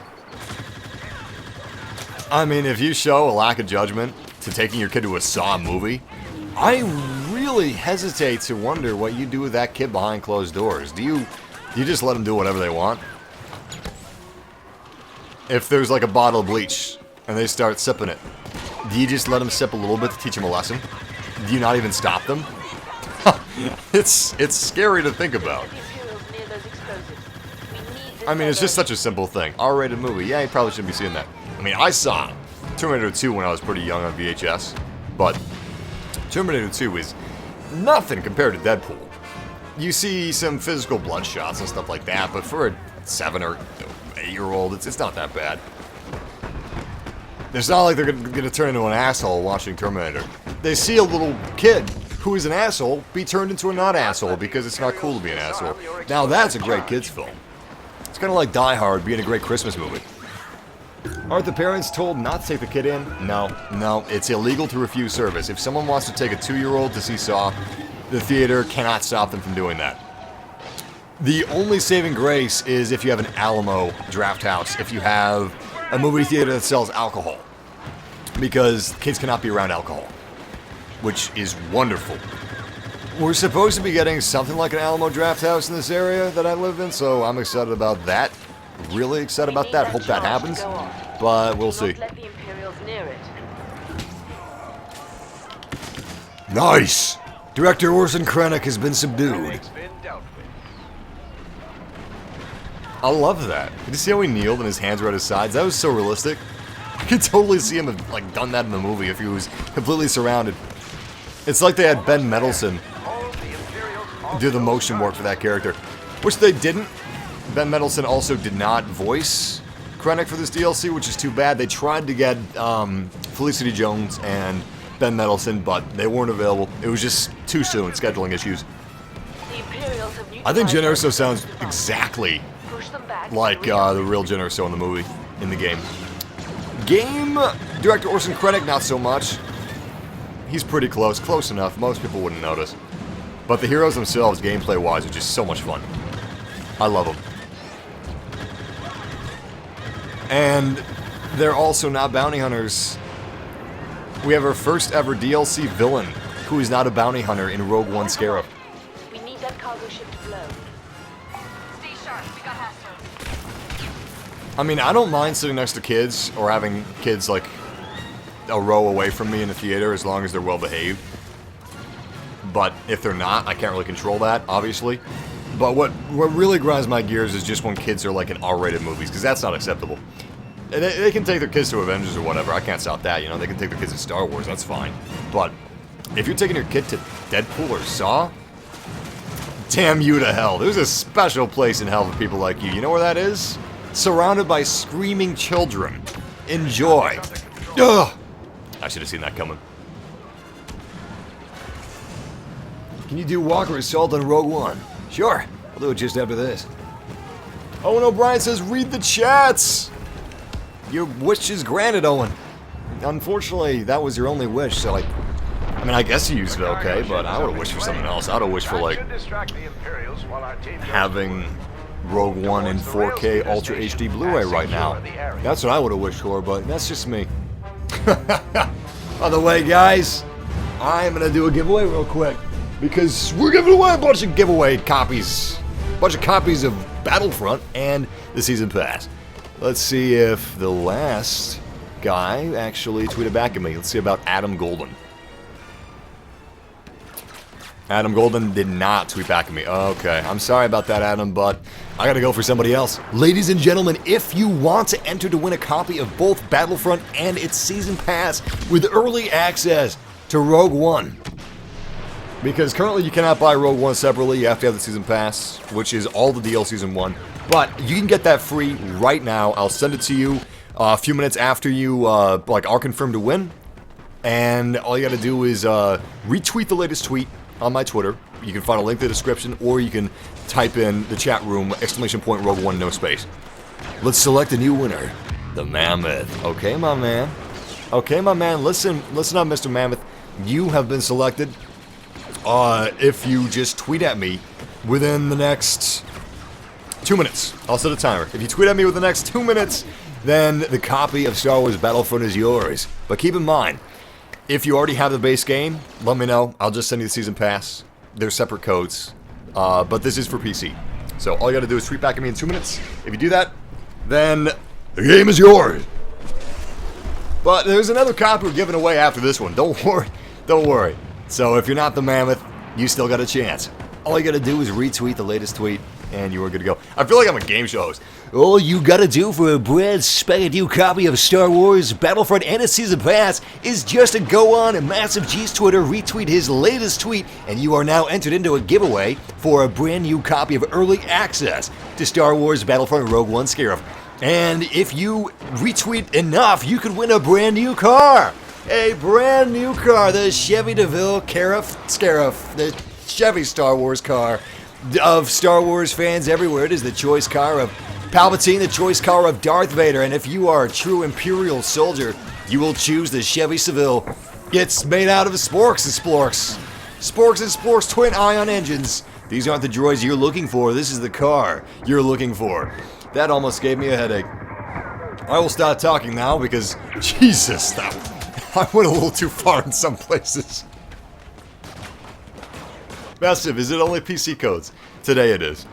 I mean, if you show a lack of judgment to taking your kid to a Saw movie, I really hesitate to wonder what you do with that kid behind closed doors. Do you just let them do whatever they want? If there's like a bottle of bleach and they start sipping it, do you just let them sip a little bit to teach them a lesson? Do you not even stop them? It's scary to think about. I mean, it's just such a simple thing. R-rated movie. Yeah, you probably shouldn't be seeing that. I mean, I saw Terminator 2 when I was pretty young on VHS, but Terminator 2 is nothing compared to Deadpool. You see some physical blood shots and stuff like that, but for a 7 or 8-year-old, it's not that bad. It's not like they're gonna turn into an asshole watching Terminator. They see a little kid who is an asshole be turned into a not-asshole because it's not cool to be an asshole. Now that's a great kids film. It's kind of like Die Hard being a great Christmas movie. Aren't the parents told not to take the kid in? No, it's illegal to refuse service. If someone wants to take a 2-year-old to see Saw, the theater cannot stop them from doing that. The only saving grace is if you have an Alamo draft house, if you have a movie theater that sells alcohol, because kids cannot be around alcohol, which is wonderful. We're supposed to be getting something like an Alamo draft house in this area that I live in, so I'm excited about that. Really excited about that. Hope that happens, but we'll see. Nice! Director Orson Krennic has been subdued. I love that. Did you see how he kneeled and his hands were at his sides? That was so realistic. I could totally see him have like done that in the movie if he was completely surrounded. It's like they had Ben Mendelsohn do the motion work for that character, which they didn't. Ben Mendelsohn also did not voice Krennic for this DLC, which is too bad. They tried to get Felicity Jones and Ben Mendelsohn, but they weren't available. It was just too soon, scheduling issues. I think Jyn Erso sounds exactly like the real Jyn Erso in the movie, in the game. Game director Orson Krennic, not so much. He's pretty close enough. Most people wouldn't notice. But the heroes themselves, gameplay-wise, are just so much fun. I love them. And they're also not bounty hunters. We have our first ever DLC villain, who is not a bounty hunter in Rogue One Scarif. We need that cargo ship to blow. Stay sharp, we got hostiles. I mean, I don't mind sitting next to kids, or having kids, like, a row away from me in the theater, as long as they're well-behaved. But if they're not, I can't really control that, obviously. But what really grinds my gears is just when kids are, like, in R-rated movies, because that's not acceptable. They can take their kids to Avengers or whatever, I can't stop that, you know, they can take their kids to Star Wars, that's fine. But if you're taking your kid to Deadpool or Saw, damn you to hell. There's a special place in hell for people like you. You know where that is? Surrounded by screaming children. Enjoy. Ugh! I should have seen that coming. Can you do Walker Assault on Rogue One? Sure, I'll do it just after this. Owen O'Brien says, read the chats! Your wish is granted, Owen. Unfortunately, that was your only wish, so I mean, I guess you used it okay, but I would have wished for something else. I would have wished for, like, having Rogue One in 4K Ultra HD Blu-ray right now. That's what I would have wished for, but that's just me. By the way, guys, I'm going to do a giveaway real quick, because we're giving away a bunch of copies of Battlefront and the Season Pass. Let's see if the last guy actually tweeted back at me. Let's see about Adam Golden. Adam Golden did not tweet back at me. Okay, I'm sorry about that, Adam, but I gotta go for somebody else. Ladies and gentlemen, if you want to enter to win a copy of both Battlefront and its Season Pass with early access to Rogue One, because currently you cannot buy Rogue One separately, you have to have the Season Pass, which is all the DLCs in one, but you can get that free right now. I'll send it to you a few minutes after you are confirmed to win, and all you gotta do is retweet the latest tweet on my Twitter. You can find a link in the description, or you can type in the chat room, !Rogue One, no space. Let's select a new winner. The Mammoth. Okay, my man. Okay, my man. Listen up, Mr. Mammoth. You have been selected. If you just tweet at me within the next 2 minutes. I'll set a timer. If you tweet at me within the next 2 minutes, then the copy of Star Wars Battlefront is yours. But keep in mind, if you already have the base game, let me know. I'll just send you the Season Pass. They're separate codes. But this is for PC. So all you gotta do is tweet back at me in 2 minutes. If you do that, then the game is yours. But there's another copy we're giving away after this one. Don't worry. Don't worry. So if you're not the Mammoth, you still got a chance. All you gotta do is retweet the latest tweet, and you are good to go. I feel like I'm a game show host. All you gotta do for a brand spanking new copy of Star Wars Battlefront and its Season Pass is just to go on MassiveG's Twitter, retweet his latest tweet, and you are now entered into a giveaway for a brand new copy of early access to Star Wars Battlefront Rogue One Scarif. And if you retweet enough, you could win a brand new car. A brand new car, the Chevy DeVille Scarif, the Chevy Star Wars car of Star Wars fans everywhere. It is the choice car of Palpatine, the choice car of Darth Vader, and if you are a true Imperial soldier, you will choose the Chevy Seville. It's made out of sporks and splorks. Sporks and splorks twin ion engines. These aren't the droids you're looking for, this is the car you're looking for. That almost gave me a headache. I will stop talking now because, Jesus, I went a little too far in some places. Massive, is it only PC codes? Today it is.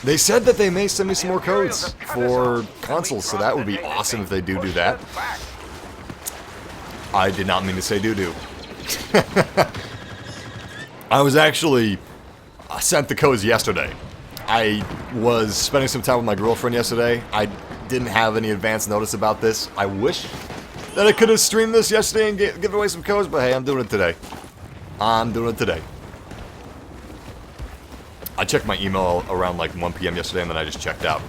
They said that they may send me some more codes for consoles, so that would be awesome if they do that. I did not mean to say doo-doo. I was actually sent the codes yesterday. I was spending some time with my girlfriend yesterday. I didn't have any advance notice about this. I wish that I could have streamed this yesterday and give away some codes, but hey, I'm doing it today. I'm doing it today. I checked my email around like 1 p.m. yesterday, and then I just checked out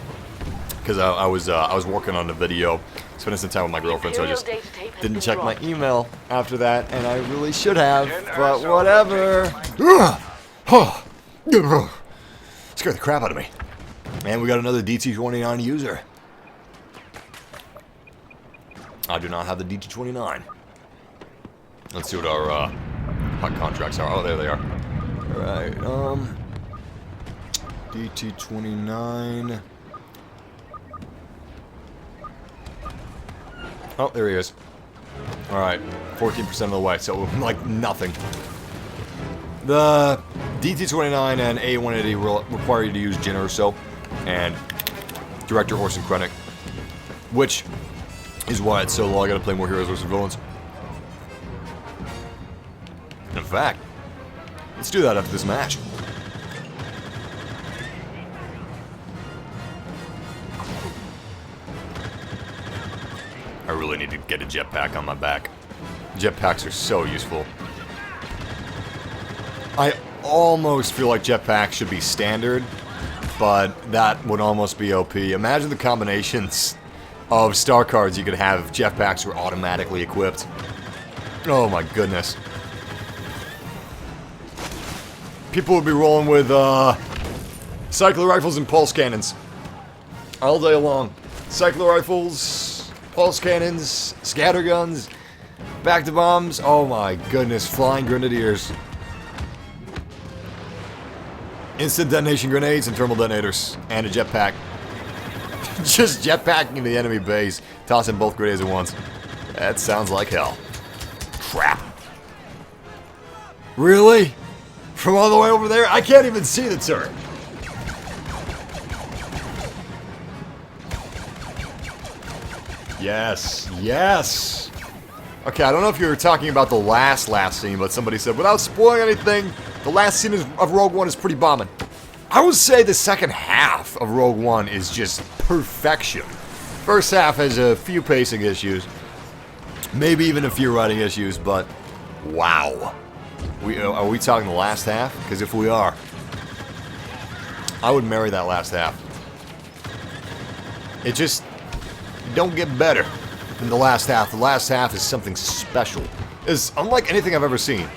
because I was working on the video, spending some time with my girlfriend, so I just didn't check my email after that, and I really should have, but whatever. Scared the crap out of me. And we got another DT-29 user. I do not have the DT-29. Let's see what our hot contracts are. Oh, there they are. Alright, DT-29. Oh, there he is. Alright, 14% of the way, so like nothing. The DT-29 and A-180 will require you to use Jyn Erso and Director Orson Krennic, which is why it's so low. I gotta play more heroes versus villains. In fact, let's do that after this match. I really need to get a jetpack on my back. Jetpacks are so useful. I almost feel like jetpacks should be standard, but that would almost be OP. Imagine the combinations of star cards you could have if jetpacks were automatically equipped. Oh my goodness. People would be rolling with cycler rifles and pulse cannons all day long. Cycler rifles, pulse cannons, scatter guns, back to bombs. Oh my goodness, flying grenadiers. Instant detonation grenades and thermal detonators, and a jetpack. Just jetpacking the enemy base, tossing both grenades at once. That sounds like hell. Crap. Really? From all the way over there? I can't even see the turret. Yes, yes. Okay, I don't know if you were talking about the last scene, but somebody said, without spoiling anything, the last scene of Rogue One is pretty bombing. I would say the second half of Rogue One is just perfection. First half has a few pacing issues, maybe even a few writing issues, but wow. Are we talking the last half? Because if we are, I would marry that last half. It just don't get better than the last half. The last half is something special. It's unlike anything I've ever seen.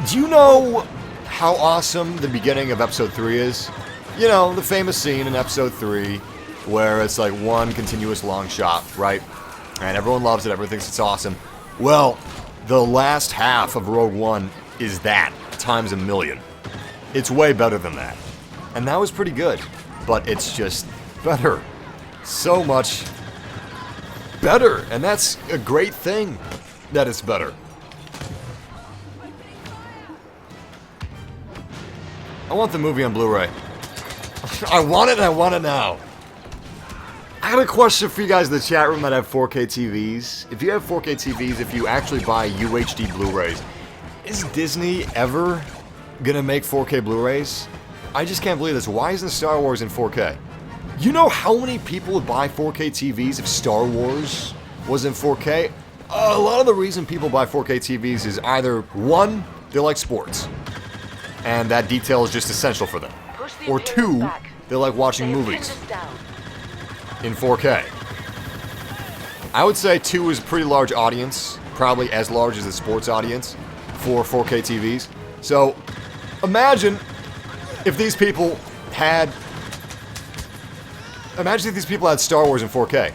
Do you know how awesome the beginning of Episode 3 is? You know, the famous scene in Episode 3 where it's like one continuous long shot, right? And everyone loves it, everyone thinks it's awesome. Well, the last half of Rogue One is that, times a million. It's way better than that. And that was pretty good, but it's just better. So much better, and that's a great thing that it's better. I want the movie on Blu-ray. I want it and I want it now. I got a question for you guys in the chat room that have 4K TVs. If you have 4K TVs, if you actually buy UHD Blu-rays, is Disney ever gonna make 4K Blu-rays? I just can't believe this. Why isn't Star Wars in 4K? You know how many people would buy 4K TVs if Star Wars was in 4K? A lot of the reason people buy 4K TVs is either, one, they like sports, and that detail is just essential for them. Or two, they like watching movies in 4K. I would say 2 is a pretty large audience, probably as large as the sports audience for 4K TVs. So imagine if these people had Star Wars in 4K.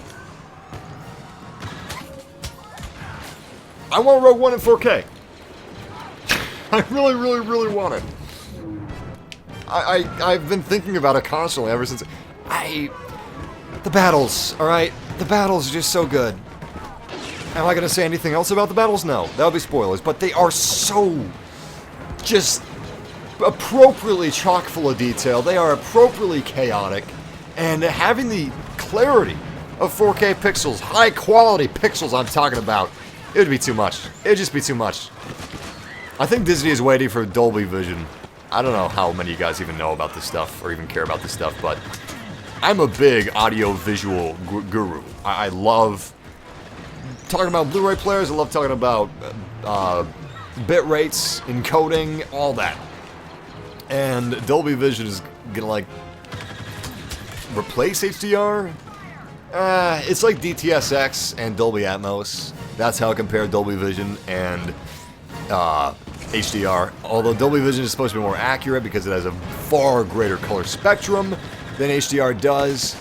I want Rogue One in 4K. I really, really, really want it. I've been thinking about it constantly ever since. The battles, alright? The battles are just so good. Am I gonna say anything else about the battles? No, that would be spoilers. But they are so just appropriately chock full of detail. They are appropriately chaotic. And having the clarity of 4K pixels, high quality pixels I'm talking about, it would be too much. It would just be too much. I think Disney is waiting for Dolby Vision. I don't know how many of you guys even know about this stuff or even care about this stuff, but I'm a big audio-visual guru. I love talking about Blu-ray players. I love talking about bit rates, encoding, all that. And Dolby Vision is gonna, like, replace HDR? It's like DTSX and Dolby Atmos. That's how I compare Dolby Vision and HDR. Although Dolby Vision is supposed to be more accurate because it has a far greater color spectrum than HDR does.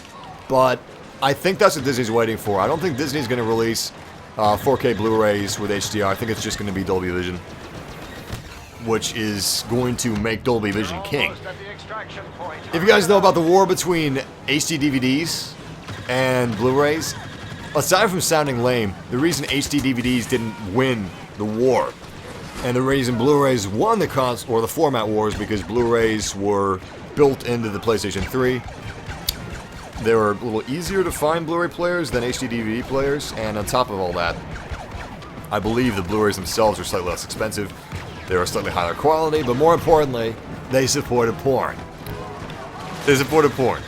But I think that's what Disney's waiting for. I don't think Disney's going to release 4K Blu-rays with HDR. I think it's just going to be Dolby Vision, which is going to make Dolby Vision king. If you guys know about the war between HD DVDs and Blu-rays, aside from sounding lame, the reason HD DVDs didn't win the war, and the reason Blu-rays won the the format wars, because Blu-rays were built into the PlayStation 3. They were a little easier to find Blu-ray players than HD DVD players, and on top of all that, I believe the Blu-rays themselves are slightly less expensive. They were slightly higher quality, but more importantly, they supported porn. They supported porn.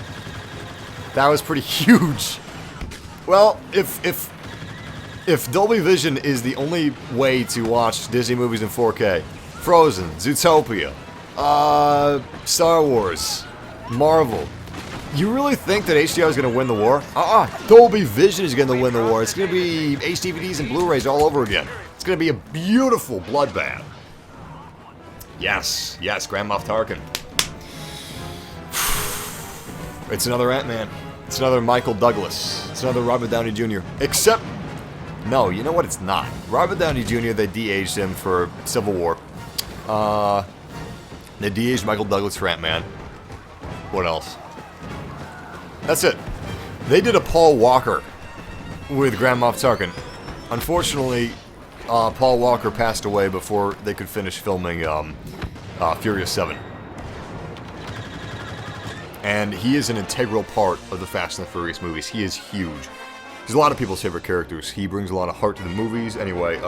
That was pretty huge. Well, if Dolby Vision is the only way to watch Disney movies in 4K, Frozen, Zootopia, Star Wars, Marvel, you really think that HDR is going to win the war? Dolby Vision is going to win the war. It's going to be HD DVDs and Blu-rays all over again. It's going to be a beautiful bloodbath. Yes, Grand Moff Tarkin. It's another Ant-Man. It's another Michael Douglas. It's another Robert Downey Jr. Except, no, you know what? It's not. Robert Downey Jr., they de-aged him for Civil War. They de-aged Michael Douglas for Ant-Man. What else? That's it. They did a Paul Walker with Grand Moff Tarkin. Unfortunately, Paul Walker passed away before they could finish filming Furious 7. And he is an integral part of the Fast and the Furious movies. He is huge. He's a lot of people's favorite characters. He brings a lot of heart to the movies. Anyway,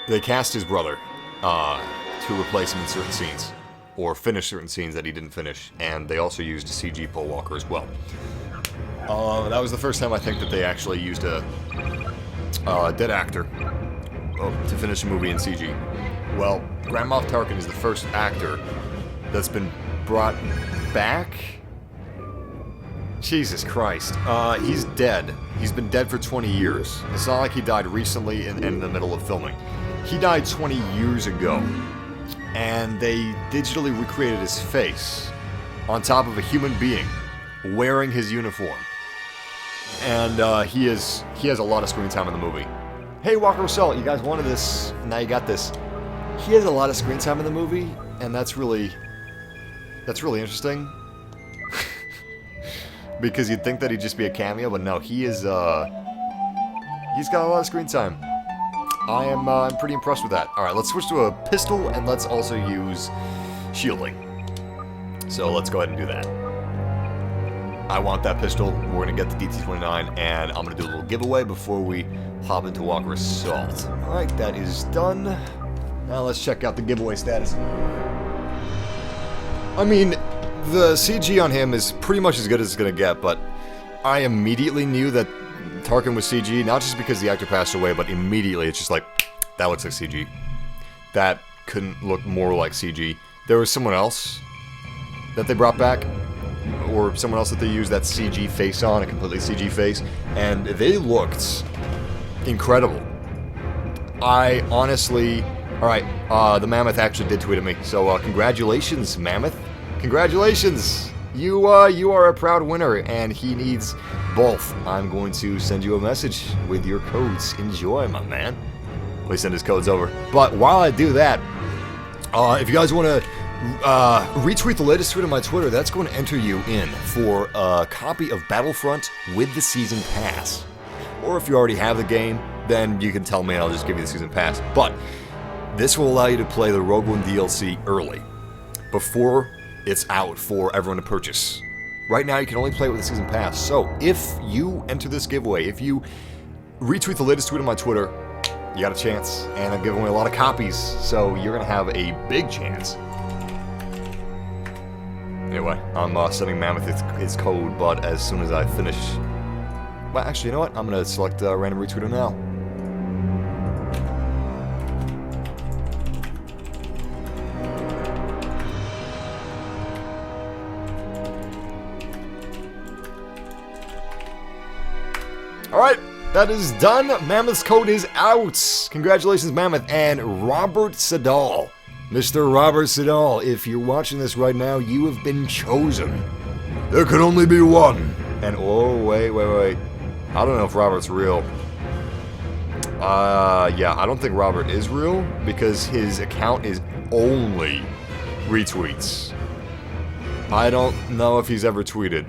they cast his brother to replace him in certain scenes, or finish certain scenes that he didn't finish, and they also used a CG Paul Walker as well. That was the first time I think that they actually used a dead actor to finish a movie in CG. Well, Grand Moff Tarkin is the first actor that's been brought back. Jesus Christ. He's dead. He's been dead for 20 years. It's not like he died recently in the middle of filming. He died 20 years ago, and they digitally recreated his face on top of a human being wearing his uniform. And he has a lot of screen time in the movie. Hey, Walker Assault, you guys wanted this, now you got this. He has a lot of screen time in the movie, and that's really interesting. Because you'd think that he'd just be a cameo, but no, he's got a lot of screen time. I'm pretty impressed with that. Alright, let's switch to a pistol, and let's also use shielding. So let's go ahead and do that. I want that pistol. We're gonna get the DT-29, and I'm gonna do a little giveaway before we hop into Walker Assault. Alright, that is done. Now let's check out the giveaway status. I mean, the CG on him is pretty much as good as it's gonna get, but I immediately knew that Tarkin was CG, not just because the actor passed away, but immediately it's just like, that looks like CG. That couldn't look more like CG. There was someone else that they brought back, or someone else that they used that CG face on, a completely CG face, and they looked incredible. I honestly... Alright, the Mammoth actually did tweet at me, so congratulations, Mammoth. Congratulations! You are a proud winner, and he needs both. I'm going to send you a message with your codes. Enjoy, my man. Please send his codes over. But while I do that, if you guys want to retweet the latest tweet on my Twitter, that's going to enter you in for a copy of Battlefront with the Season Pass. Or if you already have the game, then you can tell me and I'll just give you the Season Pass. But this will allow you to play the Rogue One DLC early, before it's out for everyone to purchase. Right now, you can only play it with the Season Pass. So, if you enter this giveaway, if you retweet the latest tweet on my Twitter, you got a chance. And I'm giving away a lot of copies, so you're going to have a big chance. Anyway, I'm sending Mammoth its code, but as soon as I finish... Well, actually, you know what? I'm going to select random retweeter now. Alright, that is done. Mammoth's code is out. Congratulations, Mammoth. And Robert Sedal. Mr. Robert Sedal, if you're watching this right now, you have been chosen. There can only be one. And, oh, wait. I don't know if Robert's real. Yeah, I don't think Robert is real, because his account is only retweets. I don't know if he's ever tweeted.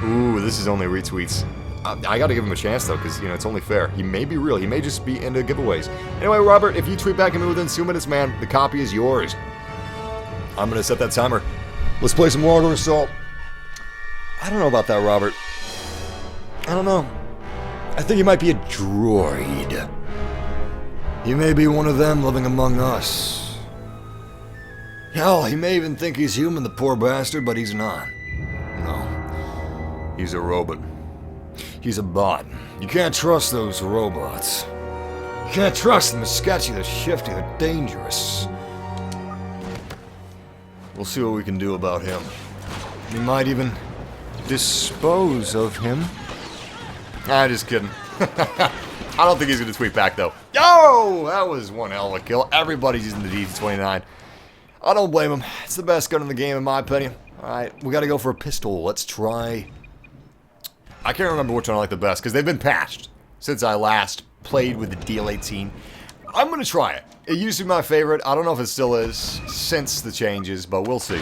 Ooh, this is only retweets. I gotta give him a chance, though, because, you know, it's only fair. He may be real. He may just be into giveaways. Anyway, Robert, if you tweet back at me within 2 minutes, man, the copy is yours. I'm gonna set that timer. Let's play some Walker Assault. I don't know about that, Robert. I don't know. I think he might be a droid. He may be one of them living among us. Hell, he may even think he's human, the poor bastard, but he's not. No. He's a robot. He's a bot. You can't trust those robots. You can't trust them. They're sketchy, they're shifty, they're dangerous. We'll see what we can do about him. We might even dispose of him. Just kidding. I don't think he's gonna tweet back, though. Yo! That was one hell of a kill. Everybody's using the DT-29. I don't blame him. It's the best gun in the game, in my opinion. Alright, we gotta go for a pistol. Let's try... I can't remember which one I like the best, because they've been patched since I last played with the DL-18. I'm gonna try it. It used to be my favorite. I don't know if it still is since the changes, but we'll see.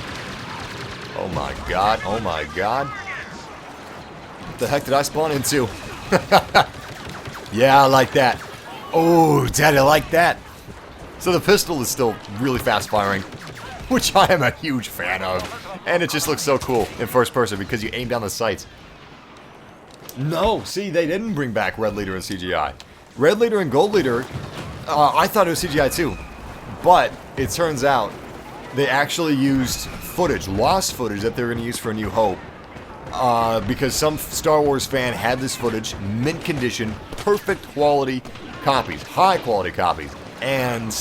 Oh my god, oh my god. What the heck did I spawn into? Yeah, I like that. Oh, daddy, I like that. So the pistol is still really fast firing, which I am a huge fan of. And it just looks so cool in first person because you aim down the sights. No, see, they didn't bring back Red Leader and CGI. Red Leader and Gold Leader, I thought it was CGI too. But it turns out they actually used footage, lost footage that they were going to use for A New Hope. Because some Star Wars fan had this footage, mint condition, perfect quality copies, high quality copies. And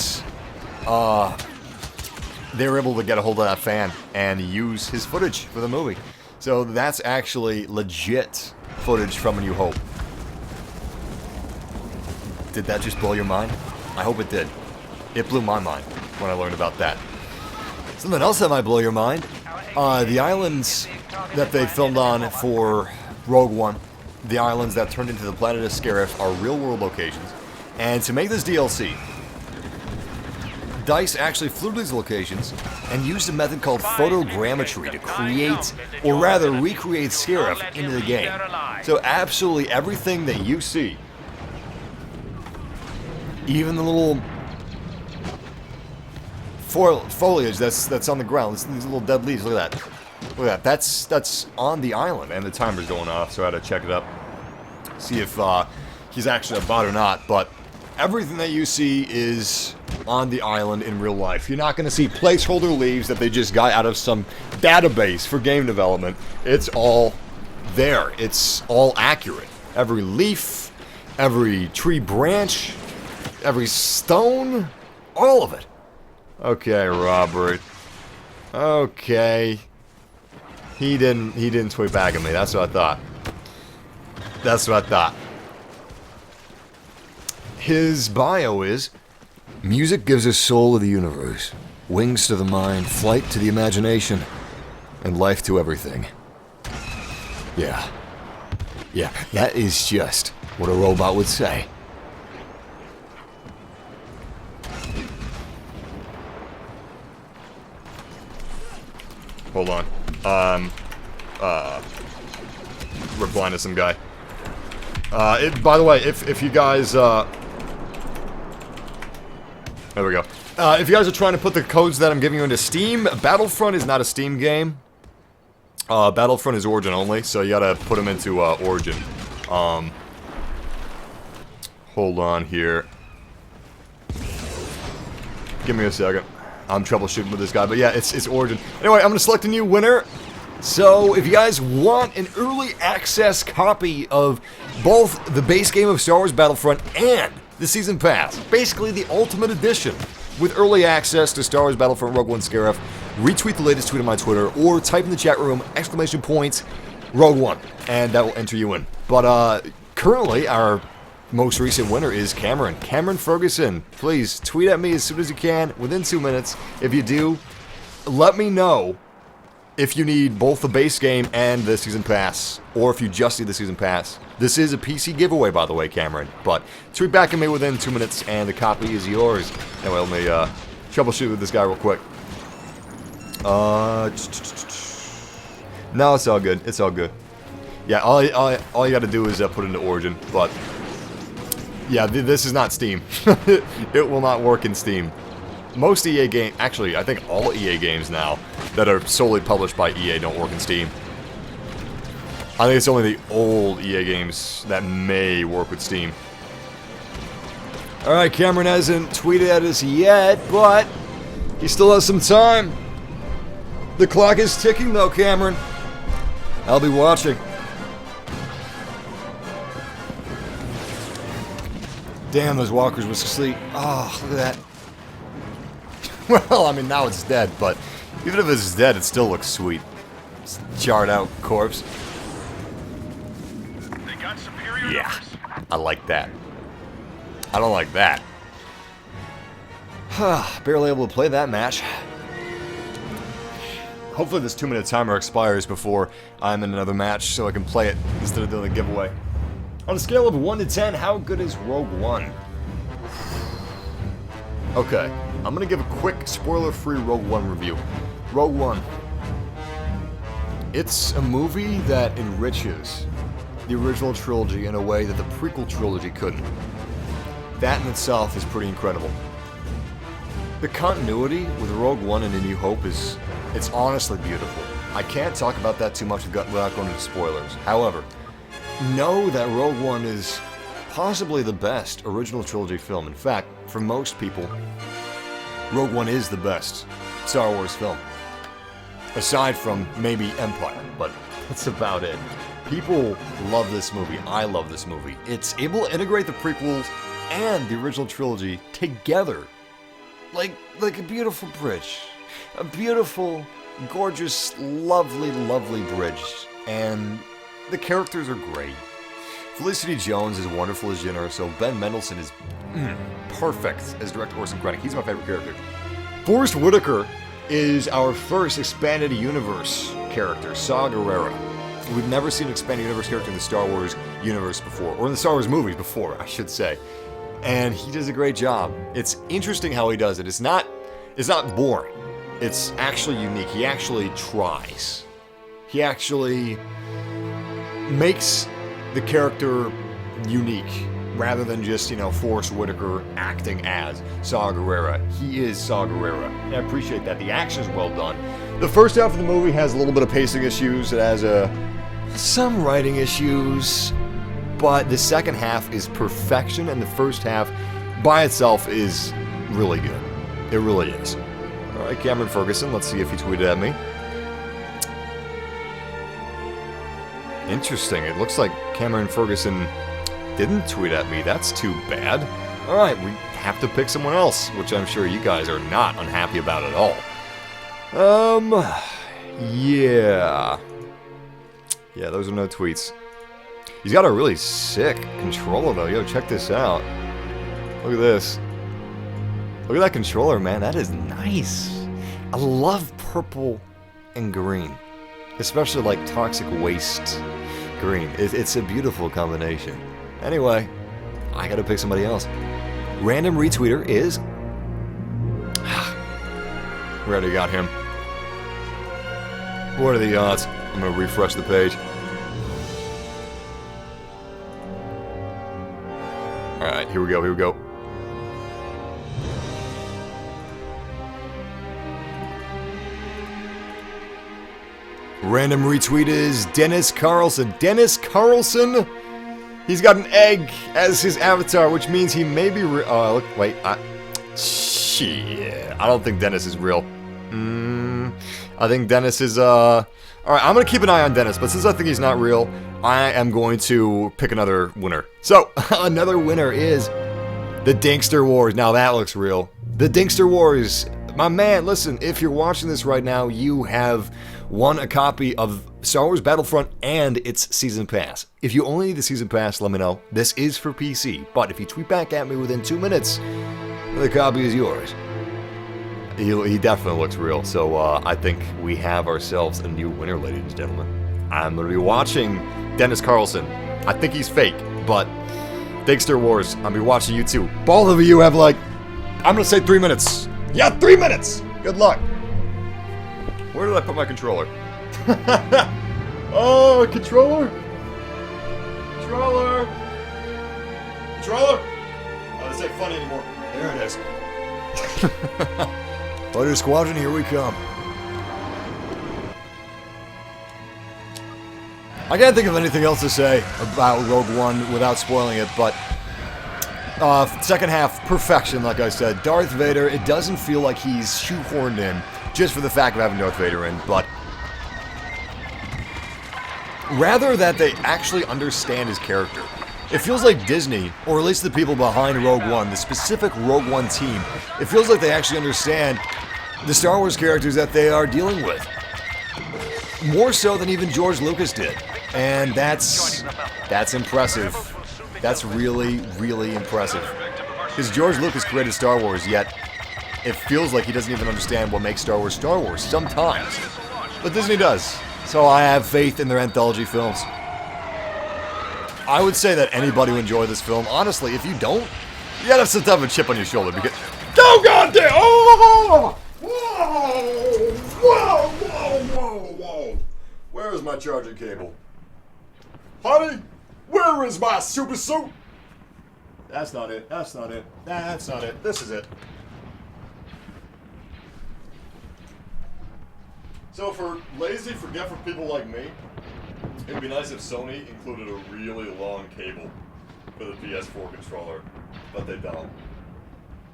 they were able to get a hold of that fan and use his footage for the movie. So that's actually legit footage from A New Hope. Did that just blow your mind? I hope it did. It blew my mind when I learned about that. Something else that might blow your mind. The islands that they filmed on for Rogue One, the islands that turned into the planet of Scarif, are real-world locations. And to make this DLC, DICE actually flew to these locations and used a method called photogrammetry to create, or rather recreate, Scarif into the game. So absolutely everything that you see, even the little foliage that's on the ground, these little dead leaves, look at that. Look at that. That's on the island, and the timer's going off, so I had to check it up, see if he's actually about or not. But everything that you see is on the island in real life. You're not going to see placeholder leaves that they just got out of some database for game development. It's all there. It's all accurate. Every leaf, every tree branch, every stone, all of it. Okay, Robert. Okay. He didn't tweet back at me. That's what I thought. That's what I thought. His bio is: music gives us soul to the universe, wings to the mind, flight to the imagination, and life to everything. Yeah. Yeah, that is just what a robot would say. Hold on. Replying to some guy. By the way, if you guys, there we go. If you guys are trying to put the codes that I'm giving you into Steam, Battlefront is not a Steam game. Battlefront is Origin only, so you gotta put them into, Origin. Hold on here. Give me a second. I'm troubleshooting with this guy, but yeah, it's Origin. Anyway, I'm gonna select a new winner. So, if you guys want an early access copy of both the base game of Star Wars Battlefront and the Season Pass, basically the Ultimate Edition, with early access to Star Wars Battlefront Rogue One Scarif, retweet the latest tweet on my Twitter, or type in the chat room, ! Rogue One, and that will enter you in. But, currently, our most recent winner is Cameron. Cameron Ferguson. Please, tweet at me as soon as you can, within 2 minutes. If you do, let me know if you need both the base game and the Season Pass, or if you just need the Season Pass. This is a PC giveaway, by the way, Cameron. But tweet back at me within 2 minutes, and the copy is yours. Anyway, let me troubleshoot with this guy real quick. No, it's all good. It's all good. Yeah, all you got to do is put it into Origin. But yeah, this is not Steam. It will not work in Steam. Most EA games, actually, I think all EA games now that are solely published by EA don't work in Steam. I think it's only the old EA games that may work with Steam. Alright, Cameron hasn't tweeted at us yet, but he still has some time. The clock is ticking though, Cameron. I'll be watching. Damn, those walkers was asleep. Oh, look at that. Well, I mean, now it's dead, but even if it's dead, it still looks sweet. It's a charred out corpse. They got superior Yeah, numbers. I like that. I don't like that. Barely able to play that match. Hopefully this 2-minute timer expires before I'm in another match so I can play it instead of doing a giveaway. On a scale of 1 to 10, how good is Rogue One? Okay, I'm gonna give a quick spoiler-free Rogue One review. Rogue One. It's a movie that enriches the original trilogy in a way that the prequel trilogy couldn't. That in itself is pretty incredible. The continuity with Rogue One and A New Hope it's honestly beautiful. I can't talk about that too much without going into spoilers. However, know that Rogue One is possibly the best original trilogy film. In fact, for most people, Rogue One is the best Star Wars film. Aside from maybe Empire, but that's about it. People love this movie. I love this movie. It's able to integrate the prequels and the original trilogy together. Like a beautiful bridge. A beautiful, gorgeous, lovely, lovely bridge. And the characters are great. Felicity Jones is wonderful as Jyn Erso. Ben Mendelsohn is perfect as Director Orson Krennic. He's my favorite character. Forrest Whitaker is our first expanded universe character, Saw Gerrera. We've never seen an expanded universe character in the Star Wars universe before, or in the Star Wars movies before, I should say. And he does a great job. It's interesting how he does it. It's not boring. It's actually unique. He actually tries. He actually makes the character unique, rather than just, Forrest Whitaker acting as Saw Gerrera. He is Saw Gerrera. And I appreciate that. The action is well done. The first half of the movie has a little bit of pacing issues. It has some writing issues. But the second half is perfection, and the first half by itself is really good. It really is. Alright, Cameron Ferguson, let's see if he tweeted at me. Interesting, it looks like Cameron Ferguson didn't tweet at me. That's too bad. Alright, we have to pick someone else, which I'm sure you guys are not unhappy about at all. Yeah. Yeah, those are no tweets. He's got a really sick controller, though. Yo, check this out. Look at this. Look at that controller, man. That is nice. I love purple and green. Especially, like, toxic waste green. It's a beautiful combination. Anyway, I gotta pick somebody else. Random retweeter is... We already got him. What are the odds? I'm gonna refresh the page. Alright, here we go, here we go. Random retweet is Dennis Carlson. Dennis Carlson? He's got an egg as his avatar, which means he may be real. Wait, shit. I don't think Dennis is real. I think Dennis is, Alright, I'm gonna keep an eye on Dennis, but since I think he's not real, I am going to pick another winner. So, another winner is the Dinkster Wars. Now that looks real. The Dinkster Wars. My man, listen, if you're watching this right now, you have won a copy of Star Wars Battlefront and its Season Pass. If you only need the Season Pass, let me know. This is for PC, but if you tweet back at me within 2 minutes, the copy is yours. He definitely looks real, so I think we have ourselves a new winner, ladies and gentlemen. I'm going to be watching Dennis Carlson. I think he's fake, but Dinkster Wars, I'm going to be watching you too. Both of you have I'm going to say 3 minutes. Yeah, 3 minutes! Good luck. Where did I put my controller? Oh, controller? Controller? Controller? Oh, this ain't funny anymore. There it is. Fighter Squadron, here we come. I can't think of anything else to say about Rogue One without spoiling it, but second half, perfection, like I said. Darth Vader, it doesn't feel like he's shoehorned in just for the fact of having Darth Vader in, but rather that they actually understand his character. It feels like Disney, or at least the people behind Rogue One, the specific Rogue One team, it feels like they actually understand the Star Wars characters that they are dealing with. More so than even George Lucas did. And that's impressive. That's really, really impressive. Because George Lucas created Star Wars, yet it feels like he doesn't even understand what makes Star Wars sometimes. But Disney does. So I have faith in their anthology films. I would say that anybody who enjoyed this film, honestly, if you don't, you gotta have some type of chip on your shoulder because... Oh, goddamn! Oh! Whoa! Whoa! Whoa! Whoa! Whoa! Where is my charging cable? Honey, where is my super suit? That's not it. That's not it. That's not it. This is it. So for lazy, forgetful people like me, It'd be nice if Sony included a really long cable for the PS4 controller, but they don't.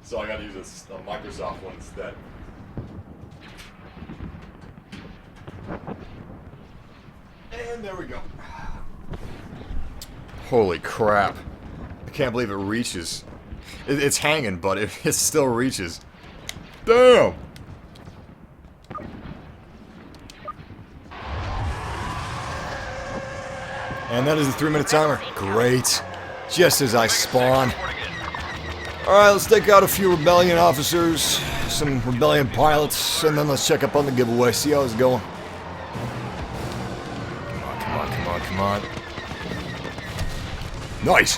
So I gotta use a Microsoft one instead. And there we go. Holy crap. I can't believe it reaches. It's hanging, but it still reaches. Damn! And that is the 3-minute timer. Great. Just as I spawn. Alright, let's take out a few Rebellion officers, some Rebellion pilots, and then let's check up on the giveaway, see how it's going. Come on. Nice!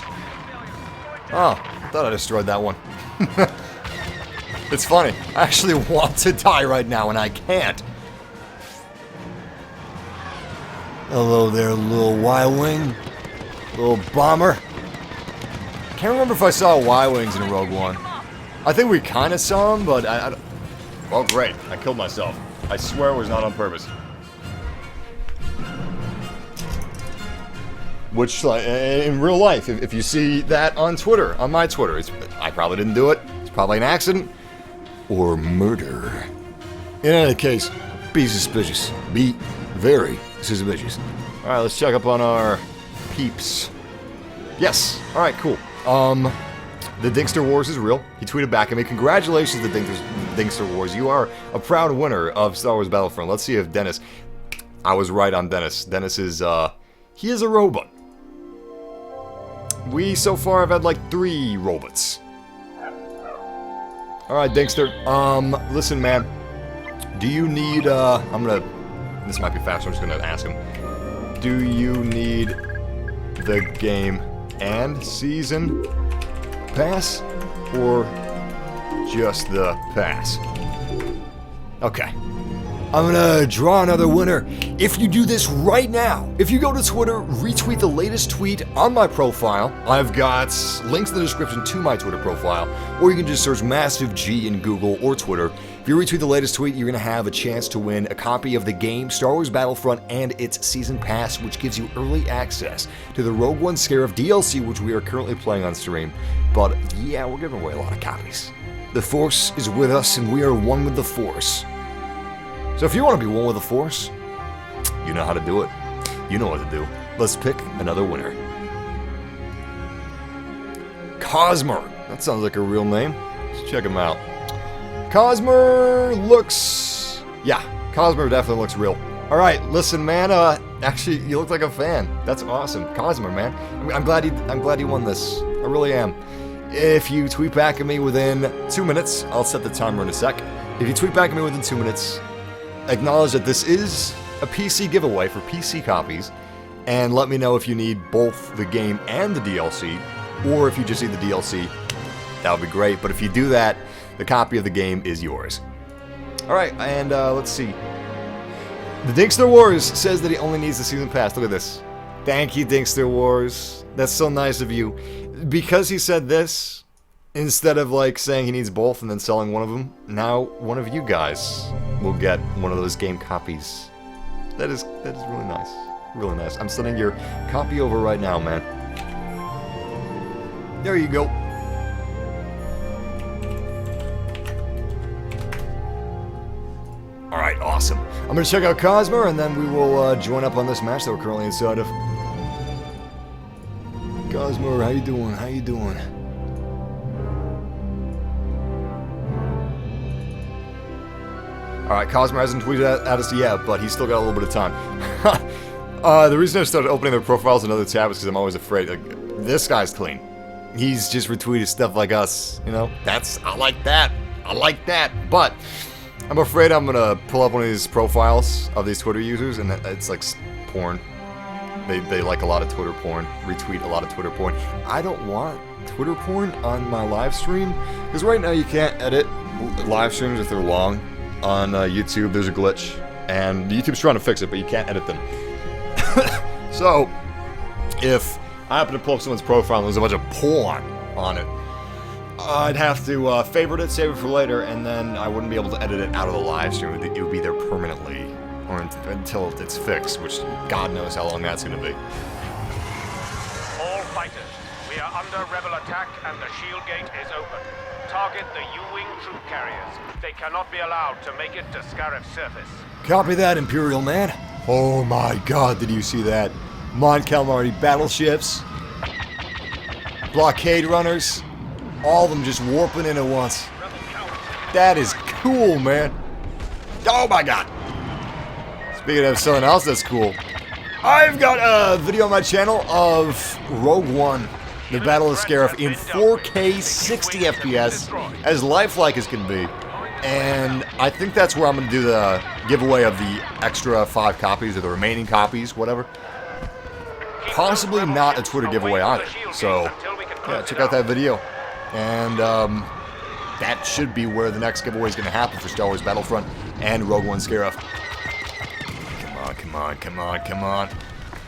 Oh, I thought I destroyed that one. It's funny. I actually want to die right now, and I can't. Hello there, little Y-Wing. Little bomber. Can't remember if I saw Y-Wings in Rogue One. I think we kind of saw them, but I don't... Well, great. I killed myself. I swear it was not on purpose. Which, like, in real life, if you see that on Twitter, on my Twitter, I probably didn't do it. It's probably an accident. Or murder. In any case, be suspicious. Be very suspicious. Alright, let's check up on our peeps. Yes. Alright, cool. The Dinkster Wars is real. He tweeted back at me, congratulations to Dinkster Wars. You are a proud winner of Star Wars Battlefront. Let's see if Dennis... I was right on Dennis. Dennis is, he is a robot. We, so far, have had, like, 3 robots. Alright, Dinkster. Listen, man. Do you need, I'm gonna... This might be faster, I'm just gonna ask him. Do you need the game and season pass? Or just the pass? Okay. I'm gonna draw another winner. If you do this right now, if you go to Twitter, retweet the latest tweet on my profile. I've got links in the description to my Twitter profile, or you can just search MassiveG in Google or Twitter. If you retweet the latest tweet, you're gonna have a chance to win a copy of the game Star Wars Battlefront and its season pass, which gives you early access to the Rogue One Scarif DLC, which we are currently playing on stream. But yeah, we're giving away a lot of copies. The Force is with us, and we are one with the Force. So if you want to be one with the Force, you know how to do it. You know what to do. Let's pick another winner. Cosmer. That sounds like a real name. Let's check him out. Cosmer looks... Yeah, Cosmer definitely looks real. Alright, listen, man. Actually, you look like a fan. That's awesome. Cosmer, man. I'm glad you won this. I really am. If you tweet back at me within 2 minutes, I'll set the timer in a sec. If you tweet back at me within 2 minutes... acknowledge that this is a PC giveaway for PC copies, and let me know if you need both the game and the DLC, or if you just need the DLC. That would be great, but if you do that, the copy of the game is yours. Alright, and let's see. The Dinkster Wars says that he only needs the season pass. Look at this. Thank you, Dinkster Wars. That's so nice of you. Because he said this, instead of like saying he needs both and then selling one of them, now one of you guys will get one of those game copies. That is really nice. Really nice. I'm sending your copy over right now, man. There you go. Alright, awesome. I'm gonna check out Cosmer, and then we will join up on this match that we're currently inside of. Cosmer, how you doing? How you doing? Alright, Cosmer hasn't tweeted at us yet, but he's still got a little bit of time. The reason I started opening their profiles in other tabs is because I'm always afraid. Like, this guy's clean. He's just retweeted stuff like us, you know? I like that. I like that. But I'm afraid I'm gonna pull up one of these profiles of these Twitter users, and it's like porn. They like a lot of Twitter porn, retweet a lot of Twitter porn. I don't want Twitter porn on my live stream, because right now you can't edit live streams if they're long. On YouTube, there's a glitch, and YouTube's trying to fix it, but you can't edit them. So, if I happen to pull up someone's profile and there's a bunch of porn on it, I'd have to favorite it, save it for later, and then I wouldn't be able to edit it out of the live stream. It would be there permanently. Or until it's fixed, which God knows how long that's going to be. All fighters, we are under rebel attack and the shield gate is open. Target the U-Wing troop carriers. They cannot be allowed to make it to Scarif's surface. Copy that, Imperial man. Oh my God, did you see that? Mon Calamari battleships, blockade runners, all of them just warping in at once. That is cool, man. Oh my God. Speaking of something else that's cool, I've got a video on my channel of Rogue One, the Battle of Scarif, in 4K 60 FPS, as lifelike as can be. And I think that's where I'm going to do the giveaway of the extra 5 copies, or the remaining copies, whatever. Possibly not a Twitter giveaway either. So, yeah, check out that video. And that should be where the next giveaway is going to happen for Star Wars Battlefront and Rogue One Scarif. Come on, come on, come on, come on.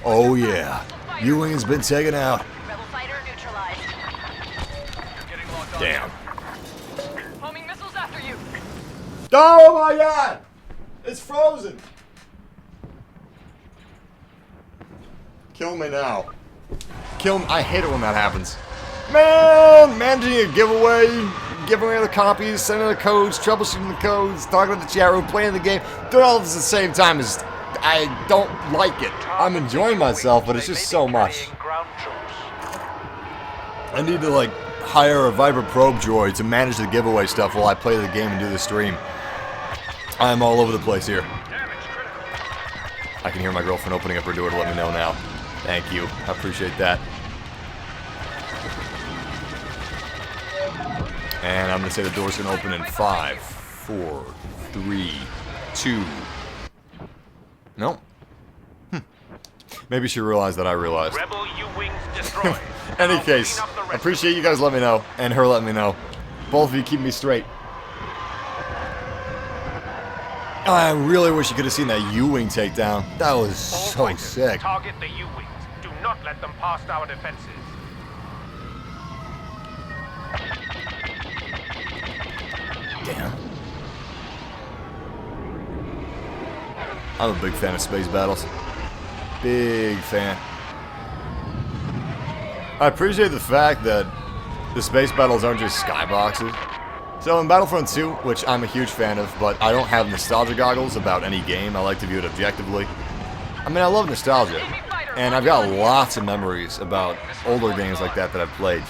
Oh yeah, U-Wing has been taken out. Rebel fighter neutralized. Damn. Homing missiles after you. Oh my God! It's frozen! Kill me now. Kill me. I hate it when that happens. Man, managing a giveaway, giving away the copies, sending the codes, troubleshooting the codes, talking to the chat room, playing the game, doing all this at the same time is, I don't like it. I'm enjoying myself, but it's just so much. I need to like hire a Viper probe droid to manage the giveaway stuff while I play the game and do the stream. I'm all over the place here. I can hear my girlfriend opening up her door to let me know now. Thank you. I appreciate that. And I'm going to say the door's going to open in 5, 4, 3, 2. No. Maybe she realized that I realized. Rebel U-Wings destroyed. Any case, I appreciate you guys letting me know, and her letting me know. Both of you keep me straight. I really wish you could have seen that U-Wing takedown. That was so sick. Target the U-Wings. Do not let them past our defenses. Damn. I'm a big fan of space battles. Big fan. I appreciate the fact that the space battles aren't just skyboxes. So in Battlefront 2, which I'm a huge fan of, but I don't have nostalgia goggles about any game. I like to view it objectively. I mean, I love nostalgia. And I've got lots of memories about older games like that I've played.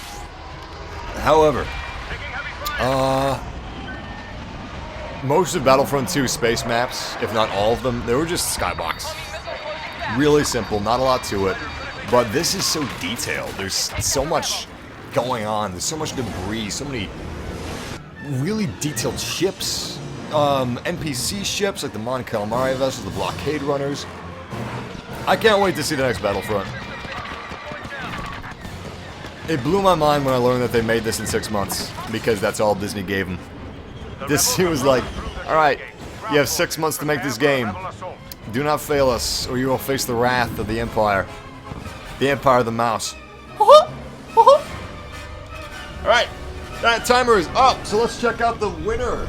However, most of Battlefront 2 space maps, if not all of them, they were just skybox. Really simple, not a lot to it. But this is so detailed. There's so much going on. There's so much debris, so many really detailed ships. NPC ships like the Mon Calamari vessels, the Blockade runners. I can't wait to see the next Battlefront. It blew my mind when I learned that they made this in 6 months, because that's all Disney gave them. Disney was like, alright, you have 6 months to make this game. Do not fail us, or you will face the wrath of the Empire. The Empire of the Mouse. Alright, that timer is up, so let's check out the winner.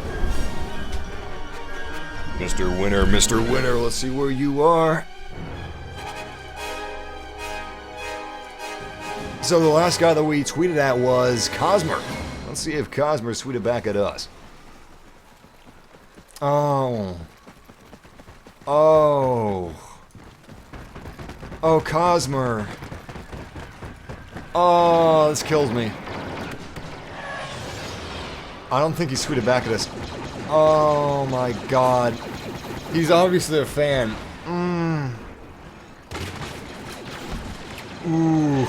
Mr. Winner, let's see where you are. So the last guy that we tweeted at was Cosmer. Let's see if Cosmer tweeted back at us. Oh, Cosmer. Oh, this kills me. I don't think he's tweeted back at us. Oh my God. He's obviously a fan. Ooh.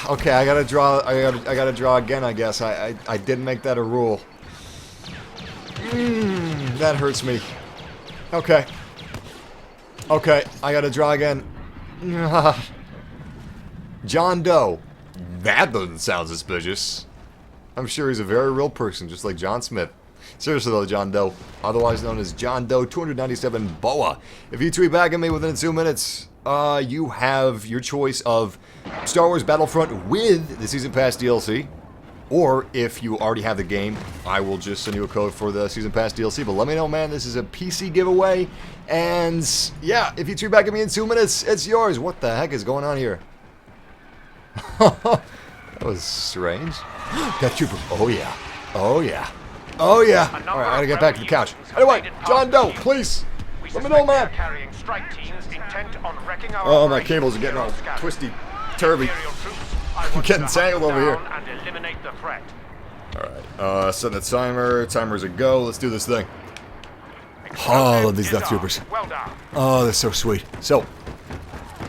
Okay, I gotta draw. I gotta draw again. I guess I didn't make that a rule. That hurts me. Okay, I gotta draw again. John Doe. That doesn't sound suspicious. I'm sure he's a very real person, just like John Smith. Seriously though, John Doe, otherwise known as John Doe 297 Boa. If you tweet back at me within 2 minutes, you have your choice of Star Wars Battlefront with the Season Pass DLC, Or if you already have the game, I will just send you a code for the Season Pass DLC. But let me know, man. This is a PC giveaway. And yeah, if you tweet back at me in 2 minutes, it's yours. What the heck is going on here? That was strange. Death Trooper. Oh, yeah. Oh, yeah. Oh, yeah. All right, I gotta get back to the couch. Anyway, John Doe, please. Let me know, man. Oh, my cables are getting all twisty, turvy. I'm getting tangled over here. Alright, set the timer. Timer's a go. Let's do this thing. Oh, I love these Death Troopers. Oh, they're so sweet. So,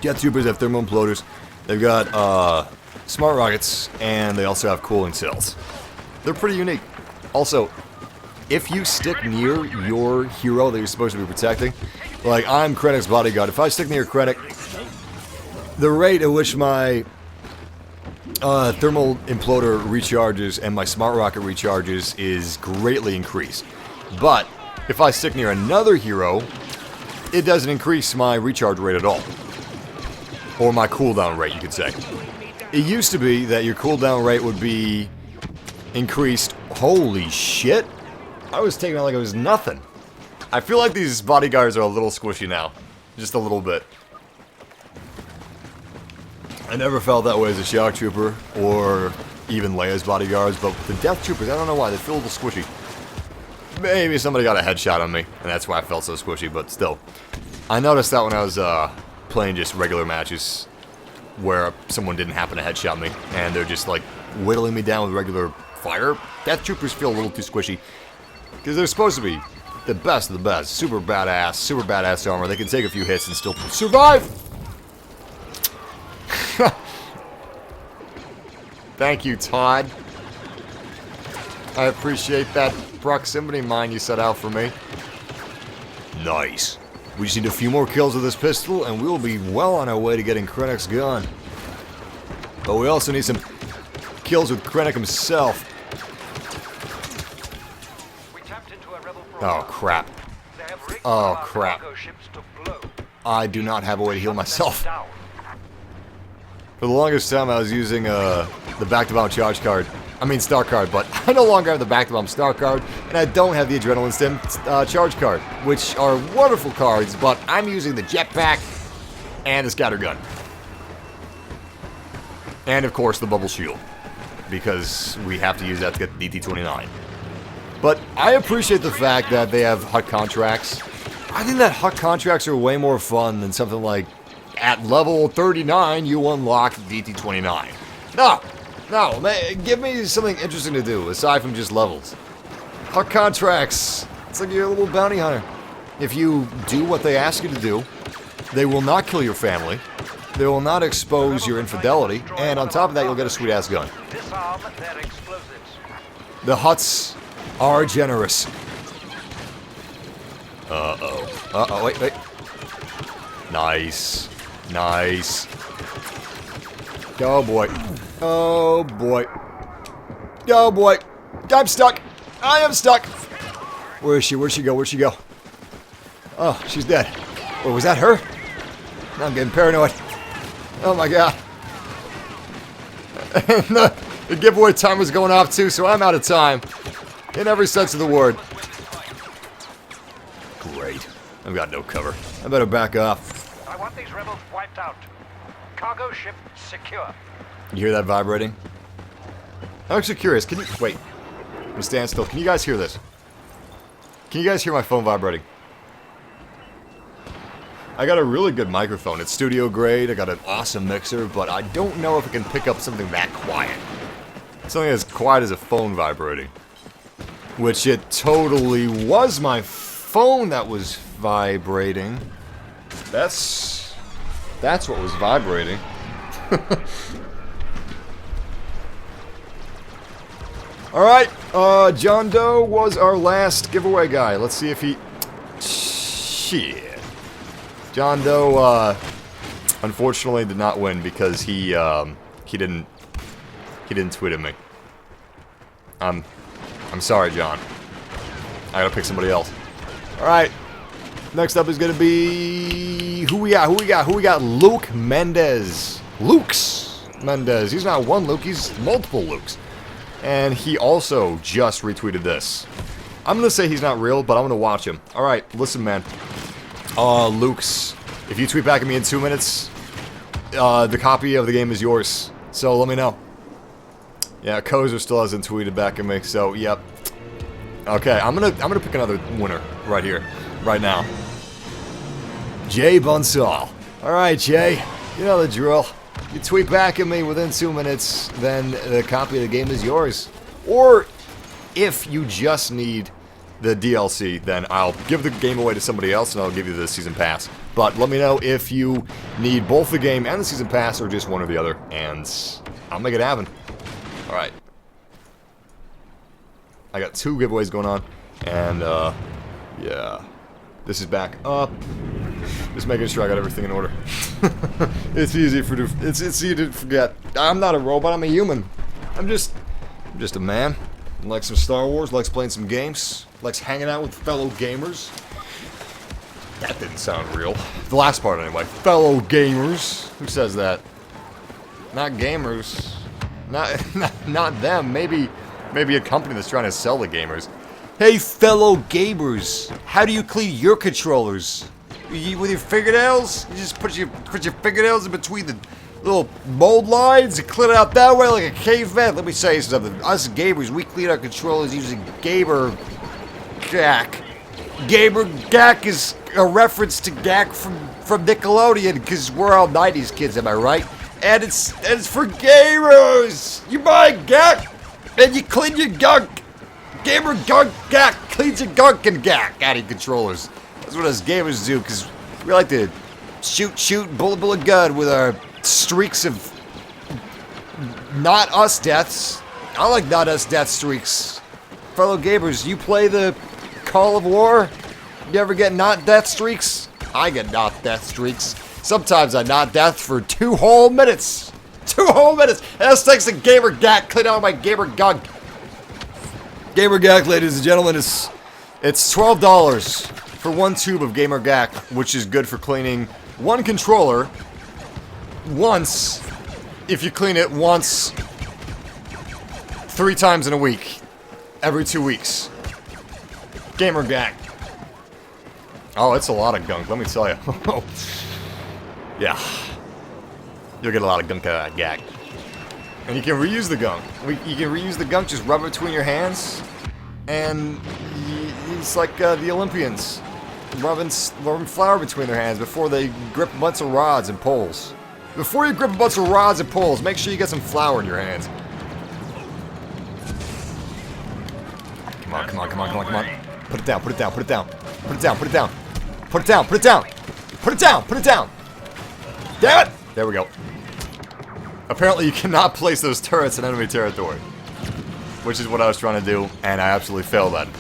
Death Troopers have thermal imploders. They've got smart rockets, and they also have cooling cells. They're pretty unique. Also, if you stick near your hero that you're supposed to be protecting, like I'm Krennic's bodyguard, if I stick near Krennic, the rate at which my thermal imploder recharges and my smart rocket recharges is greatly increased. But if I stick near another hero, it doesn't increase my recharge rate at all. Or my cooldown rate, you could say. It used to be that your cooldown rate would be increased. Holy shit! I was taking it like it was nothing. I feel like these bodyguards are a little squishy now. Just a little bit. I never felt that way as a Shock Trooper, or even Leia's bodyguards, but the Death Troopers, I don't know why, they feel a little squishy. Maybe somebody got a headshot on me, and that's why I felt so squishy, but still. I noticed that when I was playing just regular matches, where someone didn't happen to headshot me, and they're just like whittling me down with regular fire. Death Troopers feel a little too squishy, because they're supposed to be the best of the best. Super badass armor. They can take a few hits and still survive! Thank you, Todd. I appreciate that proximity mine you set out for me. Nice. We just need a few more kills with this pistol, and we'll be well on our way to getting Krennic's gun. But we also need some kills with Krennic himself. Oh, crap. Oh, crap. I do not have a way to heal myself. For the longest time, I was using the back-to-bomb charge card. I mean, star card, but I no longer have the back-to-bomb star card, and I don't have the Adrenaline Stim charge card, which are wonderful cards, but I'm using the jetpack and the scatter gun. And, of course, the bubble shield, because we have to use that to get the DT-29. But I appreciate the fact that they have HUT contracts. I think that HUT contracts are way more fun than something like, at level 39, you unlock DT-29. No, man, give me something interesting to do, aside from just levels. HUT contracts, it's like you're a little bounty hunter. If you do what they ask you to do, they will not kill your family, they will not expose your infidelity, and on top of that, you'll get a sweet-ass gun. The HUTs are generous. Uh-oh, wait. Nice. Oh boy. Oh boy. I'm stuck. I am stuck. Where is she? Where'd she go? Oh, she's dead. Oh, was that her? Now I'm getting paranoid. Oh my god. And the giveaway time was going off too, so I'm out of time. In every sense of the word. Great. I've got no cover. I better back off. I want these rebels wiped out. Cargo ship secure. You hear that vibrating? I'm actually curious. Can you... Wait. Let me stand still. Can you guys hear this? Can you guys hear my phone vibrating? I got a really good microphone. It's studio grade. I got an awesome mixer, but I don't know if it can pick up something that quiet. Something as quiet as a phone vibrating. Which it totally was my phone that was vibrating. That's what was vibrating. Alright, John Doe was our last giveaway guy. Let's see if he... Shit. John Doe, unfortunately did not win because he didn't tweet at me. I'm sorry, John. I gotta pick somebody else. Alright. Next up is gonna be... Who we got? Luke Mendez. Lukes Mendez. He's not one Luke, he's multiple Lukes. And he also just retweeted this. I'm gonna say he's not real, but I'm gonna watch him. Alright, listen, man. Luke's. If you tweet back at me in 2 minutes, the copy of the game is yours. So let me know. Yeah, Kozer still hasn't tweeted back at me, so yep. Okay, I'm gonna pick another winner right here, right now. Jay Bunsall. Alright, Jay. You know the drill. You tweet back at me within 2 minutes, then the copy of the game is yours. Or if you just need the DLC, then I'll give the game away to somebody else and I'll give you the season pass. But let me know if you need both the game and the season pass or just one or the other, and I'll make it happen. Alright. I got 2 giveaways going on, and yeah. This is back up. Just making sure I got everything in order. It's easy to forget. I'm not a robot, I'm a human. I'm just a man. Likes some Star Wars, likes playing some games, likes hanging out with fellow gamers. That didn't sound real. The last part anyway. Fellow gamers. Who says that? Not gamers. Not them. Maybe a company that's trying to sell the gamers. Hey, fellow gamers, how do you clean your controllers? With your fingernails? You just put your fingernails in between the little mold lines and clean it out that way like a caveman? Let me say you something. Us gamers, we clean our controllers using Gamer Gak. Gamer Gak is a reference to Gak from Nickelodeon, because we're all 90s kids, am I right? And it's for gamers! You buy Gak, and you clean your gunk. Gamer Gunk Gak cleans your gunk and Gak out of your controllers. That's what us gamers do, because we like to shoot, bullet gun with our streaks of not us deaths. I like not us death streaks. Fellow gamers, you play the Call of War? You ever get not death streaks? I get not death streaks. Sometimes I not death for 2 whole minutes. 2 whole minutes! And this takes a Gamer Gak clean out my Gamer Gunk. Gamer Gak, ladies and gentlemen, it's $12 for 1 tube of Gamer Gak, which is good for cleaning 1 controller once, if you clean it once 3 times in a week, every 2 weeks. Gamer Gak. Oh, it's a lot of gunk, let me tell you. Yeah. You'll get a lot of gunk out of that Gak. And you can reuse the gunk. You can reuse the gunk, just rub it between your hands. And it's like the Olympians. Rubbing flour between their hands before they grip a bunch of rods and poles. Before you grip a bunch of rods and poles, make sure you get some flour in your hands. Come on, come on, come on, come on, come on. Put it down, put it down, put it down. Put it down, put it down. Put it down, put it down. Put it down, put it down. Damn it! There we go. Apparently you cannot place those turrets in enemy territory. Which is what I was trying to do, and I absolutely failed at it.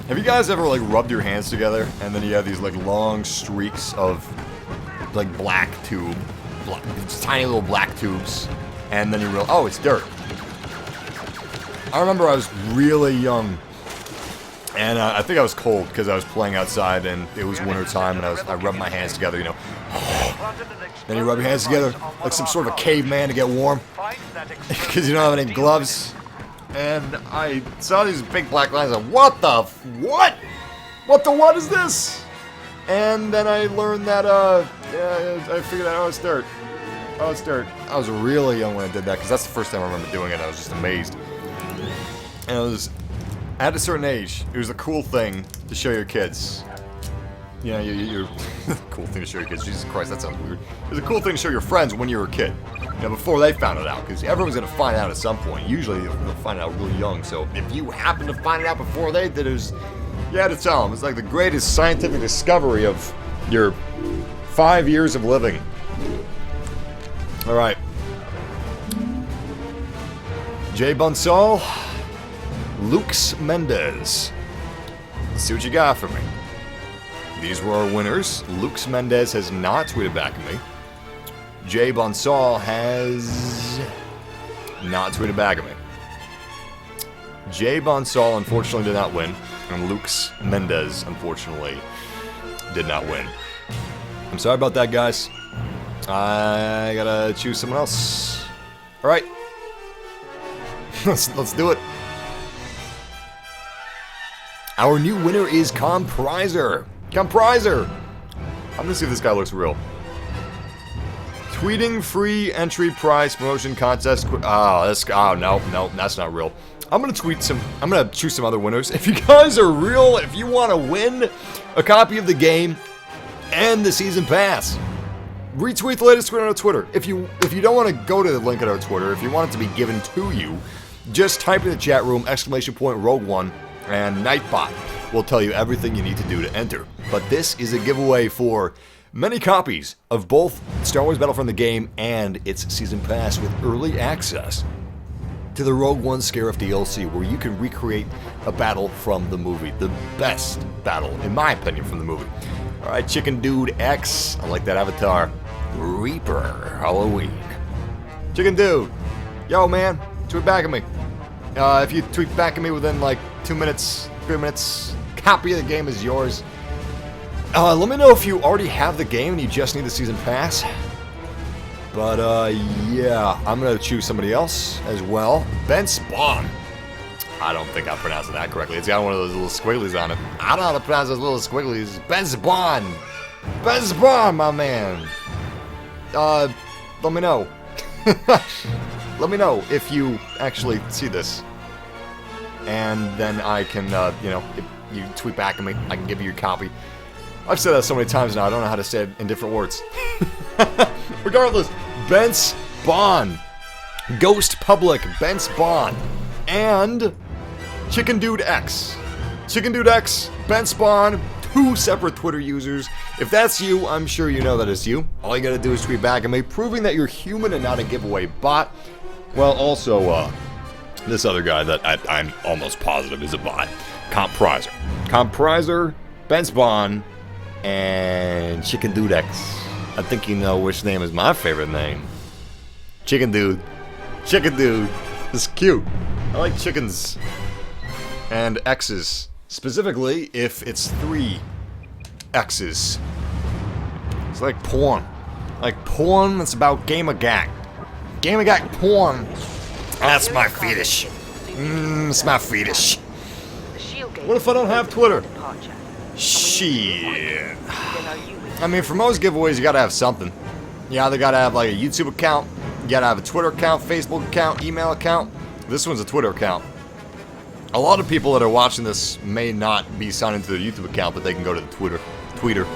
Have you guys ever, like, rubbed your hands together, and then you have these, like, long streaks of, like, black tube, tiny little black tubes, and then you realize, oh, it's dirt. I remember I was really young, and I think I was cold because I was playing outside, and it was winter time, and I rubbed my hands together, you know. Then you rub your hands together like some sort of a caveman to get warm, because you don't have any gloves. And I saw these big black lines. Like, what the what? What is this? And then I learned that yeah, I figured out, oh, it's dirt. Oh, it's dirt. I was really young when I did that, because that's the first time I remember doing it. I was just amazed. And it was at a certain age. It was a cool thing to show your kids. You know, you're cool thing to show your kids. Jesus Christ, that sounds weird. It was a cool thing to show your friends when you were a kid. You know, before they found it out, because everyone's gonna find out at some point. Usually, they'll find it out really young. So if you happen to find it out before they did, you had to tell them. It's like the greatest scientific discovery of your 5 years of living. All right, Jay Bunsall, Lux Mendez. Let's see what you got for me. These were our winners. Lux Mendez has not tweeted back at me. Jay Bunsall has not tweeted back at me. Jay Bunsall unfortunately did not win, and Lux Mendez unfortunately did not win. I'm sorry about that, guys. I gotta choose someone else. Alright. Let's do it. Our new winner is Compriser. Compriser! I'm gonna see if this guy looks real. Tweeting free entry price promotion contest. Oh, no, that's not real. I'm gonna choose some other winners. If you guys are real, if you want to win a copy of the game and the season pass, retweet the latest tweet on our Twitter. If you don't want to go to the link at our Twitter, if you want it to be given to you, just type in the chat room !Rogue One and Nightbot will tell you everything you need to do to enter. But this is a giveaway for many copies of both Star Wars Battlefront the game and its season pass with early access to the Rogue One Scarif DLC, where you can recreate a battle from the movie. The best battle, in my opinion, from the movie. Alright, Chicken Dude X, I like that avatar. Reaper, Halloween. Chicken Dude, yo man, tweet back at me. If you tweet back at me within like 2 minutes, 3 minutes, copy of the game is yours. Let me know if you already have the game and you just need the season pass. But, yeah, I'm gonna choose somebody else as well. Ben Spawn. I don't think I'm pronouncing that correctly. It's got one of those little squigglies on it. I don't know how to pronounce those little squigglies. Ben Spawn. Ben Spawn, my man. Let me know. Let me know if you actually see this. And then I can, you know, if you tweet back at me, I can give you your copy. I've said that so many times now, I don't know how to say it in different words. Regardless, Ben Spawn, Ghost Public, Ben Spawn, and Chicken Dude X. Chicken Dude X, Ben Spawn, 2 separate Twitter users. If that's you, I'm sure you know that it's you. All you gotta do is tweet back at me, proving that you're human and not a giveaway bot. Well, also, this other guy that I'm almost positive is a bot. Compriser. Compriser, Ben Spawn, and Chicken Dude X. I think you know which name is my favorite name. Chicken Dude. Chicken Dude. It's cute. I like chickens. And X's. Specifically, if it's 3 X's. It's like porn. Like porn that's about Gamergag. Gamergag porn. That's my fetish. It's my fetish. What if I don't have Twitter? Shit. I mean, for most giveaways, you gotta have something. You either gotta have like a YouTube account, you gotta have a Twitter account, Facebook account, email account. This one's a Twitter account. A lot of people that are watching this may not be signed into their YouTube account, but they can go to the Twitter.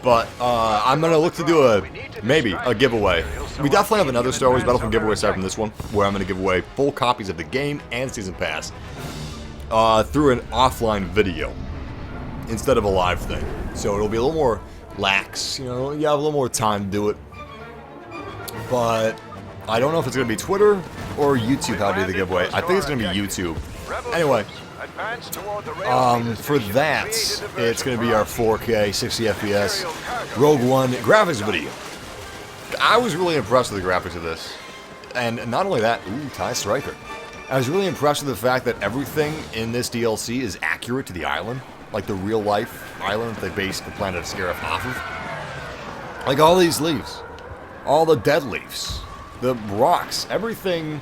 But I'm gonna look to do maybe a giveaway. We definitely have another Star Wars Battlefront giveaway aside from this one, where I'm gonna give away full copies of the game and season pass through an offline video instead of a live thing. So it'll be a little more lax, you know, you have a little more time to do it. But I don't know if it's gonna be Twitter or YouTube how to do the giveaway. I think it's gonna be YouTube. Anyway, for that, it's gonna be our 4K 60 FPS Rogue One graphics video. I was really impressed with the graphics of this. And not only that, TIE Striker. I was really impressed with the fact that everything in this DLC is accurate to the island. Like the real life island that they based the planet of Scarif off of. Like all these leaves. All the dead leaves. The rocks. Everything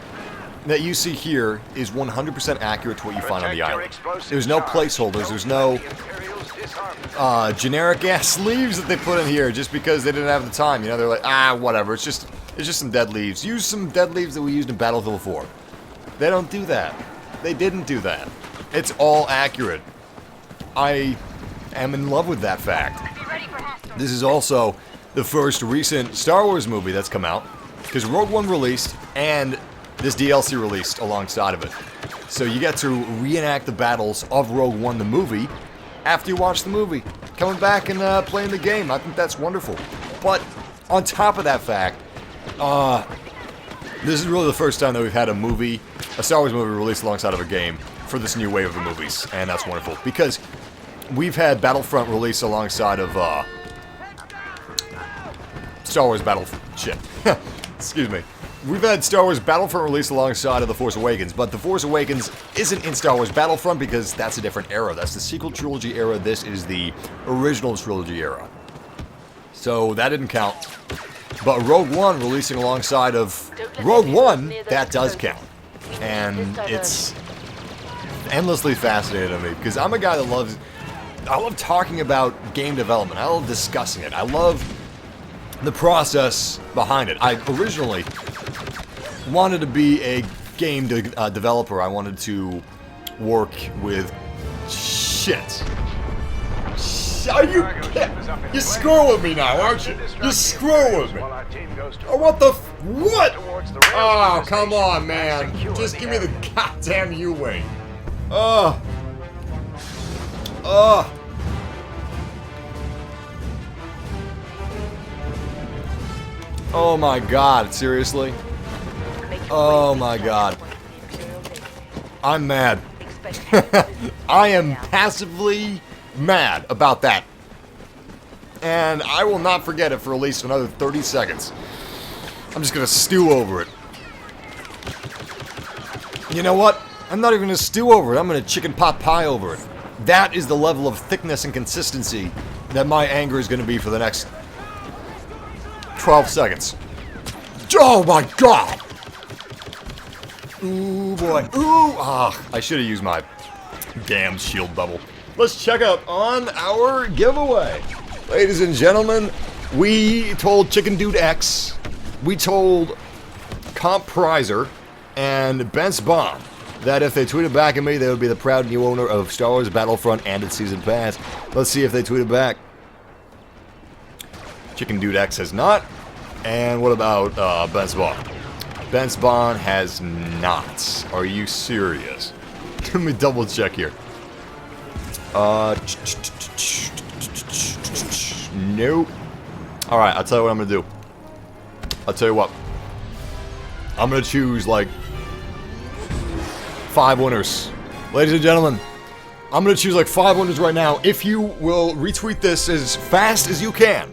that you see here is 100% accurate to what you find on the island. There's no placeholders. There's no generic ass leaves that they put in here just because they didn't have the time. You know, they're like, whatever. It's just some dead leaves. Use some dead leaves that we used in Battlefield 4. They don't do that. They didn't do that. It's all accurate. I am in love with that fact. This is also the first recent Star Wars movie that's come out, because Rogue One released and this DLC released alongside of it. So you get to reenact the battles of Rogue One the movie after you watch the movie. Coming back and playing the game. I think that's wonderful. But on top of that fact, this is really the first time that we've had a Star Wars movie released alongside of a game for this new wave of movies, and that's wonderful. Because we've had Battlefront released alongside of Star Wars Battlefront. Excuse me. We've had Star Wars Battlefront released alongside of The Force Awakens, but The Force Awakens isn't in Star Wars Battlefront because that's a different era. That's the sequel trilogy era. This is the original trilogy era. So that didn't count. But Rogue One releasing alongside of Rogue One, that does count. And it's endlessly fascinating to me, because I'm a guy that I love talking about game development. I love discussing it. I love the process behind it. I originally wanted to be a game developer. I wanted to work with shit. Are you kidding? You're screwing with me now, aren't you? You're screwing with me. Oh, what the what? Oh, come on, man. Just give me the goddamn U-wing. Oh. Oh my god, seriously? Oh my god. I'm mad. I am passively mad about that. And I will not forget it for at least another 30 seconds. I'm just gonna stew over it. You know what? I'm not even gonna stew over it. I'm gonna chicken pot pie over it. That is the level of thickness and consistency that my anger is gonna be for the next 12 seconds. Oh my god! Ooh boy. Ooh! Ah, I should have used my damn shield bubble. Let's check out on our giveaway. Ladies and gentlemen, we told Chicken Dude X, we told Comp Prizer, and Ben's Bomb that if they tweeted back at me, they would be the proud new owner of Star Wars Battlefront and its Season Pass. Let's see if they tweeted back. Chicken Dude X has not. And what about Ben's Bomb? Ben's Bomb has not. Are you serious? Let me double check here. Nope. Alright, I'll tell you what I'm gonna do. I'll tell you what. I'm gonna choose, like, 5 winners. Ladies and gentlemen, I'm gonna choose, like, 5 winners right now. If you will retweet this as fast as you can,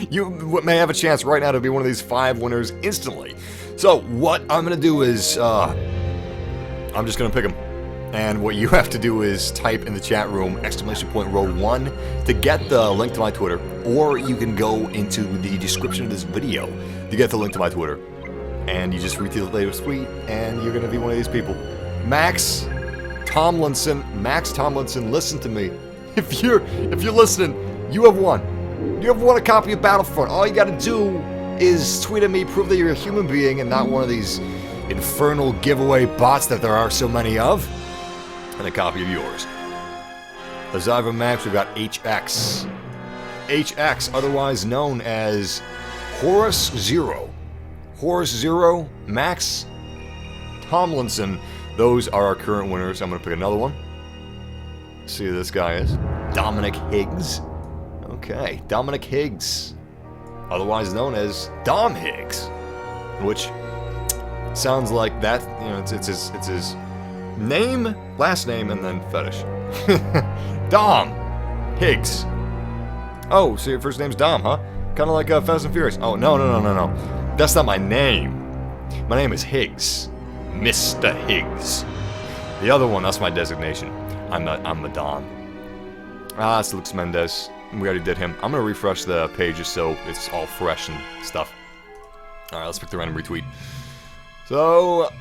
you may have a chance right now to be one of these 5 winners instantly. So, what I'm gonna do is, I'm just gonna pick them. And what you have to do is type in the chat room !Rogue One to get the link to my Twitter, or you can go into the description of this video to get the link to my Twitter, and you just retweet the latest tweet, and you're gonna be one of these people. Max Tomlinson, listen to me. If you're listening, you have won. You have won a copy of Battlefront. All you gotta do is tweet at me, prove that you're a human being and not one of these infernal giveaway bots that there are so many of. And a copy of yours. Aside from Max, we've got HX. HX, otherwise known as Horus Zero. Horus Zero, Max Tomlinson. Those are our current winners. I'm going to pick another one. See who this guy is. Dominic Higgs. Okay, Dominic Higgs. Otherwise known as Dom Higgs. Which sounds like that, you know, it's his name, last name, and then fetish. Dom Higgs. Oh, so your first name's Dom, huh? Kind of like Fast and Furious. Oh, no. That's not my name. My name is Higgs. Mr. Higgs. The other one, that's my designation. I'm a Dom. It's Lux Mendez. We already did him. I'm going to refresh the page just so it's all fresh and stuff. Alright, let's pick the random retweet. So,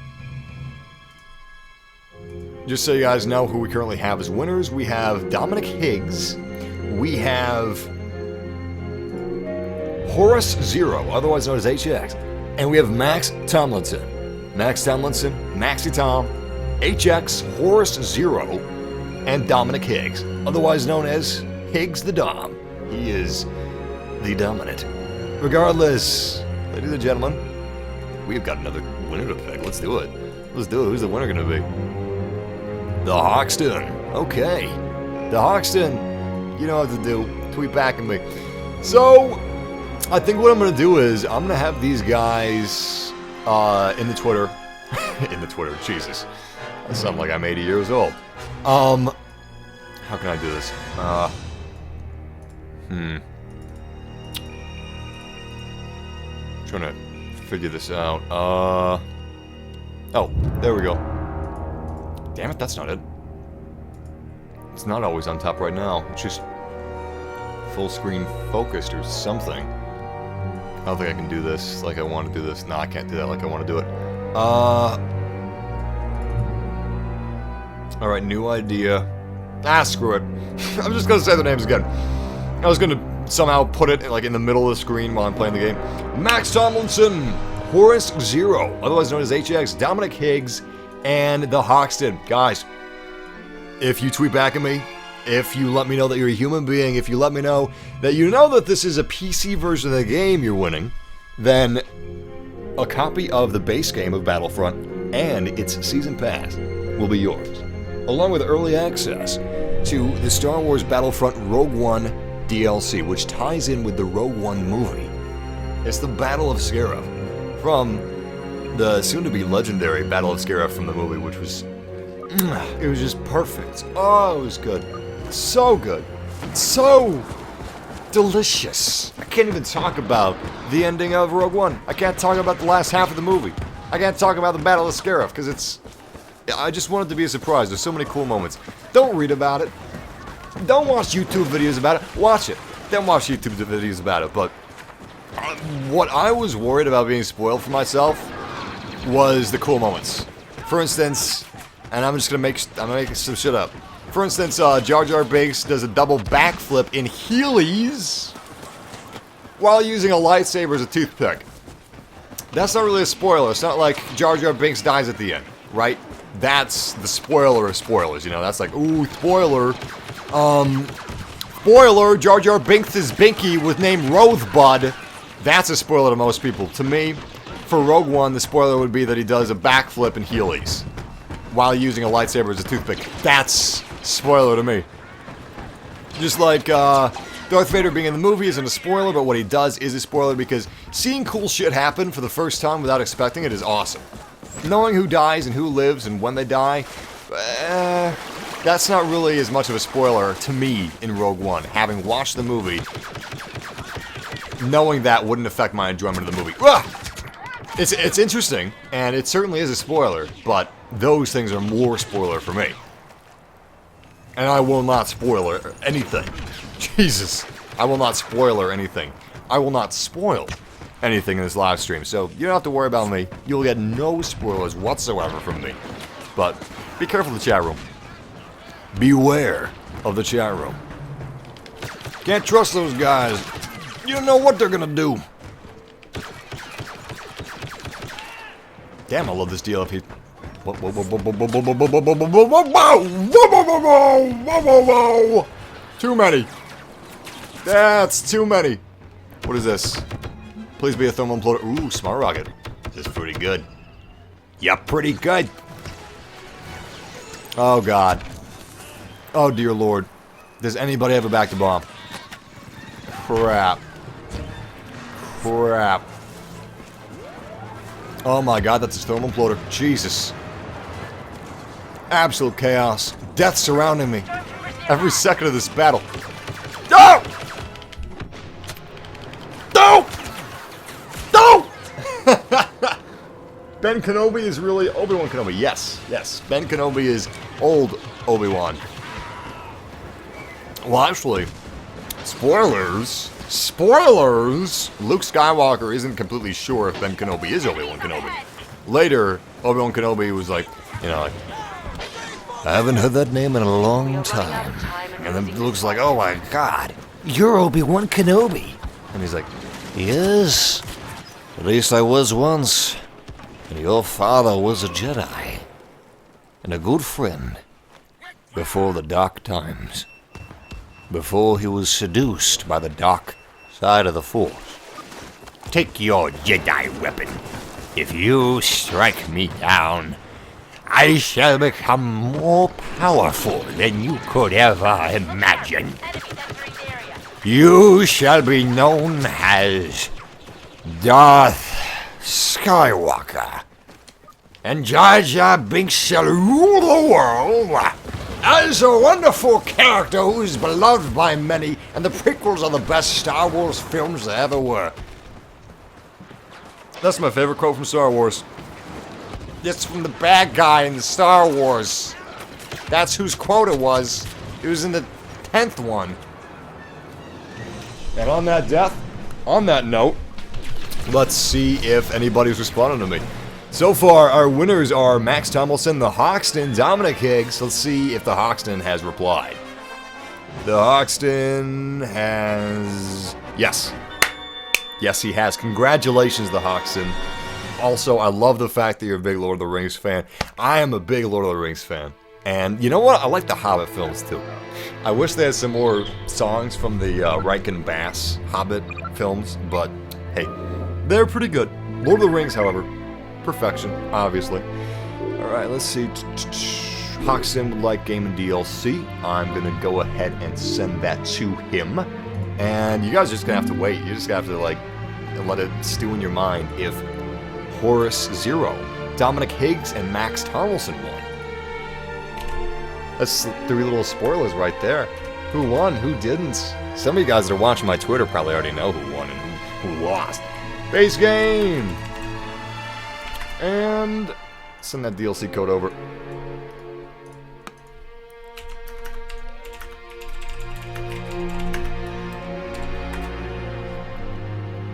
just so you guys know who we currently have as winners, we have Dominic Higgs, we have Horus Zero, otherwise known as HX, and we have Max Tomlinson. Max Tomlinson, Maxi Tom, HX, Horus Zero, and Dominic Higgs, otherwise known as Higgs the Dom. He is the dominant. Regardless, ladies and gentlemen, we've got another winner to pick. Let's do it. Who's the winner going to be? The Hoxton. Okay. The Hoxton. You know what to do. Tweet back at me. So, I think what I'm going to do is, I'm going to have these guys in the Twitter. In the Twitter. Jesus. I sound like I'm 80 years old. How can I do this? Trying to figure this out. Oh, there we go. Damn it, that's not it. It's not always on top right now. It's just full screen focused or something. I don't think I can do this like I want to do this. No, I can't do that like I want to do it. Alright, new idea. Ah, screw it. I'm just gonna say the names again. I was gonna somehow put it like in the middle of the screen while I'm playing the game. Max Tomlinson, Horace Zero, otherwise known as HX, Dominic Higgs, and the Hoxton. Guys, if you tweet back at me, if you let me know that you're a human being, if you let me know that you know that this is a PC version of the game you're winning, then a copy of the base game of Battlefront and its Season Pass will be yours, along with early access to the Star Wars Battlefront Rogue One DLC, which ties in with the Rogue One movie. It's the Battle of Scarif from the soon-to-be legendary Battle of Scarif from the movie, which was... it was just perfect. Oh, it was good. So good. So delicious. I can't even talk about the ending of Rogue One. I can't talk about the last half of the movie. I can't talk about the Battle of Scarif, because it's... I just want it to be a surprise. There's so many cool moments. Don't read about it. Don't watch YouTube videos about it. Watch it. Don't watch YouTube videos about it. But what I was worried about being spoiled for myself was the cool moments. For instance, and I'm gonna make some shit up. For instance, Jar Jar Binks does a double backflip in Heelys while using a lightsaber as a toothpick. That's not really a spoiler. It's not like Jar Jar Binks dies at the end, right? That's the spoiler of spoilers, you know? That's like, ooh, spoiler. Spoiler, Jar Jar Binks' Binky was named Rosebud. That's a spoiler to most people. To me, for Rogue One, the spoiler would be that he does a backflip in Heelys while using a lightsaber as a toothpick. That's spoiler to me. Just like Darth Vader being in the movie isn't a spoiler, but what he does is a spoiler because seeing cool shit happen for the first time without expecting it is awesome. Knowing who dies and who lives and when they die, that's not really as much of a spoiler to me in Rogue One. Having watched the movie, knowing that wouldn't affect my enjoyment of the movie. It's interesting, and it certainly is a spoiler, but those things are more spoiler for me. And I will not spoiler anything. Jesus. I will not spoiler anything. I will not spoil anything in this live stream, so you don't have to worry about me. You'll get no spoilers whatsoever from me. But be careful of the chat room. Beware of the chat room. Can't trust those guys. You don't know what they're gonna do. Damn, I love this DLP. Too many. That's too many. What is this? Please be a thermal imploder. Ooh, smart rocket. This is pretty good. Yeah, pretty good. Oh, God. Oh, dear Lord. Does anybody have a back to bomb? Crap. Crap. Oh my God, that's a thermal imploder. Jesus. Absolute chaos. Death surrounding me. Every second of this battle. No! No! No! Ben Kenobi is really Obi-Wan Kenobi. Yes, yes. Ben Kenobi is old Obi-Wan. Well, actually, spoilers. Spoilers! Luke Skywalker isn't completely sure if Ben Kenobi is Obi-Wan Kenobi. Later, Obi-Wan Kenobi was like, you know, like, I haven't heard that name in a long time. And then Luke's like, oh my God, you're Obi-Wan Kenobi. And he's like, yes, at least I was once. And your father was a Jedi. And a good friend. Before the dark times. Before he was seduced by the dark side of the Force. Take your Jedi weapon. If you strike me down, I shall become more powerful than you could ever imagine. You shall be known as Darth Skywalker. And Jar Jar Binks shall rule the world as a wonderful character who is beloved by many, and the prequels are the best Star Wars films there ever were. That's my favorite quote from Star Wars. It's from the bad guy in Star Wars. That's whose quote it was. It was in the 10th one. And on that note, let's see if anybody's responding to me. So far, our winners are Max Tomlinson, the Hoxton, Dominic Higgs. Let's see if the Hoxton has replied. The Hoxton has... Yes. Yes, he has. Congratulations, the Hoxton. Also, I love the fact that you're a big Lord of the Rings fan. I am a big Lord of the Rings fan. And you know what? I like the Hobbit films, too. I wish they had some more songs from the Riken Bass Hobbit films, but hey, they're pretty good. Lord of the Rings, however, perfection, obviously. Alright, let's see. Hoxton would like game and DLC. I'm gonna go ahead and send that to him. And you guys are just gonna have to wait. You just have to, like, let it stew in your mind if Horus 0, Dominic Higgs, and Max Tomlinson won. That's 3 little spoilers right there. Who won? Who didn't? Some of you guys that are watching my Twitter probably already know who won and who lost. Base game! And send that DLC code over.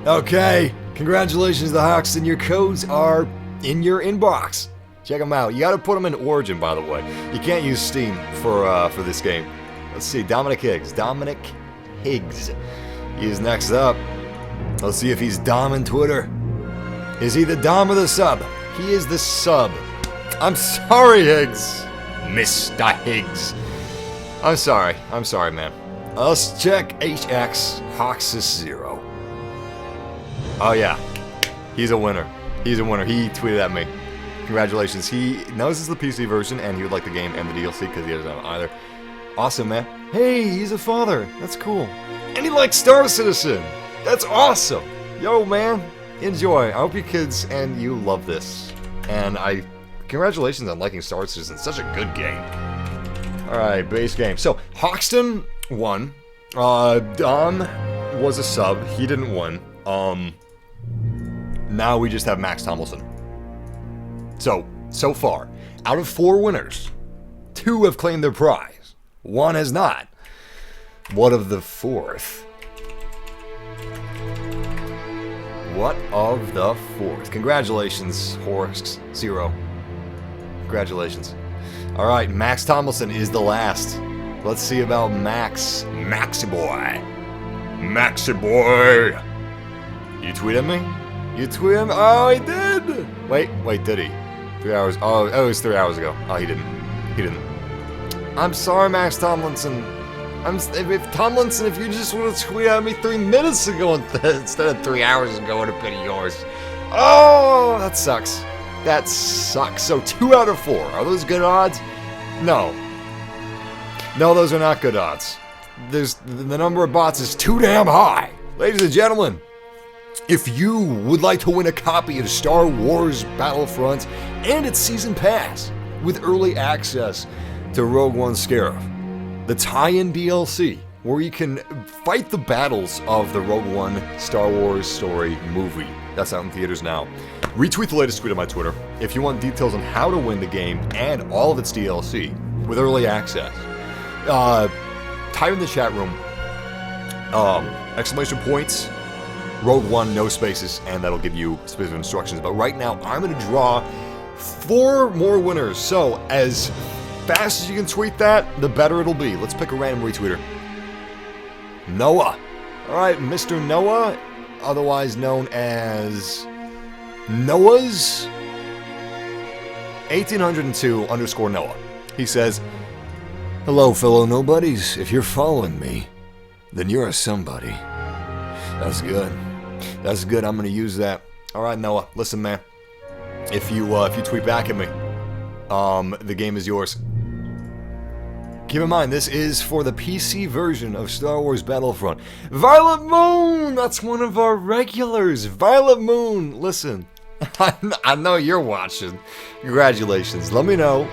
Okay, congratulations, the Hoxton. Your codes are in your inbox. Check them out. You gotta put them in Origin, by the way. You can't use Steam for this game. Let's see, Dominic Higgs. Dominic Higgs. He is next up. Let's see if he's Dom in Twitter. Is he the Dom or the sub? He is the sub. I'm sorry, Higgs. Mr. Higgs. I'm sorry, man. Let's check HX Hoxus 0. Oh yeah, he's a winner. He's a winner. He tweeted at me. Congratulations. He knows this is the PC version, and he would like the game and the DLC because he doesn't have either. Awesome, man. Hey, he's a father. That's cool. And he likes Star Citizen. That's awesome. Yo, man. Enjoy. I hope your kids and you love this. And congratulations on liking Star Citizen. It's such a good game. Alright, base game. So, Hoxton won. Dom was a sub. He didn't win. Now we just have Max Tomlinson. So far, out of 4 winners, 2 have claimed their prize. 1 has not. What of the 4th? What of the 4th? Congratulations, Horus 0. Congratulations. Alright, Max Tomlinson is the last. Let's see about Max. Maxi boy. Maxi boy. You tweeted me? You tweeted him? Oh, he did! Wait, did he? 3 hours. Oh, it was 3 hours ago. Oh, he didn't. I'm sorry, Max Tomlinson. If you just would have tweeted at me 3 minutes ago instead of 3 hours ago, it would have been yours. Oh, that sucks. That sucks. So 2 out of 4. Are those good odds? No. No, those are not good odds. The number of bots is too damn high. Ladies and gentlemen, if you would like to win a copy of Star Wars Battlefront and its Season Pass with early access to Rogue One Scarif, the tie-in DLC, where you can fight the battles of the Rogue One Star Wars story movie. That's out in theaters now. Retweet the latest tweet on my Twitter if you want details on how to win the game and all of its DLC with early access. Type in the chat room, exclamation points, Rogue One, no spaces, and that'll give you specific instructions. But right now, I'm going to draw 4 more winners. So, as fast as you can tweet that, the better it'll be. Let's pick a random retweeter. Noah. Alright, Mr. Noah, otherwise known as Noah's 1802_Noah. He says, "Hello, fellow nobodies. If you're following me, then you're a somebody." That's good. That's good. I'm going to use that. Alright, Noah. Listen, man. If you tweet back at me, the game is yours. Keep in mind, this is for the PC version of Star Wars Battlefront. Violet Moon! That's one of our regulars. Violet Moon! Listen, I know you're watching. Congratulations. Let me know.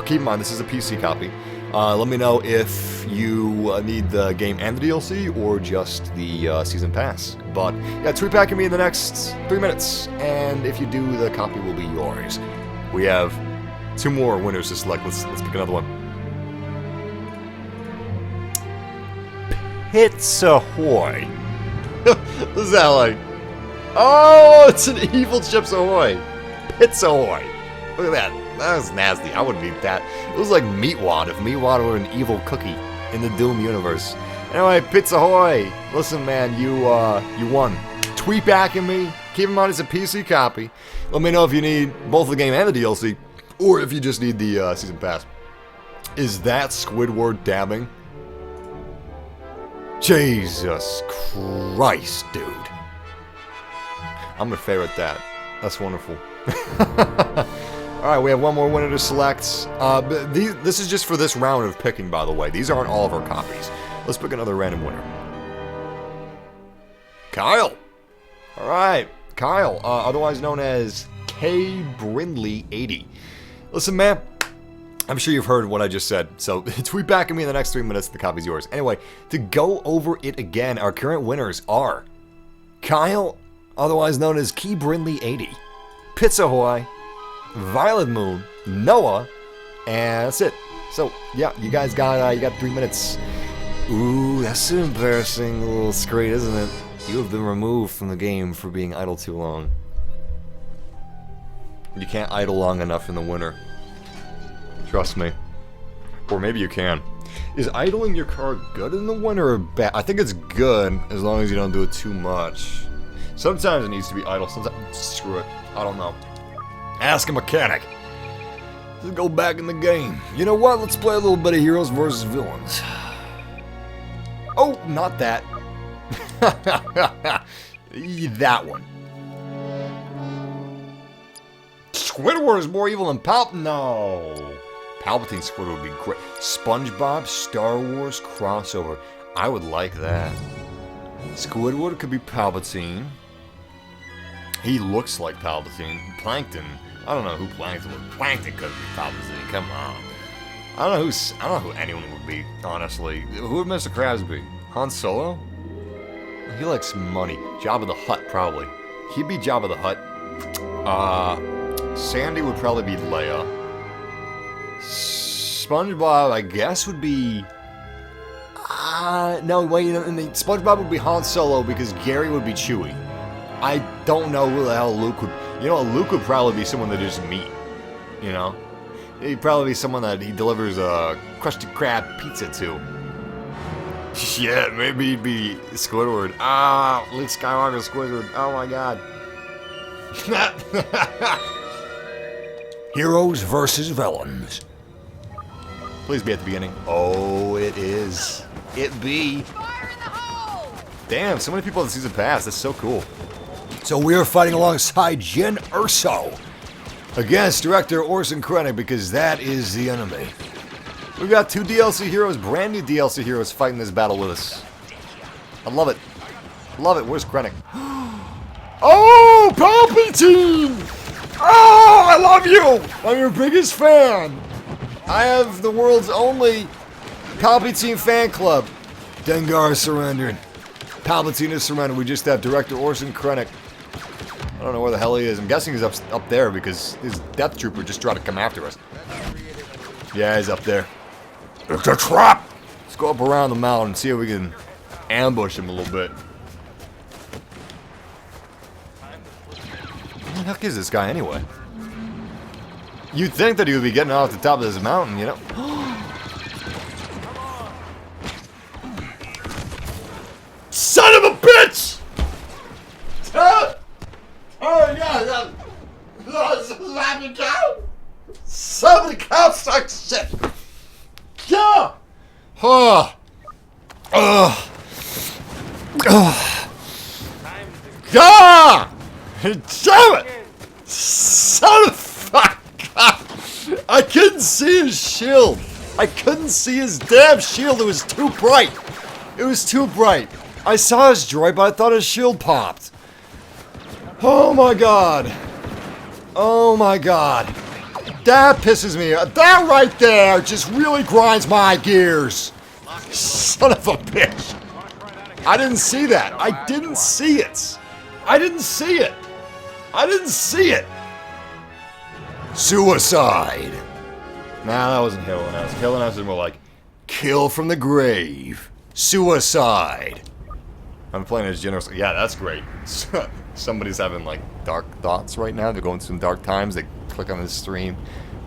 Keep in mind, this is a PC copy. Let me know if you need the game and the DLC or just the Season Pass. But yeah, tweet back at me in the next 3 minutes, and if you do, the copy will be yours. We have 2 more winners to select. Let's pick another one. Pizza Hoy. What is that like? Oh, it's an evil Chips Ahoy. Pits Ahoy. Look at that. That was nasty. I wouldn't eat that. It was like Meatwad if Meatwad were an evil cookie in the Doom universe. Anyway, Pits Ahoy. Listen, man, you won. Tweet back at me. Keep in mind it's a PC copy. Let me know if you need both the game and the DLC, or if you just need the Season Pass. Is that Squidward dabbing? Jesus Christ, dude. I'm gonna favorite that. That's wonderful. Alright, we have one more winner to select. This is just for this round of picking, by the way. These aren't all of our copies. Let's pick another random winner. Kyle! Alright, Kyle, otherwise known as K. Brindley 80. Listen, man, I'm sure you've heard what I just said, so tweet back at me in the next 3 minutes, the copy's yours. Anyway, to go over it again, our current winners are Kyle, otherwise known as Key Brindley 80, Pits Ahoy, Violet Moon, Noah, and that's it. So, yeah, you guys got 3 minutes. Ooh, that's an embarrassing little screen, isn't it? You have been removed from the game for being idle too long. You can't idle long enough in the winter. Trust me. Or maybe you can. Is idling your car good in the winter or bad? I think it's good as long as you don't do it too much. Sometimes it needs to be idle, sometimes screw it. I don't know. Ask a mechanic. Let's go back in the game. You know what? Let's play a little bit of heroes versus villains. Oh, not that. That one. Squidward is more evil than No. Palpatine Squidward would be great. SpongeBob Star Wars crossover. I would like that. Squidward could be Palpatine. He looks like Palpatine. Plankton. I don't know who Plankton would. Plankton could be Palpatine. Come on. I don't know who anyone would be, honestly. Who would Mr. Krabs be? Han Solo? He likes money. Jabba the Hutt, probably. He'd be Jabba the Hutt. Sandy would probably be Leia. SpongeBob, I guess, would be... no, wait, SpongeBob would be Han Solo because Gary would be Chewie. I don't know who the hell Luke would... You know, Luke would probably be someone that just meet. You know? He'd probably be someone that he delivers a Krusty Krab pizza to. Yeah, maybe he'd be Squidward. Luke Skywalker Squidward. Oh my god. Heroes versus villains. Please be at the beginning. Oh, it is. It be. Fire in the hole! Damn, so many people in the season pass. That's so cool. So we are fighting alongside Jyn Erso Against director Orson Krennic, because that is the enemy. We've got 2 DLC heroes, brand new DLC heroes, fighting this battle with us. I love it. Love it. Where's Krennic? Oh, Palpatine! Oh, I love you! I'm your biggest fan. I have the world's only Palpatine fan club. Dengar surrendered. Palpatine is surrendered. We just have director Orson Krennic. I don't know where the hell he is. I'm guessing he's up there because his Death Trooper just tried to come after us. Yeah, he's up there. It's a trap! Let's go up around the mountain and see if we can ambush him a little bit. Who the heck is this guy anyway? You'd think that he would be getting off the top of this mountain, you know? Son of a bitch! Oh my god! Son of a cow sucks shit! Yeah! Oh! God! Damn it! Son of fuck! I couldn't see his shield. I couldn't see his damn shield. It was too bright. It was too bright. I saw his droid, but I thought his shield popped. Oh my god. Oh my god. That pisses me off. That right there just really grinds my gears. Son of a bitch. I didn't see that. I didn't see it. I didn't see it. I didn't see it. Suicide. Nah, that wasn't Killing Us. Killing Us is more like kill from the grave. Suicide. I'm playing as General. Yeah, that's great. Somebody's having like dark thoughts right now. They're going through some dark times. They click on this stream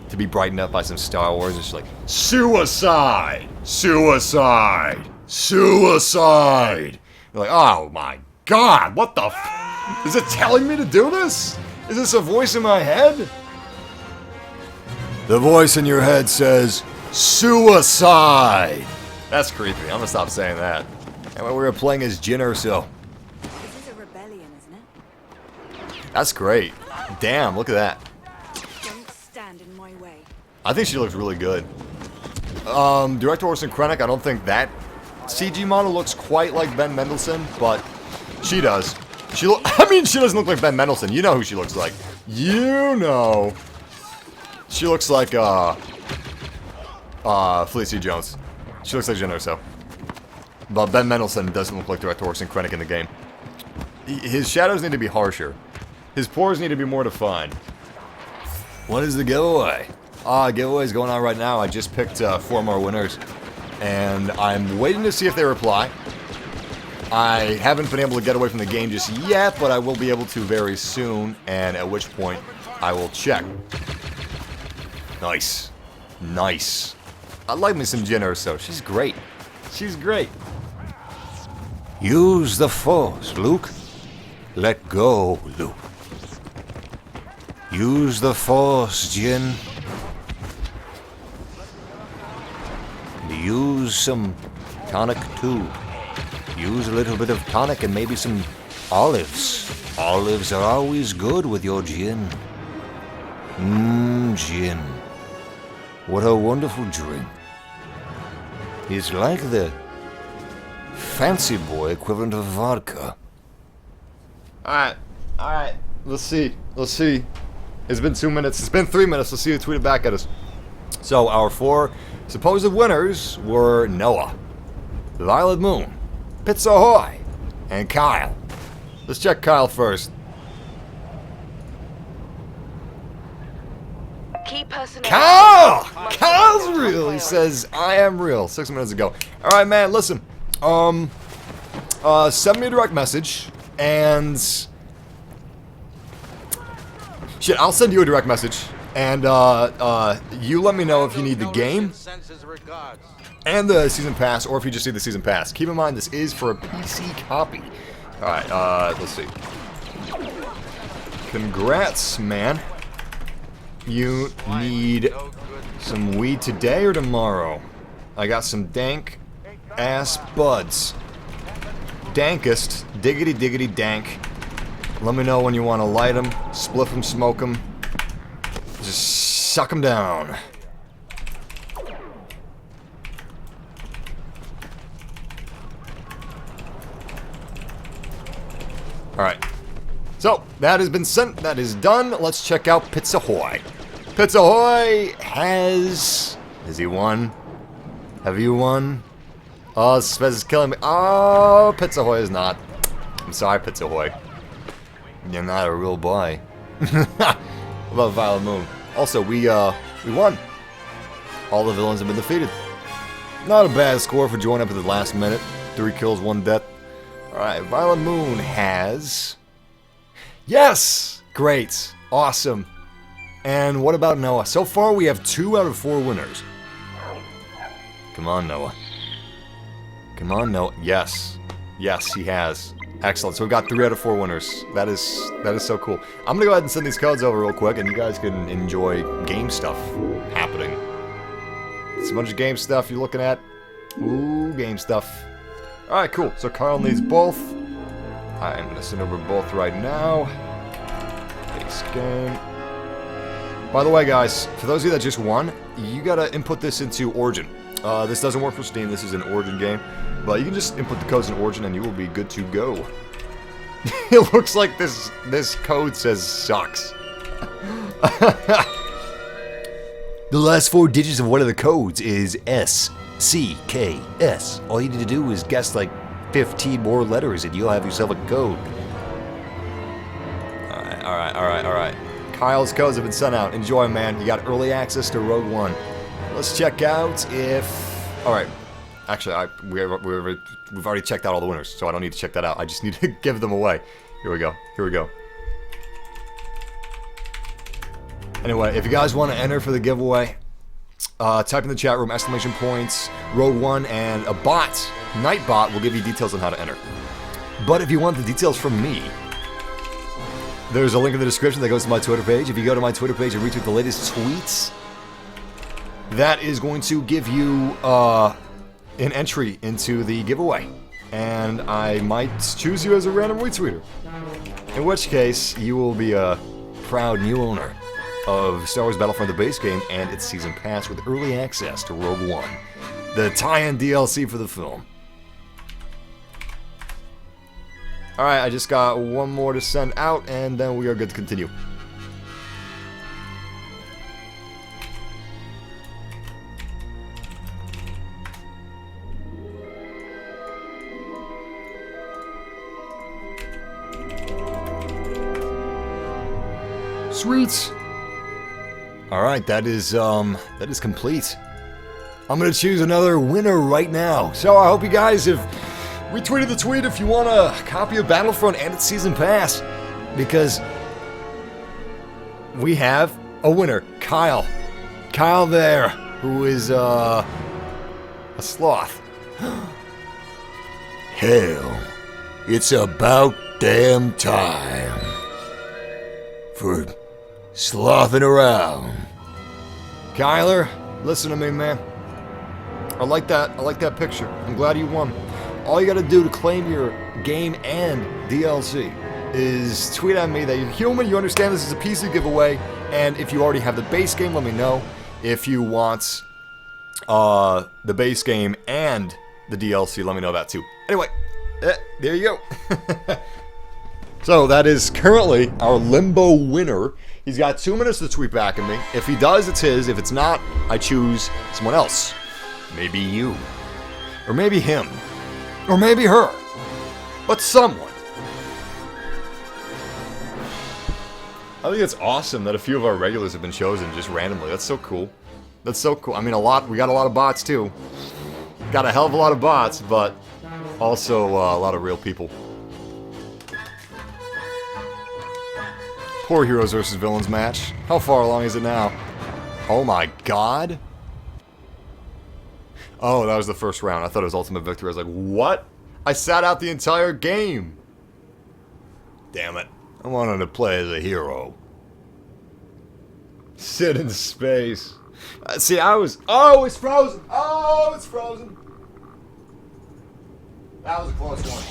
to be brightened up by some Star Wars. It's like suicide, suicide, suicide. You're like, oh my god, what the? Is it telling me to do this? Is this a voice in my head? The voice in your head says suicide. That's creepy. I'm gonna stop saying that. And we were playing as Jyn Erso. This is a rebellion, isn't it? That's great. Damn, look at that. Don't stand in my way. I think she looks really good. Director Orson Krennic, I don't think that CG model looks quite like Ben Mendelsohn, but she does. I mean, she doesn't look like Ben Mendelsohn. You know who she looks like. You know. She looks like, Felicity Jones. She looks like Jyn Erso. But Ben Mendelsohn doesn't look like Director Orson Krennic in the game. His shadows need to be harsher. His pores need to be more defined. What is the giveaway? Giveaway's going on right now. I just picked 4 more winners. And I'm waiting to see if they reply. I haven't been able to get away from the game just yet, but I will be able to very soon. And at which point, I will check. Nice. Nice. I like me some Jyn Erso. She's great. She's great. Use the Force, Luke. Let go, Luke. Use the Force, Jyn. Use some tonic, too. Use a little bit of tonic and maybe some olives. Olives are always good with your Jyn. Jyn. What a wonderful drink. It's like the fancy boy equivalent of vodka. Alright. Let's see. It's been 2 minutes. It's been 3 minutes. Let's see who tweeted back at us. So, our 4 supposed winners were Noah, Violet Moon, Pizza Ahoy, and Kyle. Let's check Kyle first. Key personnel. Kyle! Kyle's real! He says, I am real. 6 minutes ago. Alright, man, listen. Send me a direct message, and... Shit, I'll send you a direct message, and, you let me know if you need the game, and the season pass, or if you just need the season pass. Keep in mind, this is for a PC copy. Alright, let's see. Congrats, man. You need some weed today or tomorrow? I got some dank ass buds. Dankest, diggity diggity dank. Let me know when you want to light them, spliff them, smoke them. Just suck them down. Alright. So, that has been sent, that is done. Let's check out Pizza Ahoy. Pizza Ahoy has he won? Have you won? Oh, Spez is killing me. Oh, Pizza Ahoy is not. I'm sorry, Pizza Ahoy. You're not a real boy. What about Violet Moon? Also, we won. All the villains have been defeated. Not a bad score for joining up at the last minute. 3 kills, 1 death. Alright, Violet Moon has... Yes! Great. Awesome. And what about Noah? So far, we have 2 out of 4 winners. Come on, Noah. Come on, Noah. Yes. Yes, he has. Excellent. So we've got 3 out of 4 winners. That is so cool. I'm gonna go ahead and send these codes over real quick, and you guys can enjoy game stuff happening. It's a bunch of game stuff you're looking at. Ooh, game stuff. Alright, cool. So Carl needs both. I'm gonna send over both right now. Base game. By the way, guys, for those of you that just won, you gotta input this into Origin. This doesn't work for Steam. This is an Origin game. But you can just input the codes in Origin and you will be good to go. It looks like this code says sucks. The last 4 digits of one of the codes is SCKS. All you need to do is guess like 15 more letters and you'll have yourself a code. Alright. Kyle's codes have been sent out. Enjoy, man. You got early access to Rogue One. Let's check out if... Alright. Actually, we've already checked out all the winners, so I don't need to check that out. I just need to give them away. Here we go. Here we go. Anyway, if you guys want to enter for the giveaway, type in the chat room, exclamation points, Rogue One, and a bot, Nightbot, will give you details on how to enter. But if you want the details from me, there's a link in the description that goes to my Twitter page. If you go to my Twitter page and retweet the latest tweets, that is going to give you an entry into the giveaway. And I might choose you as a random retweeter. In which case, you will be a proud new owner of Star Wars Battlefront, the base game, and its season pass with early access to Rogue One, the tie-in DLC for the film. Alright, I just got one more to send out, and then we are good to continue. Sweet! Alright, that is complete. I'm gonna choose another winner right now. So I hope you guys have retweeted the tweet if you want a copy of Battlefront and its season pass, because we have a winner, Kyle. Kyle there, who is a sloth. Hell, it's about damn time for slothing around. Kyler, listen to me, man. I like that picture. I'm glad you won. All you gotta do to claim your game and DLC is tweet at me that you're human, you understand this is a PC giveaway, and if you already have the base game, let me know. If you want the base game and the DLC, let me know that too. Anyway, there you go. So that is currently our limbo winner. He's got 2 minutes to tweet back at me. If he does, it's his. If it's not, I choose someone else. Maybe you. Or maybe him. Or maybe her. But someone. I think it's awesome that a few of our regulars have been chosen just randomly. That's so cool. That's so cool. I mean, we got a lot of bots too. Got a hell of a lot of bots, but also a lot of real people. Poor Heroes versus Villains match. How far along is it now? Oh my god. Oh, that was the first round. I thought it was Ultimate Victory. I was like, what? I sat out the entire game. Damn it. I wanted to play as a hero. Sit in space. See, I was... Oh, it's frozen! Oh, it's frozen! That was a close one.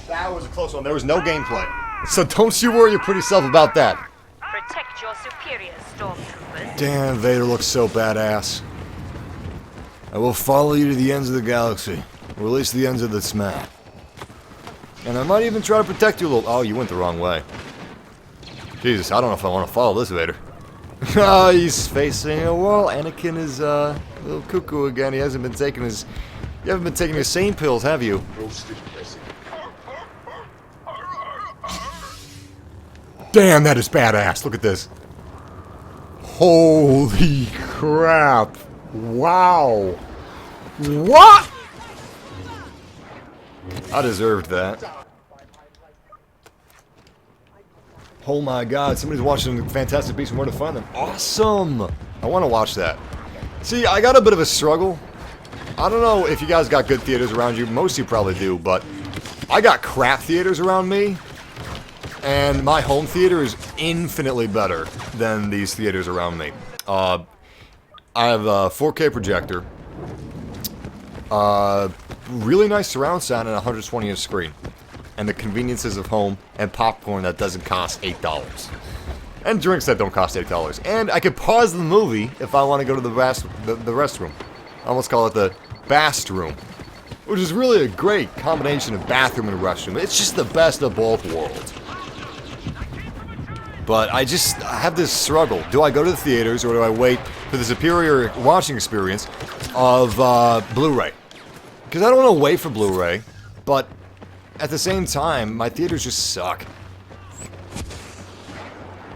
That was a close one. There was no gameplay. So don't you worry your pretty self about that. Protect your superiors, stormtroopers. Damn, Vader looks so badass. I will follow you to the ends of the galaxy, or at least the ends of this map. And I might even try to protect you a little... Oh, you went the wrong way. Jesus, I don't know if I want to follow this Vader. Oh, he's facing a wall. Anakin is a little cuckoo again. He hasn't been taking his... You haven't been taking your sane pills, have you? Damn, that is badass. Look at this. Holy crap. Wow. What? I deserved that. Oh my god, somebody's watching Fantastic Beasts and Where to Find Them. Awesome! I want to watch that. See, I got a bit of a struggle. I don't know if you guys got good theaters around you. Most of you probably do, but I got crap theaters around me. And my home theater is infinitely better than these theaters around me. I have a 4K projector, really nice surround sound, and a 120-inch screen. And the conveniences of home, and popcorn that doesn't cost $8. And drinks that don't cost $8. And I could pause the movie if I want to go to the restroom. I almost call it the Bast room. Which is really a great combination of bathroom and restroom. It's just the best of both worlds. But I have this struggle. Do I go to the theaters or do I wait for the superior watching experience of Blu-ray? Because I don't want to wait for Blu-ray, but at the same time, my theaters just suck.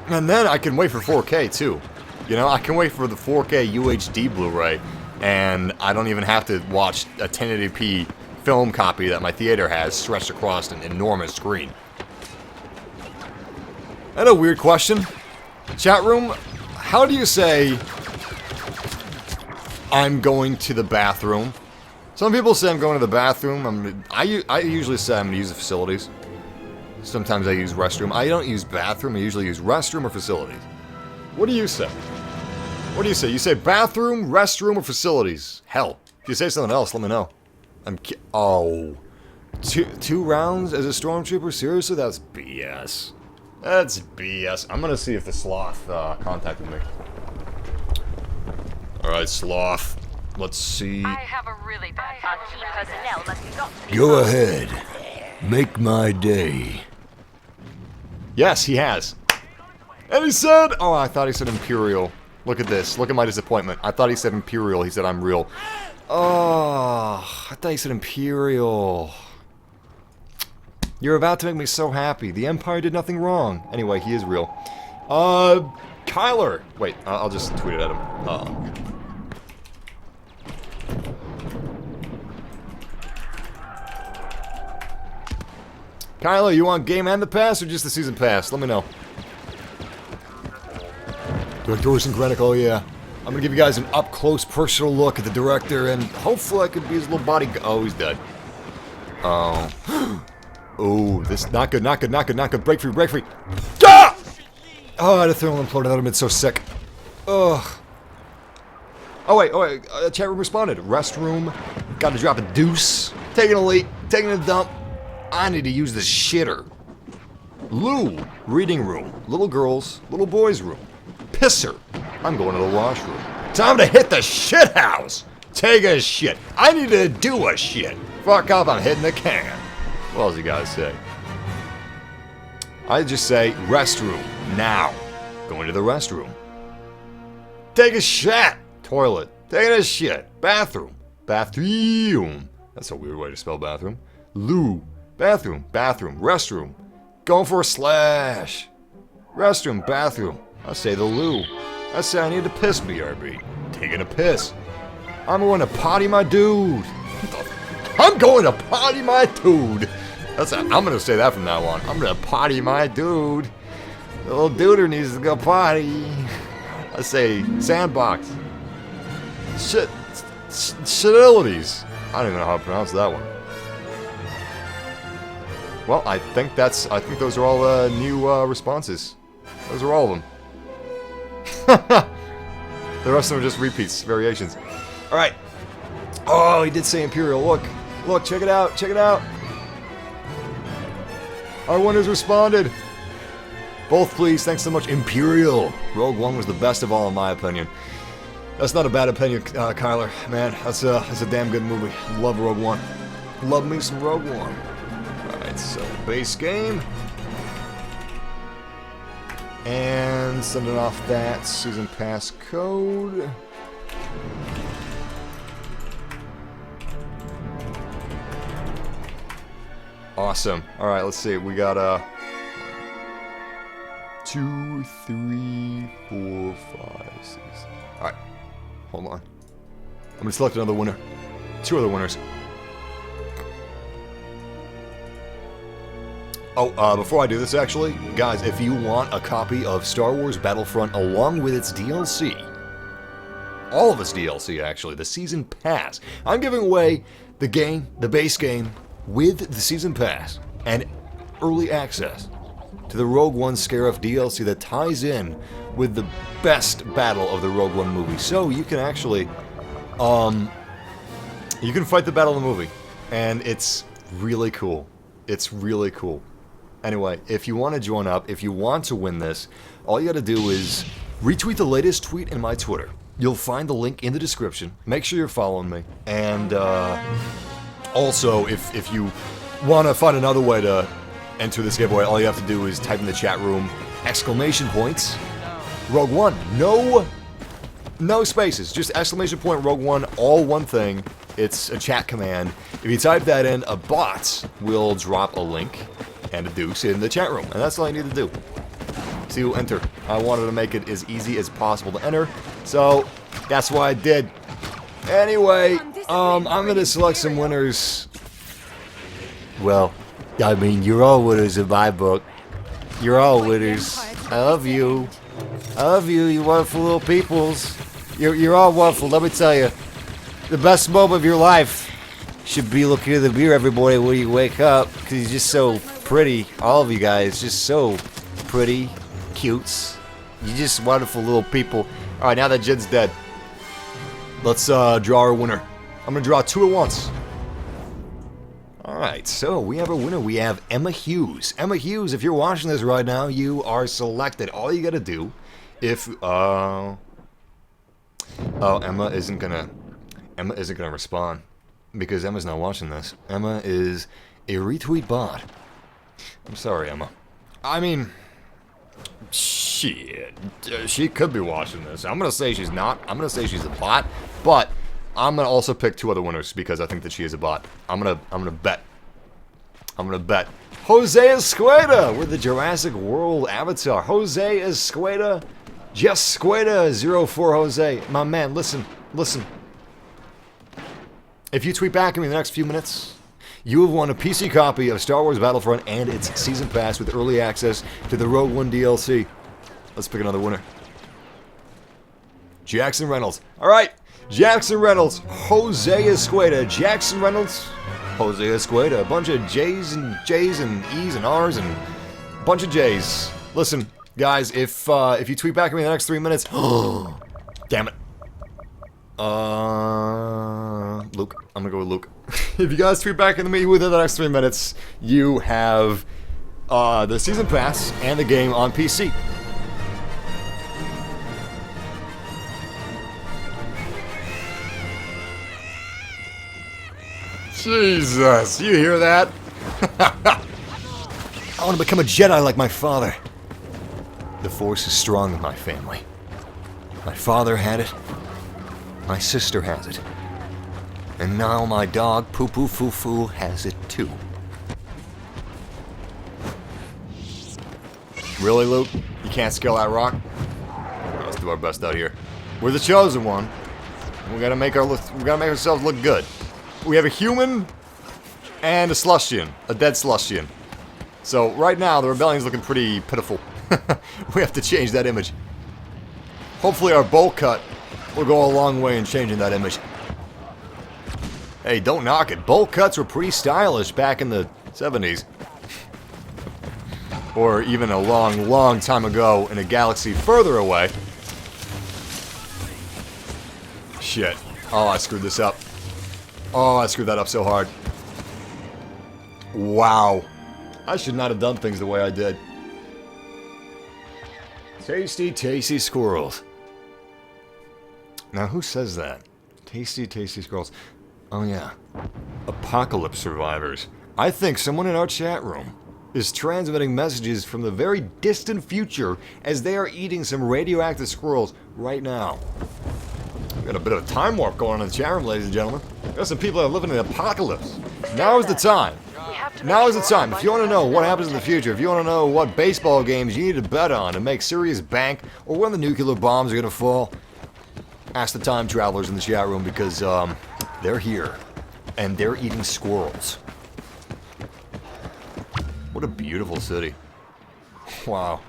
And then I can wait for 4K too. You know, I can wait for the 4K UHD Blu-ray And I don't even have to watch a 1080p film copy that my theater has stretched across an enormous screen. And a weird question. Chat room, how do you say I'm going to the bathroom? Some people say I'm going to the bathroom. I usually say I'm going to use the facilities. Sometimes I use restroom. I don't use bathroom. I usually use restroom or facilities. What do you say? What do you say? You say bathroom, restroom, or facilities? Hell, if you say something else, let me know. Oh. Two rounds as a stormtrooper? Seriously? That's BS. That's BS. I'm gonna see if the sloth contacted me. Alright, sloth. Let's see. I have a really bad key personnel must be got to be Go ahead. Make my day. Yes, he has. And he said... Oh, I thought he said Imperial. Look at this. Look at my disappointment. I thought he said Imperial. He said I'm real. Oh, I thought he said Imperial. You're about to make me so happy. The Empire did nothing wrong. Anyway, he is real. Kyler. Wait, I'll just tweet it at him. Kyler, you want game and the pass or just the season pass? Let me know. Director Orson Krennic, oh yeah. I'm gonna give you guys an up-close personal look at the director, and hopefully I could be his little bodyguard. Oh, he's dead. Oh. Oh, this not good, not good, not good, not good. Break free, break free. Ah! Oh, I had a thermal imploder. That would have been so sick. Ugh. Oh wait, chat room responded. Restroom. Got to drop a deuce. Taking a leak. Taking a dump. I need to use the shitter. Lou. Reading room. Little girls. Little boys room. Pisser. I'm going to the washroom. Time to hit the shit house. Take a shit. I need to do a shit. Fuck off, I'm hitting the can. What else you gotta say? I just say restroom. Now. Going to the restroom. Take a shit. Toilet. Taking a shit. Bathroom. Bathroom. That's a weird way to spell bathroom. Loo. Bathroom. Bathroom. Restroom. Going for a slash. Restroom. Bathroom. I say the loo. I say I need to piss, BRB. Taking a piss. I'm going to potty my dude. I'm going to potty my dude. I'm going to say that from now on. I'm going to potty my dude. The little duder needs to go potty. I say sandbox. Shitilities. I don't even know how to pronounce that one. Well, I think those are all new responses. Those are all of them. The rest of them are just repeats, variations. Alright. Oh, he did say Imperial. Look. Look, check it out. Check it out. Our one has responded. Both, please. Thanks so much. Imperial. Rogue One was the best of all, in my opinion. That's not a bad opinion, Kyler. Man, that's a damn good movie. Love Rogue One. Love me some Rogue One. Alright, so base game. And sending off that season pass code. Awesome. Alright, let's see. We got 2, 3, 4, 5, 6. Alright. Hold on. I'm gonna select another winner. 2 other winners. Oh, before I do this, actually, guys, if you want a copy of Star Wars Battlefront along with its DLC, all of its DLC, actually, the Season Pass, I'm giving away the game, the base game, with the Season Pass, and early access to the Rogue One Scarif DLC that ties in with the best battle of the Rogue One movie. So you can actually, you can fight the battle in the movie, and it's really cool. It's really cool. Anyway, if you want to join up, if you want to win this, all you gotta do is retweet the latest tweet in my Twitter. You'll find the link in the description. Make sure you're following me. And also, if you want to find another way to enter this giveaway, all you have to do is type in the chat room, exclamation points, Rogue One. No spaces, just exclamation point Rogue One, all one thing. It's a chat command. If you type that in, a bot will drop a link and a deuce in the chat room, and that's all you need to do to enter. I wanted to make it as easy as possible to enter, so that's what I did. Anyway, I'm gonna select some winners. Well, I mean, you're all winners in my book. You're all winners. I love you. I love you, you wonderful little peoples. You're all wonderful, let me tell you. The best moment of your life should be looking at the mirror every morning when you wake up, because you're just so pretty. All of you guys, just so pretty, cutes. You're just wonderful little people. Alright, now that Jed's dead, let's draw our winner. I'm gonna draw 2 at once. Alright, so we have a winner. We have Emma Hughes. Emma Hughes, if you're watching this right now, you are selected. All you gotta do, if, oh, Emma isn't gonna respond, because Emma's not watching this. Emma is a retweet bot. I'm sorry, Emma. I mean, shit, she could be watching this. I'm gonna say she's not. I'm gonna say she's a bot, but I'm gonna also pick 2 other winners because I think that she is a bot. I'm gonna bet. Jose Escueda with the Jurassic World avatar. Jose Escueda, just Escueda 04 Jose. My man, listen. If you tweet back at me in the next few minutes, you have won a PC copy of Star Wars Battlefront and its Season Pass with early access to the Rogue One DLC. Let's pick another winner. Jackson Reynolds. Alright, Jackson Reynolds, Jose Escueda. Jackson Reynolds, Jose Escueda. A bunch of J's and E's and R's and a bunch of J's. Listen, guys, if you tweet back at me in the next 3 minutes, damn it. Luke. I'm gonna go with Luke. If you guys tweet back into me within the next 3 minutes, you have the Season Pass and the game on PC. Jesus, you hear that? I want to become a Jedi like my father. The Force is strong in my family. My father had it. My sister has it. And now my dog, Poo Poo Foo Foo, has it too. Really, Luke? You can't scale that rock? Let's do our best out here. We're the chosen one. We gotta make ourselves look good. We have a human and a Slushian, a dead Slushian. So right now the rebellion's looking pretty pitiful. We have to change that image. Hopefully our bowl cut will go a long way in changing that image. Hey, don't knock it. Bowl cuts were pretty stylish back in the 70s. Or even a long, long time ago in a galaxy further away. Shit. Oh, I screwed this up. Oh, I screwed that up so hard. Wow. I should not have done things the way I did. Tasty, tasty squirrels. Now, who says that? Tasty, tasty squirrels. Oh, yeah. Apocalypse survivors. I think someone in our chat room is transmitting messages from the very distant future as they are eating some radioactive squirrels right now. We've got a bit of a time warp going on in the chat room, ladies and gentlemen. There's some people that are living in an apocalypse. Now is the time. Now is the time. If you want to know what happens in the future, if you want to know what baseball games you need to bet on to make serious bank, or when the nuclear bombs are going to fall, ask the time travelers in the chat room because they're here. And they're eating squirrels. What a beautiful city. Wow.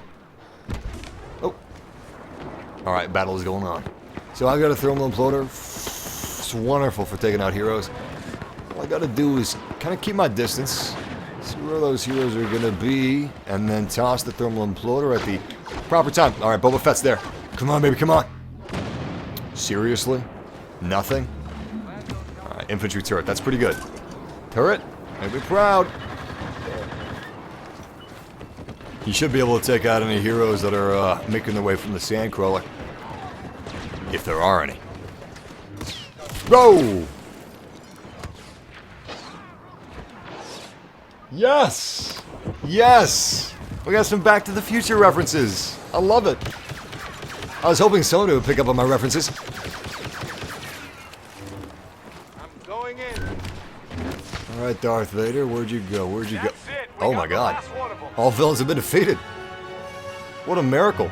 Oh. Alright, battle is going on. So I got a thermal imploder. It's wonderful for taking out heroes. All I gotta do is kind of keep my distance, see where those heroes are gonna be, and then toss the thermal imploder at the proper time. Alright, Boba Fett's there. Come on, baby, come on. Seriously? Nothing? Alright, infantry turret. That's pretty good. Turret, make me proud. He should be able to take out any heroes that are making their way from the sandcrawler. If there are any. Go! Yes! Yes! We got some Back to the Future references. I love it. I was hoping someone would pick up on my references. I'm going in. Alright, Darth Vader, where'd you go? Where'd you go? That's it. We Oh got my the god. last one of 'em. All villains have been defeated. What a miracle.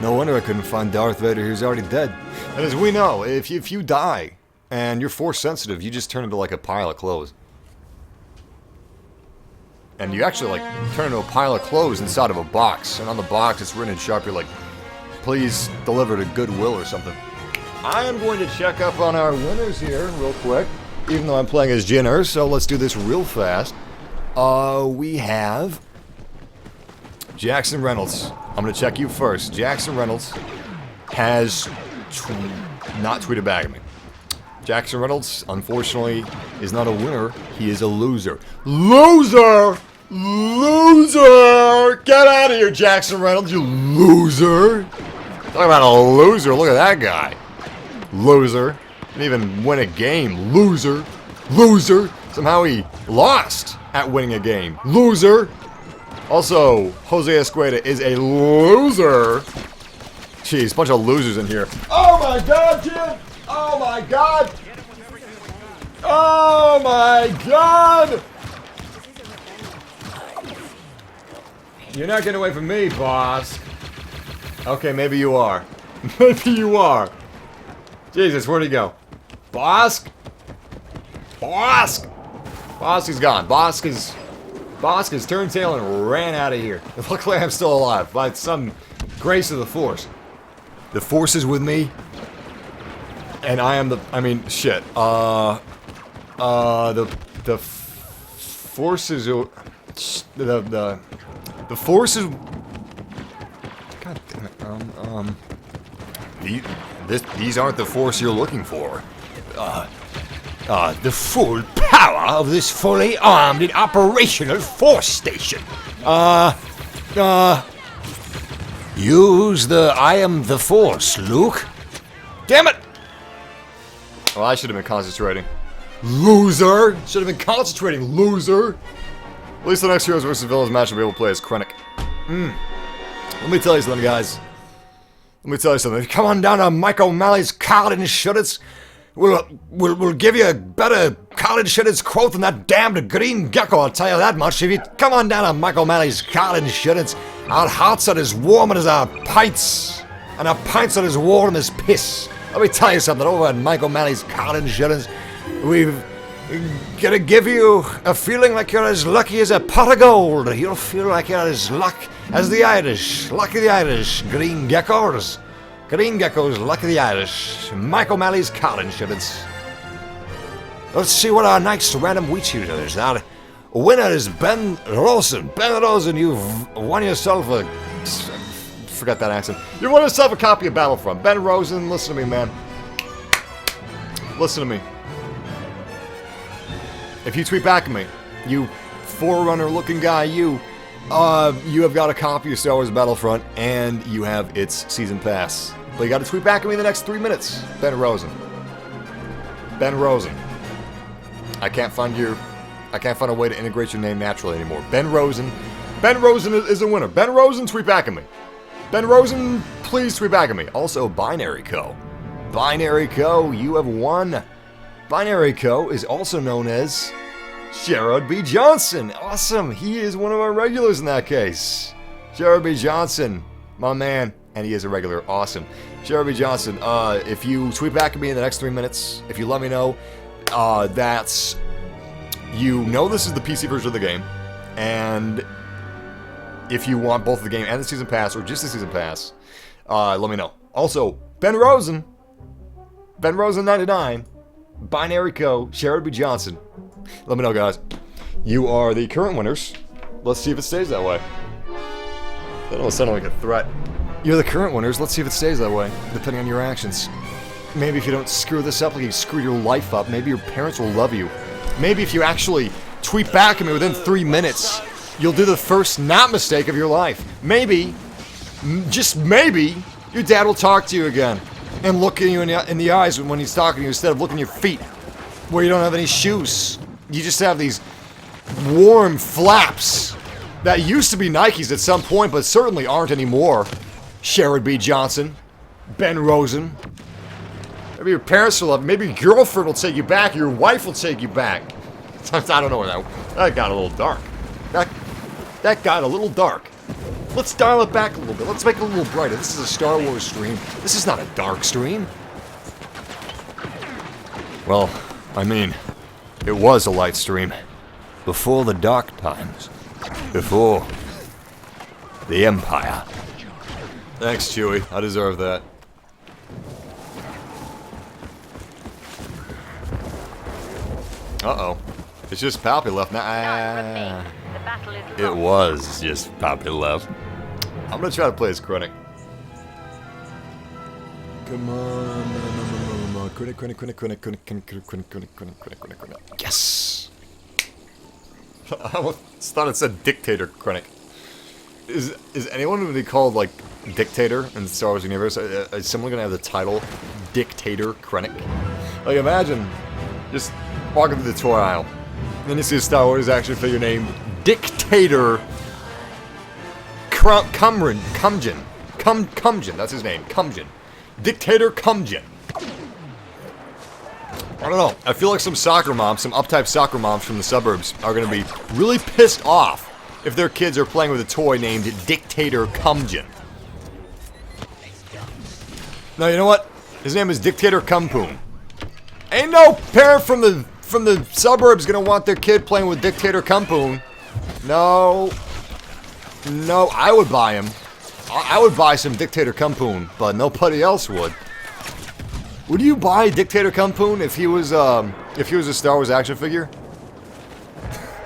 No wonder I couldn't find Darth Vader, he was already dead. And as we know, if you die, and you're force sensitive, you just turn into like a pile of clothes. And you actually like turn into a pile of clothes inside of a box. And on the box it's written in Sharpie like, please deliver to Goodwill or something. I am going to check up on our winners here real quick. Even though I'm playing as Jinner, so let's do this real fast. We have Jackson Reynolds. I'm going to check you first. Jackson Reynolds has not tweeted back at me. Jackson Reynolds, unfortunately, is not a winner. He is a loser. Loser! Loser! Get out of here, Jackson Reynolds, you loser! Talk about a loser. Look at that guy. Loser. Didn't even win a game. Loser. Loser. Somehow he lost at winning a game. Loser. Also, Jose Escueda is a loser. Jeez, bunch of losers in here. Oh my god, kid! Oh my god! Oh my god! You're not getting away from me, boss. Okay, maybe you are. Maybe you are. Jesus, where'd he go? Bossk? Bossk! Bossk is gone. Bossk is turned tail and ran out of here. Luckily I'm still alive, by some grace of the Force. The Force is with me. And I am the, I mean, shit. The Force is, the Force is, god damn it, these aren't the Force you're looking for. The full power of this fully armed and operational Force station. Use the I am the Force, Luke. Damn it! Well, I should have been concentrating. Loser! Should have been concentrating, loser! At least the next Heroes vs. Villains match will be able to play as Krennic. Let me tell you something, guys. Let me tell you something. If you come on down to Mike O'Malley's college shoulders, we'll give you a better college shoulders quote than that damned green gecko, I'll tell you that much. If you come on down to Mike O'Malley's college shoulders, our hearts are as warm as our pints, and our pints are as warm as piss. Let me tell you something, over at Mike O'Malley's college shoulders, we've gonna give you a feeling like you're as lucky as a pot of gold. You'll feel like you're as lucky as the Irish. Lucky the Irish. Green geckos. Green geckos, lucky the Irish. Mike O'Malley's college shoulders. Let's see what our next random wheat shooter is. Our winner is Ben Rosen. Ben Rosen, you've won yourself a... Forgot that accent. You won yourself a copy of Battlefront. Ben Rosen, listen to me, man. Listen to me. If you tweet back at me, you Forerunner-looking guy, you have got a copy of Star Wars Battlefront, and you have its season pass. But you got to tweet back at me in the next 3 minutes. Ben Rosen. Ben Rosen. I can't find a way to integrate your name naturally anymore. Ben Rosen. Ben Rosen is a winner. Ben Rosen, tweet back at me. Ben Rosen, please tweet back at me. Also, Binary Co. Binary Co, you have won. Binary Co is also known as Sherrod B. Johnson. Awesome. He is one of our regulars in that case. Sherrod B. Johnson, my man. And he is a regular. Awesome. Sherrod B. Johnson, if you tweet back at me in the next 3 minutes, if you let me know that you know this is the PC version of the game, and if you want both the game and the season pass, or just the season pass, let me know. Also, Ben Rosen 99, Binary Co, Sherrod B. Johnson. Let me know, guys. You are the current winners. Let's see if it stays that way. That almost sounded like a threat. You're the current winners. Let's see if it stays that way, depending on your actions. Maybe if you don't screw this up like you screw your life up, maybe your parents will love you. Maybe if you actually tweet back at me within 3 minutes, you'll do the first not mistake of your life. Maybe, just maybe, your dad will talk to you again and look at you in the eyes when he's talking to you instead of looking at your feet where you don't have any shoes. You just have these warm flaps that used to be Nikes at some point, but certainly aren't anymore. Sherrod B. Johnson, Ben Rosen. Maybe your parents will love you. Maybe your girlfriend will take you back. Your wife will take you back. I don't know where that got a little dark. That got a little dark. A Let's dial it back a little bit. Let's make it a little brighter. This is a Star Wars stream. This is not a dark stream. Well, I mean, it was a light stream. Before the dark times. Before the Empire. Thanks, Chewie. I deserve that. Uh-oh. It's just Palpy left now. It was just Palpy left. I'm gonna try to play as Krennic. Come on. Krennic. Yes! I almost thought it said Dictator Krennic. Is anyone going to be called, like, Dictator in the Star Wars universe? Is someone going to have the title Dictator Krennic? Like, imagine just walking through the toy aisle, and then you see a Star Wars action figure named Dictator Cumjin. That's his name. Cumjin. Dictator Cumjin. I don't know. I feel like some soccer moms, some uptype soccer moms from the suburbs are going to be really pissed off if their kids are playing with a toy named Dictator Cumjin. No, you know what? His name is Dictator Cumpoon. Ain't no parent from the suburbs gonna want their kid playing with Dictator Cumpoon. No, I would buy him. I would buy some Dictator Cumpoon, but nobody else would. Would you buy Dictator Cumpoon if he was a Star Wars action figure?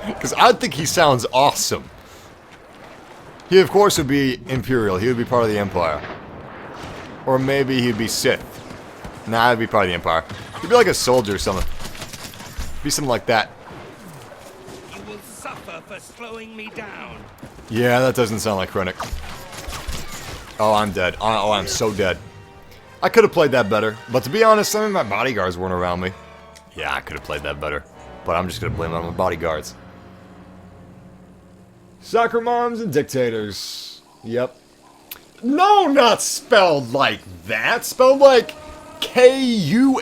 Because I think he sounds awesome. He, of course, would be Imperial. He would be part of the Empire. Or maybe he'd be Sith. Nah, he'd be part of the Empire. He'd be like a soldier or something. Be something like that. You will suffer for slowing me down. Yeah, that doesn't sound like Krennic. Oh, I'm dead. Oh, I'm so dead. I could have played that better. But to be honest, some of my bodyguards weren't around me. Yeah, I could have played that better. But I'm just going to blame it on my bodyguards. Soccer moms and dictators. Yep. No, not spelled like that. Spelled like K-U-H-M-P-O-O-N.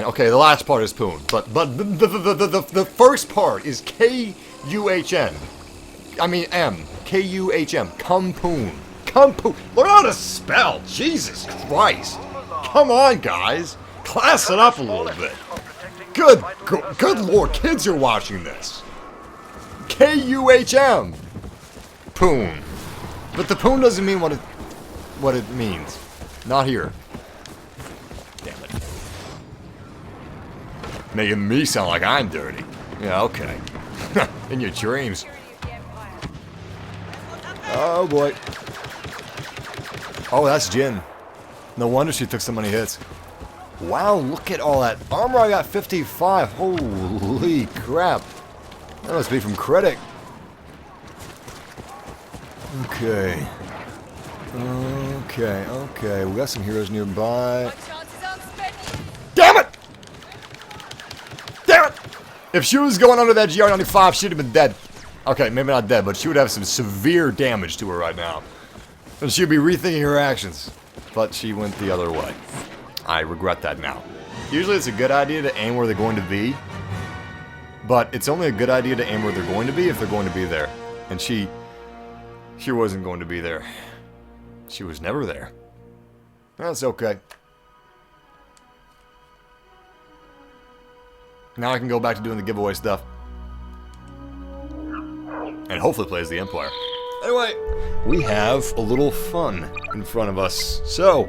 Okay, the last part is Poon. But the first part is K-U-H-N. I mean M. K-U-H-M. Cumpoon. Cumpoon. Learn how to spell. Jesus Christ. Come on, guys. Class it up a little bit. Good lord, kids are watching this. K-U-H-M. Poon. But the poon doesn't mean what it means. Not here. Damn it. Making me sound like I'm dirty. Yeah, okay. In your dreams. Oh boy. Oh, that's Jin. No wonder she took so many hits. Wow, look at all that armor. I got 55. Holy crap. That must be from Krennic. Okay. Okay. We got some heroes nearby. Damn it! Damn it! If she was going under that GR95, she'd have been dead. Okay, maybe not dead, but she would have some severe damage to her right now. And she'd be rethinking her actions. But she went the other way. I regret that now. Usually it's a good idea to aim where they're going to be. But it's only a good idea to aim where they're going to be if they're going to be there. And she wasn't going to be there. She was never there. That's okay. Now I can go back to doing the giveaway stuff. And hopefully play as the Empire. Anyway, we have a little fun in front of us. So,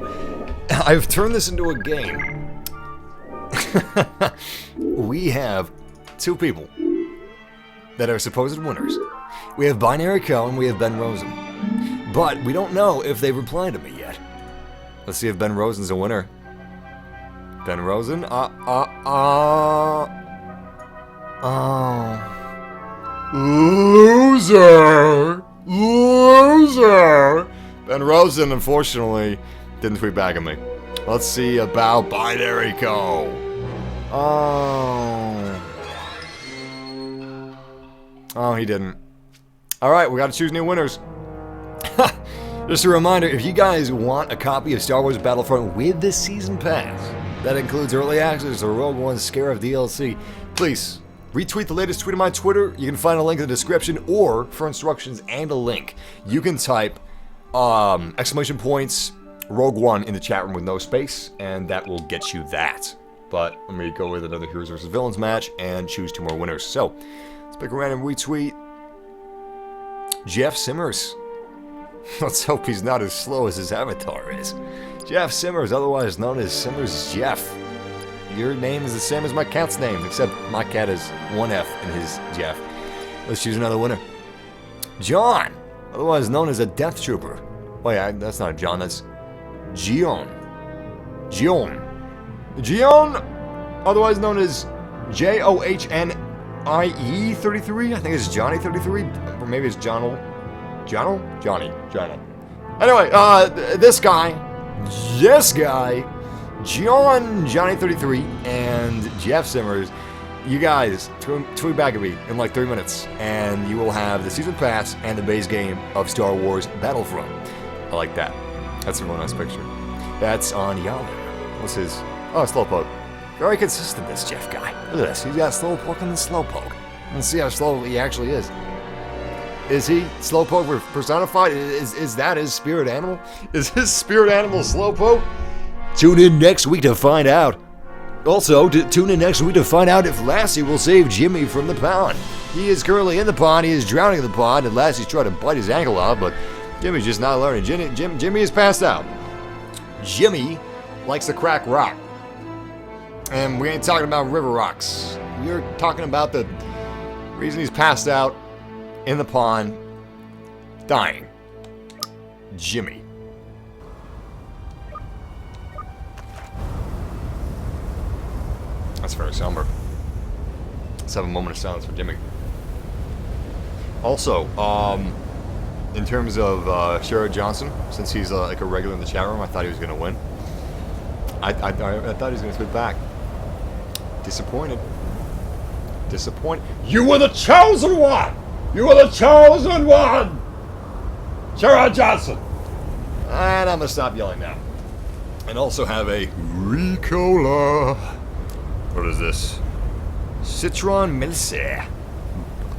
I've turned this into a game. We have two people that are supposed winners. We have Binary Co. and we have Ben Rosen. But we don't know if they've replied to me yet. Let's see if Ben Rosen's a winner. Ben Rosen? Oh. Loser! Loser! Ben Rosen, unfortunately, didn't tweet back at me. Let's see about Binary Co. Oh, he didn't. Alright, we gotta choose new winners. Just a reminder, if you guys want a copy of Star Wars Battlefront with the Season Pass, that includes early access to Rogue One Scarif DLC, please Retweet the latest tweet on my Twitter. You can find a link in the description, or for instructions and a link, you can type exclamation points Rogue One in the chat room with no space, and that will get you that. But let me go with another Heroes vs. Villains match and choose 2 more winners. So, let's pick a random retweet. Jeff Simmers. Let's hope he's not as slow as his avatar is. Jeff Simmers, otherwise known as Simmers Jeff. Your name is the same as my cat's name, except my cat has 1 F in his Jeff. Let's choose another winner. John, otherwise known as a Death Trooper. Wait, that's not John, that's Gion. Gion, otherwise known as JOHNIE 33. I think it's Johnny 33, or maybe it's Johnny. Anyway, this guy, Johnny 33, and Jeff Simmers, you guys tweet back at me in like 3 minutes, and you will have the season pass and the base game of Star Wars Battlefront. I like that. That's a really nice picture. That's on Yahoo. What's his? Oh, Slowpoke. Very consistent, this Jeff guy. Look at this. He's got Slowpoke and Slowpoke. Let's see how slow he actually is. Is he Slowpoke personified? Is that his spirit animal? Is his spirit animal Slowpoke? Tune in next week to find out. Also, tune in next week to find out if Lassie will save Jimmy from the pond. He is currently in the pond. He is drowning in the pond, and Lassie's trying to bite his ankle off, but Jimmy's just not learning. Jimmy is passed out. Jimmy likes to crack rock. And we ain't talking about river rocks. We're talking about the reason he's passed out in the pond, dying. Jimmy. That's very somber. Let's have a moment of silence for Jimmy. Also, in terms of Sherrod Johnson, since he's like a regular in the chat room, I thought he was going to win. I thought he was going to spit back. Disappointed. You were the chosen one! You were the chosen one! Sherrod Johnson! And I'm going to stop yelling now. And also have a Ricola. What is this? Citron Melisse.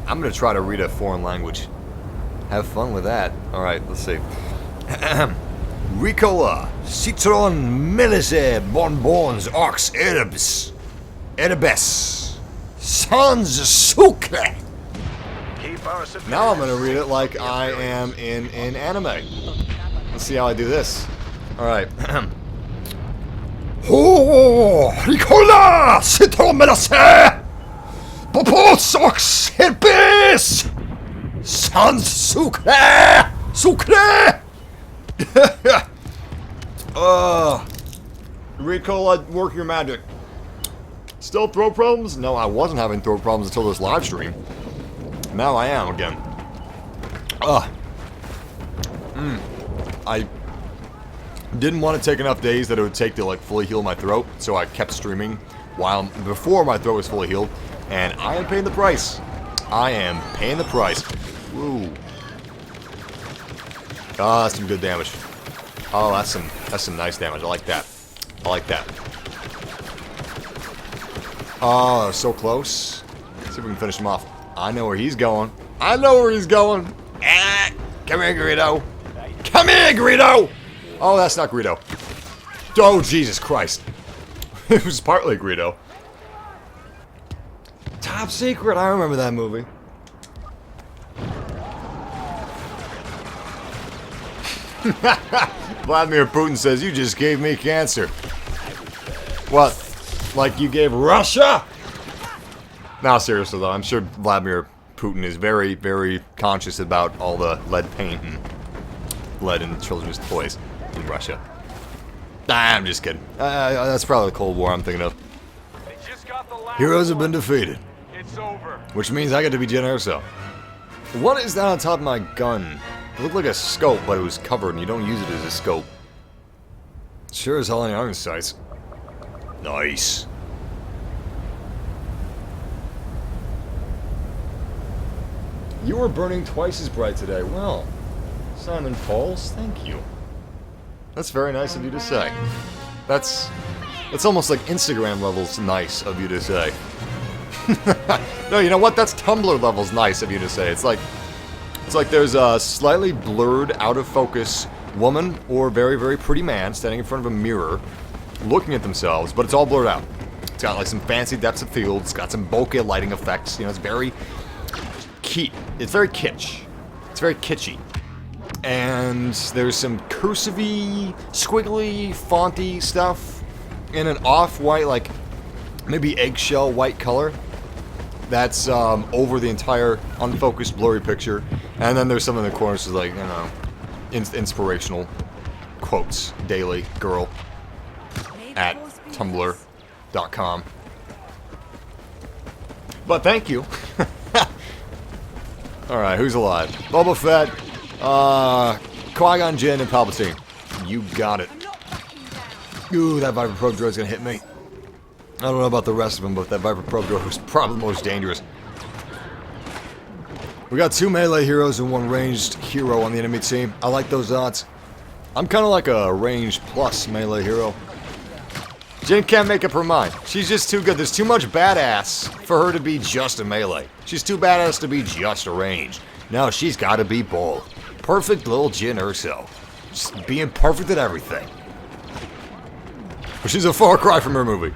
I'm going to try to read a foreign language. Have fun with that. Alright, let's see. Ricola, Citron Melisse, Bonbons, Ox, Erebes, Sans Sucre. Now I'm going to read it like I am in anime. Let's see how I do this. Alright. Oh, Ricola, Citron Melisse, Bonbons, Ox, Erebes, Sans Sucre. Ricola, work your magic. Still throat problems? No, I wasn't having throat problems until this live stream. Now I am again. I didn't want to take enough days that it would take to like fully heal my throat, so I kept streaming before my throat was fully healed, and I am paying the price. I am paying the price. Woo. Ah, that's some good damage. Oh, that's some nice damage. I like that. Oh, so close. Let's see if we can finish him off. I know where he's going. Come here, Greedo. Come here, Greedo. Oh, that's not Greedo. Oh, Jesus Christ. It was partly Greedo. Top Secret. I remember that movie. Vladimir Putin says, you just gave me cancer. What? Like you gave Russia? No, seriously though, I'm sure Vladimir Putin is very, very conscious about all the lead paint and lead in children's toys in Russia. I'm just kidding. That's probably the Cold War I'm thinking of. Heroes have been defeated. It's over. Which means I get to be Jen Erso. What is that on top of my gun? It looked like a scope, but it was covered, and you don't use it as a scope. Sure as hell in iron sights. Nice. You were burning twice as bright today. Well, Simon Pauls, thank you. That's very nice of you to say. That's almost like Instagram levels nice of you to say. No, you know what? That's Tumblr levels nice of you to say. It's like there's a slightly blurred, out of focus woman or very, very pretty man standing in front of a mirror, looking at themselves, but it's all blurred out. It's got like some fancy depths of field. It's got some bokeh lighting effects. You know, it's very It's very kitsch. It's very kitschy. And there's some cursive-y, squiggly, fonty stuff in an off-white, like maybe eggshell white color. That's over the entire unfocused, blurry picture. And then there's some in the corners, like, you know, inspirational quotes daily. Girl at tumblr.com. But thank you. Alright, who's alive? Boba Fett, Qui-Gon Jinn, and Palpatine. You got it. Ooh, that Viper Probe droid's gonna hit me. I don't know about the rest of them, but that Viper Probe droid was probably the most dangerous. We got 2 melee heroes and 1 ranged hero on the enemy team. I like those odds. I'm kind of like a ranged plus melee hero. Jin can't make up her mind. She's just too good. There's too much badass for her to be just a melee. She's too badass to be just a ranged. No, she's got to be both. Perfect little Jin herself. Just being perfect at everything. Which is a far cry from her movie.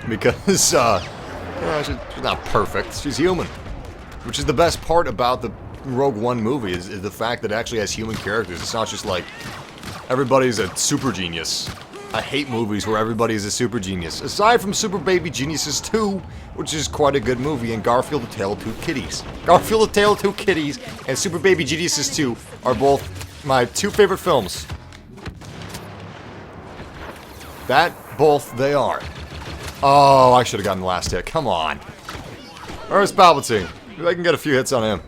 Because, you know, she's not perfect. She's human. Which is the best part about the Rogue One movie, is the fact that it actually has human characters. It's not just like everybody's a super genius. I hate movies where everybody is a super genius. Aside from Super Baby Geniuses 2, which is quite a good movie, and Garfield the Tale of Two Kitties. Garfield the Tale of Two Kitties and Super Baby Geniuses 2 are both my 2 favorite films. Both they are. Oh, I should have gotten the last hit. Come on. Where's Palpatine? Maybe I can get a few hits on him.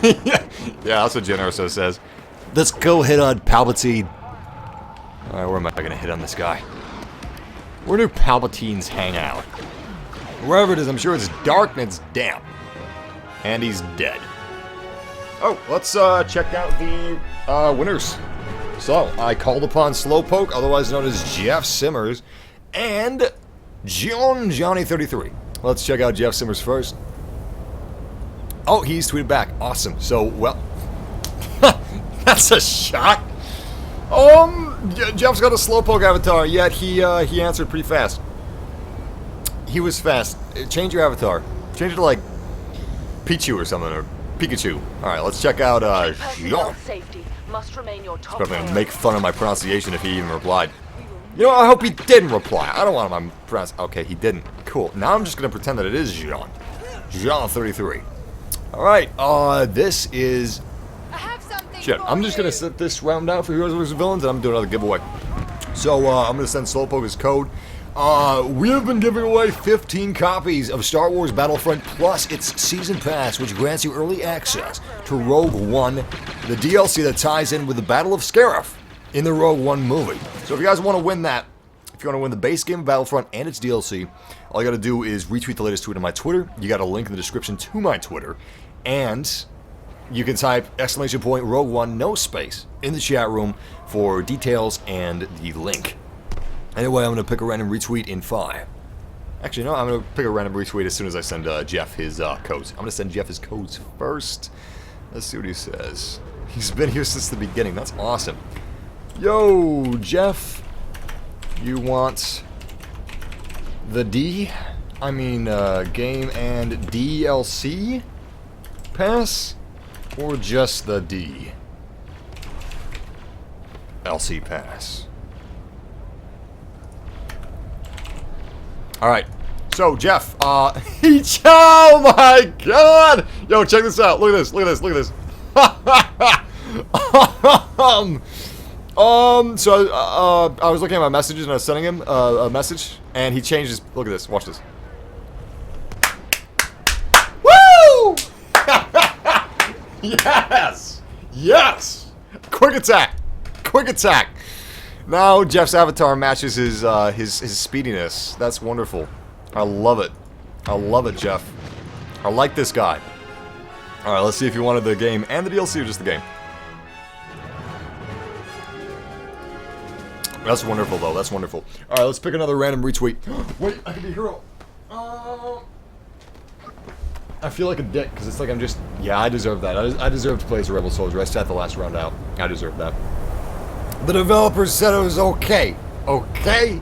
Yeah, that's what Jen Erso says. Let's go hit on Palpatine. Alright, where am I going to hit on this guy? Where do Palpatines hang out? Wherever it is, I'm sure it's dark and it's damp. And he's dead. Oh, let's check out the winners. So, I called upon Slowpoke, otherwise known as Jeff Simmers, and Johnny33. Let's check out Jeff Simmers first. Oh, he's tweeted back. Awesome. So, well, that's a shock. Jeff's got a Slowpoke avatar, yet he answered pretty fast. He was fast. Change your avatar. Change it to, like, Pichu or something, or Pikachu. Alright, let's check out, Jean. Safety must remain your top Probably gonna make fun of my pronunciation if he even replied. You know, I hope he didn't reply. I don't want him to pronounce. Okay, he didn't. Cool. Now I'm just gonna pretend that it is Jean. Jean33. Alright, this is... Shit, I'm just gonna set this round out for Heroes vs. Villains, and I'm doing another giveaway. So, I'm gonna send Slowpoke his code. We have been giving away 15 copies of Star Wars Battlefront plus its Season Pass, which grants you early access to Rogue One, the DLC that ties in with the Battle of Scarif in the Rogue One movie. So if you guys want to win that, if you want to win the base game of Battlefront and its DLC, all you gotta do is retweet the latest tweet on my Twitter. You got a link in the description to my Twitter, and you can type !Rogue One, no space, in the chat room for details and the link. Anyway, I'm going to pick a random retweet in 5. Actually, no, I'm going to pick a random retweet as soon as I send Jeff his codes. I'm going to send Jeff his codes first. Let's see what he says. He's been here since the beginning. That's awesome. Yo, Jeff. You want the game and DLC pass? Or just the DLC pass? Alright, so Jeff, oh my god! Yo, check this out, look at this, look at this, look at this. So I was looking at my messages and I was sending him a message, and he changed his, look at this, watch this. Woo! Yes! Yes! Quick attack! Quick attack! Now Jeff's avatar matches his speediness. That's wonderful. I love it. I love it, Jeff. I like this guy. Alright, let's see if you wanted the game and the DLC or just the game. That's wonderful, though. That's wonderful. Alright, let's pick another random retweet. Wait, I can be a hero. I feel like a dick, because it's like I'm just... Yeah, I deserve that. I deserve to play as a Rebel Soldier. I sat the last round out. I deserve that. The developers said it was okay. Okay?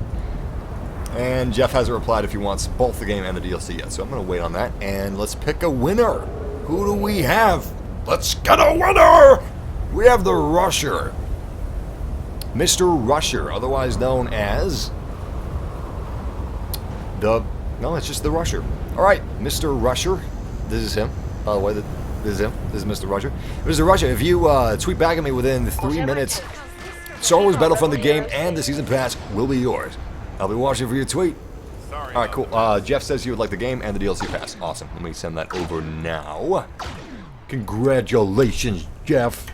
And Jeff hasn't replied if he wants both the game and the DLC yet, so I'm going to wait on that. And let's pick a winner. Who do we have? Let's get a winner! We have the Rusher. Mr. Rusher, otherwise known as... No, it's just the Rusher. Alright, Mr. Rusher. This is him. By the way, this is him. This is Mr. Rusher. Mr. Rusher, if you tweet back at me within 3 minutes, Star Wars Battlefront, the game, and the Season Pass will be yours. I'll be watching for your tweet. Alright, cool. Jeff says he would like the game and the DLC Pass. Awesome. Let me send that over now. Congratulations, Jeff.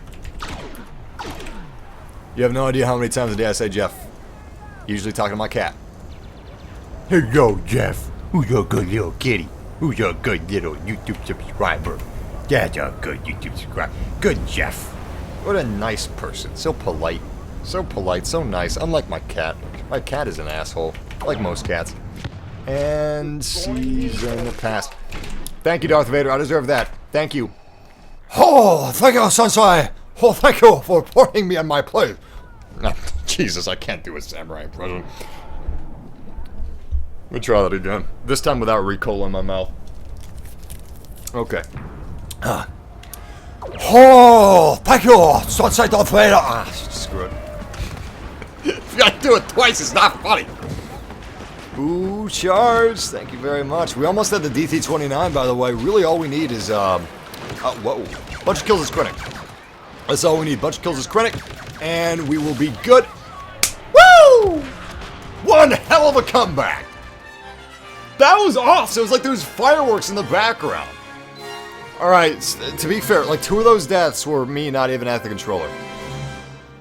You have no idea how many times a day I say Jeff. Usually talking to my cat. Here you go, Jeff. Who's your good little kitty? Who's your good little YouTube subscriber? That's a good YouTube subscriber. Good Jeff. What a nice person. So polite. So polite, so nice. Unlike my cat. My cat is an asshole. Like most cats. And Season Pass. Thank you, Darth Vader. I deserve that. Thank you. Oh, thank you, Sensei. Oh, thank you for putting me in my place. Jesus, I can't do a samurai impression. Let me try that again. This time without recoal in my mouth. Okay. Oh, thank you, Sensei Darth Vader. Screw it. If I do it twice, it's not funny. Ooh, charge. Thank you very much. We almost had the DT-29, by the way. Really, all we need is, whoa. Bunch of kills is critic. That's all we need. Bunch of kills is critic. And we will be good. Woo! One hell of a comeback. That was awesome. It was like there was fireworks in the background. Alright, to be fair, like 2 of those deaths were me not even at the controller.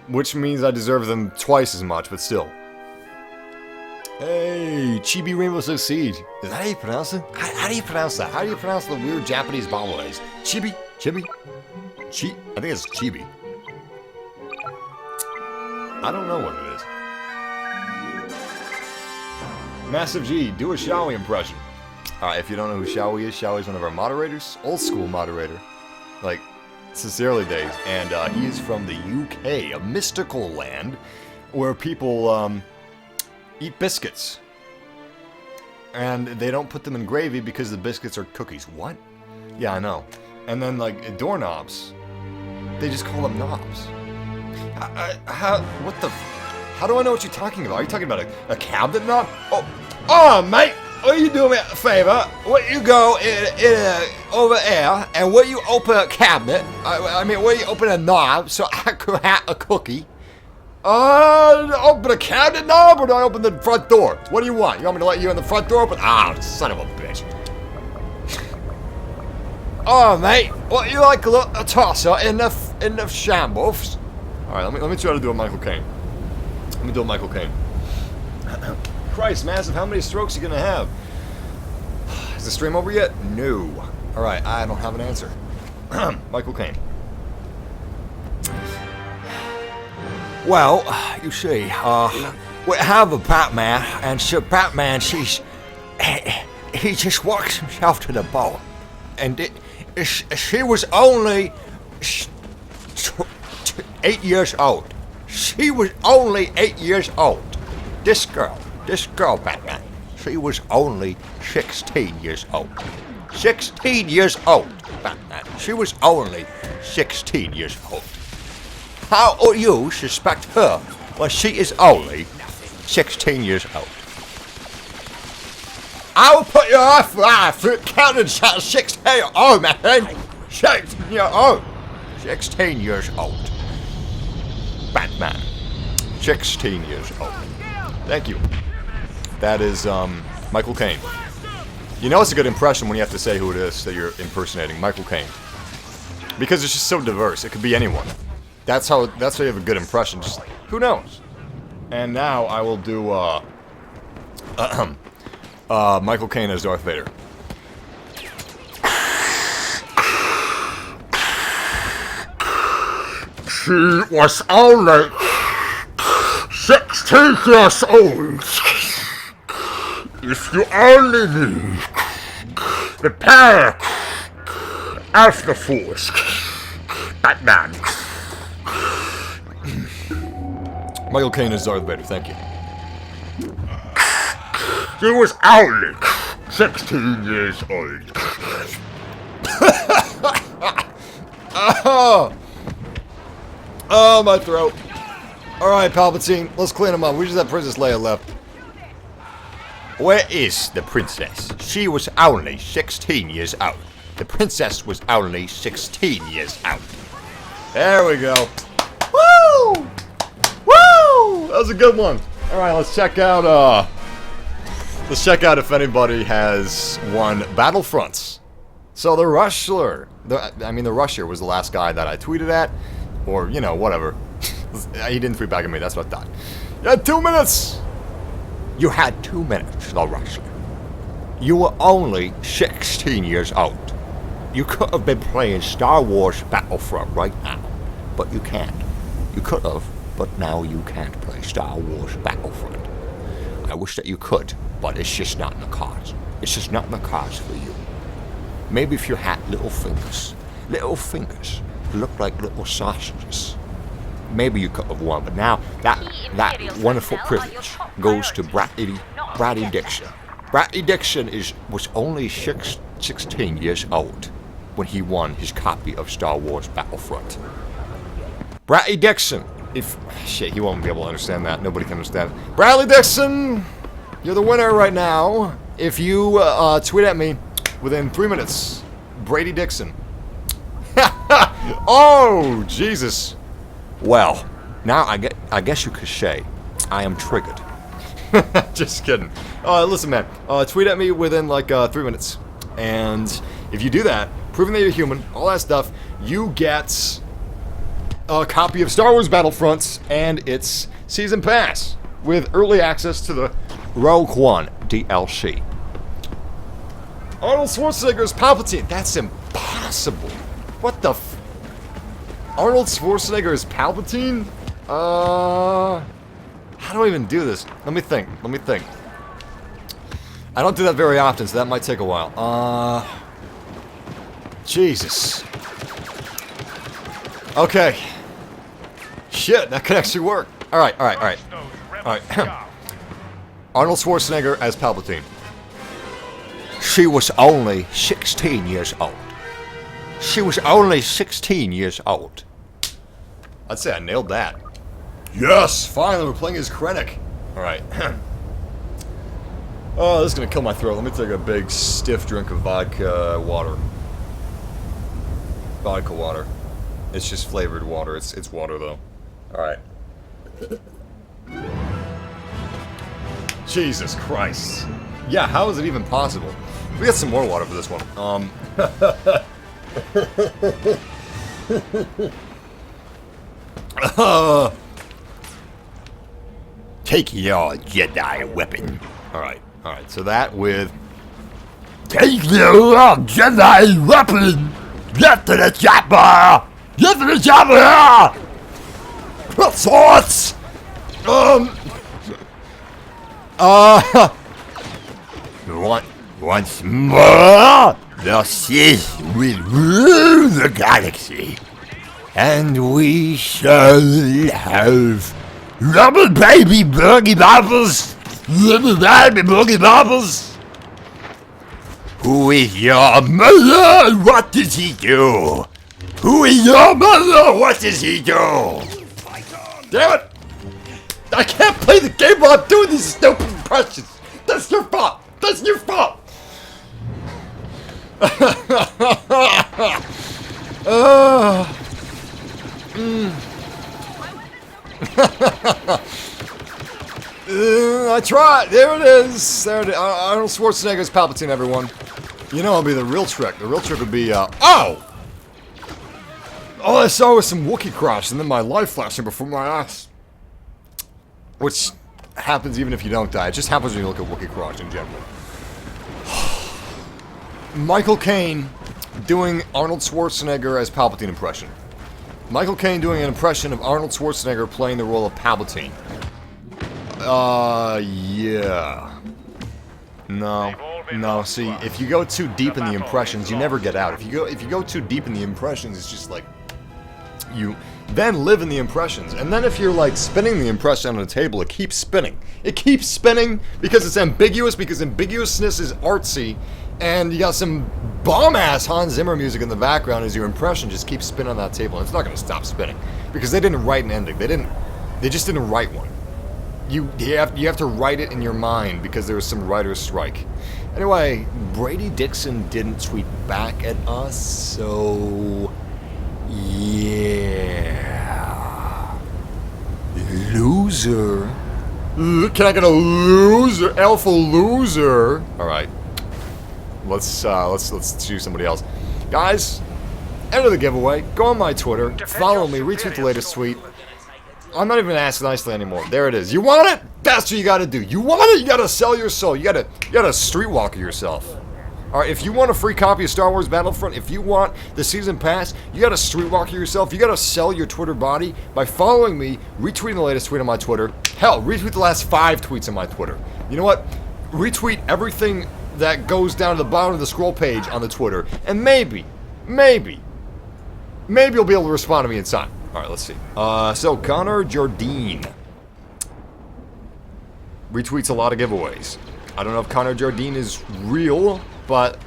Which means I deserve them twice as much, but still. Hey, Chibi Rainbow Six Siege. Is that how you pronounce it? How do you pronounce that? How do you pronounce the weird Japanese vowels? Chibi? Chibi? I think it's Chibi. I don't know what it is. MassiveG, do a Shawi impression. Alright, if you don't know who Shawi is one of our moderators. Old school moderator. Like, sincerely days. And he is from the UK, a mystical land where people eat biscuits. And they don't put them in gravy because the biscuits are cookies. What? Yeah, I know. And then, like, doorknobs, they just call them knobs. What the... How do I know what you're talking about? Are you talking about a cabinet knob? Oh, mate! Will you do me a favor? Will you go over there, and will you open a cabinet? I mean, will you open a knob so I could have a cookie? Open a cabinet knob, or do I open the front door? What do you want? You want me to let you in the front door open? Ah, son of a bitch. Oh, mate, what you like a tosser in the shambles? Alright, let me try to do a Michael Caine. Let me do a Michael Caine. Christ, Massive, how many strokes are you gonna have? Is the stream over yet? No. Alright, I don't have an answer. Michael Caine. Well, you see, we have a Batman, and so Batman, he just works himself to the bone. And she was only 8 years old. She was only 8 years old. This girl, Batman, she was only 16 years old. 16 years old, Batman. She was only 16 years old. How would you suspect her when she is only 16 years old? I will put you off for counting 16 years old, man. 16 years old. 16 years old. Batman. 16 years old. Thank you. That is, Michael Caine. You know it's a good impression when you have to say who it is that you're impersonating. Michael Caine. Because it's just so diverse. It could be anyone. That's how you have a good impression. Just, who knows? And now I will do, Michael Caine as Darth Vader. She was only 16 years old. If you only knew The power of the Force. Batman. Michael Caine is Darth Vader, thank you. He was only 16 years old. Oh, my throat. Alright, Palpatine, let's clean him up. We just have Princess Leia left. Where is the princess? She was only 16 years old. The princess was only 16 years old. There we go. Woo! Woo! That was a good one. Alright, let's check out, if anybody has won Battlefronts. So the Rusher, the Rusher was the last guy that I tweeted at, or, you know, whatever. He didn't tweet back at me, that's what I thought. You had 2 minutes! You had 2 minutes, the Rusher. You were only 16 years old. You could have been playing Star Wars Battlefront right now, but you can't. You could have, but now you can't play Star Wars Battlefront. I wish that you could, but it's just not in the cards. It's just not in the cards for you. Maybe if you had little fingers that look like little sausages, maybe you could have won, but now that wonderful privilege goes to Bratty Dixon. Bratty Dixon was only 16 years old when he won his copy of Star Wars Battlefront. Bratty Dixon, he won't be able to understand that. Nobody can understand. Bradley Dixon, you're the winner right now. If you tweet at me within 3 minutes, Brady Dixon. Oh, Jesus. Well, now I guess you could say I am triggered. Just kidding. Listen, man. Tweet at me within like 3 minutes, and if you do that, proving that you're human, all that stuff, you get a copy of Star Wars Battlefront and its season pass with early access to the Rogue One DLC. Arnold Schwarzenegger's Palpatine. That's impossible. What the Arnold Schwarzenegger is Palpatine? How do I even do this? Let me think. I don't do that very often, so that might take a while. Jesus. Okay. Shit, that could actually work. Alright. Arnold Schwarzenegger as Palpatine. She was only 16 years old. She was only 16 years old. I'd say I nailed that. Yes, finally, we're playing as Krennic. Alright. Oh, this is gonna kill my throat. Let me take a big, stiff drink of vodka water. Vodka water. It's just flavored water. It's water, though. Alright. Jesus Christ. Yeah, how is it even possible? We got some more water for this one. Take your Jedi weapon. Alright. So that with... Take your Jedi weapon! Get to the chopper! Get to the chopper! Swords! Once more, the Sith will rule the galaxy. And we shall have rubble baby boogie bobbles! Rubble baby boogie bobbles! Who is your mother? What does he do? Who is your mother? What does he do? Damn it! I can't play the game while I'm doing these stupid impressions! That's your fault! That's your fault! I tried! There it is! Arnold Schwarzenegger's Palpatine, everyone. You know, it'll be the real trick. The real trick would be, oh! All I saw was some Wookiee crash, and then my life flashing before my eyes. Which happens even if you don't die. It just happens when you look at Wookiee crash in general. Michael Caine doing Arnold Schwarzenegger as Palpatine impression. Michael Caine doing an impression of Arnold Schwarzenegger playing the role of Palpatine. Yeah. No. They've all No, see, if you go too deep in the impressions, you never get out. If you go too deep in the impressions, it's just like you then live in the impressions. And then if you're like spinning the impression on the table, it keeps spinning. It keeps spinning because it's ambiguous, because ambiguousness is artsy, and you got some bomb-ass Hans Zimmer music in the background as your impression just keeps spinning on that table. And it's not going to stop spinning because they didn't write an ending. They just didn't write one. You have to write it in your mind because there was some writer's strike. Anyway, Brady Dixon didn't tweet back at us, so yeah. Loser. Can I get a loser? Alpha loser. All right. Let's choose somebody else. Guys, enter the giveaway. Go on my Twitter. Follow me. Retweet the latest tweet. I'm not even asking nicely anymore. There it is. You want it? That's what you gotta do. You want it? You gotta sell your soul. You gotta streetwalker yourself. Alright, if you want a free copy of Star Wars Battlefront, if you want the season pass, you gotta streetwalker yourself. You gotta sell your Twitter body by following me, retweeting the latest tweet on my Twitter. Hell, retweet the last 5 tweets on my Twitter. You know what? Retweet everything that goes down to the bottom of the scroll page on the Twitter, and maybe you'll be able to respond to me in time. Alright, let's see. So Connor Jardine retweets a lot of giveaways. I don't know if Connor Jardine is real, but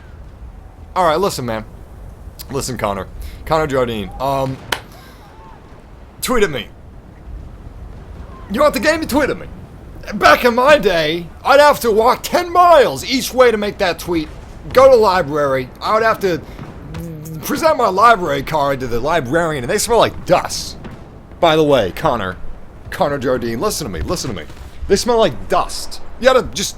alright, listen, man. Listen, Connor Jardine. Tweet at me. You want the game? You tweet at me. Back in my day, I'd have to walk 10 miles each way to make that tweet. Go to the library. I would have to present my library card to the librarian, and they smell like dust. By the way, Connor Jardine, listen to me. They smell like dust. You gotta just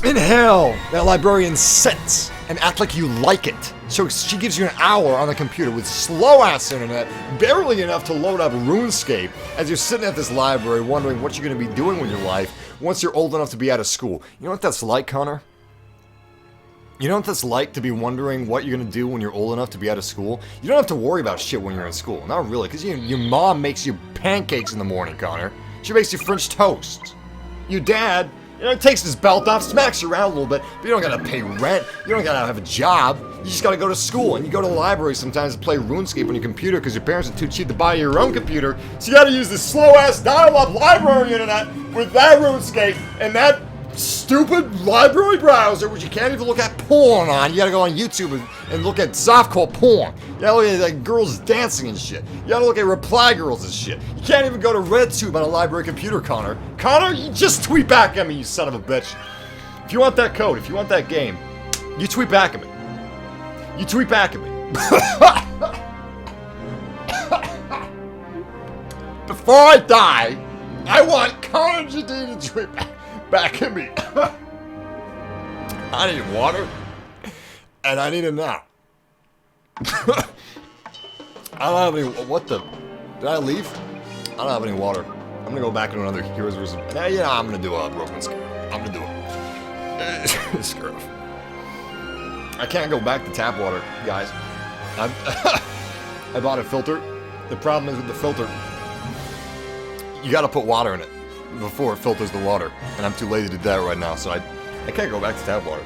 inhale that librarian's scent and act like you like it. So she gives you an hour on the computer with slow-ass internet, barely enough to load up RuneScape, as you're sitting at this library wondering what you're gonna be doing with your life once you're old enough to be out of school. You know what that's like, Connor? You know what that's like to be wondering what you're gonna do when you're old enough to be out of school? You don't have to worry about shit when you're in school. Not really, because your mom makes you pancakes in the morning, Connor. She makes you French toast. Your dad, takes his belt off, smacks you around a little bit, but you don't gotta pay rent. You don't gotta have a job. You just gotta go to school, and you go to the library sometimes to play RuneScape on your computer because your parents are too cheap to buy your own computer. So you gotta use this slow-ass dial-up library internet with that RuneScape and that stupid library browser, which you can't even look at porn on. You gotta go on YouTube and look at softcore porn. You gotta look at like girls dancing and shit. You gotta look at reply girls and shit. You can't even go to RedTube on a library computer, Connor. Connor, you just tweet back at me, you son of a bitch. If you want that code, if you want that game, you tweet back at me. You tweet back at me. Before I die, I want Connor Jardine to tweet back at me. I need water, and I need a nap. I don't have any. What the? Did I leave? I don't have any water. I'm gonna go back into another Heroes vs. Yeah, I'm gonna do a Rogue One Scarif. I'm gonna do it. Scarif. I can't go back to tap water, guys. I bought a filter. The problem is with the filter, you gotta put water in it before it filters the water, and I'm too lazy to do that right now, so I can't go back to tap water.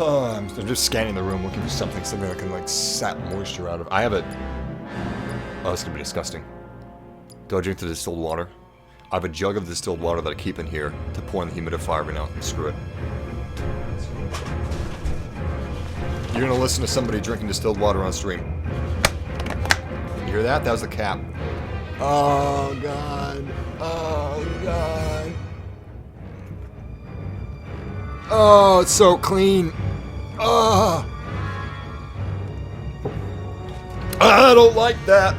I'm just scanning the room looking for something that can like sap moisture out of. I have a. Oh, this is gonna be disgusting. Do I drink the distilled water? I have a jug of distilled water that I keep in here to pour in the humidifier every now and then. Screw it. You're gonna listen to somebody drinking distilled water on stream. You hear that? That was the cap. Oh god. Oh god. Oh, it's so clean. Oh. I don't like that.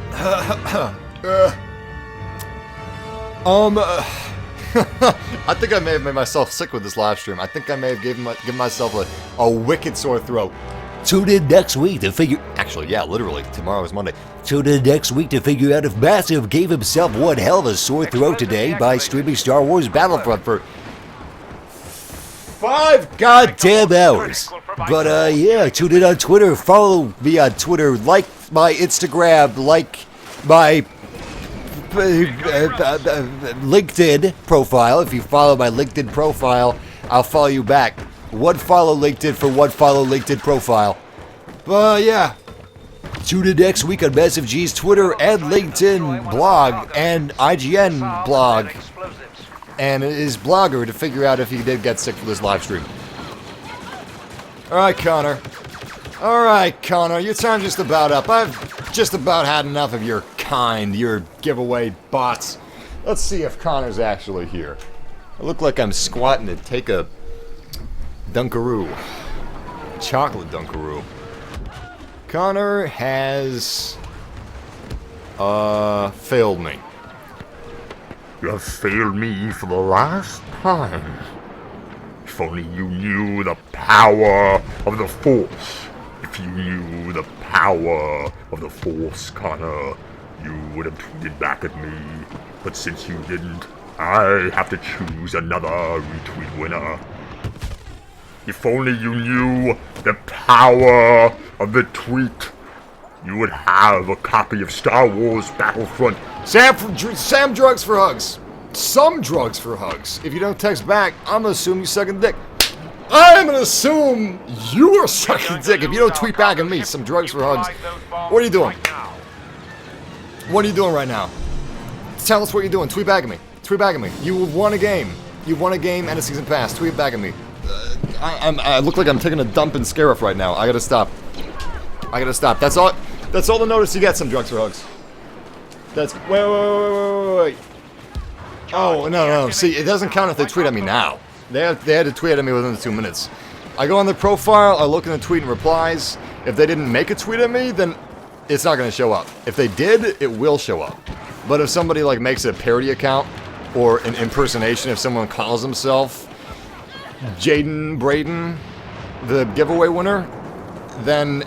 I think I may have made myself sick with this live stream. I think I may have given myself a wicked sore throat. Tune in next week to figure... Actually, yeah, literally. Tomorrow is Monday. Tune in next week to figure out if MassiveG gave himself one hell of a sore throat today by streaming Star Wars Battlefront for 5 goddamn hours. But, yeah, tune in on Twitter. Follow me on Twitter. Like my Instagram. Like my... LinkedIn profile. If you follow my LinkedIn profile, I'll follow you back. what follow link did for what follow link did profile. But yeah. Tune in next week on MassiveG's Twitter and LinkedIn blog and IGN blog and his blogger to figure out if he did get sick for this live stream. Alright, Connor. Alright, Connor, your time's just about up. I've just about had enough of your your giveaway bots. Let's see if Connor's actually here. I look like I'm squatting to take a Dunkaroo. Chocolate Dunkaroo. Connor has failed me. You have failed me for the last time. If only you knew the power of the Force. If you knew the power of the Force, Connor, you would have tweeted back at me. But since you didn't, I have to choose another retweet winner. If only you knew the power of the tweet, you would have a copy of Star Wars Battlefront. Sam drugs for hugs. Some drugs for hugs. If you don't text back, I'm gonna assume you sucking dick. I'm gonna assume you are sucking dick if you don't tweet back at me. Some drugs for hugs. What are you doing? What are you doing right now? Tell us what you're doing. Tweet back at me. Tweet back at me. You won a game. You won a game and a season pass. Tweet back at me. I look like I'm taking a dump in Scarif right now. I gotta stop. I gotta stop. That's all the notice you get, some drugs for hugs. That's... Wait. Oh, no. See, it doesn't count if they tweet at me now. They had to tweet at me within the 2 minutes. I go on their profile, I look in the tweet and replies. If they didn't make a tweet at me, then it's not gonna show up. If they did, it will show up. But if somebody, like, makes a parody account, or an impersonation, if someone calls himself Jaden Braden, the giveaway winner, then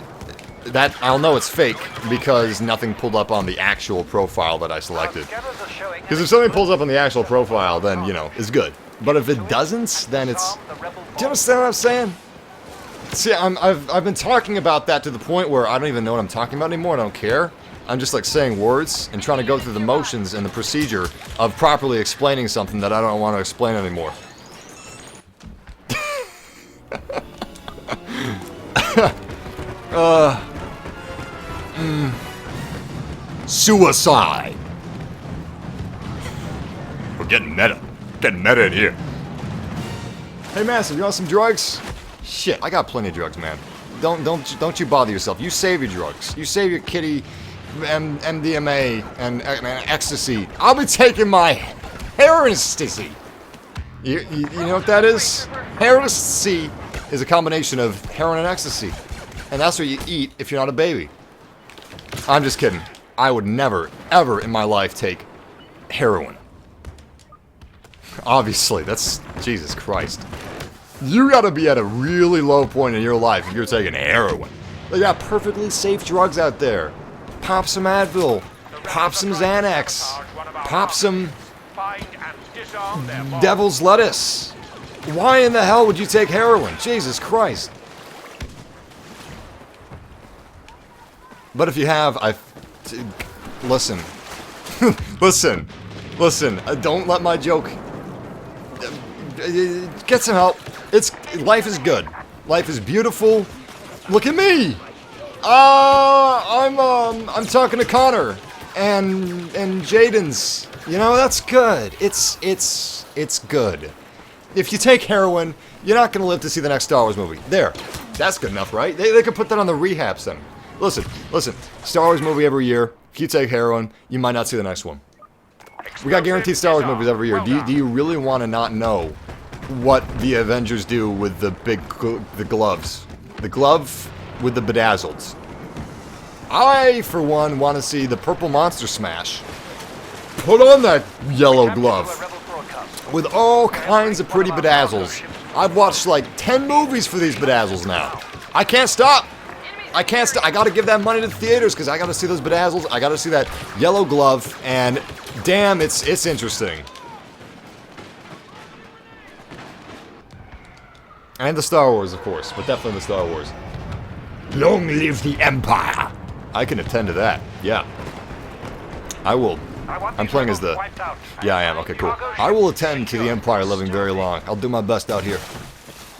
that I'll know it's fake because nothing pulled up on the actual profile that I selected. Because if something pulls up on the actual profile, then, you know, it's good. But if it doesn't, then it's... Do you understand what I'm saying? See, I've been talking about that to the point where I don't even know what I'm talking about anymore. I don't care. I'm just like saying words and trying to go through the motions and the procedure of properly explaining something that I don't want to explain anymore. Suicide. We're getting meta. Getting meta in here. Hey, Massive, you want some drugs? Shit, I got plenty of drugs, man. Don't you bother yourself. You save your drugs. You save your kitty, MDMA, and ecstasy. I'll be taking my heroin-stasy. You know what that is? Heroin-stasy is a combination of heroin and ecstasy. And that's what you eat if you're not a baby. I'm just kidding. I would never, ever in my life take heroin. Obviously, that's... Jesus Christ. You gotta be at a really low point in your life if you're taking heroin. They got perfectly safe drugs out there. Pop some Advil. Pop some Xanax. Pop some... Devil's lettuce. Why in the hell would you take heroin? Jesus Christ. But if you have, listen. Listen. Don't let my joke... Get some help. Life is good. Life is beautiful. Look at me. I'm talking to Connor and Jaden's. You know, that's good. It's good. If you take heroin, you're not gonna live to see the next Star Wars movie. There. That's good enough, right? They could put that on the rehab center. Listen. Star Wars movie every year. If you take heroin, you might not see the next one. We got guaranteed Star Wars movies every year. Do you really want to not know what the Avengers do with the the gloves? The glove with the bedazzled. I, for one, want to see the purple monster smash. Put on that yellow glove with all kinds of pretty bedazzles. I've watched like 10 movies for these bedazzles now. I can't stop. I gotta give that money to the theaters because I gotta see those bedazzles. I gotta see that yellow glove, and damn, it's interesting. And the Star Wars, of course, but definitely the Star Wars. Long live the Empire! I can attend to that. Yeah, I will. I'm playing as the... Yeah, I am. Okay, cool. I will attend to the Empire living very long. I'll do my best out here.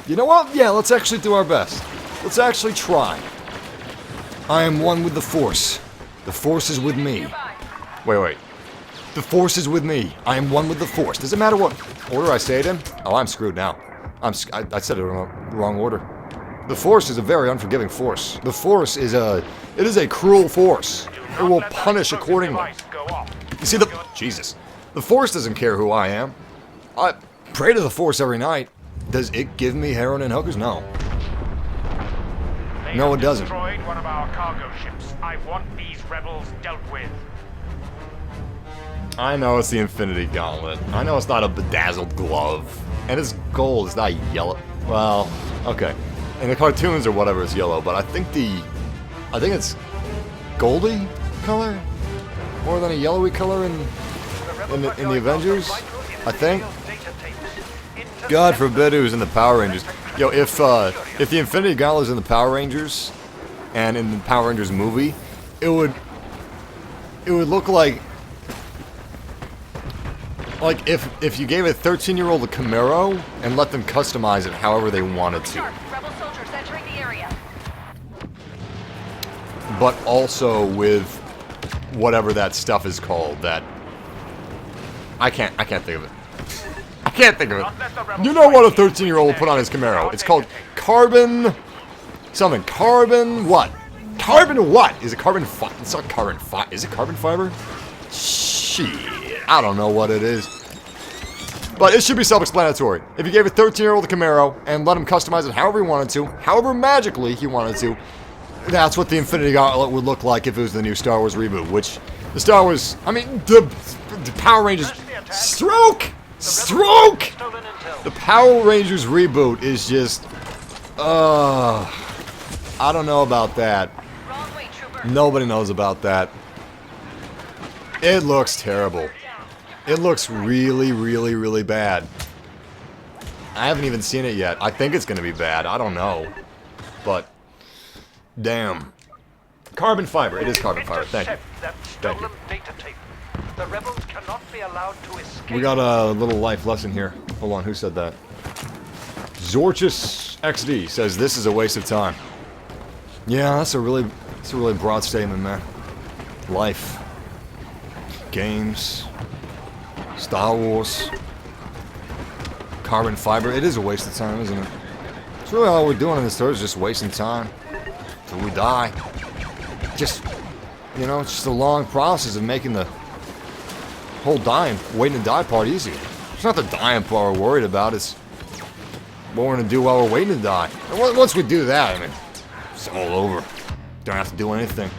You know what? Yeah, let's actually do our best. Let's actually try. I am one with the Force. The Force is with me. Wait. The Force is with me. I am one with the Force. Does it matter what order I say it in? Oh, I'm screwed now. I said it in the wrong order. The Force is a very unforgiving force. The Force is it is a cruel force. It will punish accordingly. You see, Jesus. The Force doesn't care who I am. I pray to the Force every night. Does it give me heroin and hookers? No. No, it doesn't. Destroyed one of our cargo ships. I want these rebels dealt with. I know it's the Infinity Gauntlet. I know it's not a bedazzled glove. And it's gold, it's not yellow. Well, okay. In the cartoons or whatever it's yellow, but I think it's goldy color? More than a yellowy color in the Avengers? I think. God forbid it was in the Power Rangers. Yo, if the Infinity Gauntlet was in the Power Rangers and in the Power Rangers movie, it would look like if you gave a 13-year-old a Camaro and let them customize it however they wanted to. Rebel soldiers entering the area. But also with whatever that stuff is called that I can't think of it. I can't think of it. You know what a 13-year-old will put on his Camaro? It's called carbon something. Carbon what? Carbon what? Is it carbon fiber? It's not carbon fiber. Is it carbon fiber? Shit. I don't know what it is. But it should be self-explanatory. If you gave a 13-year-old a Camaro and let him customize it however he wanted to, however magically he wanted to, that's what the Infinity Gauntlet would look like if it was the new Star Wars reboot, which the Star Wars, I mean, the Power Rangers, stroke! The Power Rangers reboot is just, I don't know about that. Nobody knows about that. It looks terrible. It looks really, really, really bad. I haven't even seen it yet. I think it's going to be bad. I don't know. But, damn. Carbon fiber. It is carbon fiber. Thank you. Thank you. The rebels cannot be allowed to escape. We got a little life lesson here. Hold on, who said that? Zorchus XD says this is a waste of time. Yeah, that's a really broad statement, man. Life. Games. Star Wars. Carbon fiber. It is a waste of time, isn't it? It's really all we're doing in this story is just wasting time. Till we die. Just, you know, it's just a long process of making the whole waiting to die part easier. It's not the dying part we're worried about, it's what we're going to do while we're waiting to die. And once we do that, I mean, it's all over. Don't have to do anything.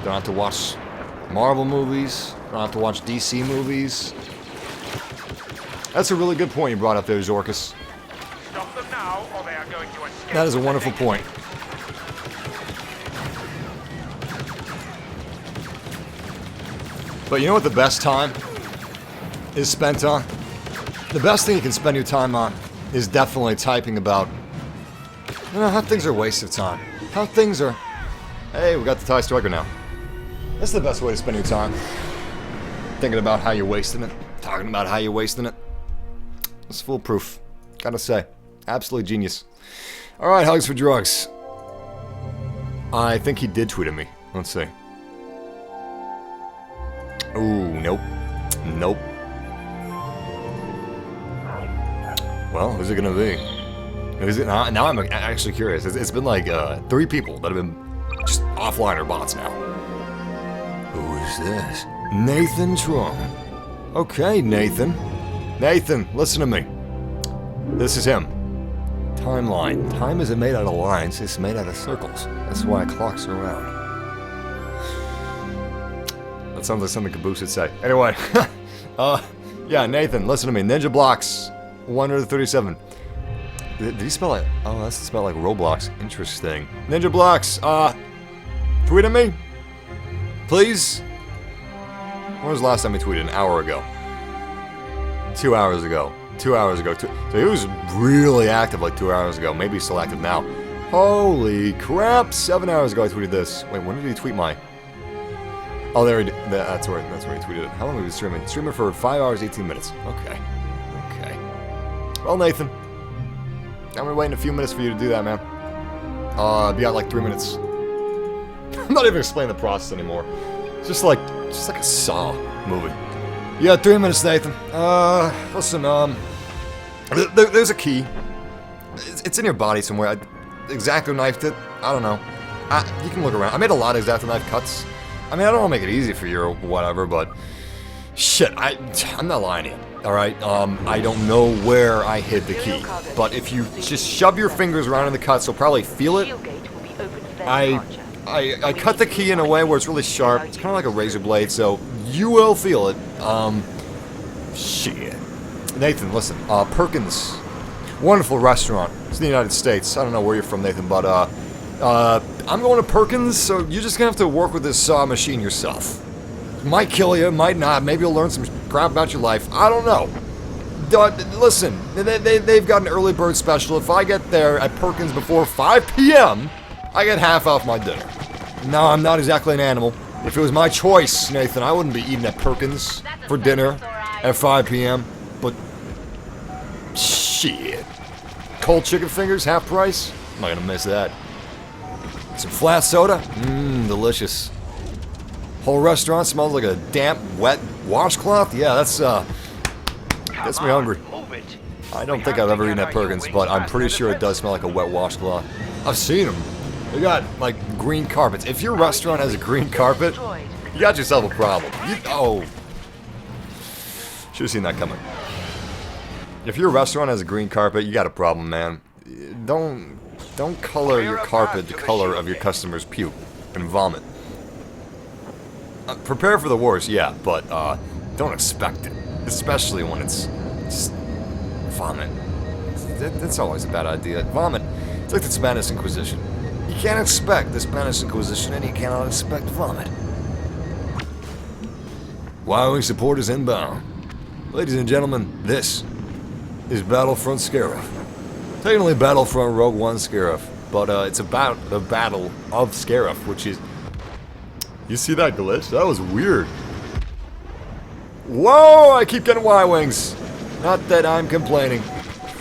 Don't have to watch Marvel movies. Don't have to watch DC movies. That's a really good point you brought up there, Zorkus. Stop them now, or they are going to escape. That is a wonderful point. But you know what the best time is spent on? The best thing you can spend your time on is definitely typing about, you know, how things are a waste of time. How things are... Hey, we got the TIE Striker now. That's the best way to spend your time. Thinking about how you're wasting it. Talking about how you're wasting it. It's foolproof. Gotta say. Absolutely genius. Alright, hugs for drugs. I think he did tweet at me. Let's see. Ooh, nope. Nope. Well, who's it gonna be? Who's it? Now I'm actually curious. It's been like 3 people that have been just offline or bots now. Who is this? Nathan Trum. Okay, Nathan. Nathan, listen to me. This is him. Timeline. Time isn't made out of lines, it's made out of circles. That's why clocks are round. That sounds like something Caboose would say. Anyway, yeah, Nathan, listen to me. Ninja Blocks 137. Did he spell it? Oh, that's spelled like Roblox. Interesting. Ninja Blocks, tweet at me, please. When was the last time he tweeted? An hour ago. 2 hours ago. 2 hours ago. So he was really active like 2 hours ago. Maybe he's still active now. Holy crap! 7 hours ago I tweeted this. Wait, when did he tweet my... Oh, there he did. That's where he tweeted it. How long have we been streaming? Streaming for 5 hours, 18 minutes. Okay. Okay. Well, Nathan. I'm gonna wait in a few minutes for you to do that, man. You got like 3 minutes. I'm not even explaining the process anymore. It's just like a Saw movie. You got 3 minutes, Nathan. Listen, there's a key. It's in your body somewhere. I X-Acto knifed it. I don't know. You can look around. I made a lot of X-Acto knife cuts. I mean, I don't want to make it easy for you or whatever, but shit, I'm not lying to you. All right. I don't know where I hid the key, but if you just shove your fingers around in the cuts, you'll probably feel it. I cut the key in a way where it's really sharp. It's kind of like a razor blade, so you will feel it. Shit. Nathan, listen. Perkins, wonderful restaurant. It's in the United States. I don't know where you're from, Nathan, but I'm going to Perkins, so you're just gonna have to work with this saw machine yourself. Might kill you, might not. Maybe you'll learn some crap about your life. I don't know. Listen, they've got an early bird special. If I get there at Perkins before 5 p.m., I get half off my dinner. No, I'm not exactly an animal. If it was my choice, Nathan, I wouldn't be eating at Perkins for dinner at 5 p.m. But shit, cold chicken fingers, half price. I'm not gonna miss that. Some flat soda, delicious. Whole restaurant smells like a damp, wet washcloth. Yeah, that's gets me hungry. I don't think I've ever eaten at Perkins, but I'm pretty sure it does smell like a wet washcloth. I've seen them. They got like green carpets. If your restaurant has a green carpet, you got yourself a problem. Should have seen that coming. If your restaurant has a green carpet, you got a problem, man. Don't color your carpet the color of your customers' puke and vomit. Prepare for the worst, yeah, but don't expect it, especially when it's vomit. That's always a bad idea. Vomit. It's like the Spanish Inquisition. You can't expect the Spanish Inquisition, and you cannot expect vomit. Y-Wing supporters inbound. Ladies and gentlemen, this is Battlefront Scarif. Technically Battlefront Rogue One Scarif, but it's about the Battle of Scarif, which is... You see that glitch? That was weird. Whoa! I keep getting Y-Wings. Not that I'm complaining.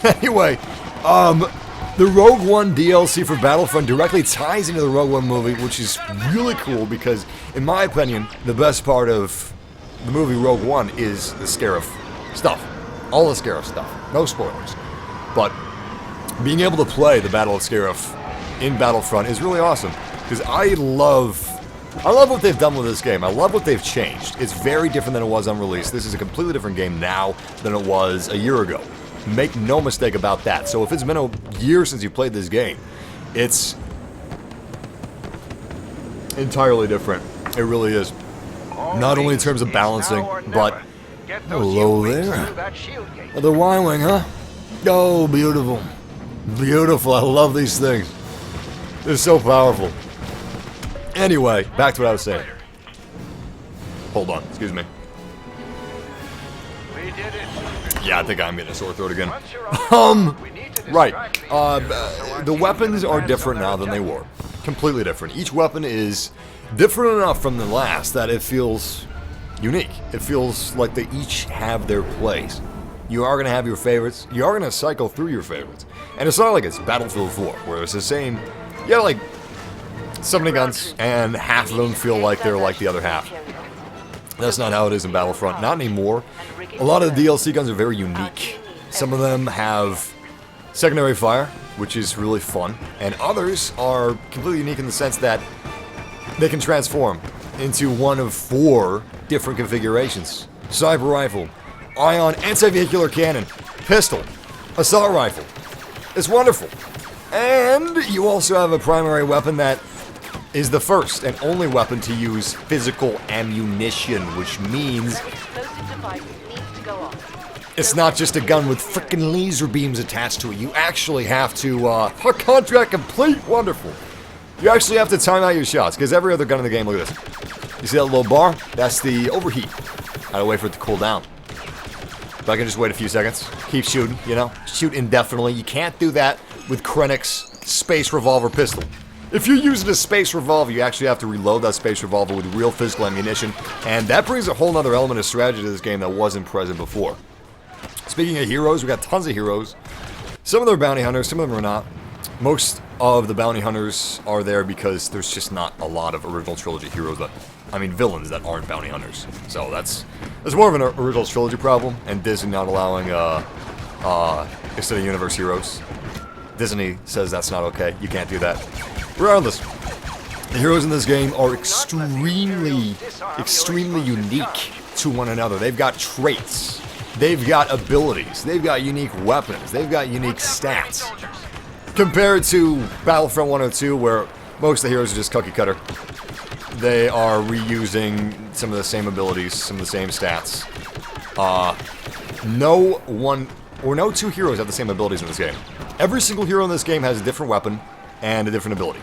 Anyway, the Rogue One DLC for Battlefront directly ties into the Rogue One movie, which is really cool because, in my opinion, the best part of the movie Rogue One is the Scarif stuff. All the Scarif stuff. No spoilers. But being able to play the Battle of Scarif in Battlefront is really awesome because I love what they've done with this game. I love what they've changed. It's very different than it was on release. This is a completely different game now than it was a year ago. Make no mistake about that. So if it's been a year since you played this game, it's entirely different. It really is. Not only in terms of balancing, but... Hello there. The Y-Wing, huh? Oh, beautiful. Beautiful. I love these things. They're so powerful. Anyway, back to what I was saying. Hold on, excuse me. Yeah, I think I'm getting a sore throat again. Right. The weapons are different now than they were. Completely different. Each weapon is different enough from the last that it feels unique. It feels like they each have their place. You are going to have your favorites. You are going to cycle through your favorites. And it's not like it's Battlefield 4, where it's the same... You got like 70 guns, and half of them feel like they're like the other half. That's not how it is in Battlefront. Not anymore. A lot of the DLC guns are very unique. Some of them have secondary fire, which is really fun, and others are completely unique in the sense that they can transform into one of 4 different configurations. Sniper rifle, ion anti-vehicular cannon, pistol, assault rifle. It's wonderful. And you also have a primary weapon that is the first and only weapon to use physical ammunition, which means it's not just a gun with frickin' laser beams attached to it. You actually have to, contract complete, wonderful. You actually have to time out your shots, because every other gun in the game, look at this. You see that little bar? That's the overheat. I gotta wait for it to cool down. But I can just wait a few seconds. Keep shooting, you know? Shoot indefinitely. You can't do that with Krennic's Space Revolver pistol. If you're using a Space Revolver, you actually have to reload that Space Revolver with real physical ammunition, and that brings a whole other element of strategy to this game that wasn't present before. Speaking of heroes, we got tons of heroes. Some of them are bounty hunters, some of them are not. Most of the bounty hunters are there because there's just not a lot of original trilogy heroes that, I mean, villains that aren't bounty hunters. So that's more of an original trilogy problem, and Disney not allowing extended universe heroes. Disney says that's not okay. You can't do that. Regardless, the heroes in this game are extremely unique to one another. They've got traits. They've got abilities. They've got unique weapons. They've got unique stats. Compared to Battlefront 1 and 2, where most of the heroes are just cookie cutter. They are reusing some of the same abilities, some of the same stats. No two heroes have the same abilities in this game. Every single hero in this game has a different weapon and a different ability.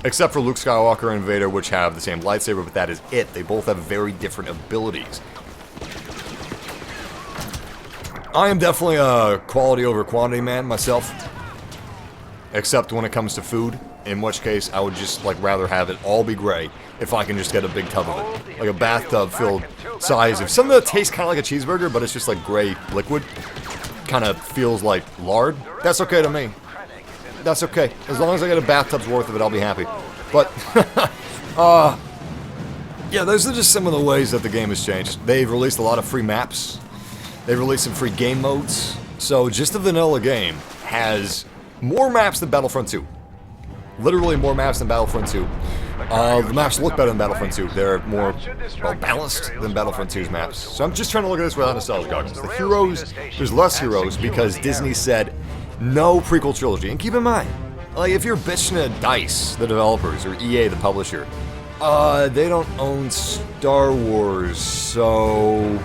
Except for Luke Skywalker and Vader, which have the same lightsaber, but that is it. They both have very different abilities. I am definitely a quality over quantity man myself. Except when it comes to food, in which case I would just rather have it all be gray if I can just get a big tub of it. Like a bathtub filled size of something that tastes kind of like a cheeseburger, but it's just like gray liquid. Kind of feels like lard. That's okay to me. That's okay. As long as I get a bathtub's worth of it, I'll be happy. But, yeah, those are just some of the ways that the game has changed. They've released a lot of free maps. They've released some free game modes. So just the vanilla game has more maps than Battlefront 2. Literally more maps than Battlefront 2. The maps look better than Battlefront 2. They're more, well, balanced than Battlefront 2's maps. So I'm just trying to look at this without nostalgia goggles. The heroes, there's less heroes because Disney said no prequel trilogy. And keep in mind, like, if you're bitching at DICE, the developers, or EA, the publisher, they don't own Star Wars, so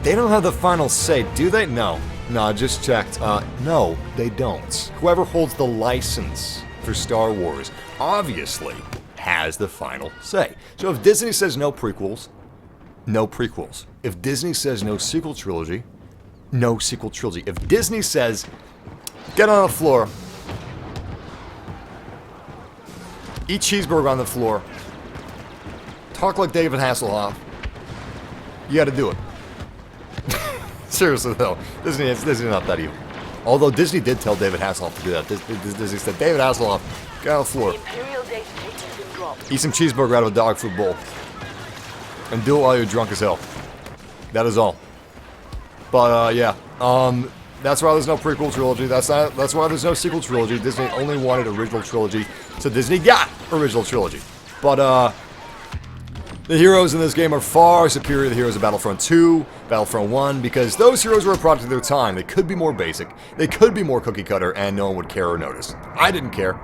they don't have the final say, do they? No. No, I just checked. No, they don't. Whoever holds the license for Star Wars obviously has the final say. So if Disney says no prequels, no prequels. If Disney says no sequel trilogy, no sequel trilogy. If Disney says, get on the floor, eat cheeseburger on the floor, talk like David Hasselhoff, you gotta do it. Seriously though, Disney's not that evil. Although Disney did tell David Hasselhoff to do that. Disney said, David Hasselhoff, get on the floor, eat some cheeseburger out of a dog food bowl, and do it while you're drunk as hell. That is all. But yeah, that's why there's no prequel trilogy. That's why there's no sequel trilogy. Disney only wanted original trilogy, so Disney got original trilogy. But the heroes in this game are far superior to the heroes of Battlefront 2, Battlefront 1, because those heroes were a product of their time. They could be more basic, they could be more cookie cutter, and no one would care or notice. I didn't care.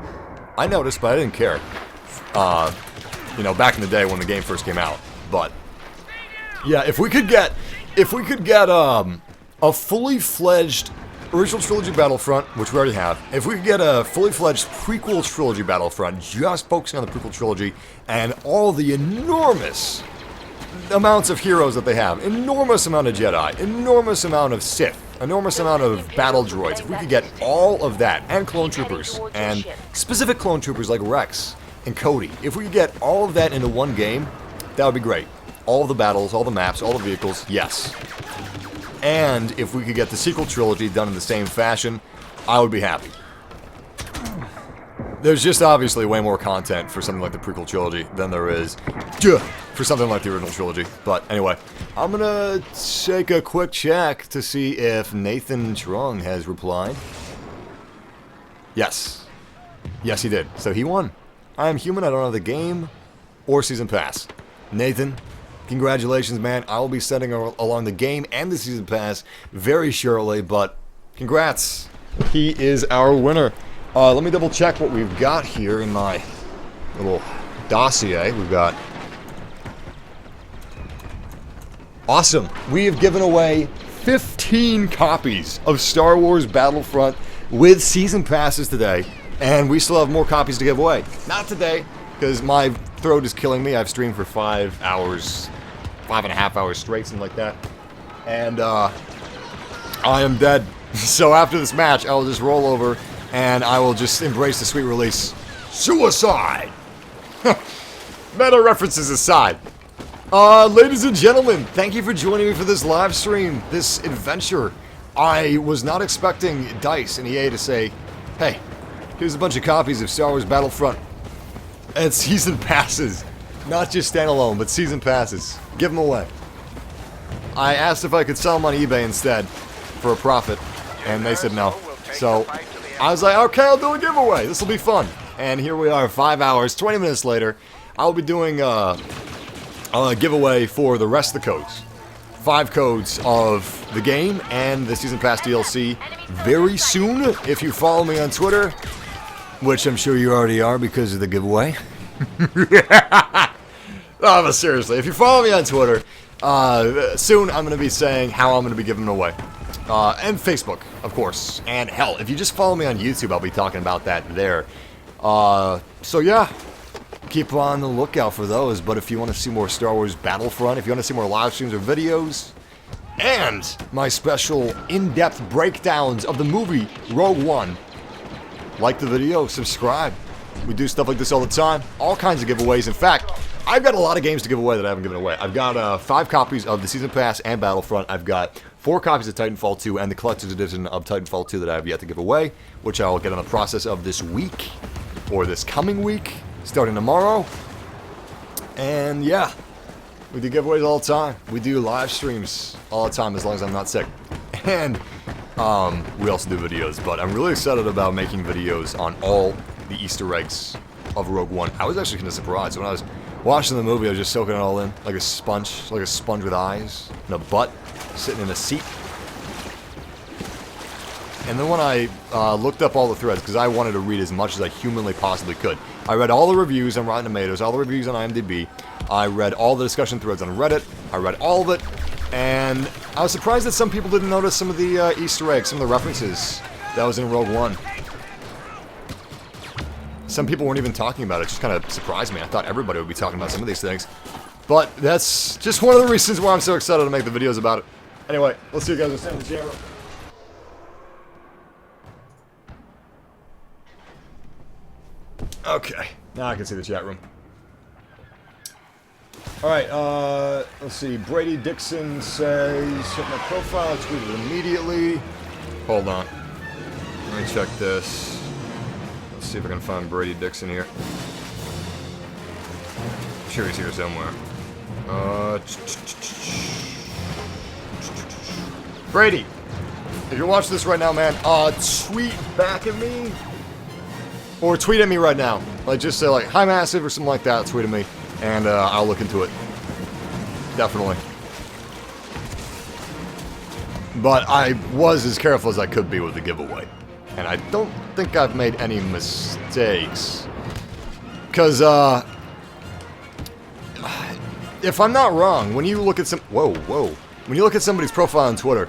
I noticed, but I didn't care. You know, back in the day when the game first came out. But yeah, if we could get a fully fledged original trilogy Battlefront, which we already have, if we could get a fully fledged prequel trilogy Battlefront, just focusing on the prequel trilogy and all the enormous amounts of heroes that they have, enormous amount of Jedi, enormous amount of Sith, enormous amount of battle droids, if we could get all of that, and clone troopers, and specific clone troopers like Rex and Cody, if we could get all of that into one game, that would be great. All the battles, all the maps, all the vehicles, yes. And if we could get the sequel trilogy done in the same fashion, I would be happy. There's just obviously way more content for something like the prequel trilogy than there is for something like the original trilogy. But anyway, I'm gonna take a quick check to see if Nathan Trung has replied. Yes. Yes, he did. So he won. I am human, I don't have the game or season pass. Nathan, congratulations, man. I will be sending along the game and the season pass very shortly, but congrats. He is our winner. Let me double check what we've got here in my little dossier. We've got... Awesome. We have given away 15 copies of Star Wars Battlefront with season passes today, and we still have more copies to give away. Not today, because my throat is killing me. I've streamed for 5 hours, 5.5 hours straight, something like that. And I am dead. So after this match, I will just roll over and I will just embrace the sweet release. Suicide! Meta references aside. Ladies and gentlemen, thank you for joining me for this live stream, this adventure. I was not expecting DICE and EA to say, hey, here's a bunch of copies of Star Wars Battlefront and season passes. Not just standalone, but season passes. Give them away. I asked if I could sell them on eBay instead for a profit, and they said no. So I was like, okay, I'll do a giveaway. This will be fun. And here we are, 5 hours, 20 minutes later. I'll be doing a giveaway for the rest of the codes. 5 codes of the game and the Season Pass DLC very soon. If you follow me on Twitter, which I'm sure you already are because of the giveaway. No, but seriously, if you follow me on Twitter, soon I'm going to be saying how I'm going to be giving them away. And Facebook, of course. And hell, if you just follow me on YouTube, I'll be talking about that there. So yeah, keep on the lookout for those. But if you want to see more Star Wars Battlefront, if you want to see more live streams or videos, and my special in-depth breakdowns of the movie Rogue One, like the video, subscribe. We do stuff like this all the time. All kinds of giveaways. In fact, I've got a lot of games to give away that I haven't given away. I've got 5 copies of the Season Pass and Battlefront. I've got 4 copies of Titanfall 2 and the Collector's Edition of Titanfall 2 that I have yet to give away, which I will get on the process of this week, or this coming week, starting tomorrow. And yeah, we do giveaways all the time. We do live streams all the time as long as I'm not sick. And we also do videos, but I'm really excited about making videos on all the Easter eggs of Rogue One. I was actually kind of surprised when I was watching the movie. I was just soaking it all in like a sponge with eyes and a butt sitting in a seat. And then when I looked up all the threads, because I wanted to read as much as I humanly possibly could, I read all the reviews on Rotten Tomatoes, all the reviews on IMDb. I read all the discussion threads on Reddit. I read all of it, and I was surprised that some people didn't notice some of the Easter eggs, some of the references that was in Rogue One. Some people weren't even talking about it. It just kind of surprised me. I thought everybody would be talking about some of these things. But that's just one of the reasons why I'm so excited to make the videos about it. Anyway, let's see you guys in the chat room. Okay, now I can see the chat room. Alright, let's see. Brady Dixon says, check my profile, tweeted immediately. Hold on. Let me check this. Let's see if I can find Brady Dixon here. I'm sure he's here somewhere. Brady, if you're watching this right now, man, tweet back at me. Or tweet at me right now. Like, just say, like, hi, Massive, or something like that. Tweet at me, and I'll look into it. Definitely. But I was as careful as I could be with the giveaway. And I don't think I've made any mistakes. Because, if I'm not wrong, when you look at some... Whoa. When you look at somebody's profile on Twitter,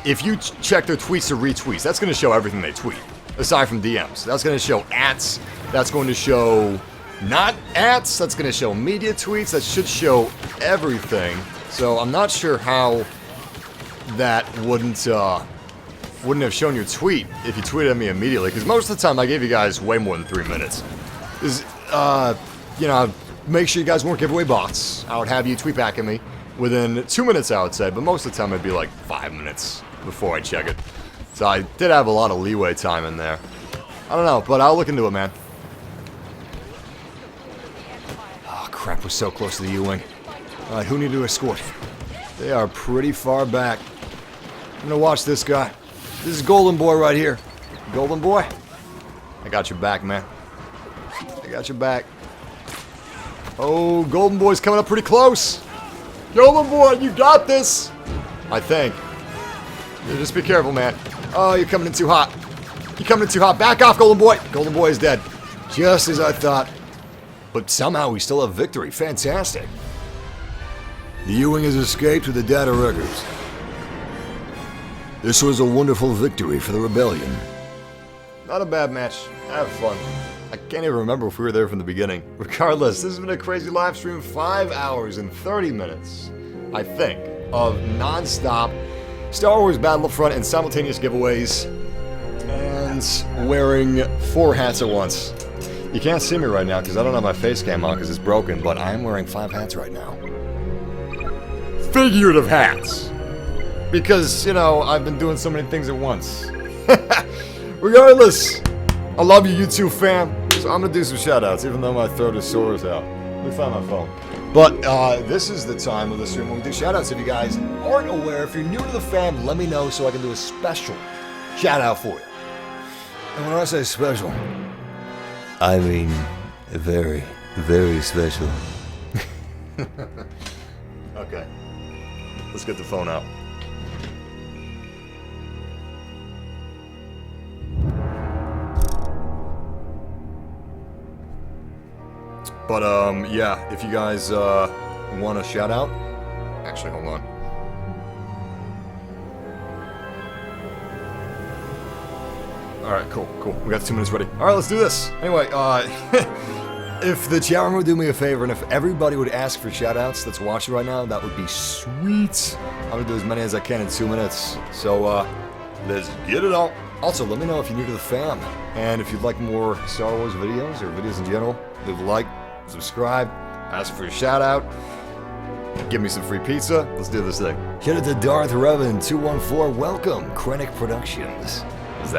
if you check their tweets or retweets, that's going to show everything they tweet. Aside from DMs. That's going to show ats. That's going to show not ats. That's going to show media tweets. That should show everything. So I'm not sure how that wouldn't have shown your tweet if you tweeted at me immediately. Because most of the time I gave you guys way more than 3 minutes. Because, you know, make sure you guys weren't giveaway bots. I would have you tweet back at me within 2 minutes, I would say. But most of the time it'd be like 5 minutes before I check it. So I did have a lot of leeway time in there. I don't know, but I'll look into it, man. Oh, crap, we're so close to the U-Wing. Alright, who need to escort? They are pretty far back. I'm gonna watch this guy. This is Golden Boy right here. Golden Boy? I got your back, man. I got your back. Oh, Golden Boy's coming up pretty close. Golden Boy, you got this! I think. Yeah, just be careful, man. Oh, you're coming in too hot. You're coming in too hot. Back off, Golden Boy. Golden Boy is dead. Just as I thought. But somehow we still have victory. Fantastic. The U-Wing has escaped with the data records. This was a wonderful victory for the rebellion. Not a bad match. Have fun. I can't even remember if we were there from the beginning. Regardless, this has been a crazy live stream. 5 hours and 30 minutes, I think, of non-stop Star Wars Battlefront and simultaneous giveaways, and wearing 4 hats at once. You can't see me right now because I don't have my face cam on because it's broken, but I am wearing 5 hats right now. Figurative hats! Because, you know, I've been doing so many things at once. Regardless, I love you, YouTube fam. So I'm gonna do some shoutouts, even though my throat is sore as hell. Let me find my phone. But this is the time of the stream when we do shoutouts. If you guys aren't aware, if you're new to the fam, let me know so I can do a special shoutout for you. And when I say special, I mean very, very special. Okay, let's get the phone out. But, yeah, if you guys, want a shout out, actually, hold on. Alright, cool. We got 2 minutes ready. Alright, let's do this. Anyway, if the chat room would do me a favor, and if everybody would ask for shout outs that's watching right now, that would be sweet. I'm gonna do as many as I can in 2 minutes. So, let's get it on. Also, let me know if you're new to the fam, and if you'd like more Star Wars videos, or videos in general, leave a like, subscribe, ask for a shout out, give me some free pizza. Let's do this thing. Shout out to Darth Revan 214. Welcome, Krennic Productions. Was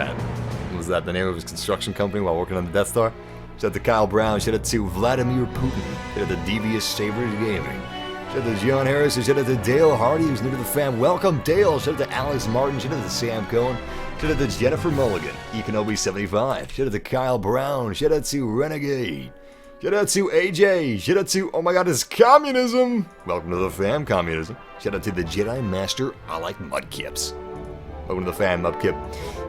that the name of his construction company while working on the Death Star? Shout out to Kyle Brown. Shout out to Vladimir Putin. Shout out to Devious Sabers Gaming. Shout out to John Harris. Shout out to Dale Hardy, who's new to the fam. Welcome, Dale. Shout out to Alex Martin. Shout out to Sam Cohen. Shout out to Jennifer Mulligan. Ekenobi75. Shout out to Kyle Brown. Shout out to Renegade. Shout out to AJ. Shout out to, oh my god, it's communism. Welcome to the fam, communism. Shout out to the Jedi Master. I like Mudkips. Welcome to the fam, Mudkip.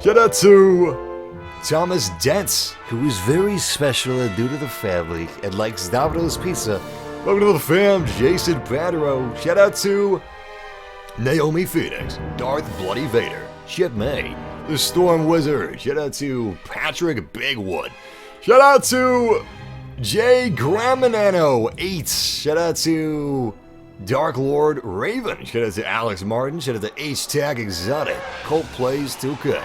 Shout out to Thomas Dents, who is very special and due to the family and likes Domino's Pizza. Welcome to the fam, Jason Patero. Shout out to Naomi Phoenix, Darth Bloody Vader, Chip May, the Storm Wizard. Shout out to Patrick Bigwood. Shout out to Jay Gramanano 8. Shout out to Dark Lord Raven. Shout out to Alex Martin. Shout out to H-Tag Exotic. Colt Plays 2K.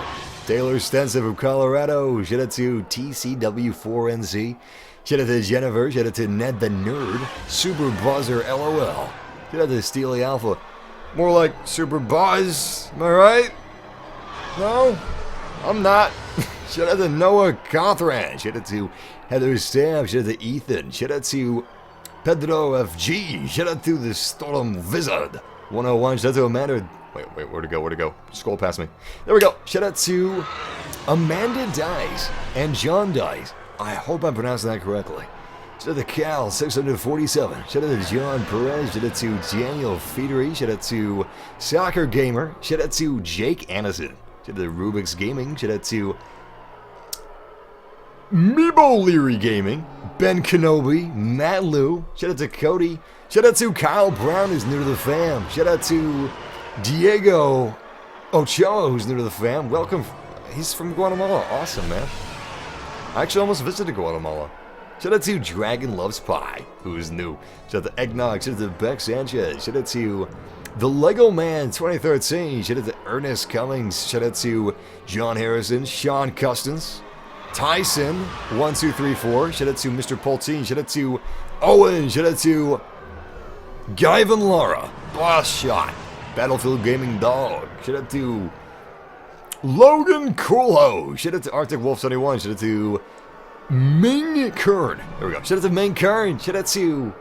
Taylor Stenson from Colorado. Shout out to TCW4NZ. Shout out to Jennifer. Shout out to Ned the Nerd. Super Buzzer LOL. Shout out to Steely Alpha. More like Super Buzz. Am I right? No? I'm not. Shout out to Noah Cothran. Shout out to Heather Staff. Shout out to Ethan. Shout out to Pedro FG. Shout out to the Storm Wizard 101. Shout out to Amanda. Wait, where'd it go? Scroll past me. There we go. Shout out to Amanda Dice and John Dice. I hope I'm pronouncing that correctly. Shout out to Cal 647. Shout out to John Perez. Shout out to Daniel Federy. Shout out to Soccer Gamer. Shout out to Jake Anderson. Shout out to Rubik's Gaming. Shout out to Meebo Leary Gaming, Ben Kenobi, Matt Lou. Shout out to Cody. Shout out to Kyle Brown, who's new to the fam. Shout out to Diego Ochoa, who's new to the fam. Welcome. He's from Guatemala. Awesome, man. I actually almost visited Guatemala. Shout out to Dragon Loves Pie, who's new. Shout out to Eggnog. Shout out to Beck Sanchez. Shout out to The Lego Man 2013. Shout out to Ernest Cummings. Shout out to John Harrison, Sean Custins, Tyson 1234. Shout out to Mr. Poltine. Shout out to Owen. Shout out to Guyvan Lara, Boss Shot, Battlefield Gaming Dog. Shout out to Logan Coolho. Shout out to Arctic Wolf 71. Shout out to Ming Kern. There we go. Shout out to Ming Kern. Shout out to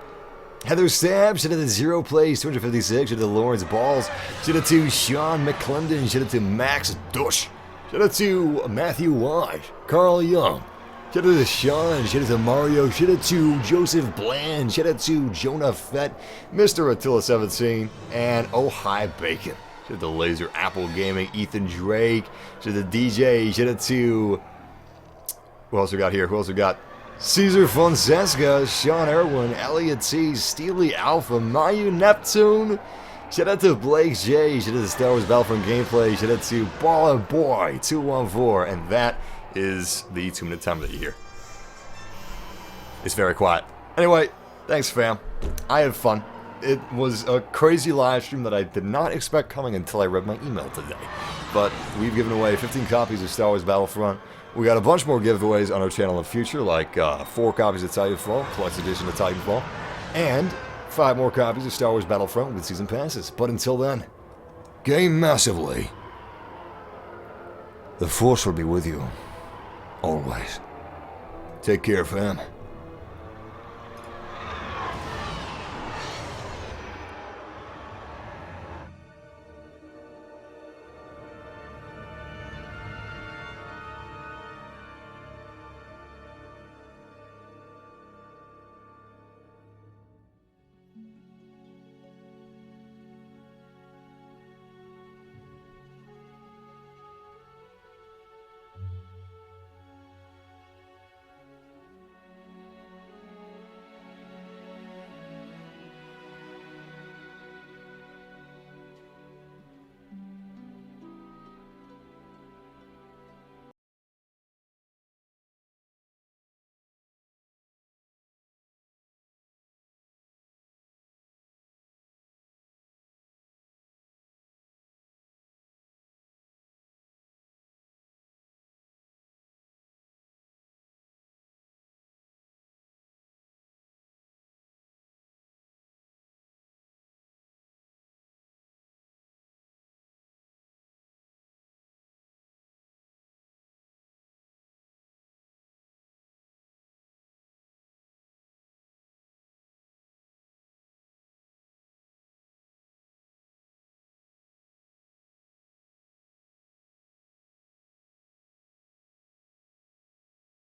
Heather Stab. Shout out to Zero Plays 256. Shout out to Lawrence Balls. Shout out to Sean McClendon. Shout out to Max Dush. Shout out to Matthew Wash, Carl Young. Shout out to Sean. Shout out to Mario. Shout out to Joseph Bland. Shout out to Jonah Fett, Mr. Attila 17, and Oh Hi Bacon. Shout out to Laser Apple Gaming, Ethan Drake. Shout out to DJ. Shout out to, who else we got here? Caesar Fonseca, Sean Irwin, Elliot T, Steely Alpha, Mayu Neptune. Shout out to Blake J. Shout out to Star Wars Battlefront Gameplay. Shout out to Baller Boy 214. And that is the 2-minute timer that you hear. It's very quiet. Anyway, thanks fam. I had fun. It was a crazy live stream that I did not expect coming until I read my email today. But we've given away 15 copies of Star Wars Battlefront. We got a bunch more giveaways on our channel in the future, like 4 copies of Titanfall, Plus Edition of Titanfall, and 5 more copies of Star Wars Battlefront with Season Passes. But until then, Game massively. The Force will be with you. Always. Take care, fam.